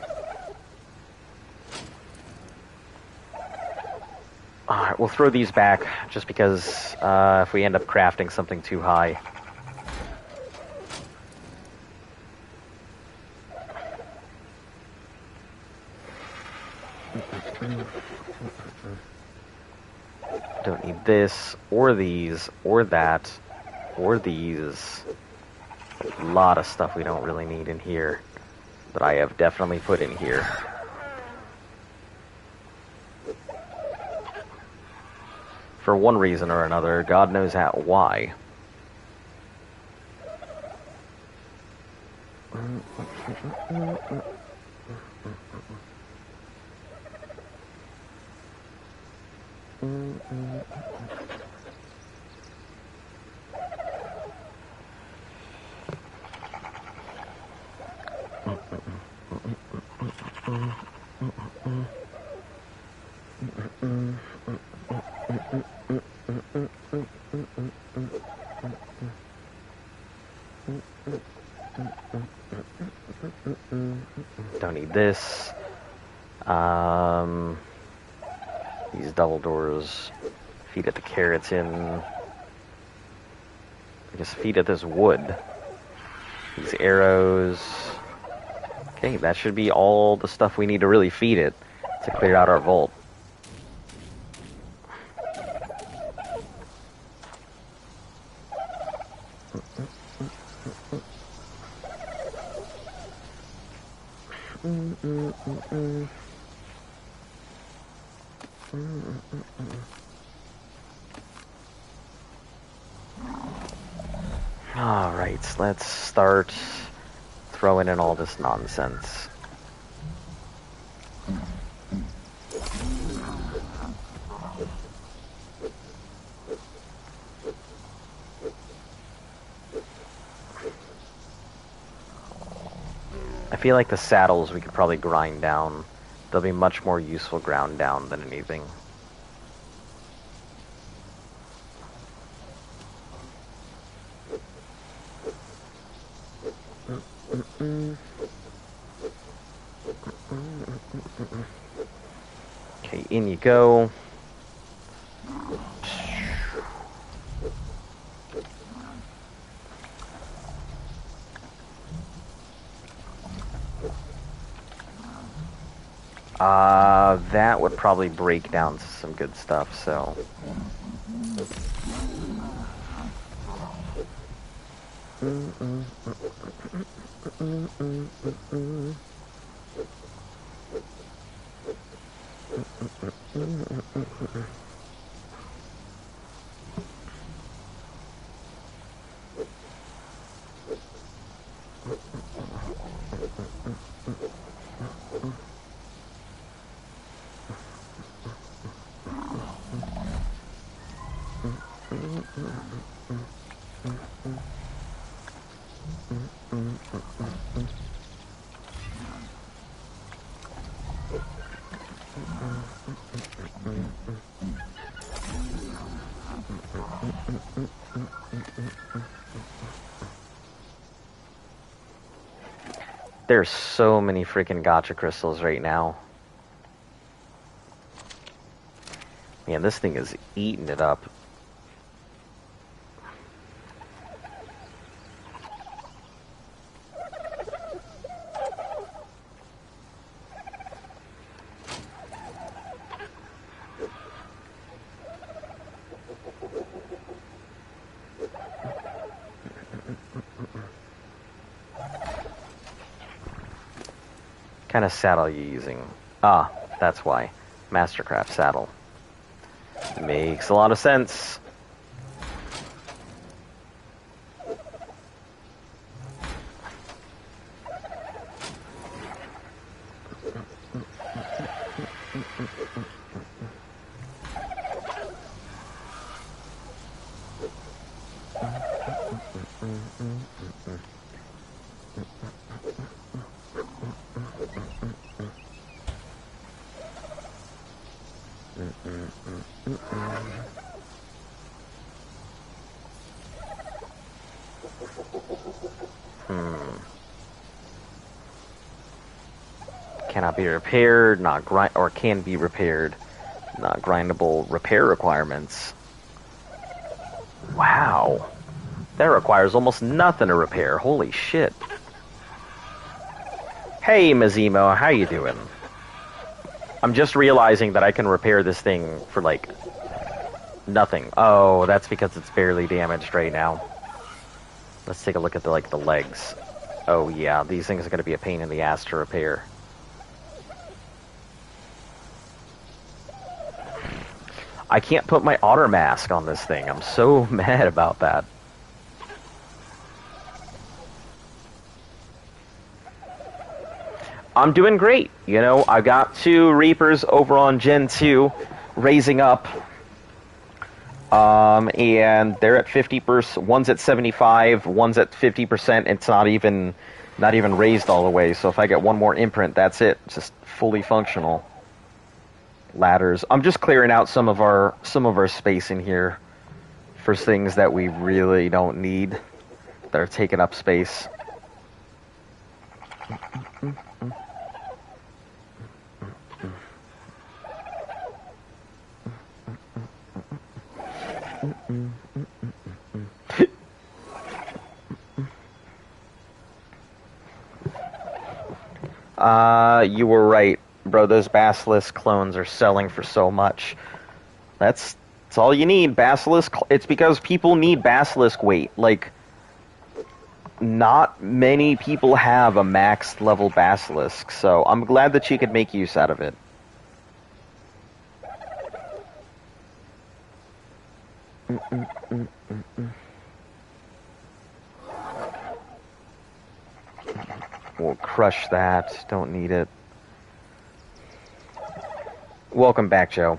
Alright, we'll throw these back, just because if we end up crafting something too high. Don't need this, or these, or that, or these. A lot of stuff we don't really need in here, that I have definitely put in here. For one reason or another, God knows why. Don't need this. These double doors. Feed it the carrots in. I guess feed it this wood. These arrows. Okay, that should be all the stuff we need to really feed it to clear out our vault. Alright, let's start throwing in all this nonsense. I feel like the saddles we could probably grind down. They'll be much more useful ground down than anything. Okay, in you go. That would probably break down some good stuff, so... There's so many freaking gotcha crystals right now. Man, this thing is eating it up. kind of saddle are you using? Ah, that's why. Mastercraft saddle. Makes a lot of sense. Cannot be repaired, not grind, or can be repaired. Not grindable repair requirements. Wow. That requires almost nothing to repair. Holy shit. Hey, Mazimo, how you doing? I'm just realizing that I can repair this thing for, like, nothing. Oh, that's because it's barely damaged right now. Let's take a look at, the legs. Oh, yeah, these things are going to be a pain in the ass to repair. I can't put my otter mask on this thing. I'm so mad about that. I'm doing great. You know, I got 2 Reapers over on Gen 2 raising up. And they're at 50%. One's at 75, one's at 50%. It's not even raised all the way. So if I get one more imprint, that's it. It's just fully functional. Ladders. I'm just clearing out some of our space in here for things that we really don't need, that are taking up space. You were right, bro. Those Basilisk clones are selling for so much. That's all you need. Basilisk. It's because people need Basilisk weight. Like, not many people have a max level Basilisk, so I'm glad that you could make use out of it. We'll crush that. Don't need it. Welcome back, Joe.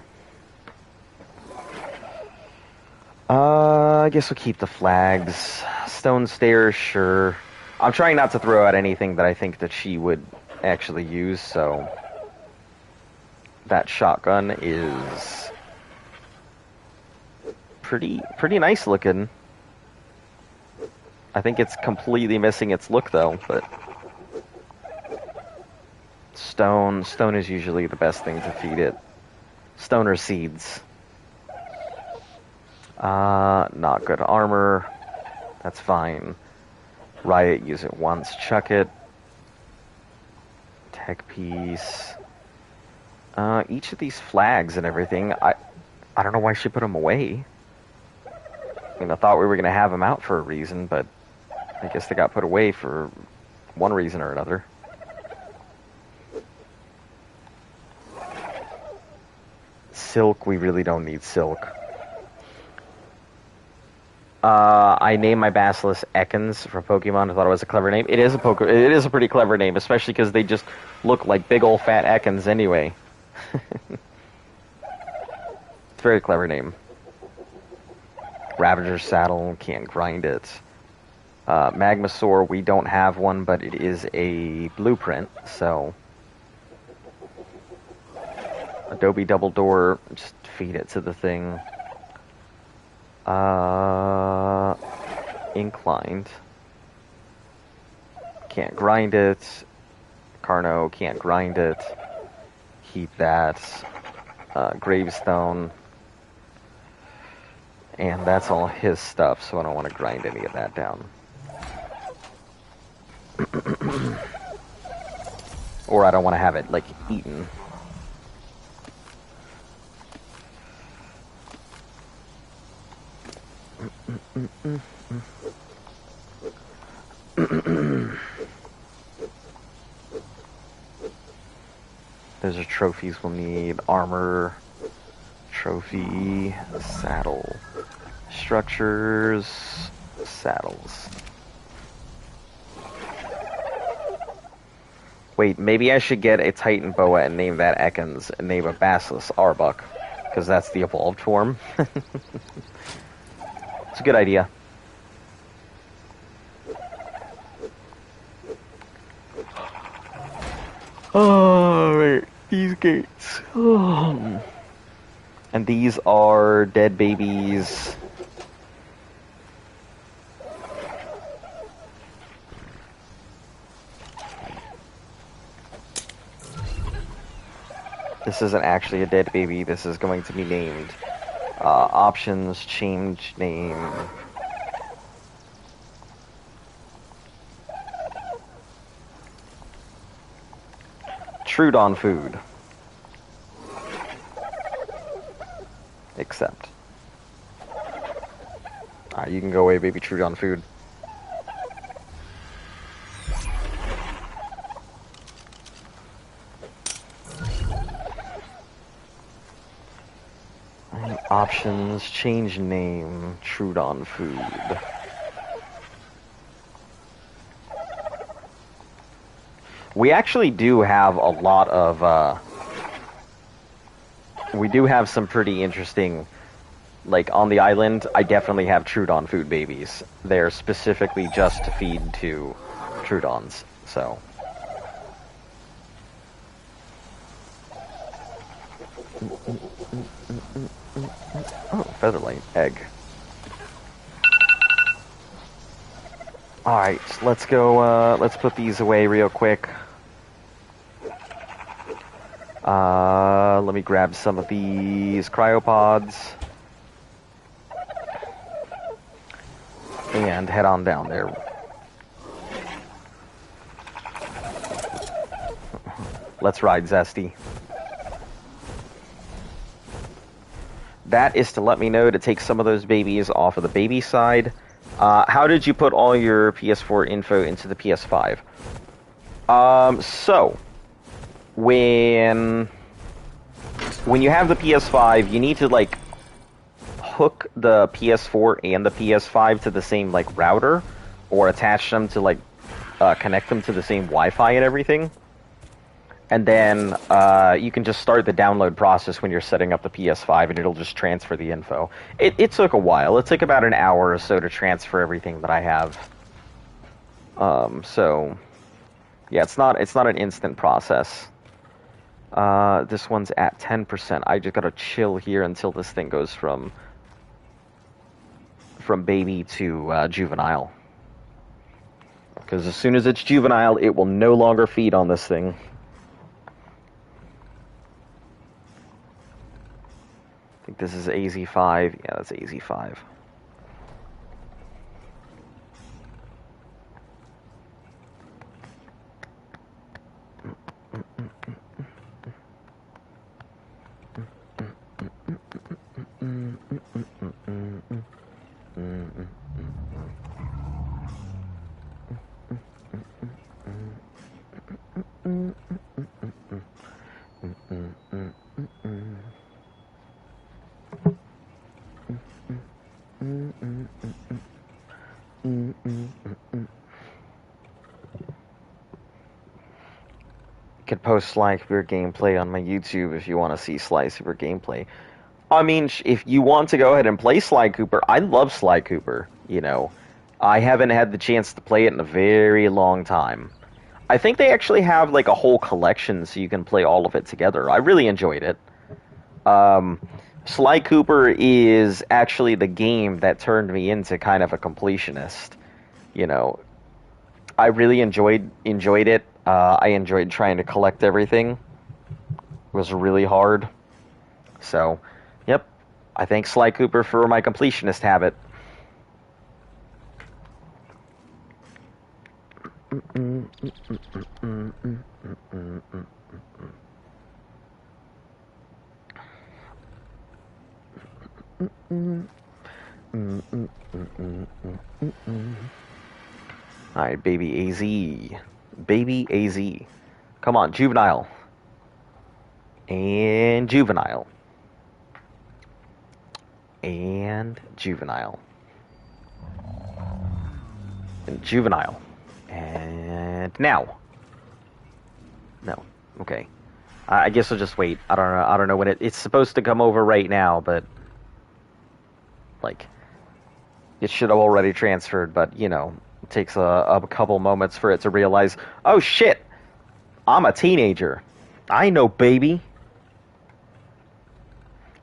I guess we'll keep the flags. Stone stairs, sure. I'm trying not to throw out anything that I think that she would actually use, so... That shotgun is... pretty nice looking. I think it's completely missing its look, though, but... Stone is usually the best thing to feed it. Stone or seeds. Not good armor. That's fine. Riot, use it once. Chuck it. Tech piece. Each of these flags and everything, I don't know why she put them away. I mean, I thought we were going to have them out for a reason, but I guess they got put away for one reason or another. Silk, we really don't need silk. I named my Basilisk Ekans from Pokemon. I thought it was a clever name. It is a pretty clever name, especially because they just look like big old fat Ekans anyway. It's a very clever name. Ravager Saddle, can't grind it. Magmasaur, we don't have one, but it is a blueprint, so... Adobe Double Door, just feed it to the thing. Inclined. Can't grind it. Carno, can't grind it. Keep that. Gravestone. And that's all his stuff, so I don't want to grind any of that down. Or I don't want to have it, like, eaten. trophies we'll need. Armor, trophy, saddle, structures, saddles. Wait, maybe I should get a Titan Boa and name that Ekans and name a Basilisk Arbok, because that's the evolved form. It's a good idea. Oh, wait, these gates. Oh. And these are dead babies. This isn't actually a dead baby. This is going to be named. Options, change name. Trudon food. Accept. Alright, you can go away, baby Trudon food. Options, change name, Trudon food. We actually do have a lot of, we do have some pretty interesting, like, on the island, I definitely have Trudon food babies. They're specifically just to feed to Trudons, so. Oh, Featherlight egg. Alright, let's go, let's put these away real quick. Let me grab some of these cryopods. And head on down there. Let's ride, Zesty. That is to let me know to take some of those babies off of the baby side. How did you put all your PS4 info into the PS5? So, when you have the PS5, you need to, like, hook the PS4 and the PS5 to the same, like, router, or attach them to, like, connect them to the same Wi-Fi and everything. And then you can just start the download process when you're setting up the PS5, and it'll just transfer the info. It took a while. It took about an hour or so to transfer everything that I have. So, yeah, it's not an instant process. This one's at 10%. I just gotta chill here until this thing goes from baby to juvenile. Because as soon as it's juvenile, it will no longer feed on this thing. I think this is AZ5. Yeah, that's AZ5. Could post Sly Cooper gameplay on my YouTube if you want to see Sly Cooper gameplay. I mean, if you want to go ahead and play Sly Cooper, I love Sly Cooper, you know. I haven't had the chance to play it in a very long time. I think they actually have, like, a whole collection so you can play all of it together. I really enjoyed it. Sly Cooper is actually the game that turned me into kind of a completionist, you know. I really enjoyed it. I enjoyed trying to collect everything. It was really hard. So, yep. I thank Sly Cooper for my completionist habit. Alright, baby AZ. Baby AZ. Come on, juvenile. And juvenile. And juvenile. And juvenile. And now. No. Okay. I guess I'll just wait. I don't know. I don't know when it's supposed to come over right now, but like it should have already transferred. But you know, it takes a couple moments for it to realize. Oh shit! I'm a teenager. I know, baby.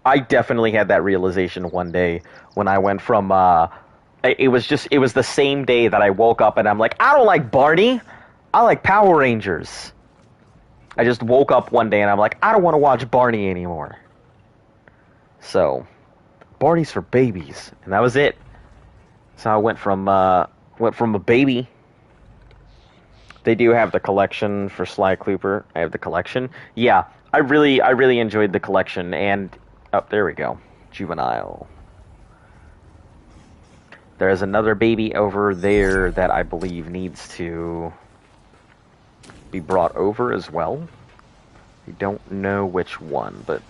I definitely had that realization one day when I went from. It was the same day that I woke up and I'm like, I don't like Barney. I like Power Rangers. I just woke up one day and I'm like, I don't want to watch Barney anymore. So, Barney's for babies, and that was it. So I went from a baby. They do have the collection for Sly Cooper. I have the collection. Yeah, I really enjoyed the collection, and oh, there we go, juvenile. There's another baby over there that I believe needs to be brought over as well. I don't know which one, but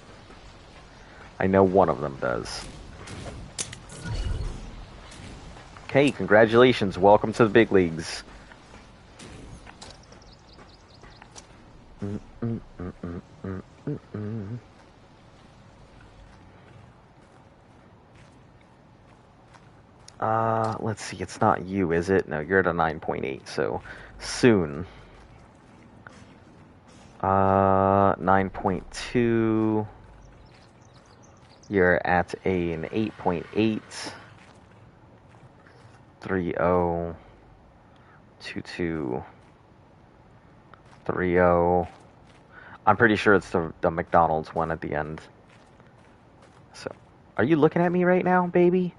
I know one of them does. Okay, congratulations. Welcome to the big leagues. Let's see. It's not you, is it? No, you're at a 9.8, so soon. 9.2. You're at an 8.8. 3.0. 2.2. 3.0. I'm pretty sure it's the McDonald's one at the end. So, are you looking at me right now, baby?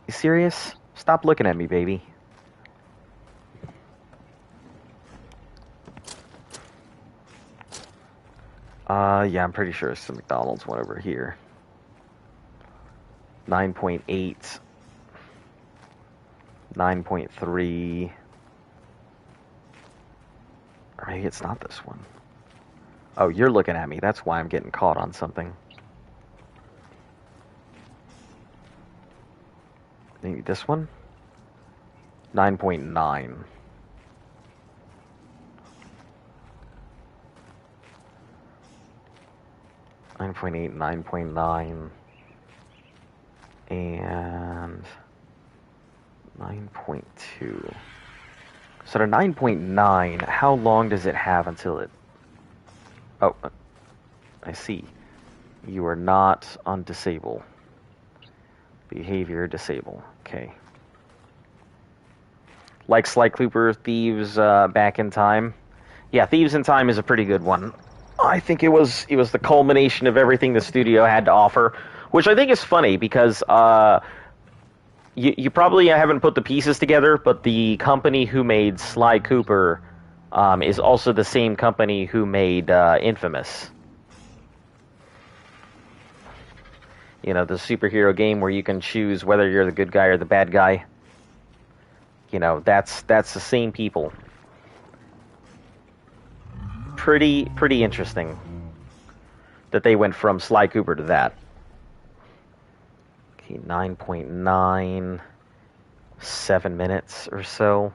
You serious? Stop looking at me, baby. Yeah, I'm pretty sure it's the McDonald's one over here. 9.8. 9.3. Or maybe it's not this one. Oh, you're looking at me. That's why I'm getting caught on something. Maybe this one? 9.9. 9.8, 9.9, and 9.2. So the 9.9, how long does it have until it... Oh, I see. You are not on disable. Behavior disable. Okay. Like Sly Cooper, Thieves Back in Time. Yeah, Thieves in Time is a pretty good one. I think it was the culmination of everything the studio had to offer, which I think is funny because you probably haven't put the pieces together, but the company who made Sly Cooper is also the same company who made Infamous. You know, the superhero game where you can choose whether you're the good guy or the bad guy. You know, that's the same people. Pretty interesting that they went from Sly Cooper to that. Okay, 9.9, 7 minutes or so.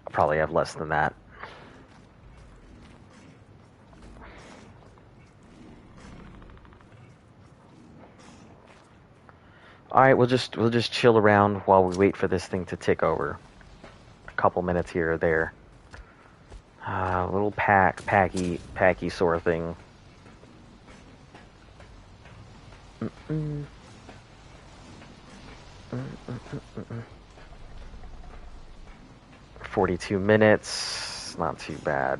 I'll probably have less than that. All right, we'll just chill around while we wait for this thing to tick over. A couple minutes here or there. A little packy sort of thing. 42 minutes, not too bad.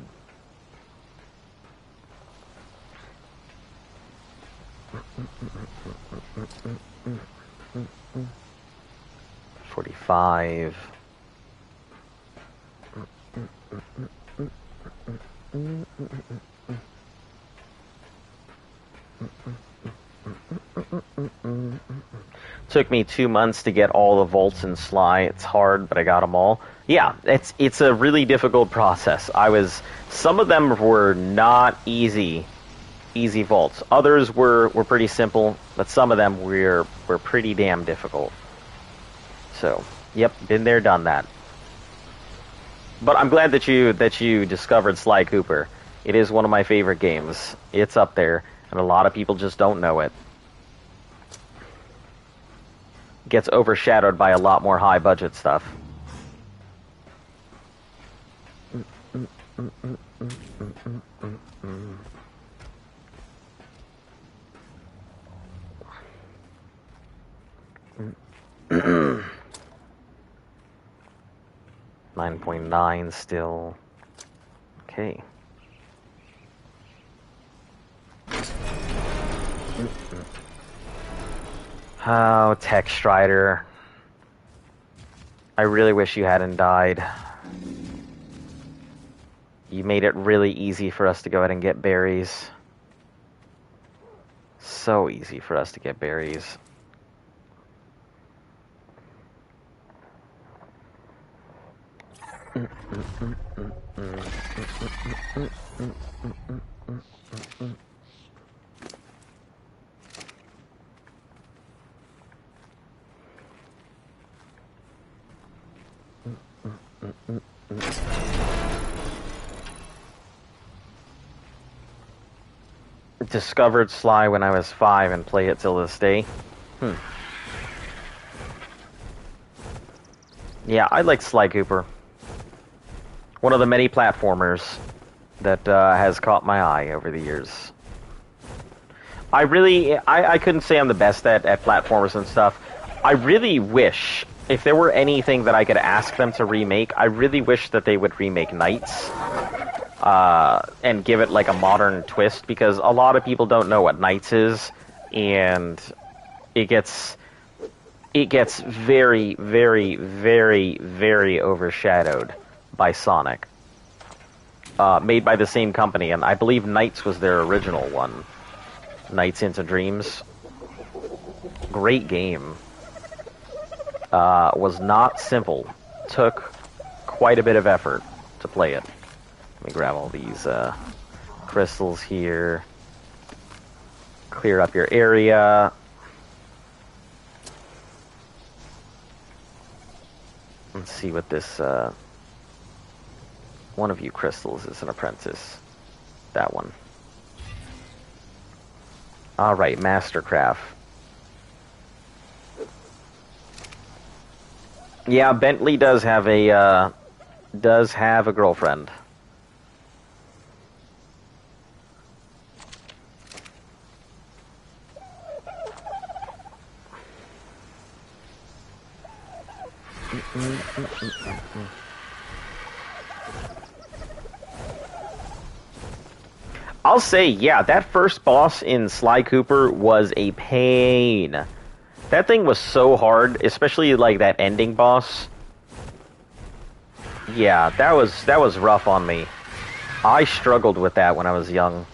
Mm-mm. 45. Took me 2 months to get all the vaults in Sly. It's hard, but I got them all. Yeah, it's a really difficult process. Some of them were not easy vaults. Others were pretty simple, but some of them were pretty damn difficult. So, yep, been there, done that. But I'm glad that you discovered Sly Cooper. It is one of my favorite games. It's up there, and a lot of people just don't know it. Gets overshadowed by a lot more high budget stuff. $9.9 still. Okay. Oh, Tech Strider. I really wish you hadn't died. You made it really easy for us to go ahead and get berries. So easy for us to get berries. Discovered Sly when I was 5 and play it till this day. Yeah, I like Sly Cooper. One of the many platformers that has caught my eye over the years. I couldn't say I'm the best at platformers and stuff. I really wish, if there were anything that I could ask them to remake, I really wish that they would remake Knights. And give it like a modern twist, because a lot of people don't know what Knights is, and it gets very, very, very, very overshadowed by Sonic. Made by the same company, and I believe Knights was their original one. Knights into Dreams. Great game. Was not simple. Took quite a bit of effort to play it. Let me grab all these crystals here. Clear up your area. Let's see what this... one of you crystals is an apprentice. That one. Alright, Mastercraft. Yeah, Bentley does have a girlfriend. I'll say, yeah, that first boss in Sly Cooper was a pain. That thing was so hard, especially like that ending boss. Yeah, that was rough on me. I struggled with that when I was young.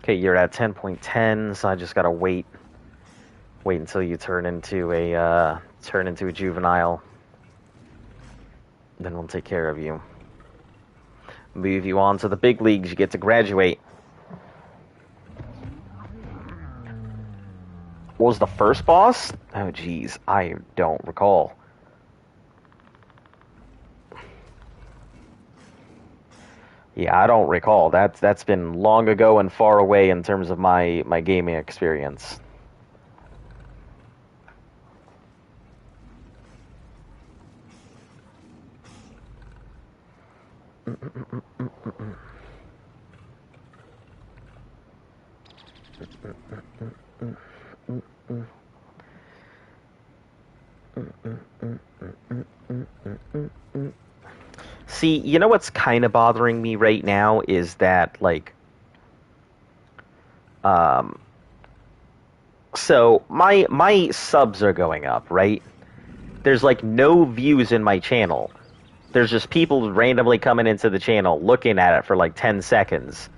Okay, you're at 10.10, so I just gotta wait until you turn into a juvenile. Then we'll take care of you. Move you on to the big leagues. You get to graduate. What was the first boss? Oh, geez, I don't recall. Yeah, I don't recall. That's been long ago and far away in terms of my gaming experience. See, you know what's kind of bothering me right now is that, like, So my subs are going up, right? There's like no views in my channel. There's just people randomly coming into the channel, looking at it for like 10 seconds,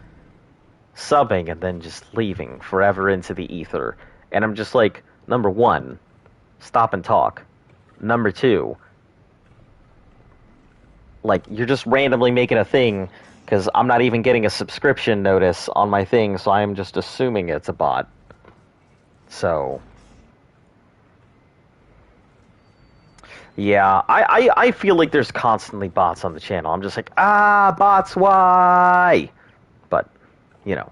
subbing, and then just leaving forever into the ether. And I'm just like, number one, stop and talk. Number two, like, you're just randomly making a thing, because I'm not even getting a subscription notice on my thing, so I'm just assuming it's a bot. So, yeah, I feel like there's constantly bots on the channel. I'm just like, bots, why? But, you know.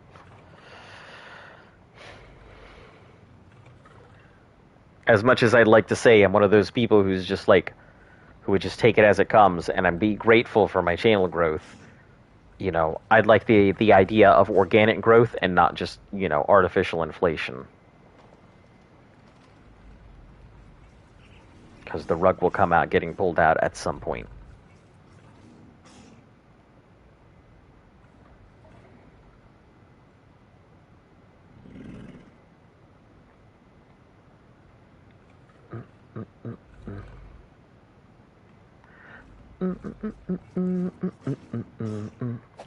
As much as I'd like to say I'm one of those people who's just like, who would just take it as it comes, and I'm be grateful for my channel growth, you know, I'd like the idea of organic growth and not just, you know, artificial inflation. Because the rug will come out getting pulled out at some point.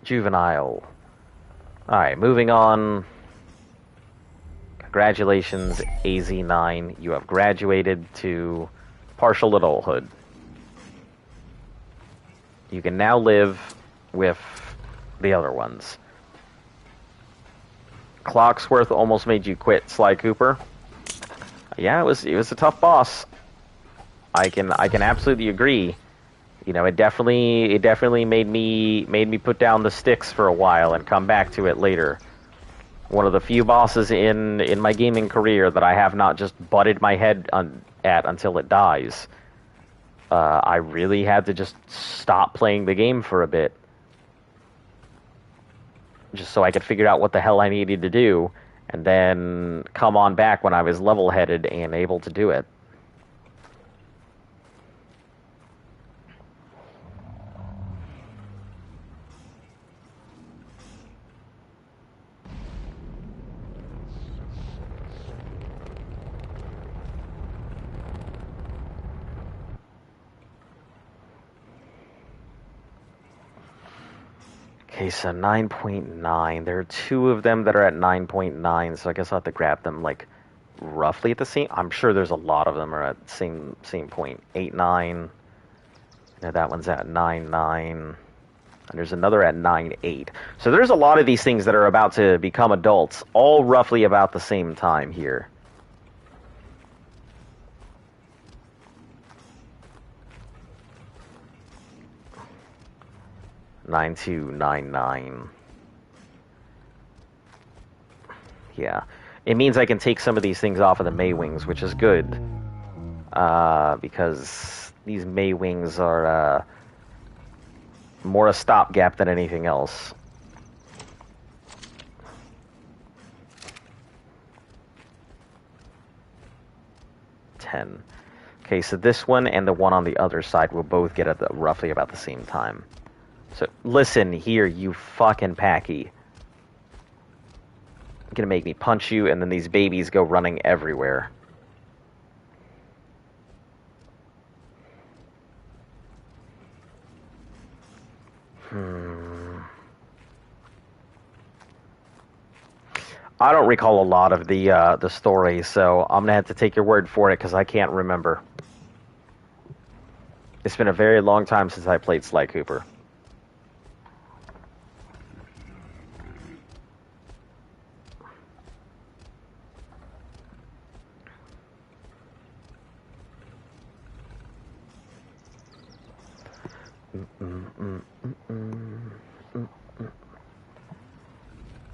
Juvenile. Alright, moving on. Congratulations, AZ9. You have graduated to partial adulthood. You can now live with the other ones. Clocksworth almost made you quit, Sly Cooper. Yeah, it was a tough boss. I can absolutely agree. You know, it definitely made me put down the sticks for a while and come back to it later. One of the few bosses in my gaming career that I have not just butted my head at until it dies. I really had to just stop playing the game for a bit, just so I could figure out what the hell I needed to do, and then come on back when I was level-headed and able to do it. Okay, so 9.9. There are two of them that are at 9.9, so I guess I'll have to grab them, like, roughly at the same... I'm sure there's a lot of them are at the same point. 8.9. Now that one's at 9.9. And there's another at 9.8. So there's a lot of these things that are about to become adults, all roughly about the same time here. Nine two nine nine. Yeah, it means I can take some of these things off of the May Wings, which is good, because these May Wings are more a stopgap than anything else. $10. Okay, so this one and the one on the other side will both get at roughly about the same time. So, listen here, you fucking packy. You're gonna make me punch you, and then these babies go running everywhere. I don't recall a lot of the story, so I'm gonna have to take your word for it, because I can't remember. It's been a very long time since I played Sly Cooper.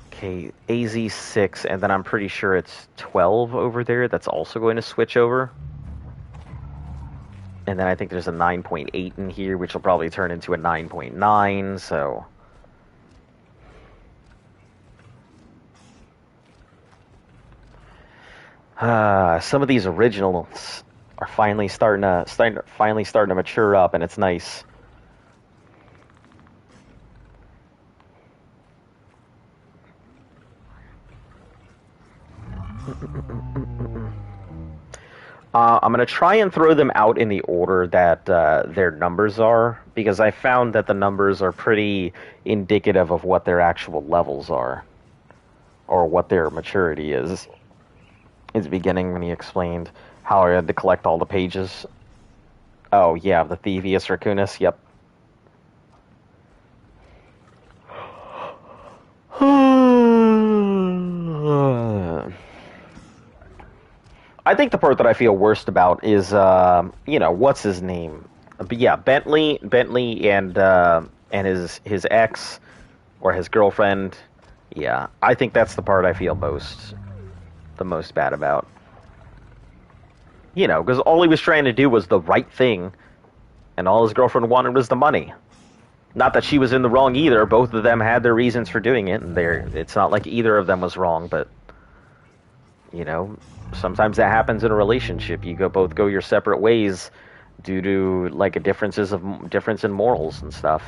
Okay, AZ6, and then I'm pretty sure it's 12 over there that's also going to switch over. And then I think there's a 9.8 in here, which will probably turn into a 9.9, so... some of these originals are finally starting to mature up, and it's nice. I'm going to try and throw them out in the order that their numbers are, because I found that the numbers are pretty indicative of what their actual levels are, or what their maturity is. In the beginning, when he explained how I had to collect all the pages. Oh, yeah, the Thievius Raccoonus, yep. I think the part that I feel worst about is, what's his name? But yeah, Bentley, and his ex or his girlfriend. Yeah, I think that's the part I feel the most bad about. Because all he was trying to do was the right thing, and all his girlfriend wanted was the money. Not that she was in the wrong either. Both of them had their reasons for doing it, and it's not like either of them was wrong, but sometimes that happens in a relationship. You both go your separate ways due to like a difference in morals and stuff.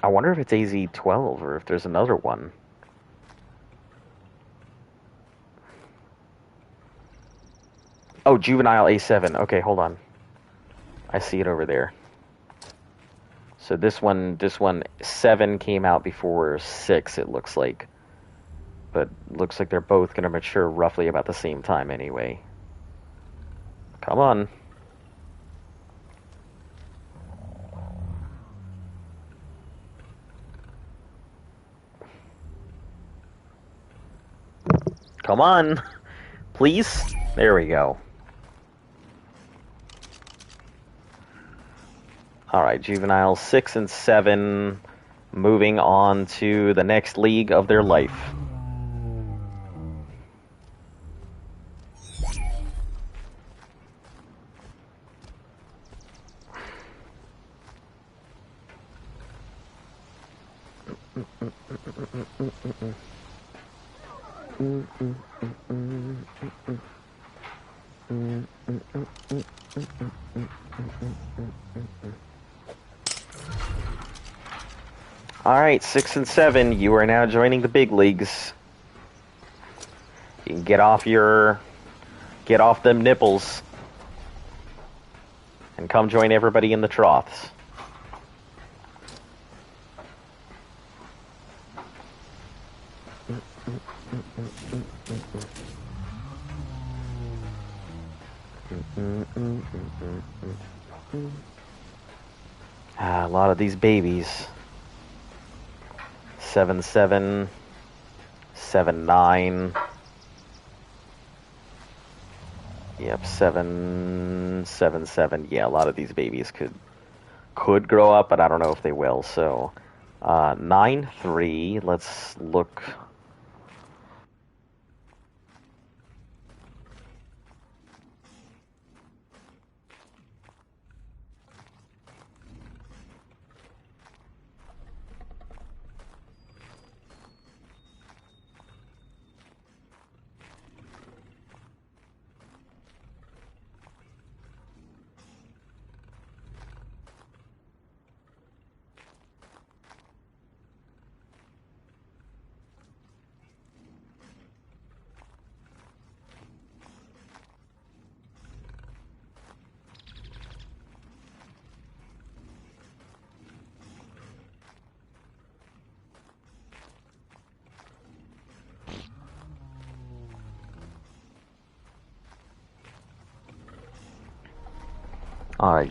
I wonder if it's AZ-12 or if there's another one. Oh, Juvenile A7. Okay, hold on. I see it over there. So this one, 7 came out before 6, it looks like. But looks like they're both going to mature roughly about the same time anyway. Come on. Come on. Please? There we go. Alright, Juveniles 6 and 7 moving on to the next league of their life. Alright, 6 and 7, you are now joining the big leagues. You can get off them nipples and come join everybody in the troughs. A lot of these babies. 7-7, 7-9. Yep, 7-7. Yeah, a lot of these babies could grow up, but I don't know if they will. So, 9-3. Let's look.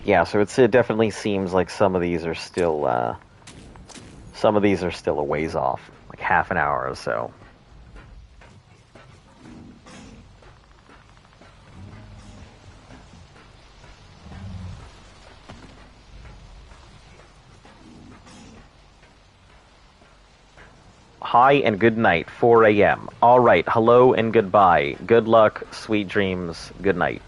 Yeah, so it definitely seems like some of these are still a ways off, like half an hour or so. Hi and good night, 4 a.m. All right, hello and goodbye. Good luck, sweet dreams, good night.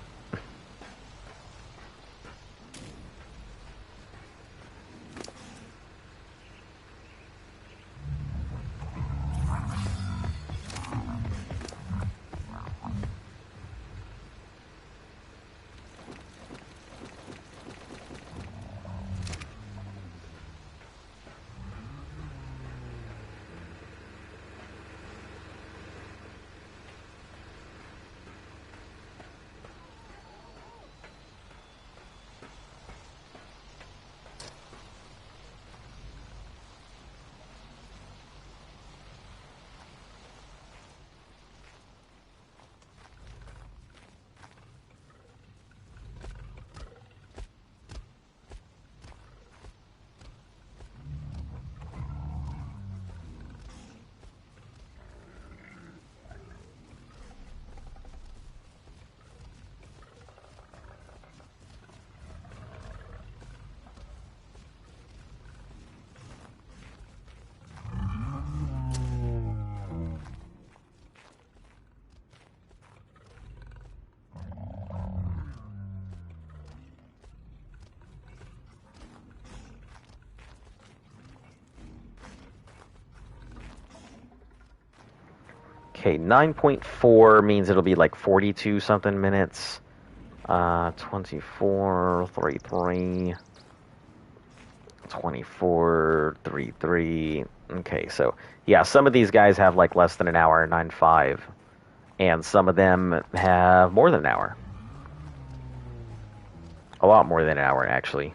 Okay, 9.4 means it'll be like 42 something minutes. 24, 33, 24, 33. Okay, so yeah, some of these guys have like less than an hour, 9.5, and some of them have more than an hour. A lot more than an hour, actually.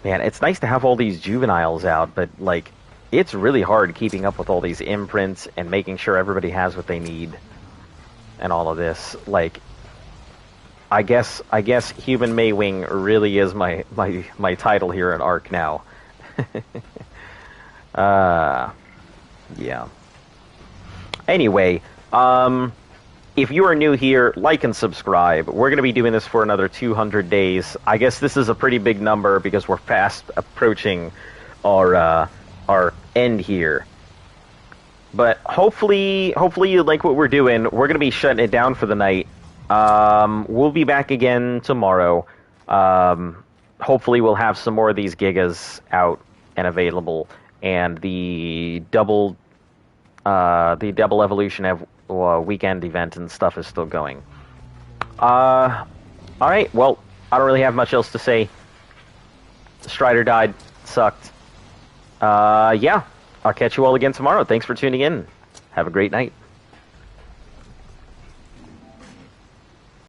Man, it's nice to have all these juveniles out, but like, it's really hard keeping up with all these imprints and making sure everybody has what they need and all of this. Like, I guess Human Maywing really is my title here at ARC now. Yeah. Anyway, if you are new here, like and subscribe. We're going to be doing this for another 200 days. I guess this is a pretty big number because we're fast approaching our end here. But hopefully you like what we're doing. We're going to be shutting it down for the night. We'll be back again tomorrow. Hopefully we'll have some more of these gigas out and available, and the double evolution of weekend event and stuff is still going. Alright, well, I don't really have much else to say. Strider died. Sucked. Yeah, I'll catch you all again tomorrow. Thanks for tuning in. Have a great night.